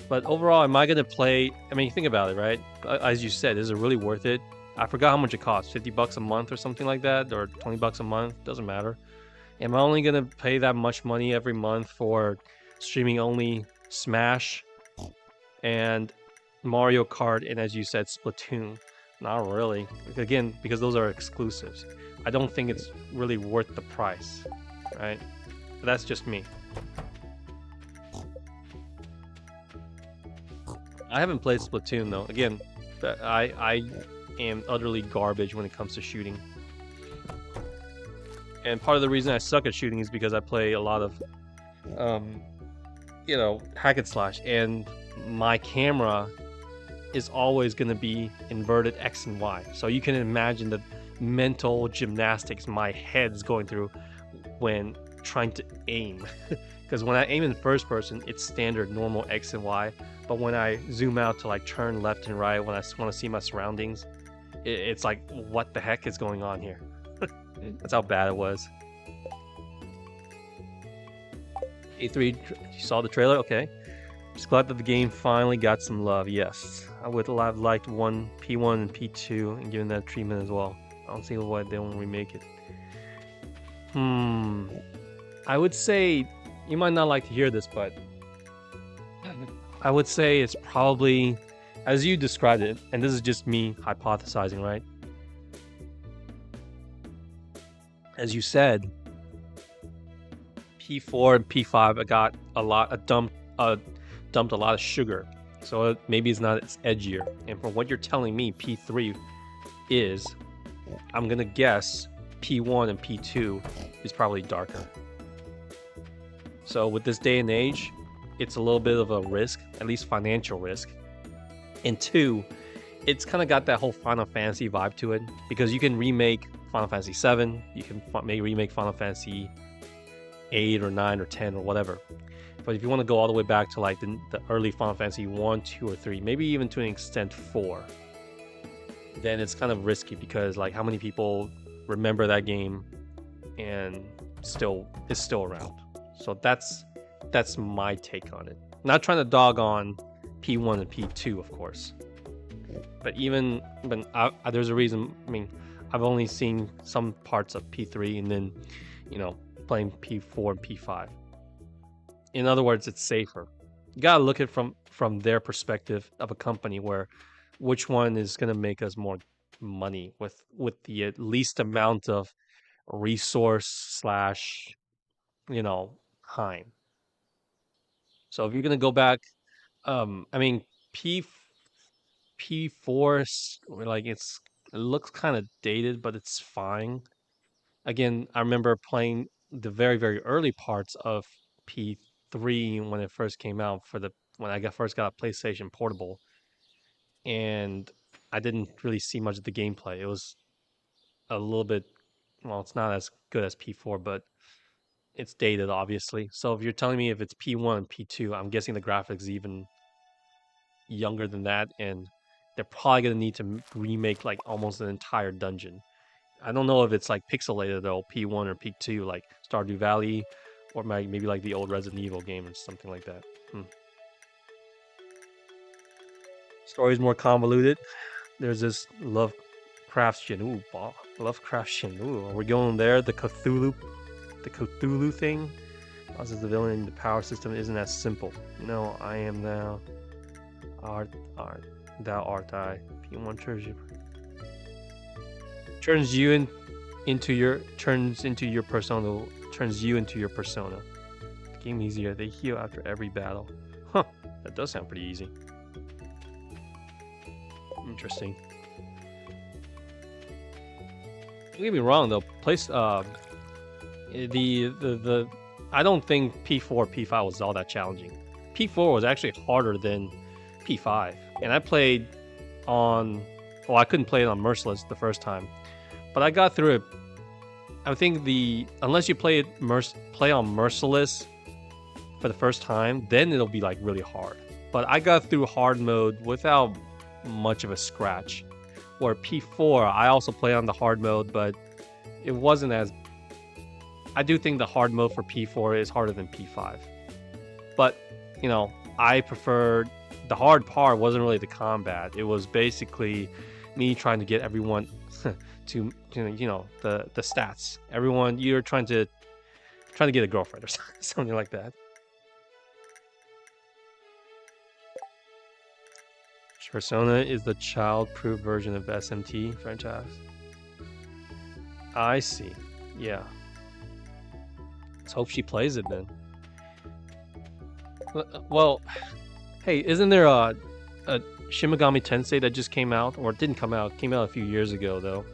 But overall, am I gonna play? I mean, think about it, right? As you said, is it really worth it? I forgot how much it costs, $50 a month or something like that, or $20 a month. Doesn't matter. Am I only gonna pay that much money every month for streaming only Smash and Mario Kart, and as you said, Splatoon? Not really. Again, because those are exclusives. I don't think it's really worth the price, right? But that's just me. I haven't played Splatoon though. Again, I am utterly garbage when it comes to shooting. And part of the reason I suck at shooting is because I play a lot of, hack and slash, and my camera is always going to be inverted X and Y. So you can imagine the mental gymnastics my head's going through when trying to aim. Because when I aim in first person, it's standard normal X and Y. But when I zoom out to like turn left and right, when I want to see my surroundings, it's like, what the heck is going on here? That's how bad it was. A3, you saw the trailer? Okay. Just glad that the game finally got some love. Yes, I would have liked P1 and P2 and given that treatment as well. I don't see why they won't remake it. I would say, you might not like to hear this, but I would say it's probably, as you described it, and this is just me hypothesizing, right? As you said, P4 and P5 got dumped a lot of sugar, so maybe it's not as edgier. And from what you're telling me, P3 is, I'm gonna guess P1 and P2 is probably darker. So with this day and age, it's a little bit of a risk, at least financial risk. And 2, it's kind of got that whole Final Fantasy vibe to it, because you can remake Final Fantasy 7, you can maybe remake Final Fantasy 8 or 9 or 10 or whatever. But if you want to go all the way back to like the early Final Fantasy 1, 2, or 3, maybe even to an extent 4, then it's kind of risky, because like how many people remember that game and is still around. So that's my take on it. Not trying to dog on P1 and P2, of course. But there's a reason. I mean, I've only seen some parts of P3 and then, playing P4 and P5. In other words, it's safer. You gotta look at it from their perspective of a company, where which one is gonna make us more money with the least amount of resource / time. So if you're gonna go back, I mean P4, like it looks kind of dated, but it's fine. Again, I remember playing the very, very early parts of P3 when it first came out when I first got a PlayStation Portable, and I didn't really see much of the gameplay. It was a little bit, well, it's not as good as P4, but it's dated, obviously. So if you're telling me if it's P1 and P2, I'm guessing the graphics even younger than that, and they're probably gonna need to remake like almost an entire dungeon. I don't know if it's like pixelated though, P1 or P2, like Stardew Valley, or maybe like the old Resident Evil game or something like that. Story's more convoluted. There's this Lovecraftian. Ooh, are we going there? The Cthulhu thing. Causes the villain in the power system isn't as simple. No, I am thou. Thou art I. P1 turns you into your persona. Turns you into your persona. The game easier. They heal after every battle. Huh. That does sound pretty easy. Interesting. Don't get me wrong though. I don't think P4, P5 was all that challenging. P4 was actually harder than P5, and I played on. Well, I couldn't play it on Merciless the first time, but I got through it. I think unless you play on Merciless for the first time, then it'll be like really hard. But I got through hard mode without much of a scratch. Or P4, I also play on the hard mode, but it wasn't as. I do think the hard mode for P4 is harder than P5. But, I preferred. The hard part wasn't really the combat. It was basically me trying to get everyone to the stats. Everyone, you're trying to get a girlfriend or something like that. Persona is the child-proof version of SMT franchise. I see. Yeah. Let's hope she plays it then. Well, hey, isn't there a Shin Megami Tensei that just came out? Or it didn't come out. It came out a few years ago, though.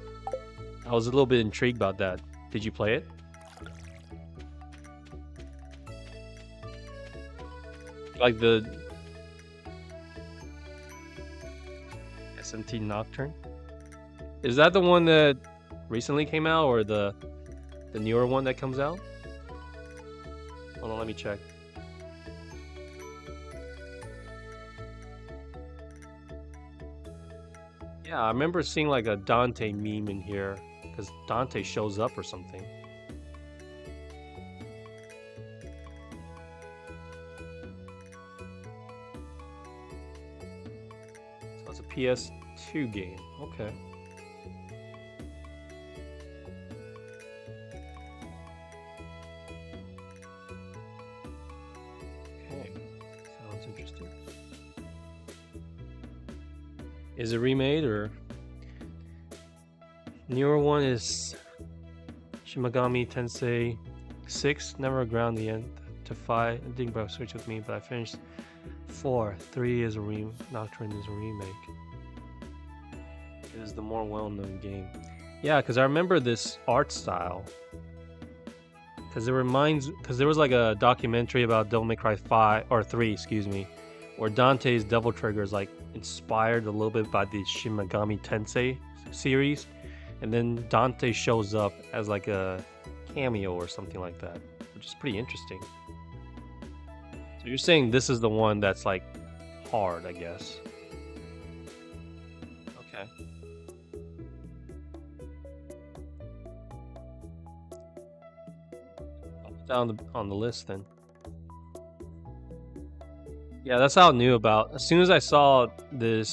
I was a little bit intrigued about that. Did you play it? Like the SMT Nocturne? Is that the one that recently came out, or the newer one that comes out? Hold on, let me check. Yeah, I remember seeing like a Dante meme in here, because Dante shows up or something. it's a PS2 game. Okay. Okay. Sounds interesting. Is it remade or newer one is Shimagami Tensei 6, never ground the end to 5. It didn't bro switch with me, but I finished 4. 3 is a Nocturne is a remake. It is the more well-known game. Yeah, because I remember this art style. Because there was like a documentary about Devil May Cry 5 or 3, excuse me, where Dante's Devil Trigger is like inspired a little bit by the Shin Megami Tensei series, and then Dante shows up as like a cameo or something like that, which is pretty interesting. So you're saying this is the one that's like hard, I guess. Okay. I'll put that on the list then. Yeah, that's how I knew about. As soon as I saw the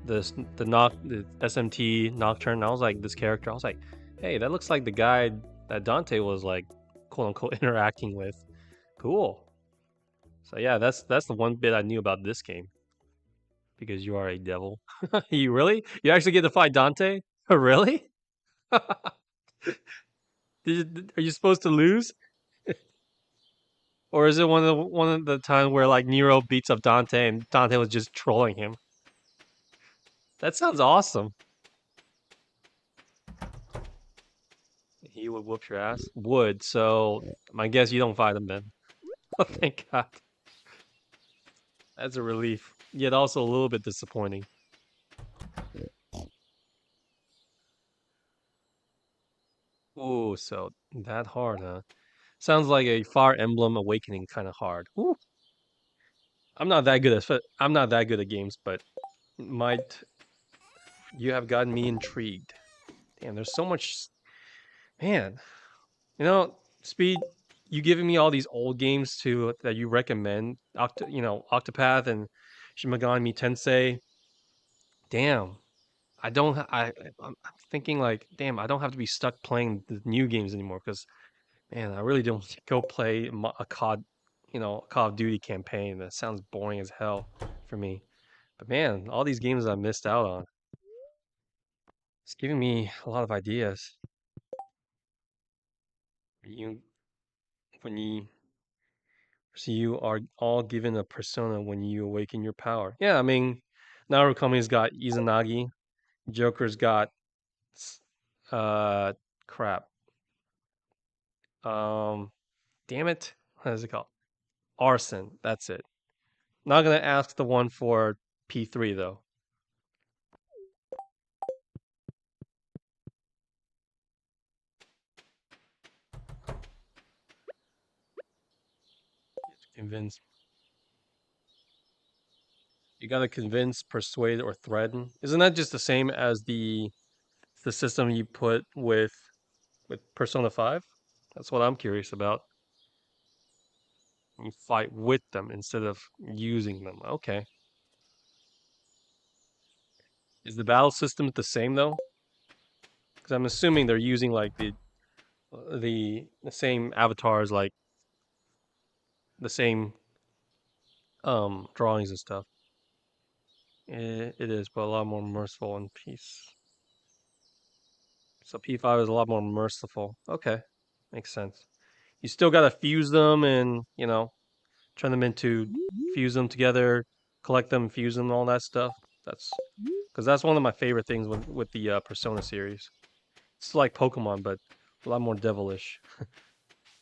SMT Nocturne, I was like, this character. I was like, hey, that looks like the guy that Dante was like, quote unquote, interacting with. Cool. So yeah, that's the one bit I knew about this game. Because you are a devil. You really? You actually get to fight Dante? Really? Are you supposed to lose? Or is it one of the times where like Nero beats up Dante and Dante was just trolling him? That sounds awesome. He would whoop your ass? Would, so I guess you don't fight him then. Oh, thank God. That's a relief. Yet also a little bit disappointing. Ooh, so that hard, huh? Sounds like a Fire Emblem Awakening kind of hard. Ooh. I'm not that good at games, but might you have gotten me intrigued. Damn, there's so much, man. Speed. You giving me all these old games to that you recommend, Octopath and Shin Megami Tensei. Damn, I don't. I'm thinking like, damn, I don't have to be stuck playing the new games anymore because, man, I really don't go play a Call of Duty campaign. That sounds boring as hell for me. But man, all these games I missed out on. It's giving me a lot of ideas. You, when you, so you are all given a persona when you awaken your power. Yeah, I mean, Narukami's got Izanagi, Joker's got, uh, crap. Um, damn it, what is it called? Arson. That's it. Not gonna ask the one for P3 though. Convince. You gotta convince, persuade, or threaten. Isn't that just the same as the system you put with Persona 5? That's what I'm curious about. You fight with them instead of using them. Okay. Is the battle system the same though? Because I'm assuming they're using like the same avatars, like the same drawings and stuff. It is, but a lot more merciful in peace. So P5 is a lot more merciful. Okay, makes sense. You still gotta fuse them and turn them into fuse them together, collect them, fuse them, all that stuff. That's because that's one of my favorite things with the Persona series. It's like Pokemon, but a lot more devilish.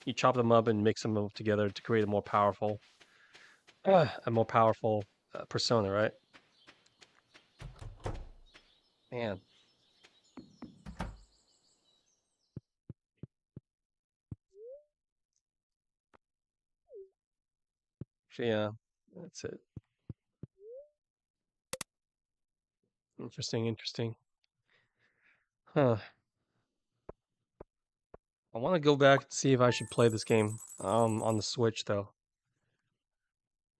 You chop them up and mix them together to create a more powerful Persona, right? Man, so yeah, that's it. Interesting, interesting. Huh. I want to go back and see if I should play this game on the Switch though.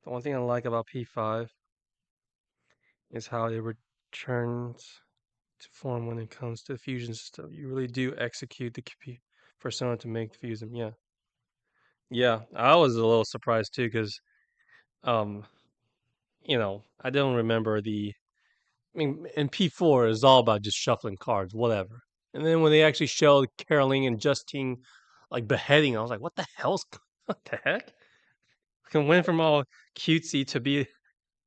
The one thing I like about P5 is how it returns to form when it comes to the fusion system. You really do execute the persona to make the fusion. Yeah, yeah. I was a little surprised too because um, I don't remember the. I mean, in P4 is all about just shuffling cards, whatever. And then when they actually showed Caroline and Justine like beheading, I was like, what the hell's what the heck? It went from all cutesy to be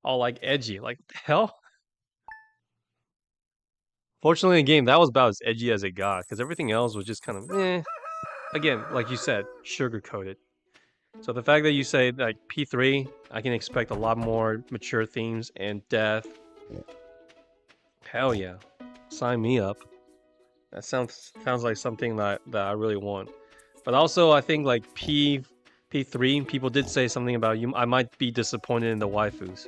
all like edgy. Like what the hell? Fortunately, in the game that was about as edgy as it got because everything else was just kind of Again, like you said, sugar coated. So the fact that you say like P3, I can expect a lot more mature themes and death. Hell yeah, sign me up. That sounds like something that I really want. But also, I think like P3, people did say something about you. I might be disappointed in the waifus.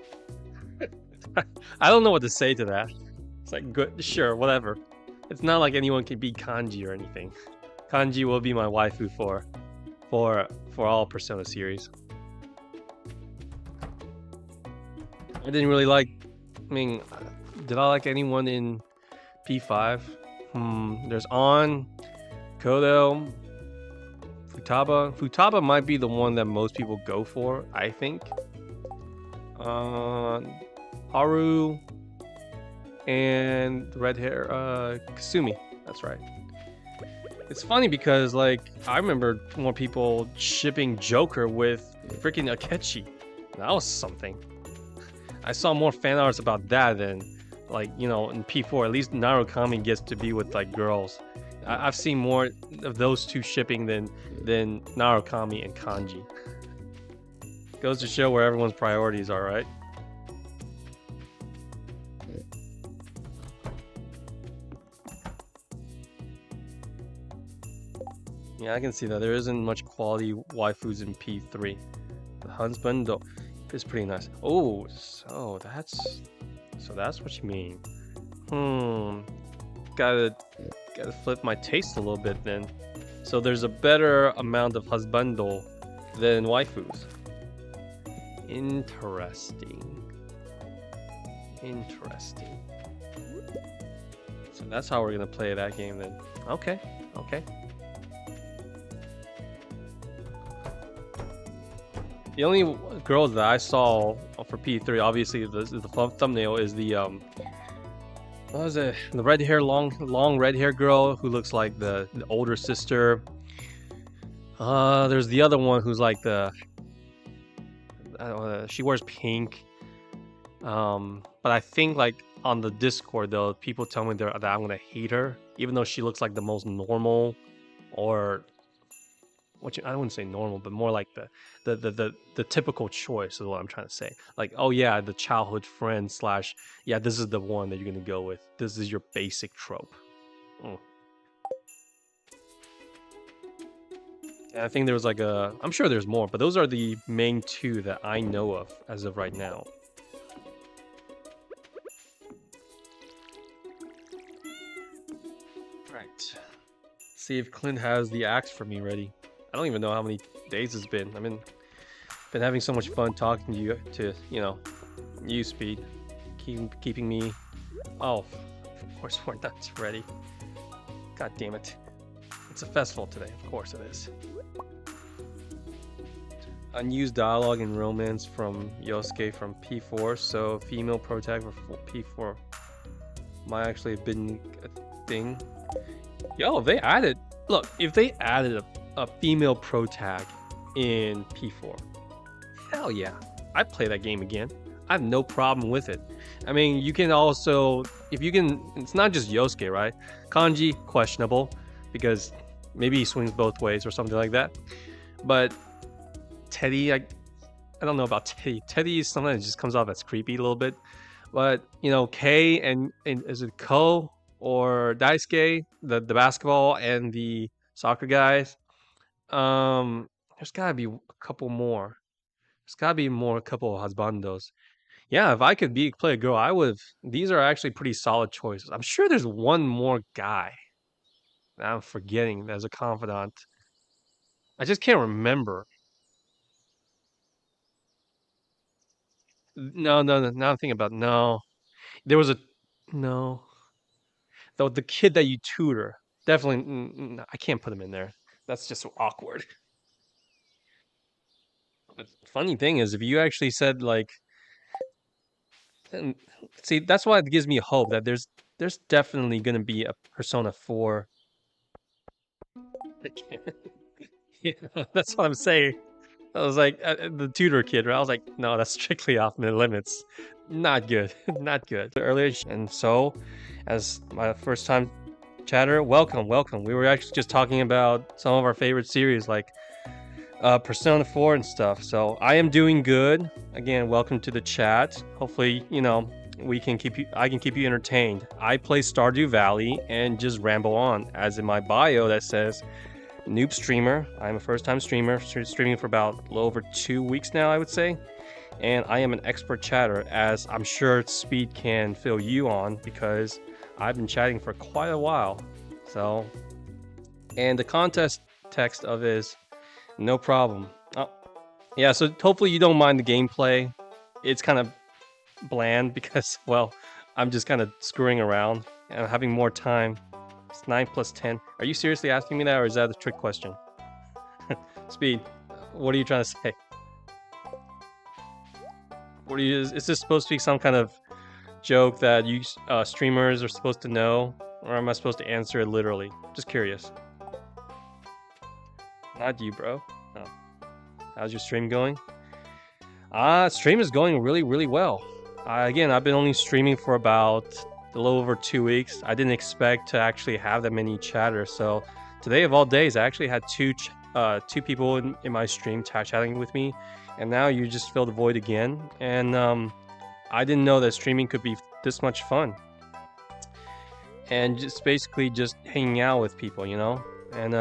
I don't know what to say to that. It's like good, sure, whatever. It's not like anyone can beat Kanji or anything. Kanji will be my waifu for all Persona series. I didn't really like. I mean, did I like anyone in P5? There's On, Kodo, Futaba. Futaba might be the one that most people go for, I think. Haru and red hair Kasumi. That's right. It's funny because like I remember more people shipping Joker with freaking Akechi. That was something. I saw more fan arts about that than like in P4. At least Narukami gets to be with like girls. I've seen more of those two shipping than Narukami and Kanji. Goes to show where everyone's priorities are, right? Yeah, I can see that. There isn't much quality waifus in P3. The husband though is pretty nice. Oh, so that's what you mean. Gotta flip my taste a little bit then. So there's a better amount of husbando than waifus. Interesting. So that's how we're gonna play that game then. Okay. The only girls that I saw for P3, obviously the thumbnail is the what was it? The red hair, long red hair girl who looks like the older sister. There's the other one who's like she wears pink. But I think like on the Discord though, people tell me that I'm gonna hate her, even though she looks like the most normal, or I wouldn't say normal, but more like the typical choice is what I'm trying to say. Like, oh yeah, the childhood friend slash yeah, this is the one that you're gonna go with. This is your basic trope. And I think there was like I'm sure there's more, but those are the main two that I know of as of right now. Right. See if Clint has the axe for me ready. I don't even know how many days it's been. Been having so much fun talking to you, Speed. Keeping me... Oh, of course we're not ready. God damn it. It's a festival today, of course it is. Unused dialogue and romance from Yosuke from P4, so female protagonist for P4 might actually have been a thing. Yo, they added... Look, if they added a female protag in P4, hell yeah, I'd play that game again. I have no problem with it. I mean, you can also, if you can, it's not just Yosuke, right? Kanji, questionable, because maybe he swings both ways or something like that. But Teddy, I don't know about Teddy. Teddy sometimes just comes off as creepy a little bit. But, Kei and is it Ko or Daisuke, the basketball and the soccer guys, there's gotta be a couple more. There's gotta be a couple of husbandos. Yeah, if I could play a girl, I would. These are actually pretty solid choices. I'm sure there's one more guy that I'm forgetting as a confidant. I just can't remember. No. Now I'm thinking about no. There was a no. The kid that you tutor, definitely. I can't put him in there. That's just so awkward. But funny thing is, if you actually said like, and see, that's why it gives me hope that there's definitely gonna be a Persona 4. Yeah, that's what I'm saying. I was like, the tutor kid, right? I was like, no, that's strictly off the limits. Not good. Not good. Earlier, and so, as my first time chatter, welcome, welcome. We were actually just talking about some of our favorite series, like Persona 4 and stuff. So I am doing good. Again, welcome to the chat. Hopefully, we can keep you. I can keep you entertained. I play Stardew Valley and just ramble on, as in my bio that says noob streamer. I'm a first-time streamer, streaming for about a little over 2 weeks now, I would say. And I am an expert chatter, as I'm sure Speed can fill you on, because I've been chatting for quite a while. So, and the contest text of is no problem. Oh, yeah, so hopefully you don't mind the gameplay. It's kind of bland because, well, I'm just kind of screwing around and I'm having more time. It's 9 plus 10. Are you seriously asking me that, or is that a trick question? Speed, what are you trying to say? What are you? Is this supposed to be some kind of joke that you streamers are supposed to know, or am I supposed to answer it literally? Just curious. Not you, bro. No. How's your stream going? Stream is going really, really well. Again, I've been only streaming for about a little over 2 weeks. I didn't expect to actually have that many chatters. So today of all days, I actually had two people in my stream chatting with me, and now you just fill the void again. And I didn't know that streaming could be this much fun. And just basically just hanging out with people, And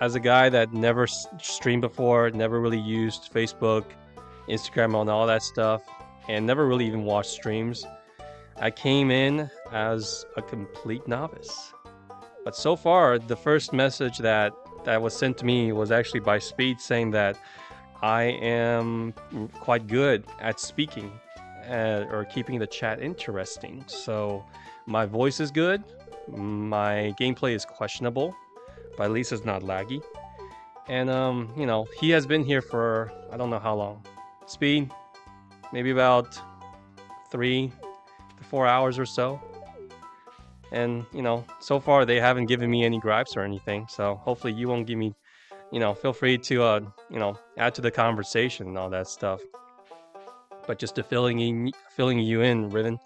as a guy that never streamed before, never really used Facebook, Instagram, and all that stuff, and never really even watched streams, I came in as a complete novice. But so far, the first message that was sent to me was actually by Speed, saying that I am quite good at speaking or keeping the chat interesting. So my voice is good, my gameplay is questionable, but at least it's not laggy. And he has been here for I don't know how long. Speed, maybe about 3 to 4 hours or so. And so far they haven't given me any gripes or anything. So hopefully you won't give me, feel free to add to the conversation and all that stuff. But just to filling you in, Riven.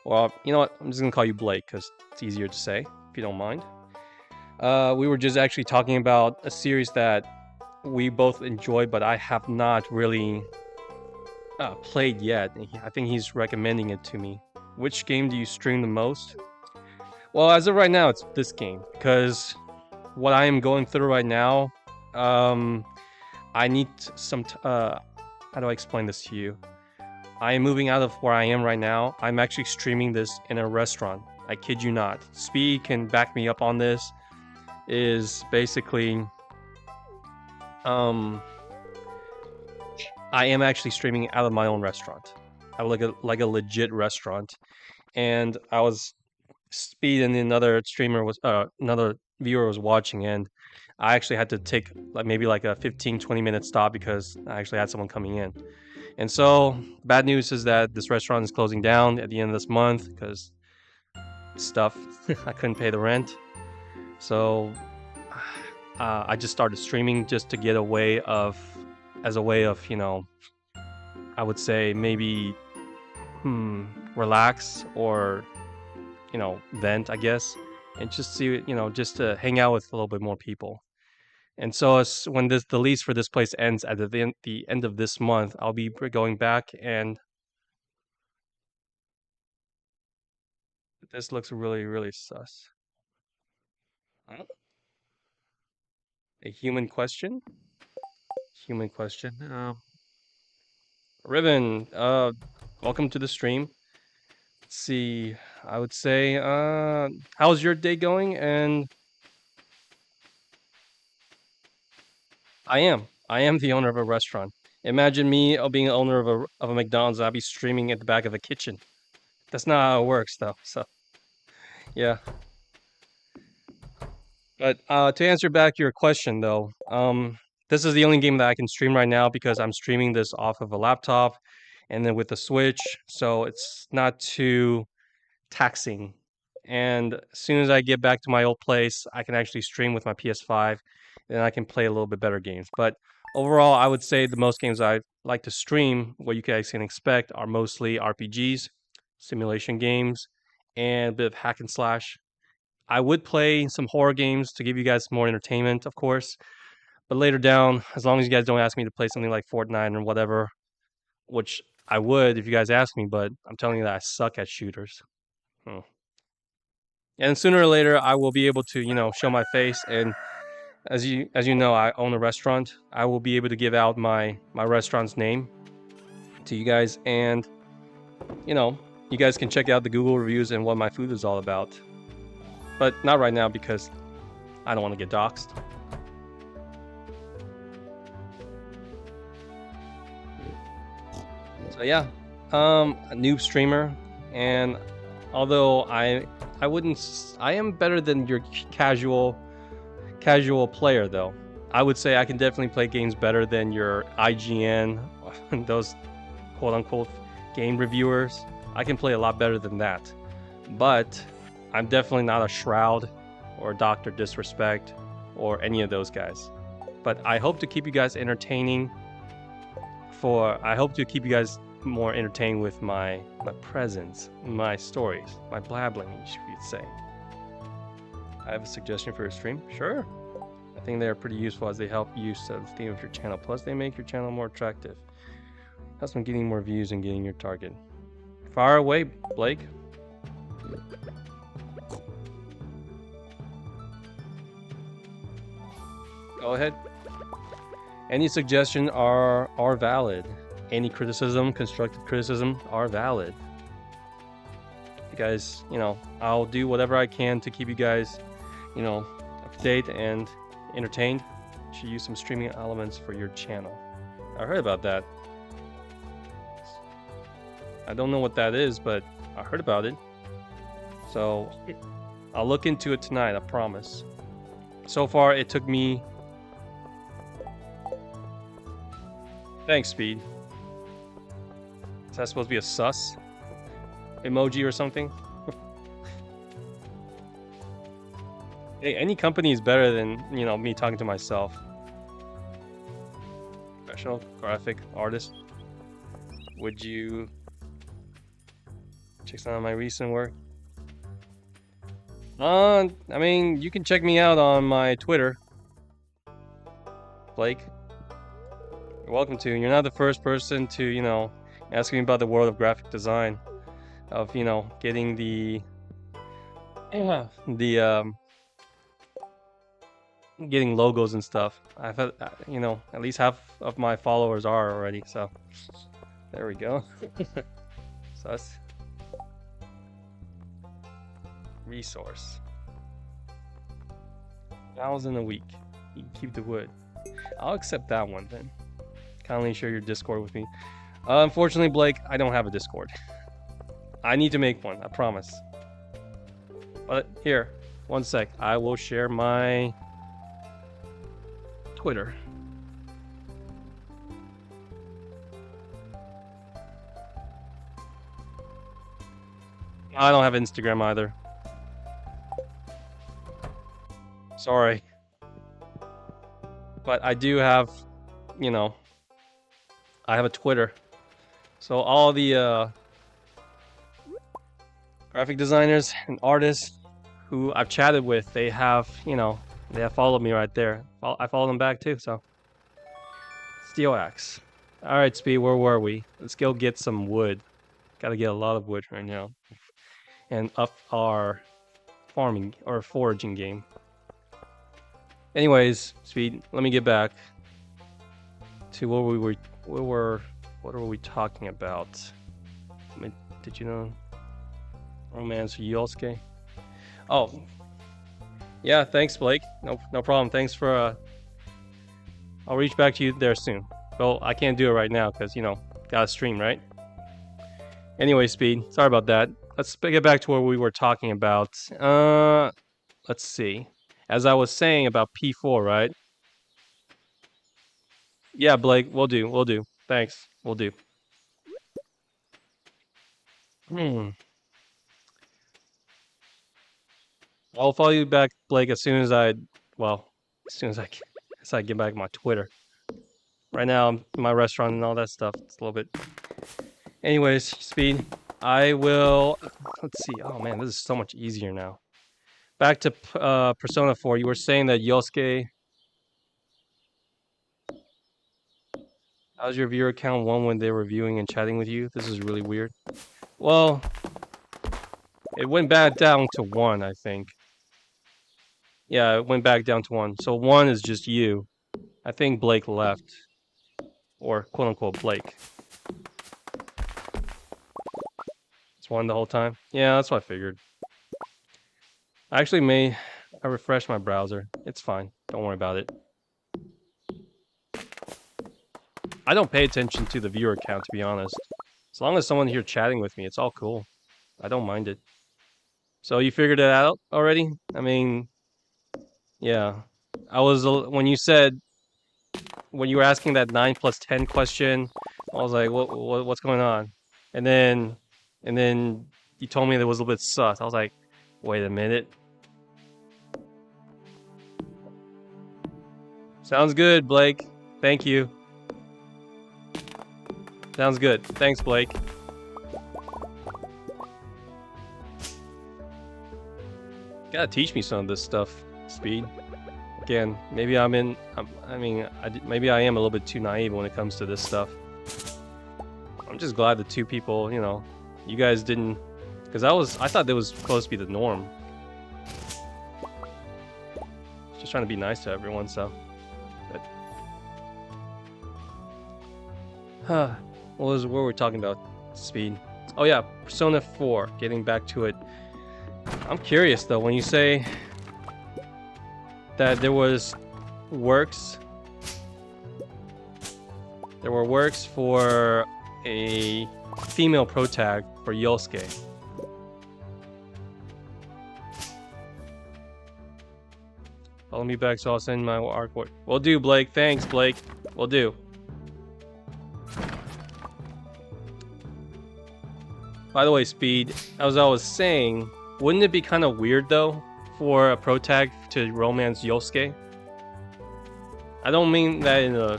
Well, you know what? I'm just gonna call you Blake because it's easier to say, if you don't mind. We were just actually talking about a series that we both enjoyed, but I have not really played yet. I think he's recommending it to me. Which game do you stream the most? Well, as of right now, it's this game, because what I am going through right now, I need some. How do I explain this to you? I am moving out of where I am right now. I'm actually streaming this in a restaurant. I kid you not. Speed can back me up on this. Is basically, I am actually streaming out of my own restaurant, like a legit restaurant, and I was Speed and another streamer was another viewer was watching, and I actually had to take maybe like a 15-20 minute stop because I actually had someone coming in. And so bad news is that this restaurant is closing down at the end of this month because stuff. I couldn't pay the rent, so I just started streaming just to get as a way of I would say maybe relax or vent, I guess, and just see, just to hang out with a little bit more people. And so when the lease for this place ends at the end of this month, I'll be going back, and this looks really, really sus. Huh? A human question? Human question. Ribbon, welcome to the stream. Let's see. I would say, how's your day going? And I am the owner of a restaurant. Imagine me being the owner of a McDonald's. I'd be streaming at the back of a kitchen. That's not how it works, though. So, yeah. But to answer back your question, though, this is the only game that I can stream right now because I'm streaming this off of a laptop and then with the Switch, so it's not too taxing. And as soon as I get back to my old place, I can actually stream with my PS5 and I can play a little bit better games. But overall, I would say the most games I like to stream, what you guys can expect, are mostly RPGs, simulation games, and a bit of hack and slash. I would play some horror games to give you guys more entertainment, of course. But later down, as long as you guys don't ask me to play something like Fortnite or whatever, which I would if you guys ask me, but I'm telling you that I suck at shooters. Hmm. And sooner or later, I will be able to, show my face. And as you know, I own a restaurant. I will be able to give out my restaurant's name to you guys, and you guys can check out the Google reviews and what my food is all about. But not right now because I don't want to get doxxed. So yeah, a noob streamer, and although I am better than your casual player though. I would say I can definitely play games better than your IGN, those quote unquote game reviewers. I can play a lot better than that, but I'm definitely not a Shroud or Dr. Disrespect or any of those guys. But I hope to keep you guys entertaining. I hope to keep you guys more entertained with my presence, my stories, my blabbling, you should say. I have a suggestion for a stream. Sure. I think they are pretty useful as they help you set the theme of your channel. Plus, they make your channel more attractive. Helps them getting more views and getting your target. Far away, Blake. Go ahead. Any suggestion are valid. Any criticism, constructive criticism, are valid. You guys, I'll do whatever I can to keep you guys, up to date and entertained. Should use some streaming elements for your channel. I heard about that. I don't know what that is, but I heard about it. So I'll look into it tonight, I promise. So far, it took me... Thanks, Speed. Is that supposed to be a sus emoji or something? Hey, any company is better than, me talking to myself. Professional graphic artist. Would you check some of my recent work? I mean, you can check me out on my Twitter. Blake. You're welcome to. You're not the first person to, ask me about the world of graphic design. Of, getting getting logos and stuff. I've had, at least half of my followers are already, so there we go. Sus. Resource. 1,000 a week. You can keep the wood. I'll accept that one then. Kindly share your Discord with me. Unfortunately, Blake, I don't have a Discord. I need to make one, I promise. But here, one sec. I will share my Twitter. I don't have Instagram either. Sorry. But I do have, I have a Twitter. So all the graphic designers and artists who I've chatted with, they have, they have followed me right there. I follow them back too, so. Steel axe. Alright, Speed, where were we? Let's go get some wood. Gotta get a lot of wood right now. And up our farming or foraging game. Anyways, Speed, let me get back to what were we talking about? Did you know? Romance Yosuke? Oh. Yeah, thanks, Blake. No problem. Thanks for I'll reach back to you there soon. Well, I can't do it right now because, gotta stream, right? Anyway, Speed, sorry about that. let's get back to what we were talking about. Let's see. As I was saying about P4, right? Yeah, Blake, we'll do. We'll do. Thanks. We'll do. I'll follow you back, Blake, as soon as I get back my Twitter. Right now, I'm in my restaurant and all that stuff. It's a little bit. Anyways, Speed, I will. Let's see. Oh man, this is so much easier now. Back to Persona 4. You were saying that Yosuke. How's your viewer count one when they're reviewing and chatting with you? This is really weird. Well, it went back down to 1, I think. Yeah, it went back down to 1. So 1 is just you. I think Blake left. Or quote-unquote Blake. It's 1 the whole time? Yeah, that's what I figured. I refreshed my browser. It's fine. Don't worry about it. I don't pay attention to the viewer count, to be honest. As long as someone here chatting with me, it's all cool. I don't mind it. So you figured it out already? I mean, yeah. When you were asking that 9 plus 10 question, I was like, what's going on? And then you told me that it was a little bit sus. I was like, wait a minute. Sounds good, Blake. Thank you. Sounds good. Thanks, Blake. Gotta teach me some of this stuff, Speed. Again, maybe maybe I am a little bit too naive when it comes to this stuff. I'm just glad the 2 people, you guys didn't, because I thought that was supposed to be the norm. Just trying to be nice to everyone, so. But, what were we talking about? Speed. Oh yeah, Persona 4. Getting back to it. I'm curious though, when you say that there were works for a female protag for Yosuke. Follow me back so I'll send my artwork. Will do, Blake. Thanks, Blake. Will do. By the way, Speed, as I was saying, wouldn't it be kind of weird though for a protag to romance Yosuke? I don't mean that in a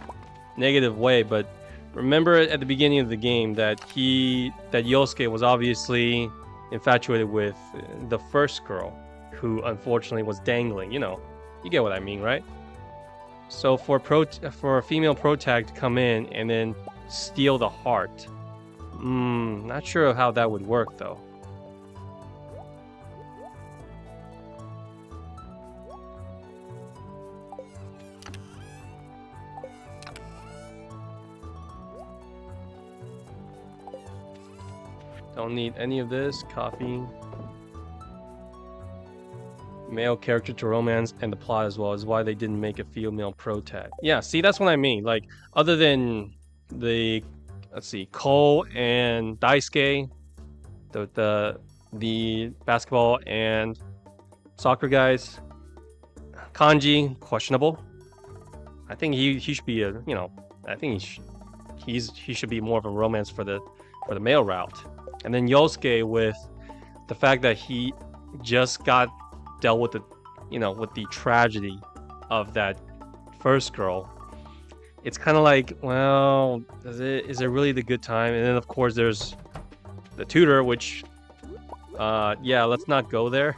negative way, but remember at the beginning of the game that Yosuke was obviously infatuated with the first girl, who unfortunately was dangling. You get what I mean, right? So for a female protag to come in and then steal the heart, not sure how that would work though. Don't need any of this. Coffee. Male character to romance and the plot as well is why they didn't make a female protag. Yeah, see, that's what I mean. Like, other than the, let's see, Cole and Daisuke, the basketball and soccer guys, Kanji, questionable. I think he should be I think he should be more of a romance for the male route. And then Yosuke, with the fact that he just got dealt with with the tragedy of that first girl, it's kind of like, well, is it really the good time? And then of course there's the tutor, which yeah, let's not go there,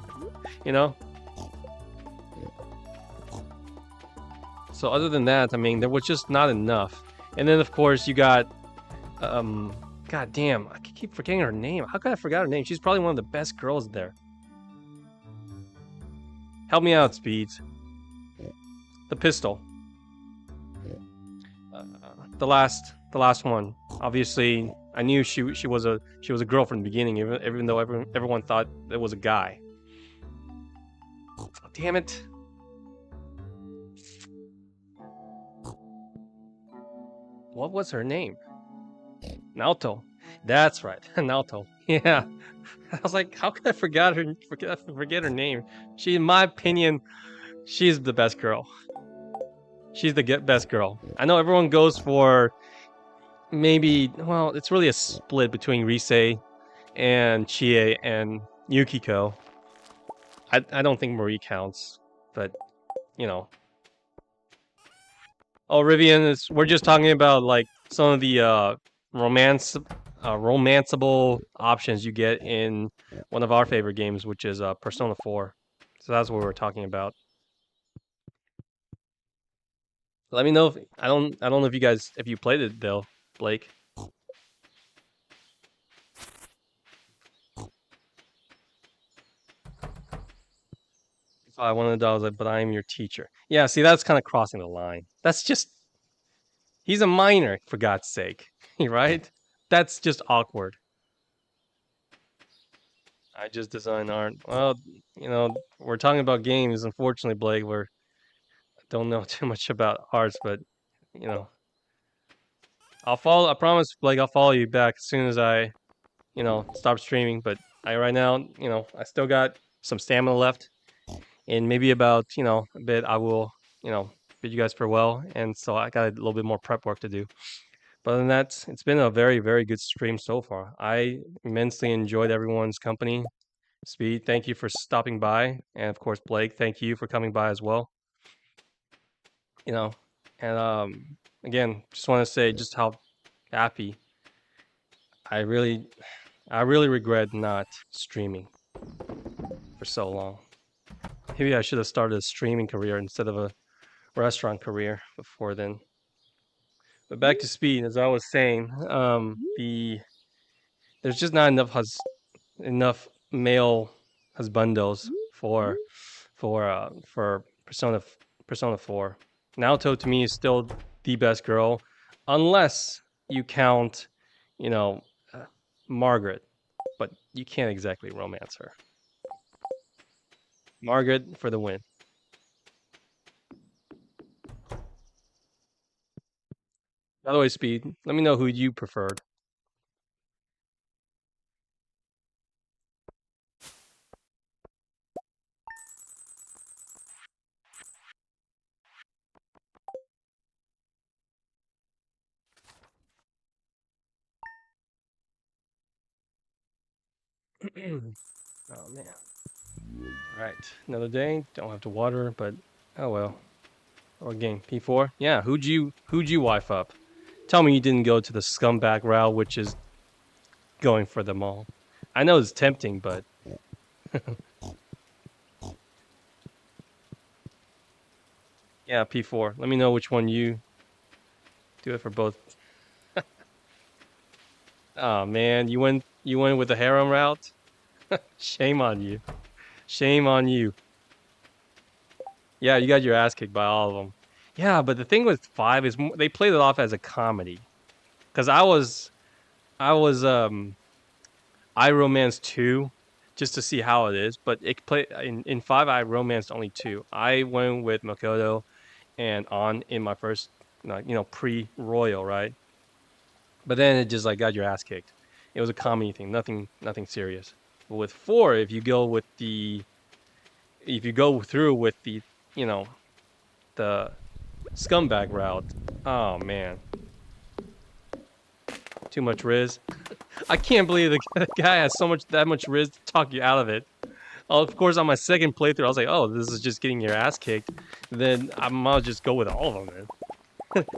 So other than that, I mean, there was just not enough. And then of course you got God damn, I keep forgetting her name. How could I forget her name? She's probably one of the best girls there. Help me out, Speeds. The pistol. The last one. Obviously, I knew she was a girl from the beginning, even though everyone thought it was a guy. Oh, damn it. What was her name? Naoto. That's right, Naoto. Yeah. I was like, how could I forget her name? She, in my opinion, she's the best girl. She's the best girl. I know everyone goes for maybe, well, it's really a split between Rise and Chie and Yukiko. I don't think Marie counts, but you know. Oh, Rivian is. We're just talking about like some of the romanceable options you get in one of our favorite games, which is Persona 4. So that's what we're talking about. Let me know if I don't know if you guys if you played it though, Blake. $100, but I am your teacher. Yeah, see, that's kind of crossing the line. That's just he's a minor, for God's sake, right? That's just awkward. I just design art. Well, we're talking about games. Unfortunately, Blake, we don't know too much about arts, but you know, I'll follow. I promise, Blake, I'll follow you back as soon as I, stop streaming. But right now, I still got some stamina left, and maybe about a bit, I will, bid you guys farewell. And so I got a little bit more prep work to do. But other than that, it's been a very, very good stream so far. I immensely enjoyed everyone's company. Speed, thank you for stopping by, and of course, Blake, thank you for coming by as well. You know, and again, just want to say just how happy I really, I really regret not streaming for so long. Maybe I should have started a streaming career instead of a restaurant career before then. But back to Speed, as I was saying, there's just not enough male husbandos for Persona 4. Naoto to me is still the best girl, unless you count, you know, Margaret, but you can't exactly romance her. Margaret for the win. By the way, Speed, let me know who you preferred. Oh man. All right, another day. Don't have to water, but oh well. Or game P4. Yeah, who'd you wife up? Tell me you didn't go to the scumbag route, which is going for them all. I know it's tempting, but yeah, P4. Let me know which one you do it for both. Oh man, you went with the harem route? Shame on you. Shame on you. Yeah, you got your ass kicked by all of them. Yeah, but the thing with 5 is they played it off as a comedy. Cuz I romanced 2 just to see how it is, but it play in 5 I romanced only 2. I went with Makoto and On in my first pre-royal, right? But then it just like got your ass kicked. It was a comedy thing, nothing serious. But with 4, if you go through with the the scumbag route, oh man, too much Riz. I can't believe the guy has that much Riz to talk you out of it. Of course, on my second playthrough, I was like, oh, this is just getting your ass kicked. Then I might just go with all of them, man.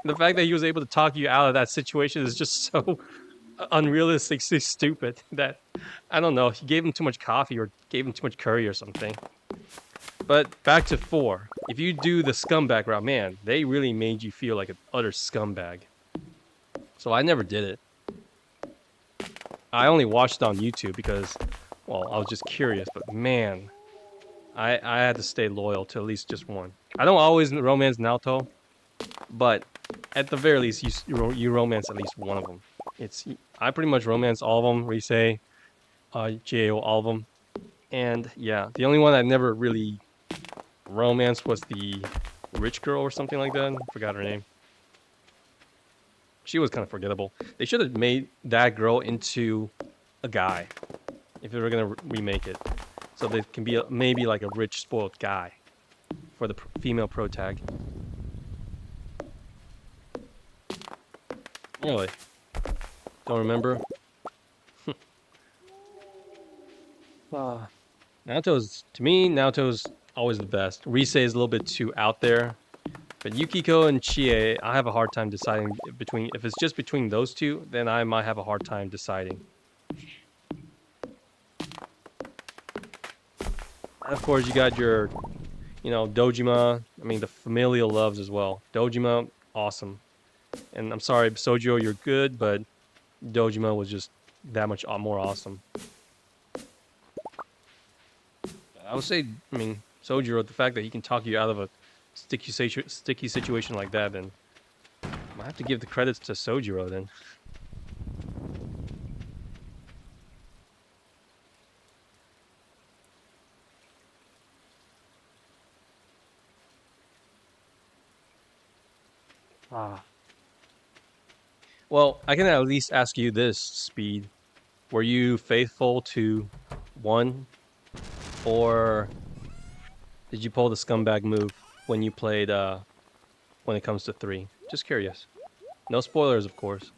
The fact that he was able to talk you out of that situation is just so unrealistically stupid that, I don't know, he gave him too much coffee or gave him too much curry or something. But back to 4. If you do the scumbag route, man, they really made you feel like an utter scumbag. So I never did it. I only watched it on YouTube because, well, I was just curious. But man, I had to stay loyal to at least just one. I don't always romance Naoto, but at the very least, you romance at least one of them. I pretty much romance all of them. Rise, Gio, all of them. And yeah, the only one I never really romanced was the rich girl or something like that. I forgot her name. She was kind of forgettable. They should have made that girl into a guy if they were gonna remake it. So they can be maybe like a rich, spoiled guy for the female pro tag. Really? Don't remember? Naoto's, to me, Naoto's always the best. Rise is a little bit too out there. But Yukiko and Chie, I have a hard time deciding between. If it's just between those two, then I might have a hard time deciding. And of course, you got your, Dojima. I mean, the familial loves as well. Dojima, awesome. And I'm sorry, Sojo, you're good, but Dojima was just that much more awesome. I would say, I mean, Sojiro, the fact that he can talk you out of a sticky situation like that, then I have to give the credits to Sojiro then. Well, I can at least ask you this, Speed. Were you faithful to 1, or did you pull the scumbag move when you played when it comes to 3? Just curious. No spoilers, of course.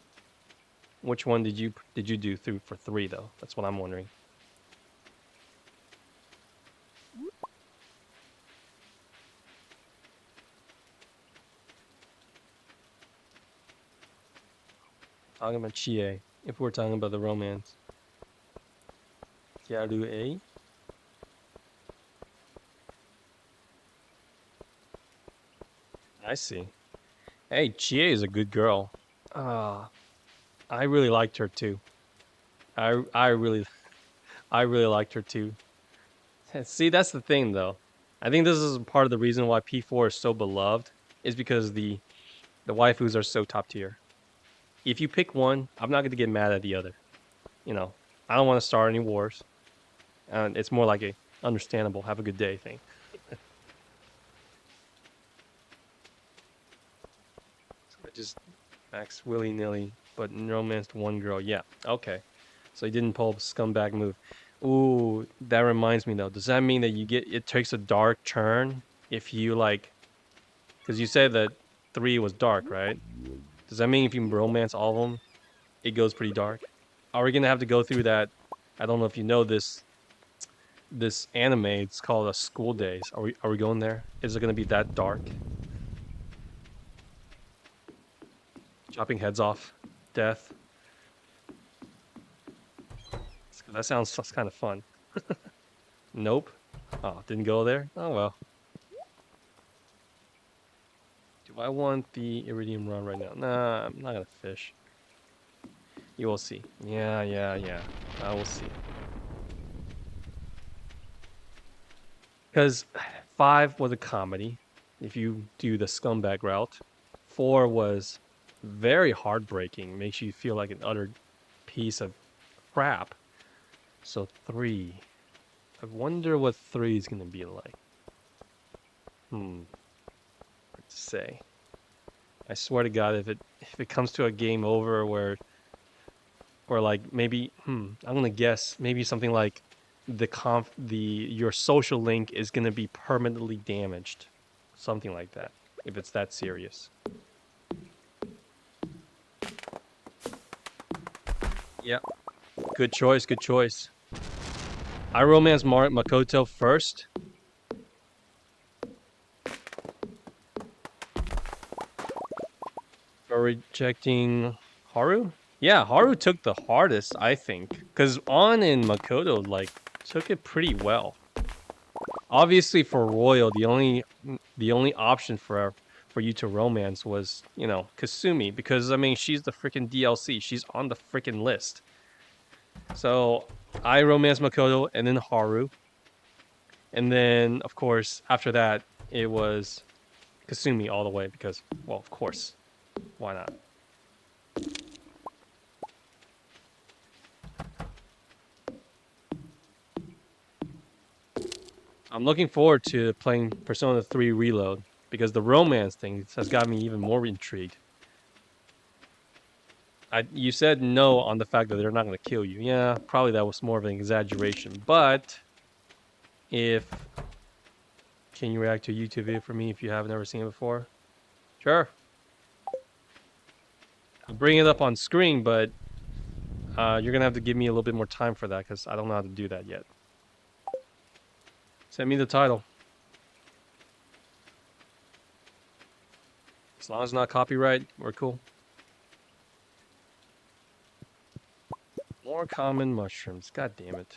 Which one did you do through for 3 though? That's what I'm wondering. Talking about Chie, if we're talking about the romance. Yaru A? I see. Hey, Chie is a good girl. I really liked her too. I really liked her too. See, that's the thing though. I think this is part of the reason why P4 is so beloved, is because the waifus are so top tier. If you pick one, I'm not going to get mad at the other. I don't want to start any wars. And it's more like a understandable, have a good day thing. So I just max willy-nilly, but romanced one girl. Yeah, okay. So he didn't pull a scumbag move. Ooh, that reminds me though. Does that mean that it takes a dark turn if you because you said that 3 was dark, right? Does that mean if you romance all of them, it goes pretty dark? Are we gonna have to go through that? I don't know if you know this anime. It's called a School Days. Are we going there? Is it gonna be that dark? Chopping heads off, death. That sounds kind of fun. Nope. Oh, didn't go there? Oh well. Do I want the Iridium Run right now? Nah, I'm not gonna fish. You will see. Yeah. I will see. Because 5 was a comedy, if you do the scumbag route. 4 was very heartbreaking, makes you feel like an utter piece of crap. So 3. I wonder what 3 is going to be like. Hard to say. I swear to God, if it comes to a game over where, or like maybe, I'm gonna guess maybe something like your social link is gonna be permanently damaged, something like that. If it's that serious. Yeah, good choice. Good choice. I romance Makoto first. For rejecting Haru? Yeah, Haru took the hardest, I think. Because On and Makoto, took it pretty well. Obviously, for Royal, the only option for you to romance was, Kasumi. Because, I mean, she's the freaking DLC. She's on the freaking list. So, I romanced Makoto and then Haru. And then, of course, after that, it was Kasumi all the way. Because, well, of course. Why not? I'm looking forward to playing Persona 3 Reload because the romance thing has got me even more intrigued. You said no on the fact that they're not going to kill you. Yeah, probably that was more of an exaggeration. But if can you react to a YouTube video for me if you haven't ever seen it before? Sure. I'll bring it up on screen, but you're gonna have to give me a little bit more time for that because I don't know how to do that yet. Send me the title. As long as it's not copyright, we're cool. More common mushrooms. God damn it.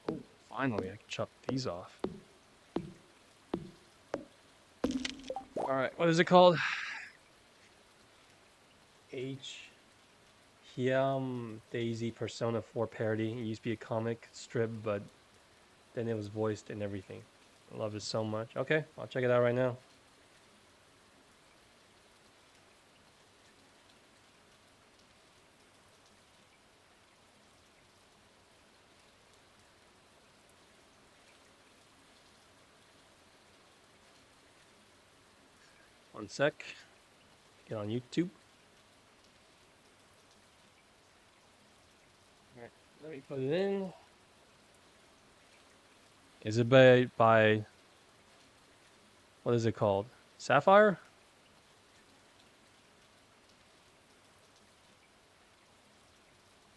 Oh, finally, I can chop these off. Alright, what is it called? Daisy Persona 4 parody. It used to be a comic strip, but then it was voiced and everything. I love it so much. Okay, I'll check it out right now. One sec. Get on YouTube. Alright, let me put it in. Is it by what is it called? Sapphire?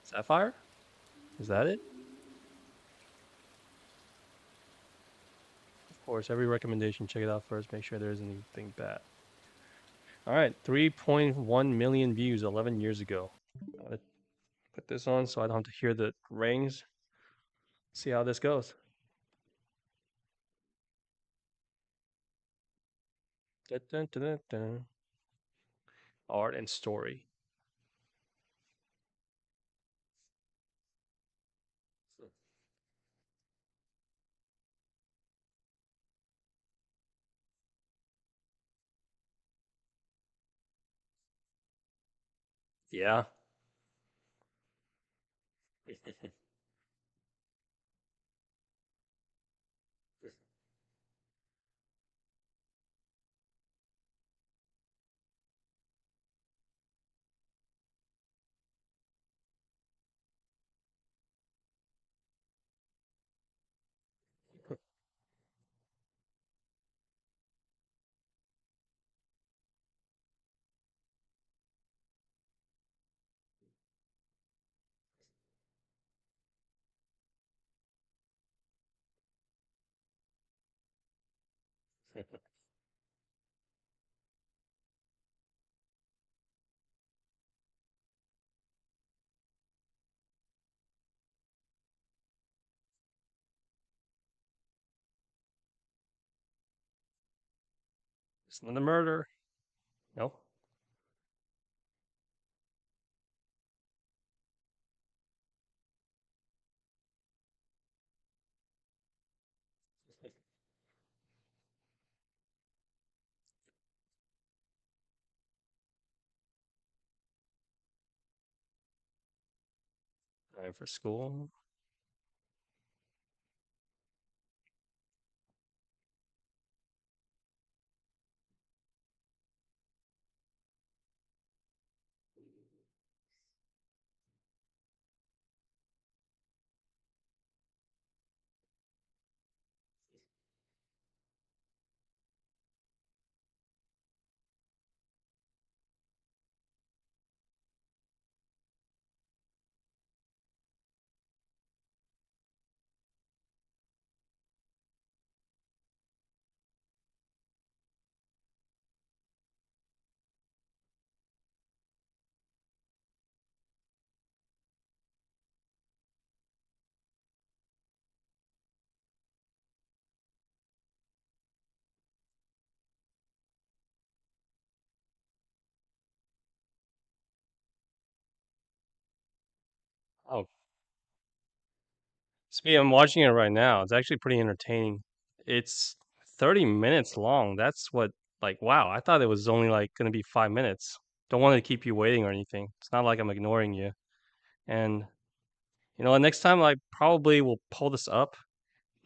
Sapphire? Is that it? Of course, every recommendation, check it out first. Make sure there isn't anything bad. All right, 3.1 million views 11 years ago. Put this on so I don't have to hear the rings. See how this goes. Dun, dun, dun, dun, dun. Art and story. Yeah. It's not a murder. No. Time for school. Oh, speaking, I'm watching it right now. It's actually pretty entertaining. It's 30 minutes long. That's what, like, wow. I thought it was only like gonna be 5 minutes. Don't want to keep you waiting or anything. It's not like I'm ignoring you. And you know, next time I probably will pull this up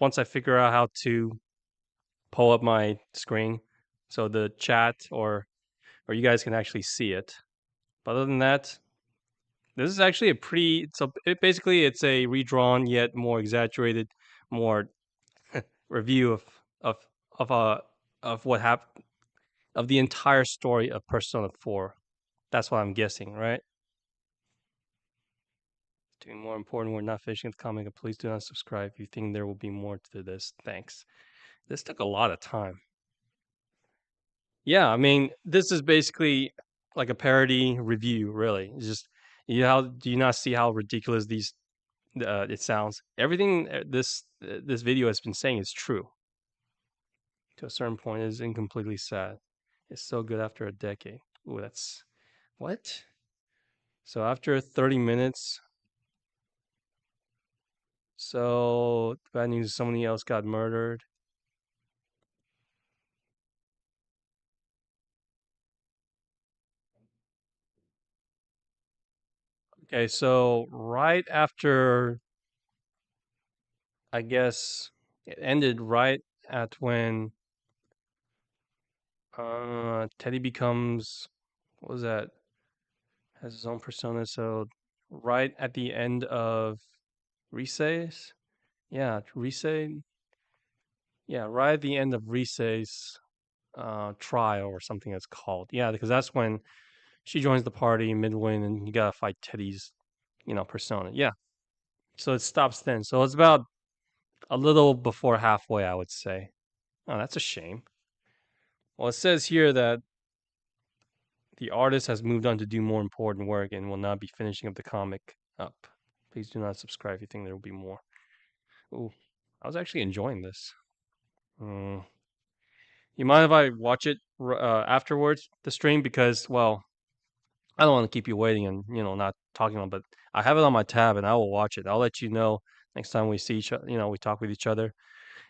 once I figure out how to pull up my screen so the chat or you guys can actually see it. But other than that, this is actually a pretty. So basically, it's a redrawn yet more exaggerated, more review of of uh of what happened of the entire story of Persona 4. That's what I'm guessing, right? Doing more important, we're not finishing the comic. Please do not subscribe if you think there will be more to this. Thanks. This took a lot of time. Yeah, I mean, this is basically like a parody review, really. It's just you how do you not see how ridiculous these it sounds? Everything this video has been saying is true. To a certain point, it is incompletely sad. It's so good after a decade. Ooh, that's what? So after 30 minutes, so bad news, somebody else got murdered. Okay, so right after, I guess it ended right at when Teddy becomes, what was that? Has his own persona. So right at the end of Risei's, yeah, Risei, yeah, right at the end of Risei's trial or something it's called. Yeah, because that's when she joins the party midway and you gotta fight Teddy's, persona. Yeah, so it stops then. So it's about a little before halfway, I would say. Oh, that's a shame. Well, it says here that the artist has moved on to do more important work and will not be finishing up the comic up. Please do not subscribe if you think there will be more. Ooh, I was actually enjoying this. Mm. You mind if I watch it afterwards, the stream? Because, well, I don't want to keep you waiting and, not talking about it, but I have it on my tab and I will watch it. I'll let you know next time we see each other, we talk with each other.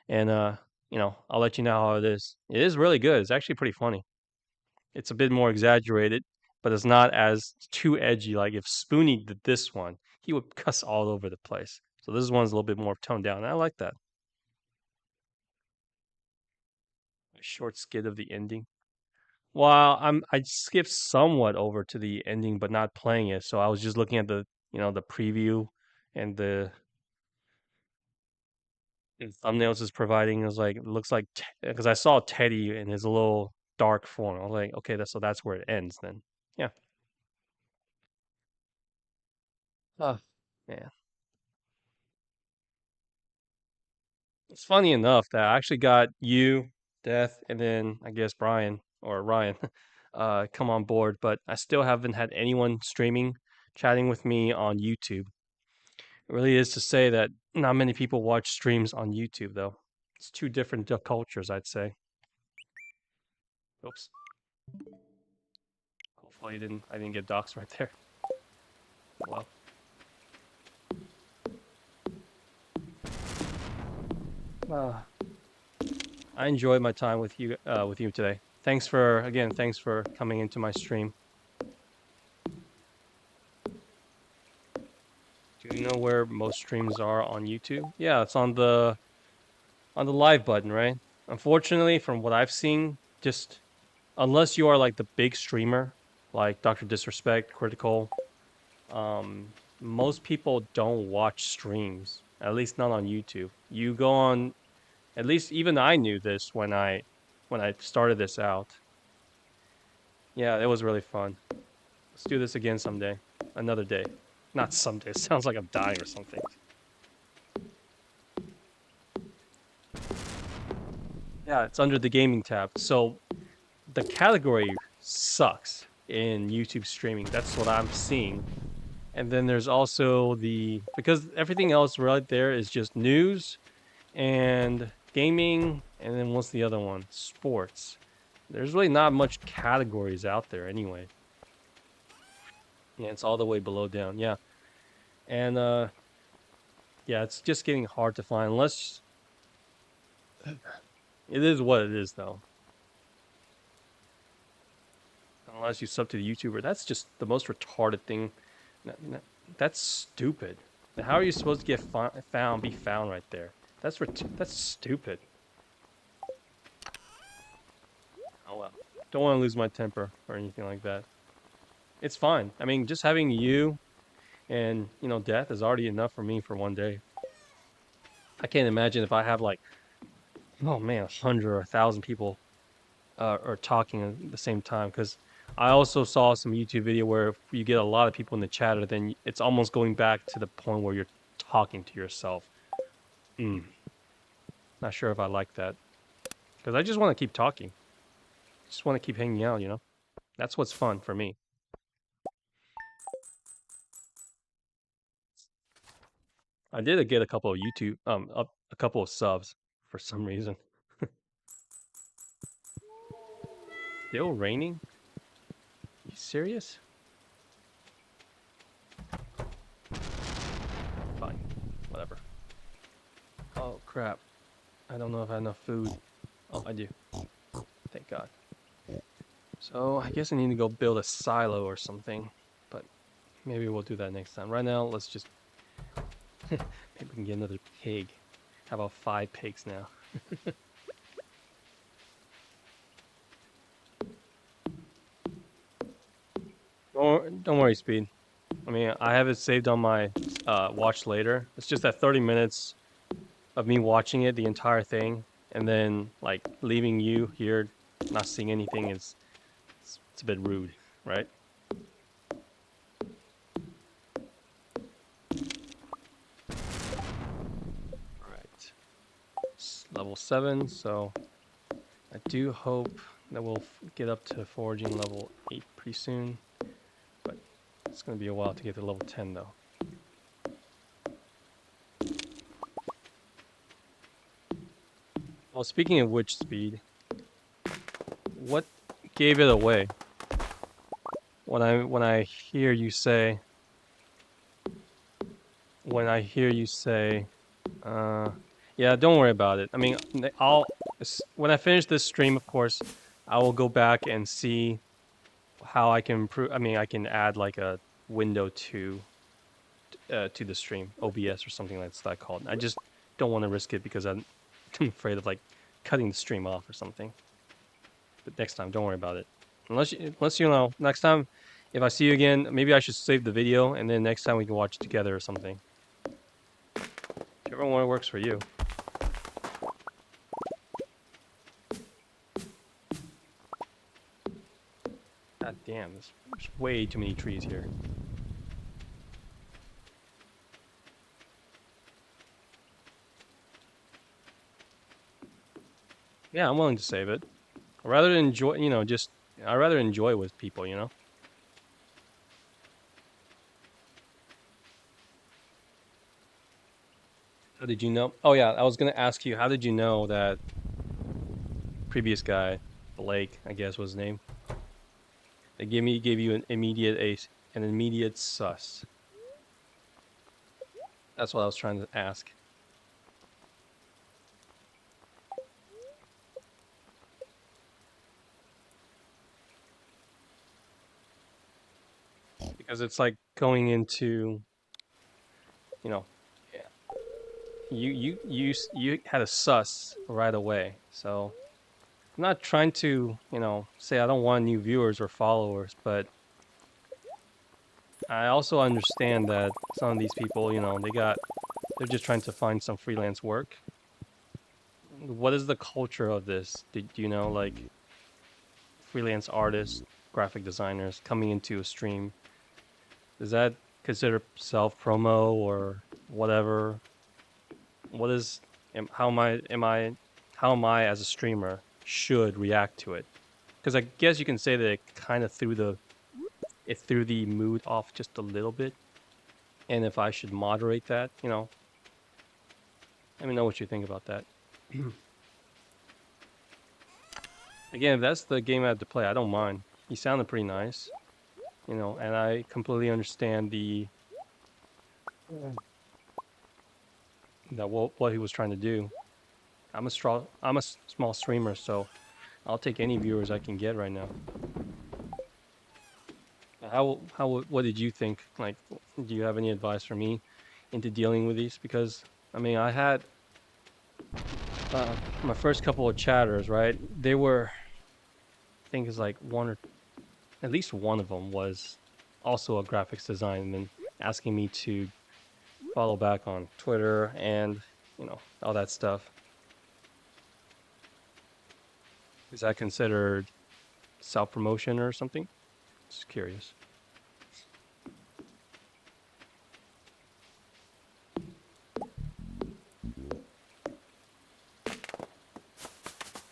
And, I'll let you know how it is. It is really good. It's actually pretty funny. It's a bit more exaggerated, but it's not as too edgy. Like if Spoonie did this one, he would cuss all over the place. So this one's a little bit more toned down. And I like that. A short skit of the ending. Well, I skipped somewhat over to the ending, but not playing it. So I was just looking at the preview and the thumbnails is providing. It was like it looks like because I saw Teddy in his little dark form. I was like, okay, that's where it ends then. Yeah. Oh man. It's funny enough that I actually got you, Death, and then I guess Brian or Ryan come on board, but I still haven't had anyone streaming, chatting with me on YouTube. It really is to say that not many people watch streams on YouTube though. It's two different cultures, I'd say. Oops. Hopefully I didn't get doxxed right there. Well. I enjoyed my time with you today. Thanks for coming into my stream. Do you know where most streams are on YouTube? Yeah, it's on the live button, right? Unfortunately, from what I've seen, just unless you are like the big streamer, like Dr. Disrespect, Critical, most people don't watch streams. At least not on YouTube. You go on. At least even I knew this when I started this out. Yeah, it was really fun. Let's do this again someday. Another day. Not someday. It sounds like I'm dying or something. Yeah, it's under the gaming tab. So the category sucks in YouTube streaming. That's what I'm seeing. And then there's also because everything else right there is just news and gaming, and then what's the other one? Sports. There's really not much categories out there anyway. Yeah, it's all the way below down. Yeah. And yeah, it's just getting hard to find unless it is what it is though. Unless you sub to the YouTuber. That's just the most retarded thing. That's stupid. How are you supposed to get be found right there? That's stupid. Oh well. Don't want to lose my temper or anything like that. It's fine. I mean, just having you and, death is already enough for me for one day. I can't imagine if I have like, oh man, 100 or 1,000 people are talking at the same time. Because I also saw some YouTube video where if you get a lot of people in the chatter, then it's almost going back to the point where you're talking to yourself. Not sure if I like that. Because I just want to keep talking. Just want to keep hanging out. That's what's fun for me. I did get a couple of a couple of subs for some reason. Still raining? You serious? Fine. Whatever. Oh, crap. I don't know if I have enough food. Oh, I do. Thank God. So, I guess I need to go build a silo or something. But maybe we'll do that next time. Right now, let's just... maybe we can get another pig. How about 5 pigs now? Don't worry, Speed. I mean, I have it saved on my watch later. It's just that 30 minutes of me watching it, the entire thing, and then like leaving you here, not seeing anything it's a bit rude, right? All right, it's level 7, so I do hope that we'll get up to foraging level 8 pretty soon, but it's gonna be a while to get to level 10 though. Well, speaking of which, Speed, what gave it away? When I hear you say, yeah, don't worry about it. I mean, when I finish this stream, of course, I will go back and see how I can improve. I mean, I can add like a window to the stream, OBS or something like that called. I just don't want to risk it because I'm afraid of like cutting the stream off or something. But next time, don't worry about it. Unless next time, if I see you again, maybe I should save the video and then next time we can watch it together or something. Whichever one works for you. God damn, there's way too many trees here. Yeah, I'm willing to save it. I'd rather enjoy, I'd rather enjoy with people. How did you know? Oh yeah, I was gonna ask you, how did you know that previous guy, Blake, I guess was his name, they gave you an immediate sus. That's what I was trying to ask. Because it's like going into, you know, you had a sus right away. So I'm not trying to, say I don't want new viewers or followers, but I also understand that some of these people, they're just trying to find some freelance work. What is the culture of this? Do you know, like, freelance artists, graphic designers coming into a stream? Is that considered self-promo or whatever? What is, how am I as a streamer should react to it? Because I guess you can say that it kind of threw the mood off just a little bit. And if I should moderate that, let me know what you think about that. Again, if that's the game I have to play, I don't mind. He sounded pretty nice, and I completely understand what he was trying to do. I'm a small streamer, so I'll take any viewers I can get right now. What did you think? Like, do you have any advice for me into dealing with these? Because I mean, I had my first couple of chatters, right? They were, I think it's like one or at least one of them was also a graphics design, and then asking me to follow back on Twitter and all that stuff. Is that considered self promotion or something? Just curious.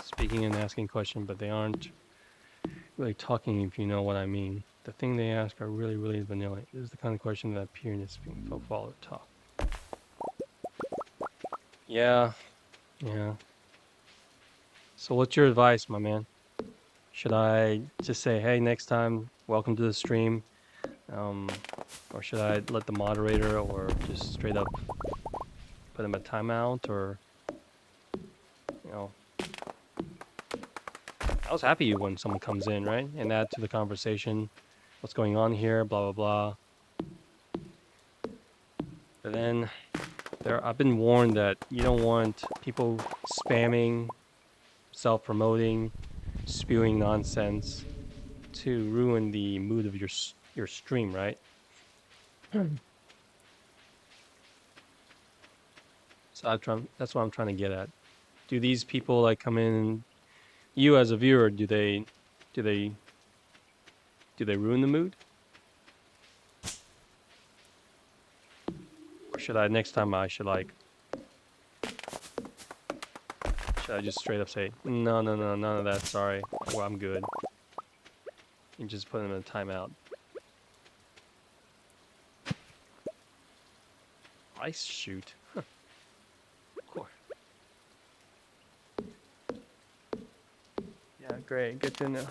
Speaking and asking questions, but they aren't really talking, if you know what I mean. The thing they ask are really, really vanilla. This is the kind of question that appear in this follow talk. Yeah, yeah. So what's your advice, my man? Should I just say, hey, next time, welcome to the stream? Or should I let the moderator or just straight up put him a timeout? Or, you know, I was happy when someone comes in, right? And add to the conversation what's going on here, blah, blah, blah. But then I've been warned that you don't want people spamming, self-promoting, spewing nonsense to ruin the mood of your stream, right? So that's what I'm trying to get at. Do these people like come in and you as a viewer, do they ruin the mood? Or should I next time should I just straight up say, no, none of that, sorry, well, I'm good. And just put them in a timeout. Ice shoot. Huh. Of course. Yeah, great, good to know.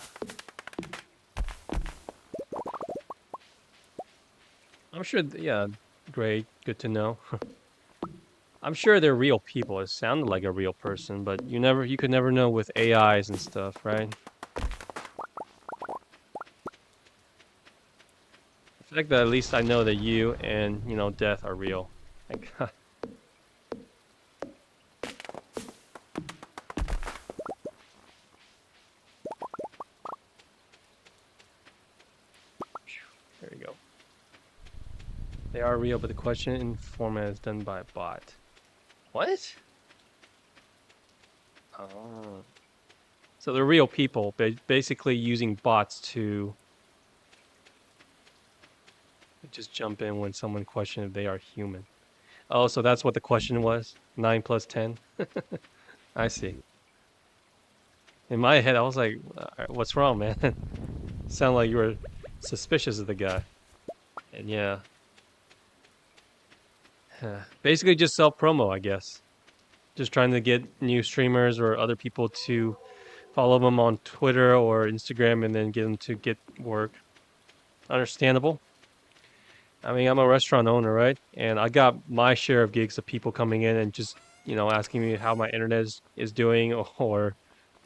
I'm sure, yeah, great, good to know. I'm sure they're real people. It sounded like a real person, but you could never know with AIs and stuff, right? The fact that at least I know that you and, Death are real. Like, there we go. They are real, but the question format is done by a bot. What? Oh. So they're real people, basically using bots to just jump in when someone questions if they are human. Oh, so that's what the question was? 9 plus 10? I see. In my head, I was like, what's wrong, man? Sound like you were suspicious of the guy. And yeah. Basically just self-promo, I guess. Just trying to get new streamers or other people to follow them on Twitter or Instagram and then get them to get work. Understandable. I mean, I'm a restaurant owner, right? And I got my share of gigs of people coming in and just, asking me how my internet is doing or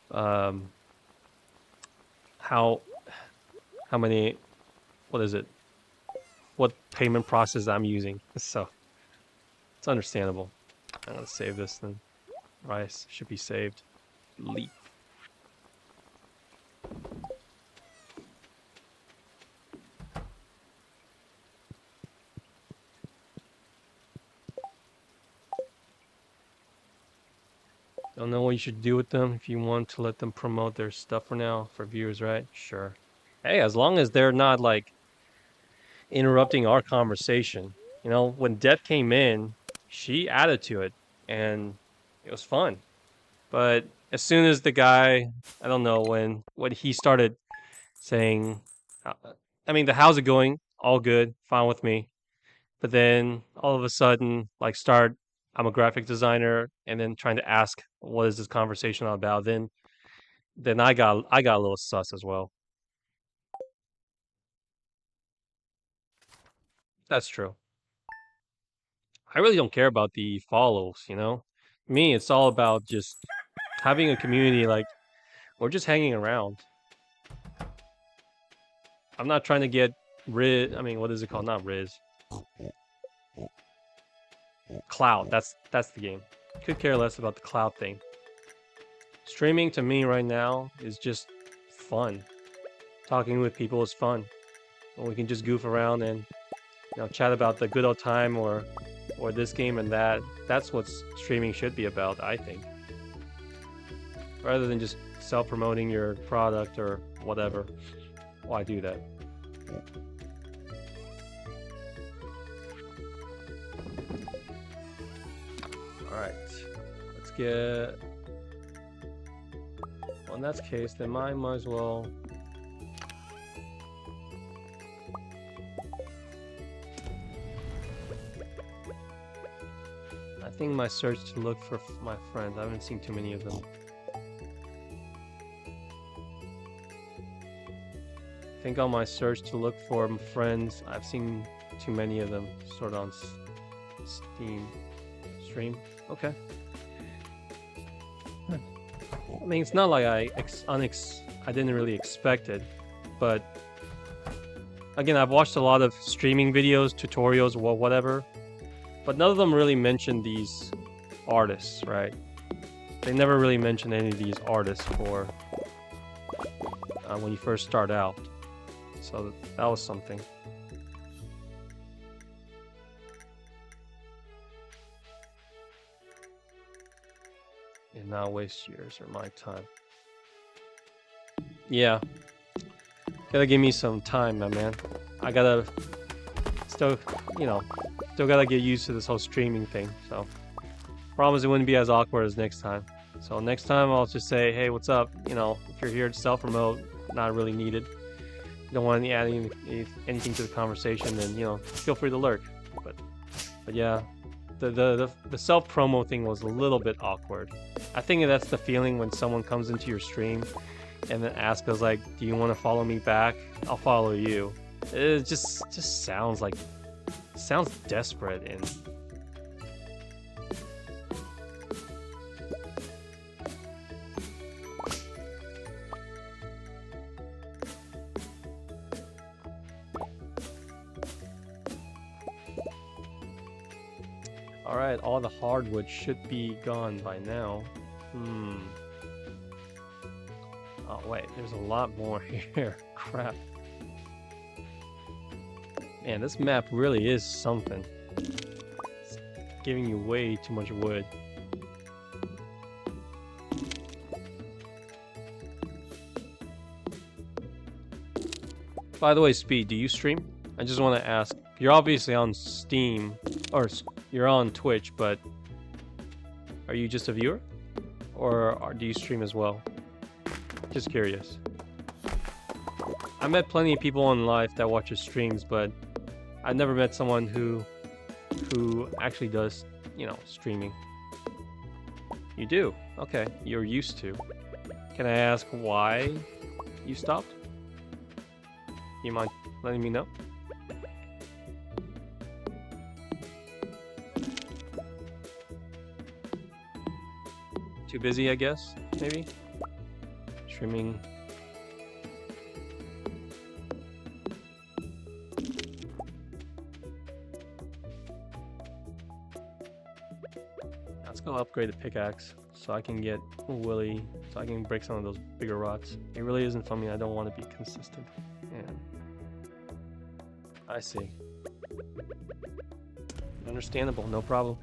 how many, what is it? What payment process I'm using. So it's understandable. I'm going to save this then. Rice should be saved. Leap. Don't know what you should do with them if you want to let them promote their stuff for now for viewers, right? Sure. Hey, as long as they're not like interrupting our conversation. When Death came in, she added to it and it was fun. But as soon as the guy, I don't know, when he started saying, I mean, the how's it going? All good, fine with me. But then all of a sudden, like I'm a graphic designer, and then trying to ask what is this conversation all about. Then I got a little sus as well. That's true. I really don't care about the follows, Me, it's all about just having a community, like, we're just hanging around. I'm not trying to get Riz. I mean, what is it called? Not Riz. Cloud. That's the game. Could care less about the cloud thing. Streaming to me right now is just fun. Talking with people is fun. When we can just goof around and chat about the good old time or this game and that. That's what streaming should be about, I think. Rather than just self-promoting your product or whatever. Why do that? Alright. Let's get... Well, in that case, then might as well... I think my search to look for my friends. I haven't seen too many of them. I think on my search to look for friends, I've seen too many of them. Sort of on Steam. Stream. Okay. I mean, it's not like I didn't really expect it, but again, I've watched a lot of streaming videos, tutorials, or whatever, but none of them really mention these artists, right? They never really mention any of these artists for when you first start out, so that was something. And not waste yours or my time. Yeah. Gotta give me some time, my man. I gotta still gotta get used to this whole streaming thing, so promise it wouldn't be as awkward as next time. So next time I'll just say, hey, what's up? If you're here to self-promote, not really needed. You don't want to add anything to the conversation, then feel free to lurk. But yeah. The self-promo thing was a little bit awkward. I think that's the feeling when someone comes into your stream and then asks us like, do you want to follow me back? I'll follow you. It just sounds desperate and Alright, all the hardwood should be gone by now. Oh wait, there's a lot more here. Crap. Man, this map really is something. It's giving you way too much wood. By the way, Speed, do you stream? I just want to ask. You're obviously on Steam, or you're on Twitch, but are you just a viewer? Or do you stream as well? Just curious. I met plenty of people in life that watches streams, but I've never met someone who actually does, streaming. You do? Okay, you're used to. Can I ask why you stopped? You mind letting me know? Too busy, I guess, maybe? Streaming. Let's go upgrade the pickaxe so I can get Willy, so I can break some of those bigger rods. It really isn't for me. I don't want to be consistent. And I see. Understandable, no problem.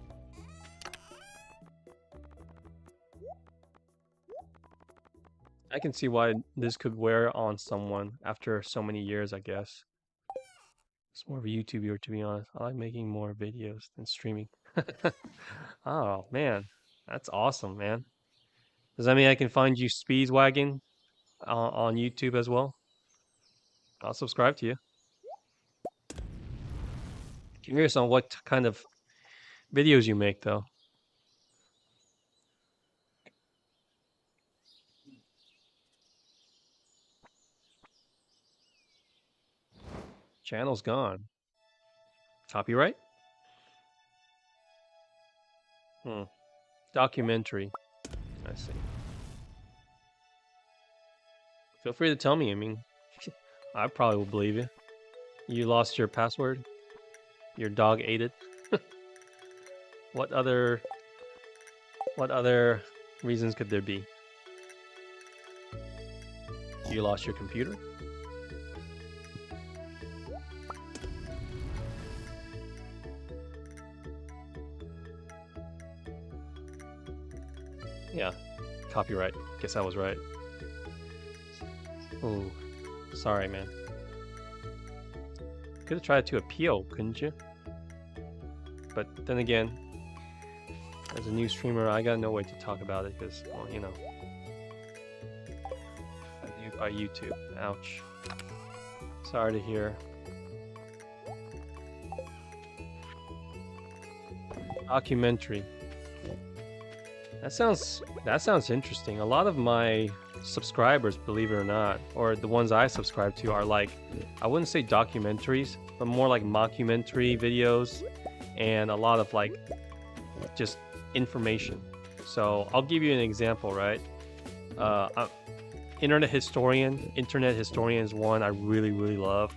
I can see why this could wear on someone after so many years, I guess. It's more of a YouTuber, to be honest. I like making more videos than streaming. Oh, man. That's awesome, man. Does that mean I can find you Speedwagon on YouTube as well? I'll subscribe to you. Curious on what kind of videos you make, though. Channel's gone. Copyright? Documentary. I see. Feel free to tell me. I mean, I probably will believe you. You lost your password? Your dog ate it? What other reasons could there be? You lost your computer? Yeah, copyright. Guess I was right. Oh, sorry, man. Could have tried to appeal, couldn't you? But then again, as a new streamer, I got no way to talk about it because, well, you know, I'm viewed by YouTube. Ouch. Sorry to hear. Documentary. That sounds interesting. A lot of my subscribers, believe it or not, or the ones I subscribe to are like, I wouldn't say documentaries, but more like mockumentary videos and a lot of like just information. So I'll give you an example, right? Internet Historian is one I really love,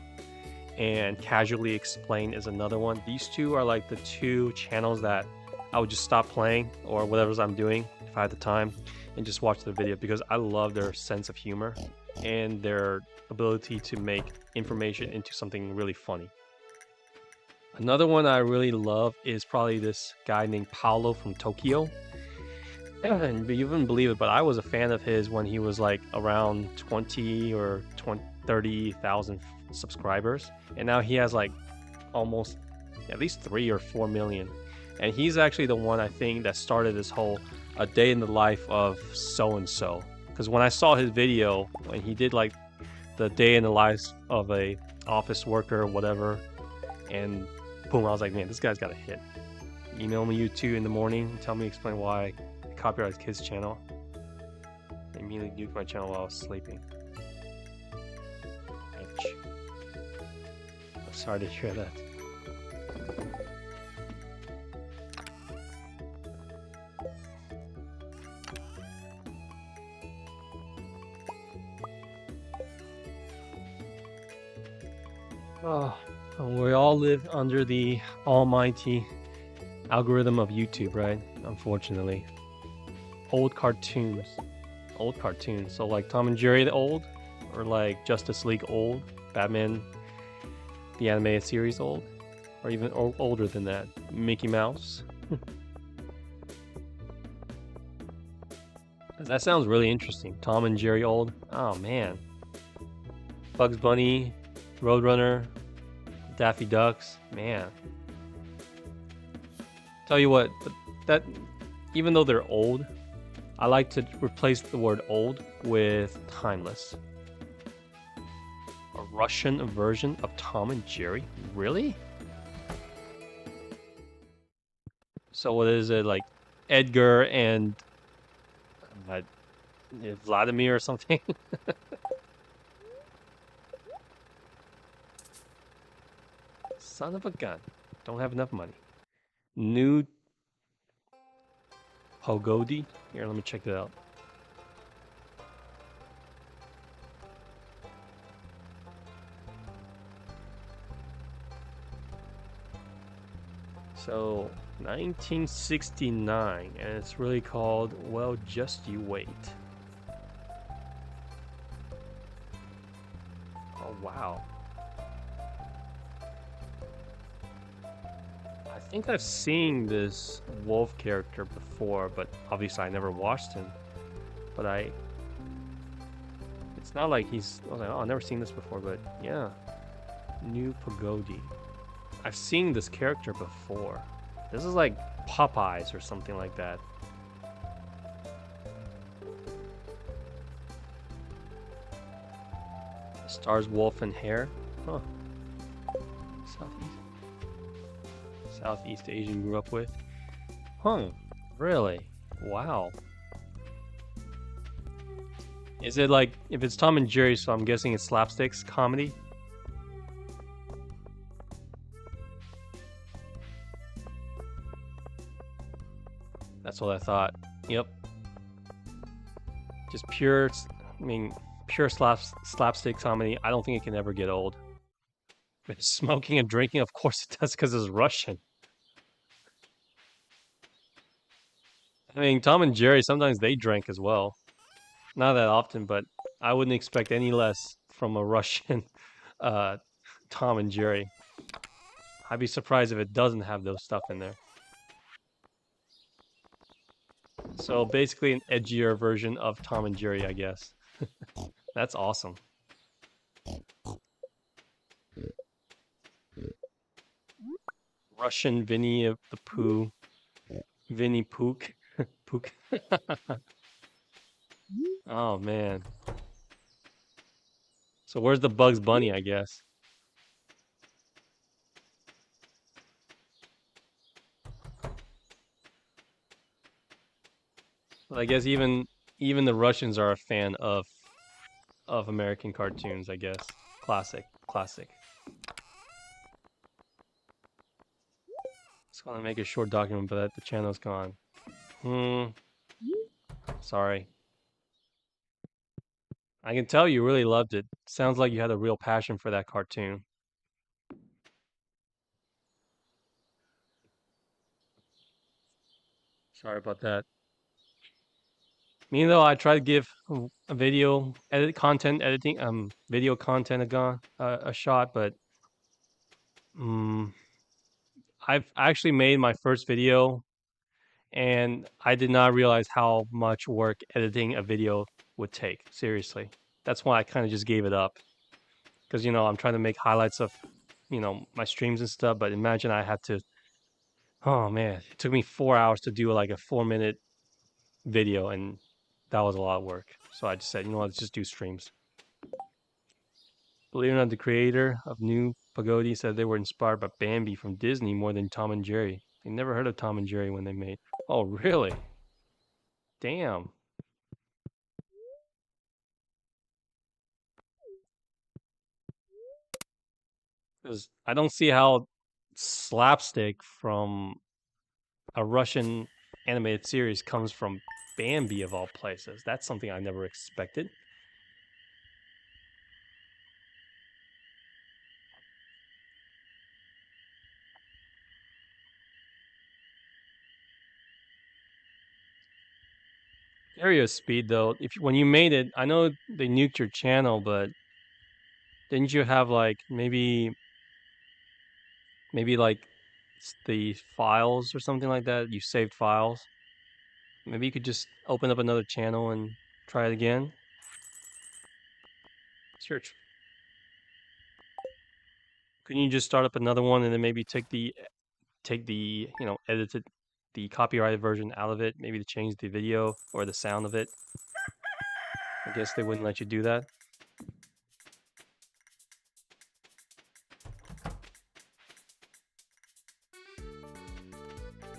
and Casually Explained is another one. These two are like the two channels that I would just stop playing or whatever I'm doing if I had the time and just watch the video because I love their sense of humor and their ability to make information into something really funny. Another one I really love is probably this guy named Paolo from Tokyo. And you wouldn't believe it, but I was a fan of his when he was like around 20 or 30,000 subscribers. And now he has like almost at least 3 or 4 million. And he's actually the one I think that started this whole a day in the life of so-and-so. Because when I saw his video, when he did like the day in the life of a office worker or whatever, and boom, I was like, man, this guy's got a hit. Email me you 2 in the morning, tell me, explain why I copyrighted his channel. I immediately nuked my channel while I was sleeping. Ouch. I'm sorry to hear that. Oh, we all live under the almighty algorithm of YouTube, right? Unfortunately. Old cartoons. So like Tom and Jerry the old? Or like Justice League old? Batman, the animated series old? Or even older than that? Mickey Mouse? That sounds really interesting. Tom and Jerry old? Oh man. Bugs Bunny, Roadrunner, Daffy Ducks, man. Tell you what, that even though they're old, I like to replace the word old with timeless. A Russian version of Tom and Jerry? Really? So what is it, like Edgar and Vladimir or something? Son of a gun. Don't have enough money. New Pogodi? Here, let me check that out. So, 1969, and it's really called, well, Just You Wait. Oh, wow. I think I've seen this wolf character before, but obviously I never watched him. But it's not like he's, I was like, oh, I've never seen this before, but yeah. New Pagodi. I've seen this character before. This is like Popeyes or something like that. Stars wolf and hare? Huh. Southeast Asian grew up with. Huh, really? Wow. Is it like, if it's Tom and Jerry, so I'm guessing it's slapsticks comedy? That's what I thought. Yep. Just pure slapstick comedy. I don't think it can ever get old. Smoking and drinking, of course it does, because it's Russian. I mean, Tom and Jerry, sometimes they drank as well. Not that often, but I wouldn't expect any less from a Russian Tom and Jerry. I'd be surprised if it doesn't have those stuff in there. So basically an edgier version of Tom and Jerry, I guess. That's awesome. Russian Vinny of the Pooh. Vinny Pook. Pook. Oh, man. So where's the Bugs Bunny, I guess? Well, I guess even the Russians are a fan of American cartoons, I guess. Classic. Just want to make a short document, but the channel's gone. Sorry. I can tell you really loved it. Sounds like you had a real passion for that cartoon. Sorry about that. Meanwhile, I try to give a video video content a shot, but I've actually made my first video, and I did not realize how much work editing a video would take. Seriously, that's why I kind of just gave it up. Because I'm trying to make highlights of my streams and stuff. But imagine I had to. Oh man, it took me 4 hours to do like a 4-minute video, and that was a lot of work. So I just said, you know what, let's just do streams. Believe it or not, the creator of New Pagodi said they were inspired by Bambi from Disney more than Tom and Jerry. They never heard of Tom and Jerry when they made. Oh, really? Damn. Because I don't see how slapstick from a Russian animated series comes from Bambi of all places. That's something I never expected. Area speed though, when you made it, I know they nuked your channel, but didn't you have like maybe like the files or something like that? You saved files. Maybe you could just open up another channel and try it again. Search. Couldn't you just start up another one and then maybe take the edited the copyrighted version out of it, maybe to change the video or the sound of it? I guess they wouldn't let you do that.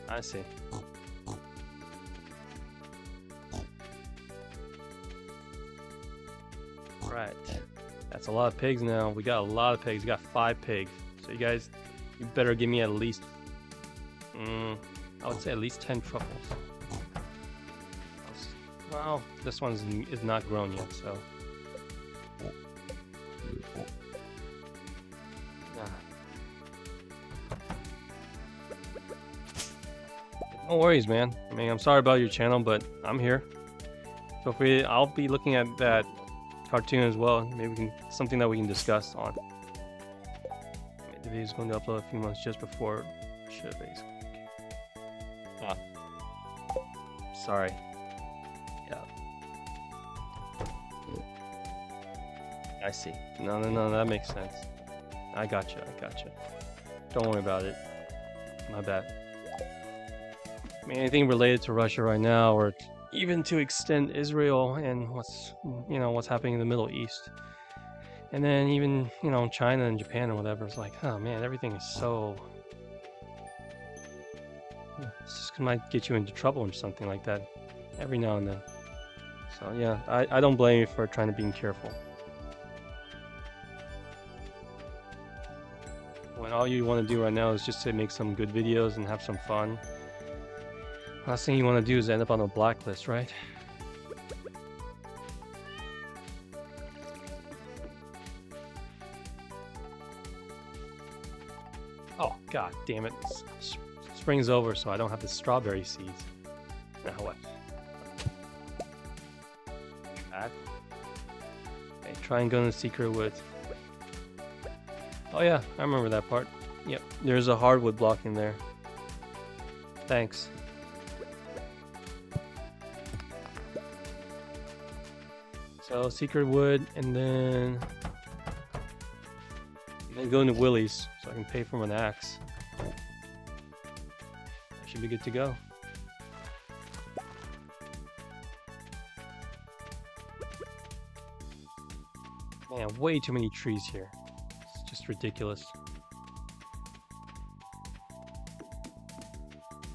I see. Right. That's a lot of pigs now. We got a lot of pigs. We got 5 pigs. So you better give me at least, I would say at least 10 truffles. Well, this one is not grown yet, so. No worries, man. I mean, I'm sorry about your channel, but I'm here. Feel free. I'll be looking at that cartoon as well. Maybe something that we can discuss on. The video is going to upload a few months just before should base. Sorry. Yeah. I see. No, that makes sense. I gotcha. Don't worry about it. My bad. I mean, anything related to Russia right now, or even to extend Israel and what's happening in the Middle East, and then even China and Japan or whatever. It's like, oh man, everything is so. It's just might get you into trouble or something like that every now and then. So yeah, I don't blame you for trying to be careful. When all you want to do right now is just to make some good videos and have some fun. Last thing you want to do is end up on a blacklist, right? God damn it. Spring's over, so I don't have the strawberry seeds. Now what? Back. Okay, try and go in the secret woods. Oh yeah, I remember that part. Yep, there's a hardwood block in there. Thanks. So secret wood, and then go into Willie's so I can pay for an axe. I should be good to go. Man, way too many trees here. It's just ridiculous.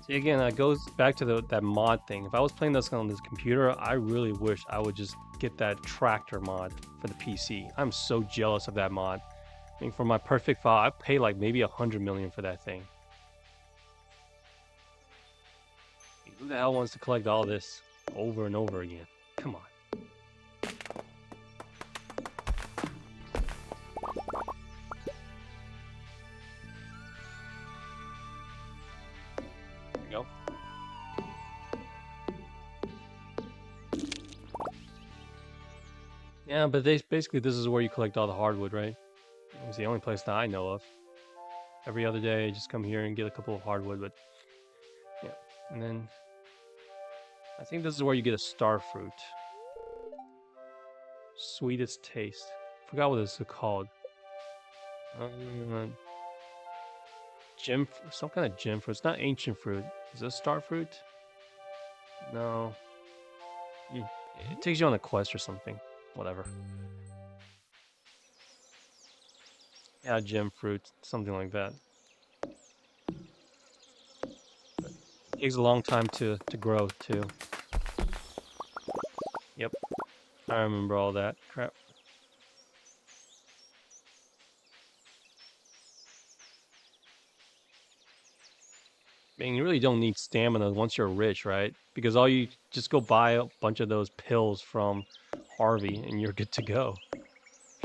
See, again, it goes back to that mod thing. If I was playing this on this computer, I really wish I would just get that tractor mod for the PC. I'm so jealous of that mod. I mean, for my perfect file, I pay like maybe 100 million for that thing. Who the hell wants to collect all this over and over again? Come on. There we go. Yeah, but basically this is where you collect all the hardwood, right? It's the only place that I know of. Every other day, I just come here and get a couple of hardwood, but yeah. And then I think this is where you get a star fruit. Sweetest taste. Forgot what this is called. Gem, some kind of gem fruit. It's not ancient fruit. Is this star fruit? No. It takes you on a quest or something. Whatever. Yeah, gem fruit, something like that. But it takes a long time to grow too. Yep, I remember all that crap. I mean, you really don't need stamina once you're rich, right? Because all you just go buy a bunch of those pills from Harvey and you're good to go.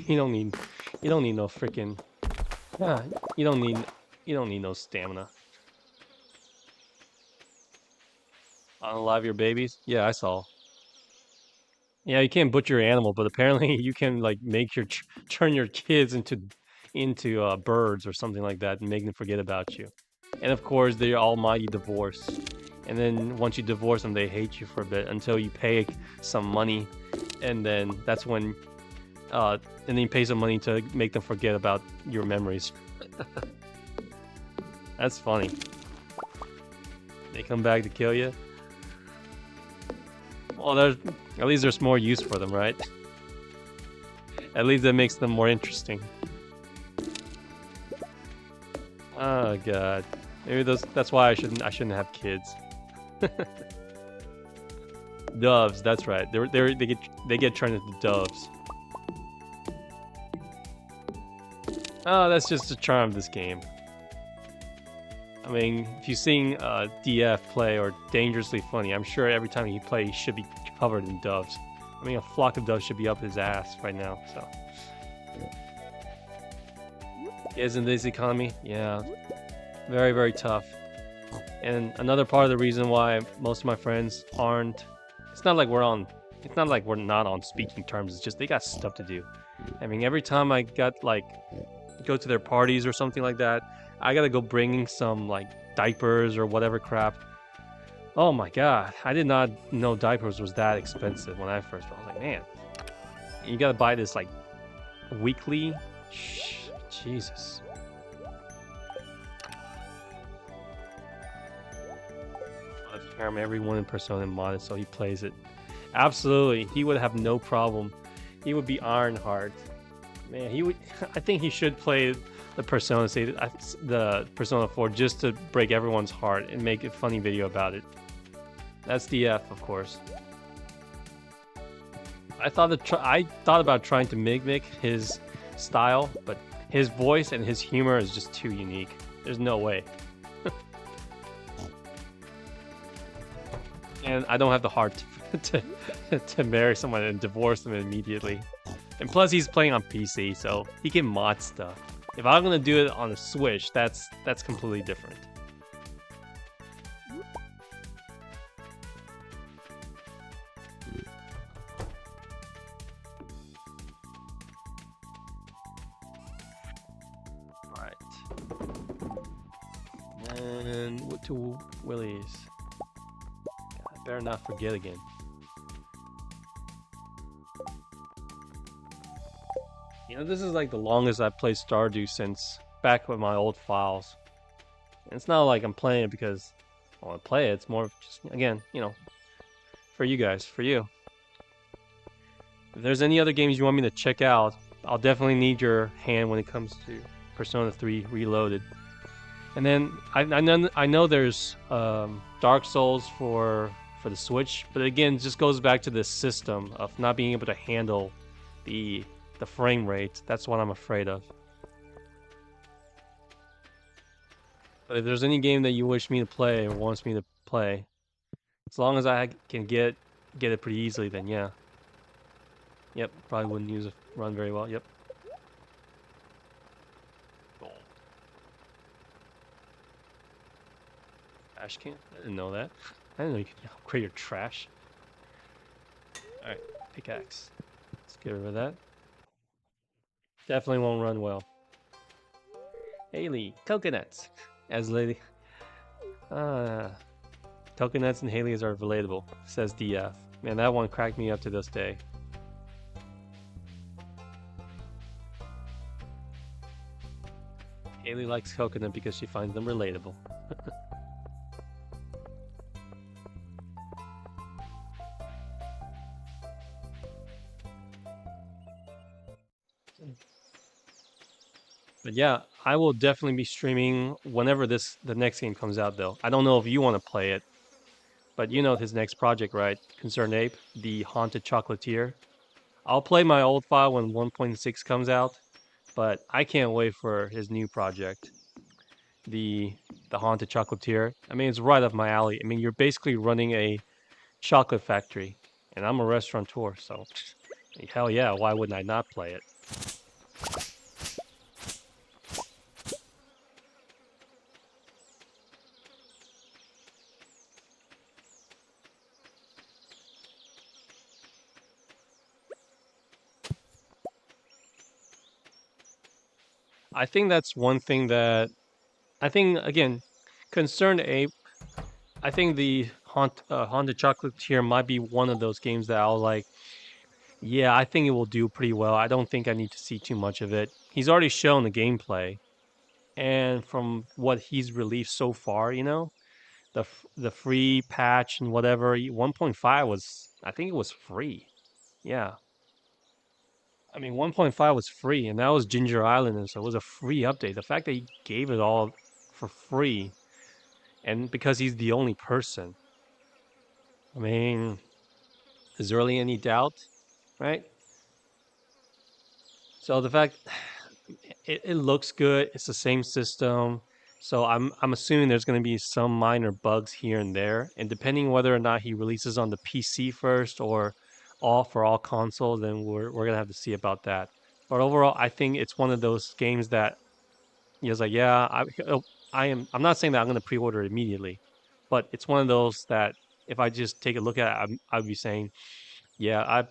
You don't need no freaking. Yeah, you don't need no stamina. Unalive your babies? Yeah, I saw. Yeah, you can't butcher your animal, but apparently you can like make your turn your kids into birds or something like that and make them forget about you. And of course, they're almighty divorce. And then once you divorce them, they hate you for a bit until you pay some money, and then that's when and then you pay some money to make them forget about your memories. That's funny. They come back to kill you. Well, at least there's more use for them, right? At least that makes them more interesting. Oh god, maybe that's why I shouldn't have kids. Doves, that's right. They get turned into doves. Oh, that's just the charm of this game. I mean, if you've seen DF play or Dangerously Funny, I'm sure every time he plays, he should be covered in doves. I mean, a flock of doves should be up his ass right now, so. Isn't this economy? Yeah. Very, very tough. And another part of the reason why most of my friends aren't... It's not like we're not on speaking terms, it's just they got stuff to do. I mean, every time I got, like, go to their parties or something like that, I gotta go bring some, like, diapers or whatever crap. Oh my god, I did not know diapers was that expensive when I first... I was like, man, you gotta buy this, like, weekly? Jesus. Everyone in Persona modded, so he plays it. Absolutely, he would have no problem. He would be Ironheart. Man, he would. I think he should play the Persona, the Persona 4, just to break everyone's heart and make a funny video about it. That's DF, of course. I thought about trying to mimic his style, but his voice and his humor is just too unique. There's no way. And I don't have the heart to marry someone and divorce them immediately. And plus, he's playing on PC, so he can mod stuff. If I'm gonna do it on a Switch, that's completely different. Alright. And what to Willie's? I better not forget again. You know, this is like the longest I've played Stardew since back with my old files. And it's not like I'm playing it because I want to play it. It's more of just, again, you know, for you guys, for you. If there's any other games you want me to check out, I'll definitely need your hand when it comes to Persona 3 Reloaded. And then I know there's Dark Souls for the Switch, but again, it just goes back to this system of not being able to handle the frame rate. That's what I'm afraid of. But if there's any game that you wish me to play or wants me to play, as long as I can get it pretty easily, then yeah. Yep, probably wouldn't use a run very well. Yep. Gold. Trash can? I didn't know that. I didn't know you could upgrade your trash. Alright, pickaxe. Let's get rid of that. Definitely won't run well. Haley, coconuts. As lady. Coconuts and Haley's are relatable, says DF. Man, that one cracked me up to this day. Haley likes coconut because she finds them relatable. But yeah, I will definitely be streaming whenever the next game comes out, though. I don't know if you want to play it, but you know his next project, right? Concerned Ape, the Haunted Chocolatier. I'll play my old file when 1.6 comes out, but I can't wait for his new project, the Haunted Chocolatier. I mean, it's right up my alley. I mean, you're basically running a chocolate factory, and I'm a restaurateur, so hell yeah, why wouldn't I not play it? I think that's one thing that I think again, Concerned Ape. I think the Haunted Chocolatier might be one of those games that I'll like. Yeah, I think it will do pretty well. I don't think I need to see too much of it. He's already shown the gameplay, and from what he's released so far, you know, the free patch and whatever 1.5 was, I think it was free. Yeah, I mean 1.5 was free, and that was Ginger Island, and so it was a free update. The fact that he gave it all for free, and because he's the only person, I mean, is there really any doubt, right? So the fact it looks good, it's the same system. So I'm assuming there's going to be some minor bugs here and there, and depending whether or not he releases on the PC first or all for all consoles, then we're gonna have to see about that. But overall, I think it's one of those games that he was like, yeah, I'm not saying that I'm gonna pre-order it immediately, but it's one of those that if I just take a look at it, I'd be saying, yeah,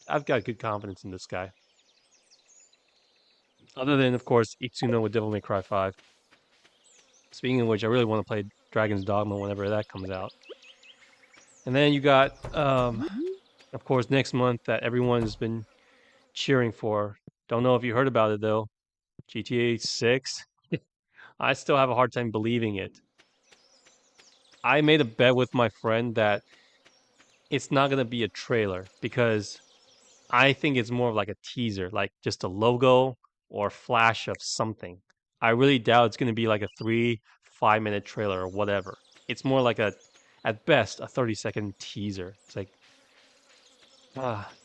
I've got good confidence in this guy. Other than, of course, Itsuno with Devil May Cry 5. Speaking of which, I really want to play Dragon's Dogma whenever that comes out. And then you got, of course, next month that everyone's been cheering for. Don't know if you heard about it, though. GTA 6. I still have a hard time believing it. I made a bet with my friend that it's not going to be a trailer because I think it's more of like a teaser, like just a logo or flash of something. I really doubt it's going to be like a 3-5 minute trailer or whatever. It's more like at best, a 30-second teaser. It's like,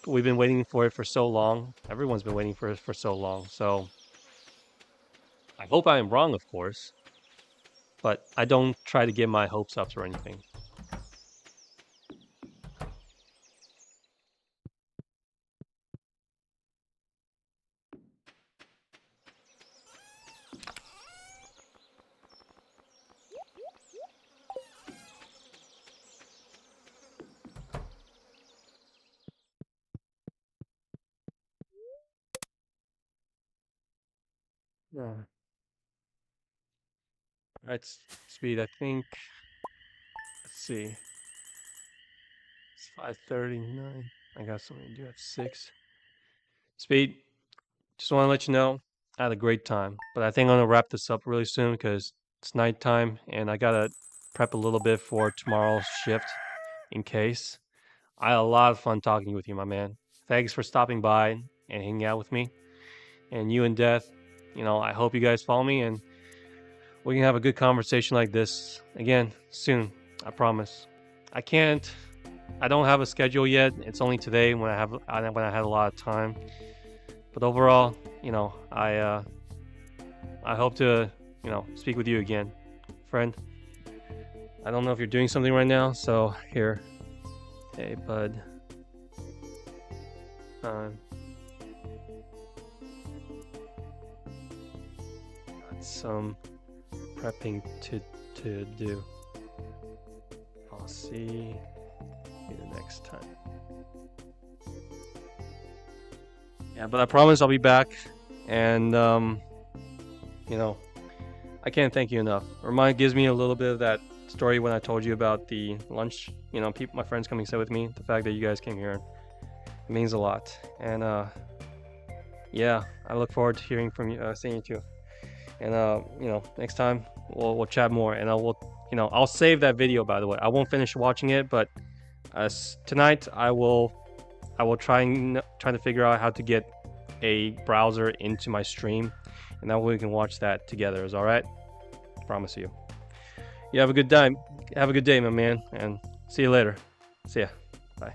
we've been waiting for it for so long. Everyone's been waiting for it for so long. So I hope I am wrong, of course, but I don't try to get my hopes up or anything. Yeah. Alright, Speed, I think, let's see. It's 5:39. I got something to do at 6. Speed, just want to let you know, I had a great time. But I think I'm going to wrap this up really soon because it's nighttime and I got to prep a little bit for tomorrow's shift in case. I had a lot of fun talking with you, my man. Thanks for stopping by and hanging out with me. And you and Death, I hope you guys follow me and we can have a good conversation like this again soon. I promise. I don't have a schedule yet. It's only today when I had a lot of time. But overall, I hope to, speak with you again, friend. I don't know if you're doing something right now, so here. Hey, bud. Got some prepping to do. I'll see you the next time. Yeah, but I promise I'll be back, and I can't thank you enough. Gives me a little bit of that story when I told you about the lunch. My friends coming to sit with me. The fact that you guys came here, it means a lot. And yeah, I look forward to hearing from you, seeing you too. And next time we'll chat more. And I'll save that video. By the way, I won't finish watching it, but tonight I will try to figure out how to get a browser into my stream, and that way we can watch that together. Is all right? Promise you. You have a good time. Have a good day, my man, and see you later. See ya. Bye.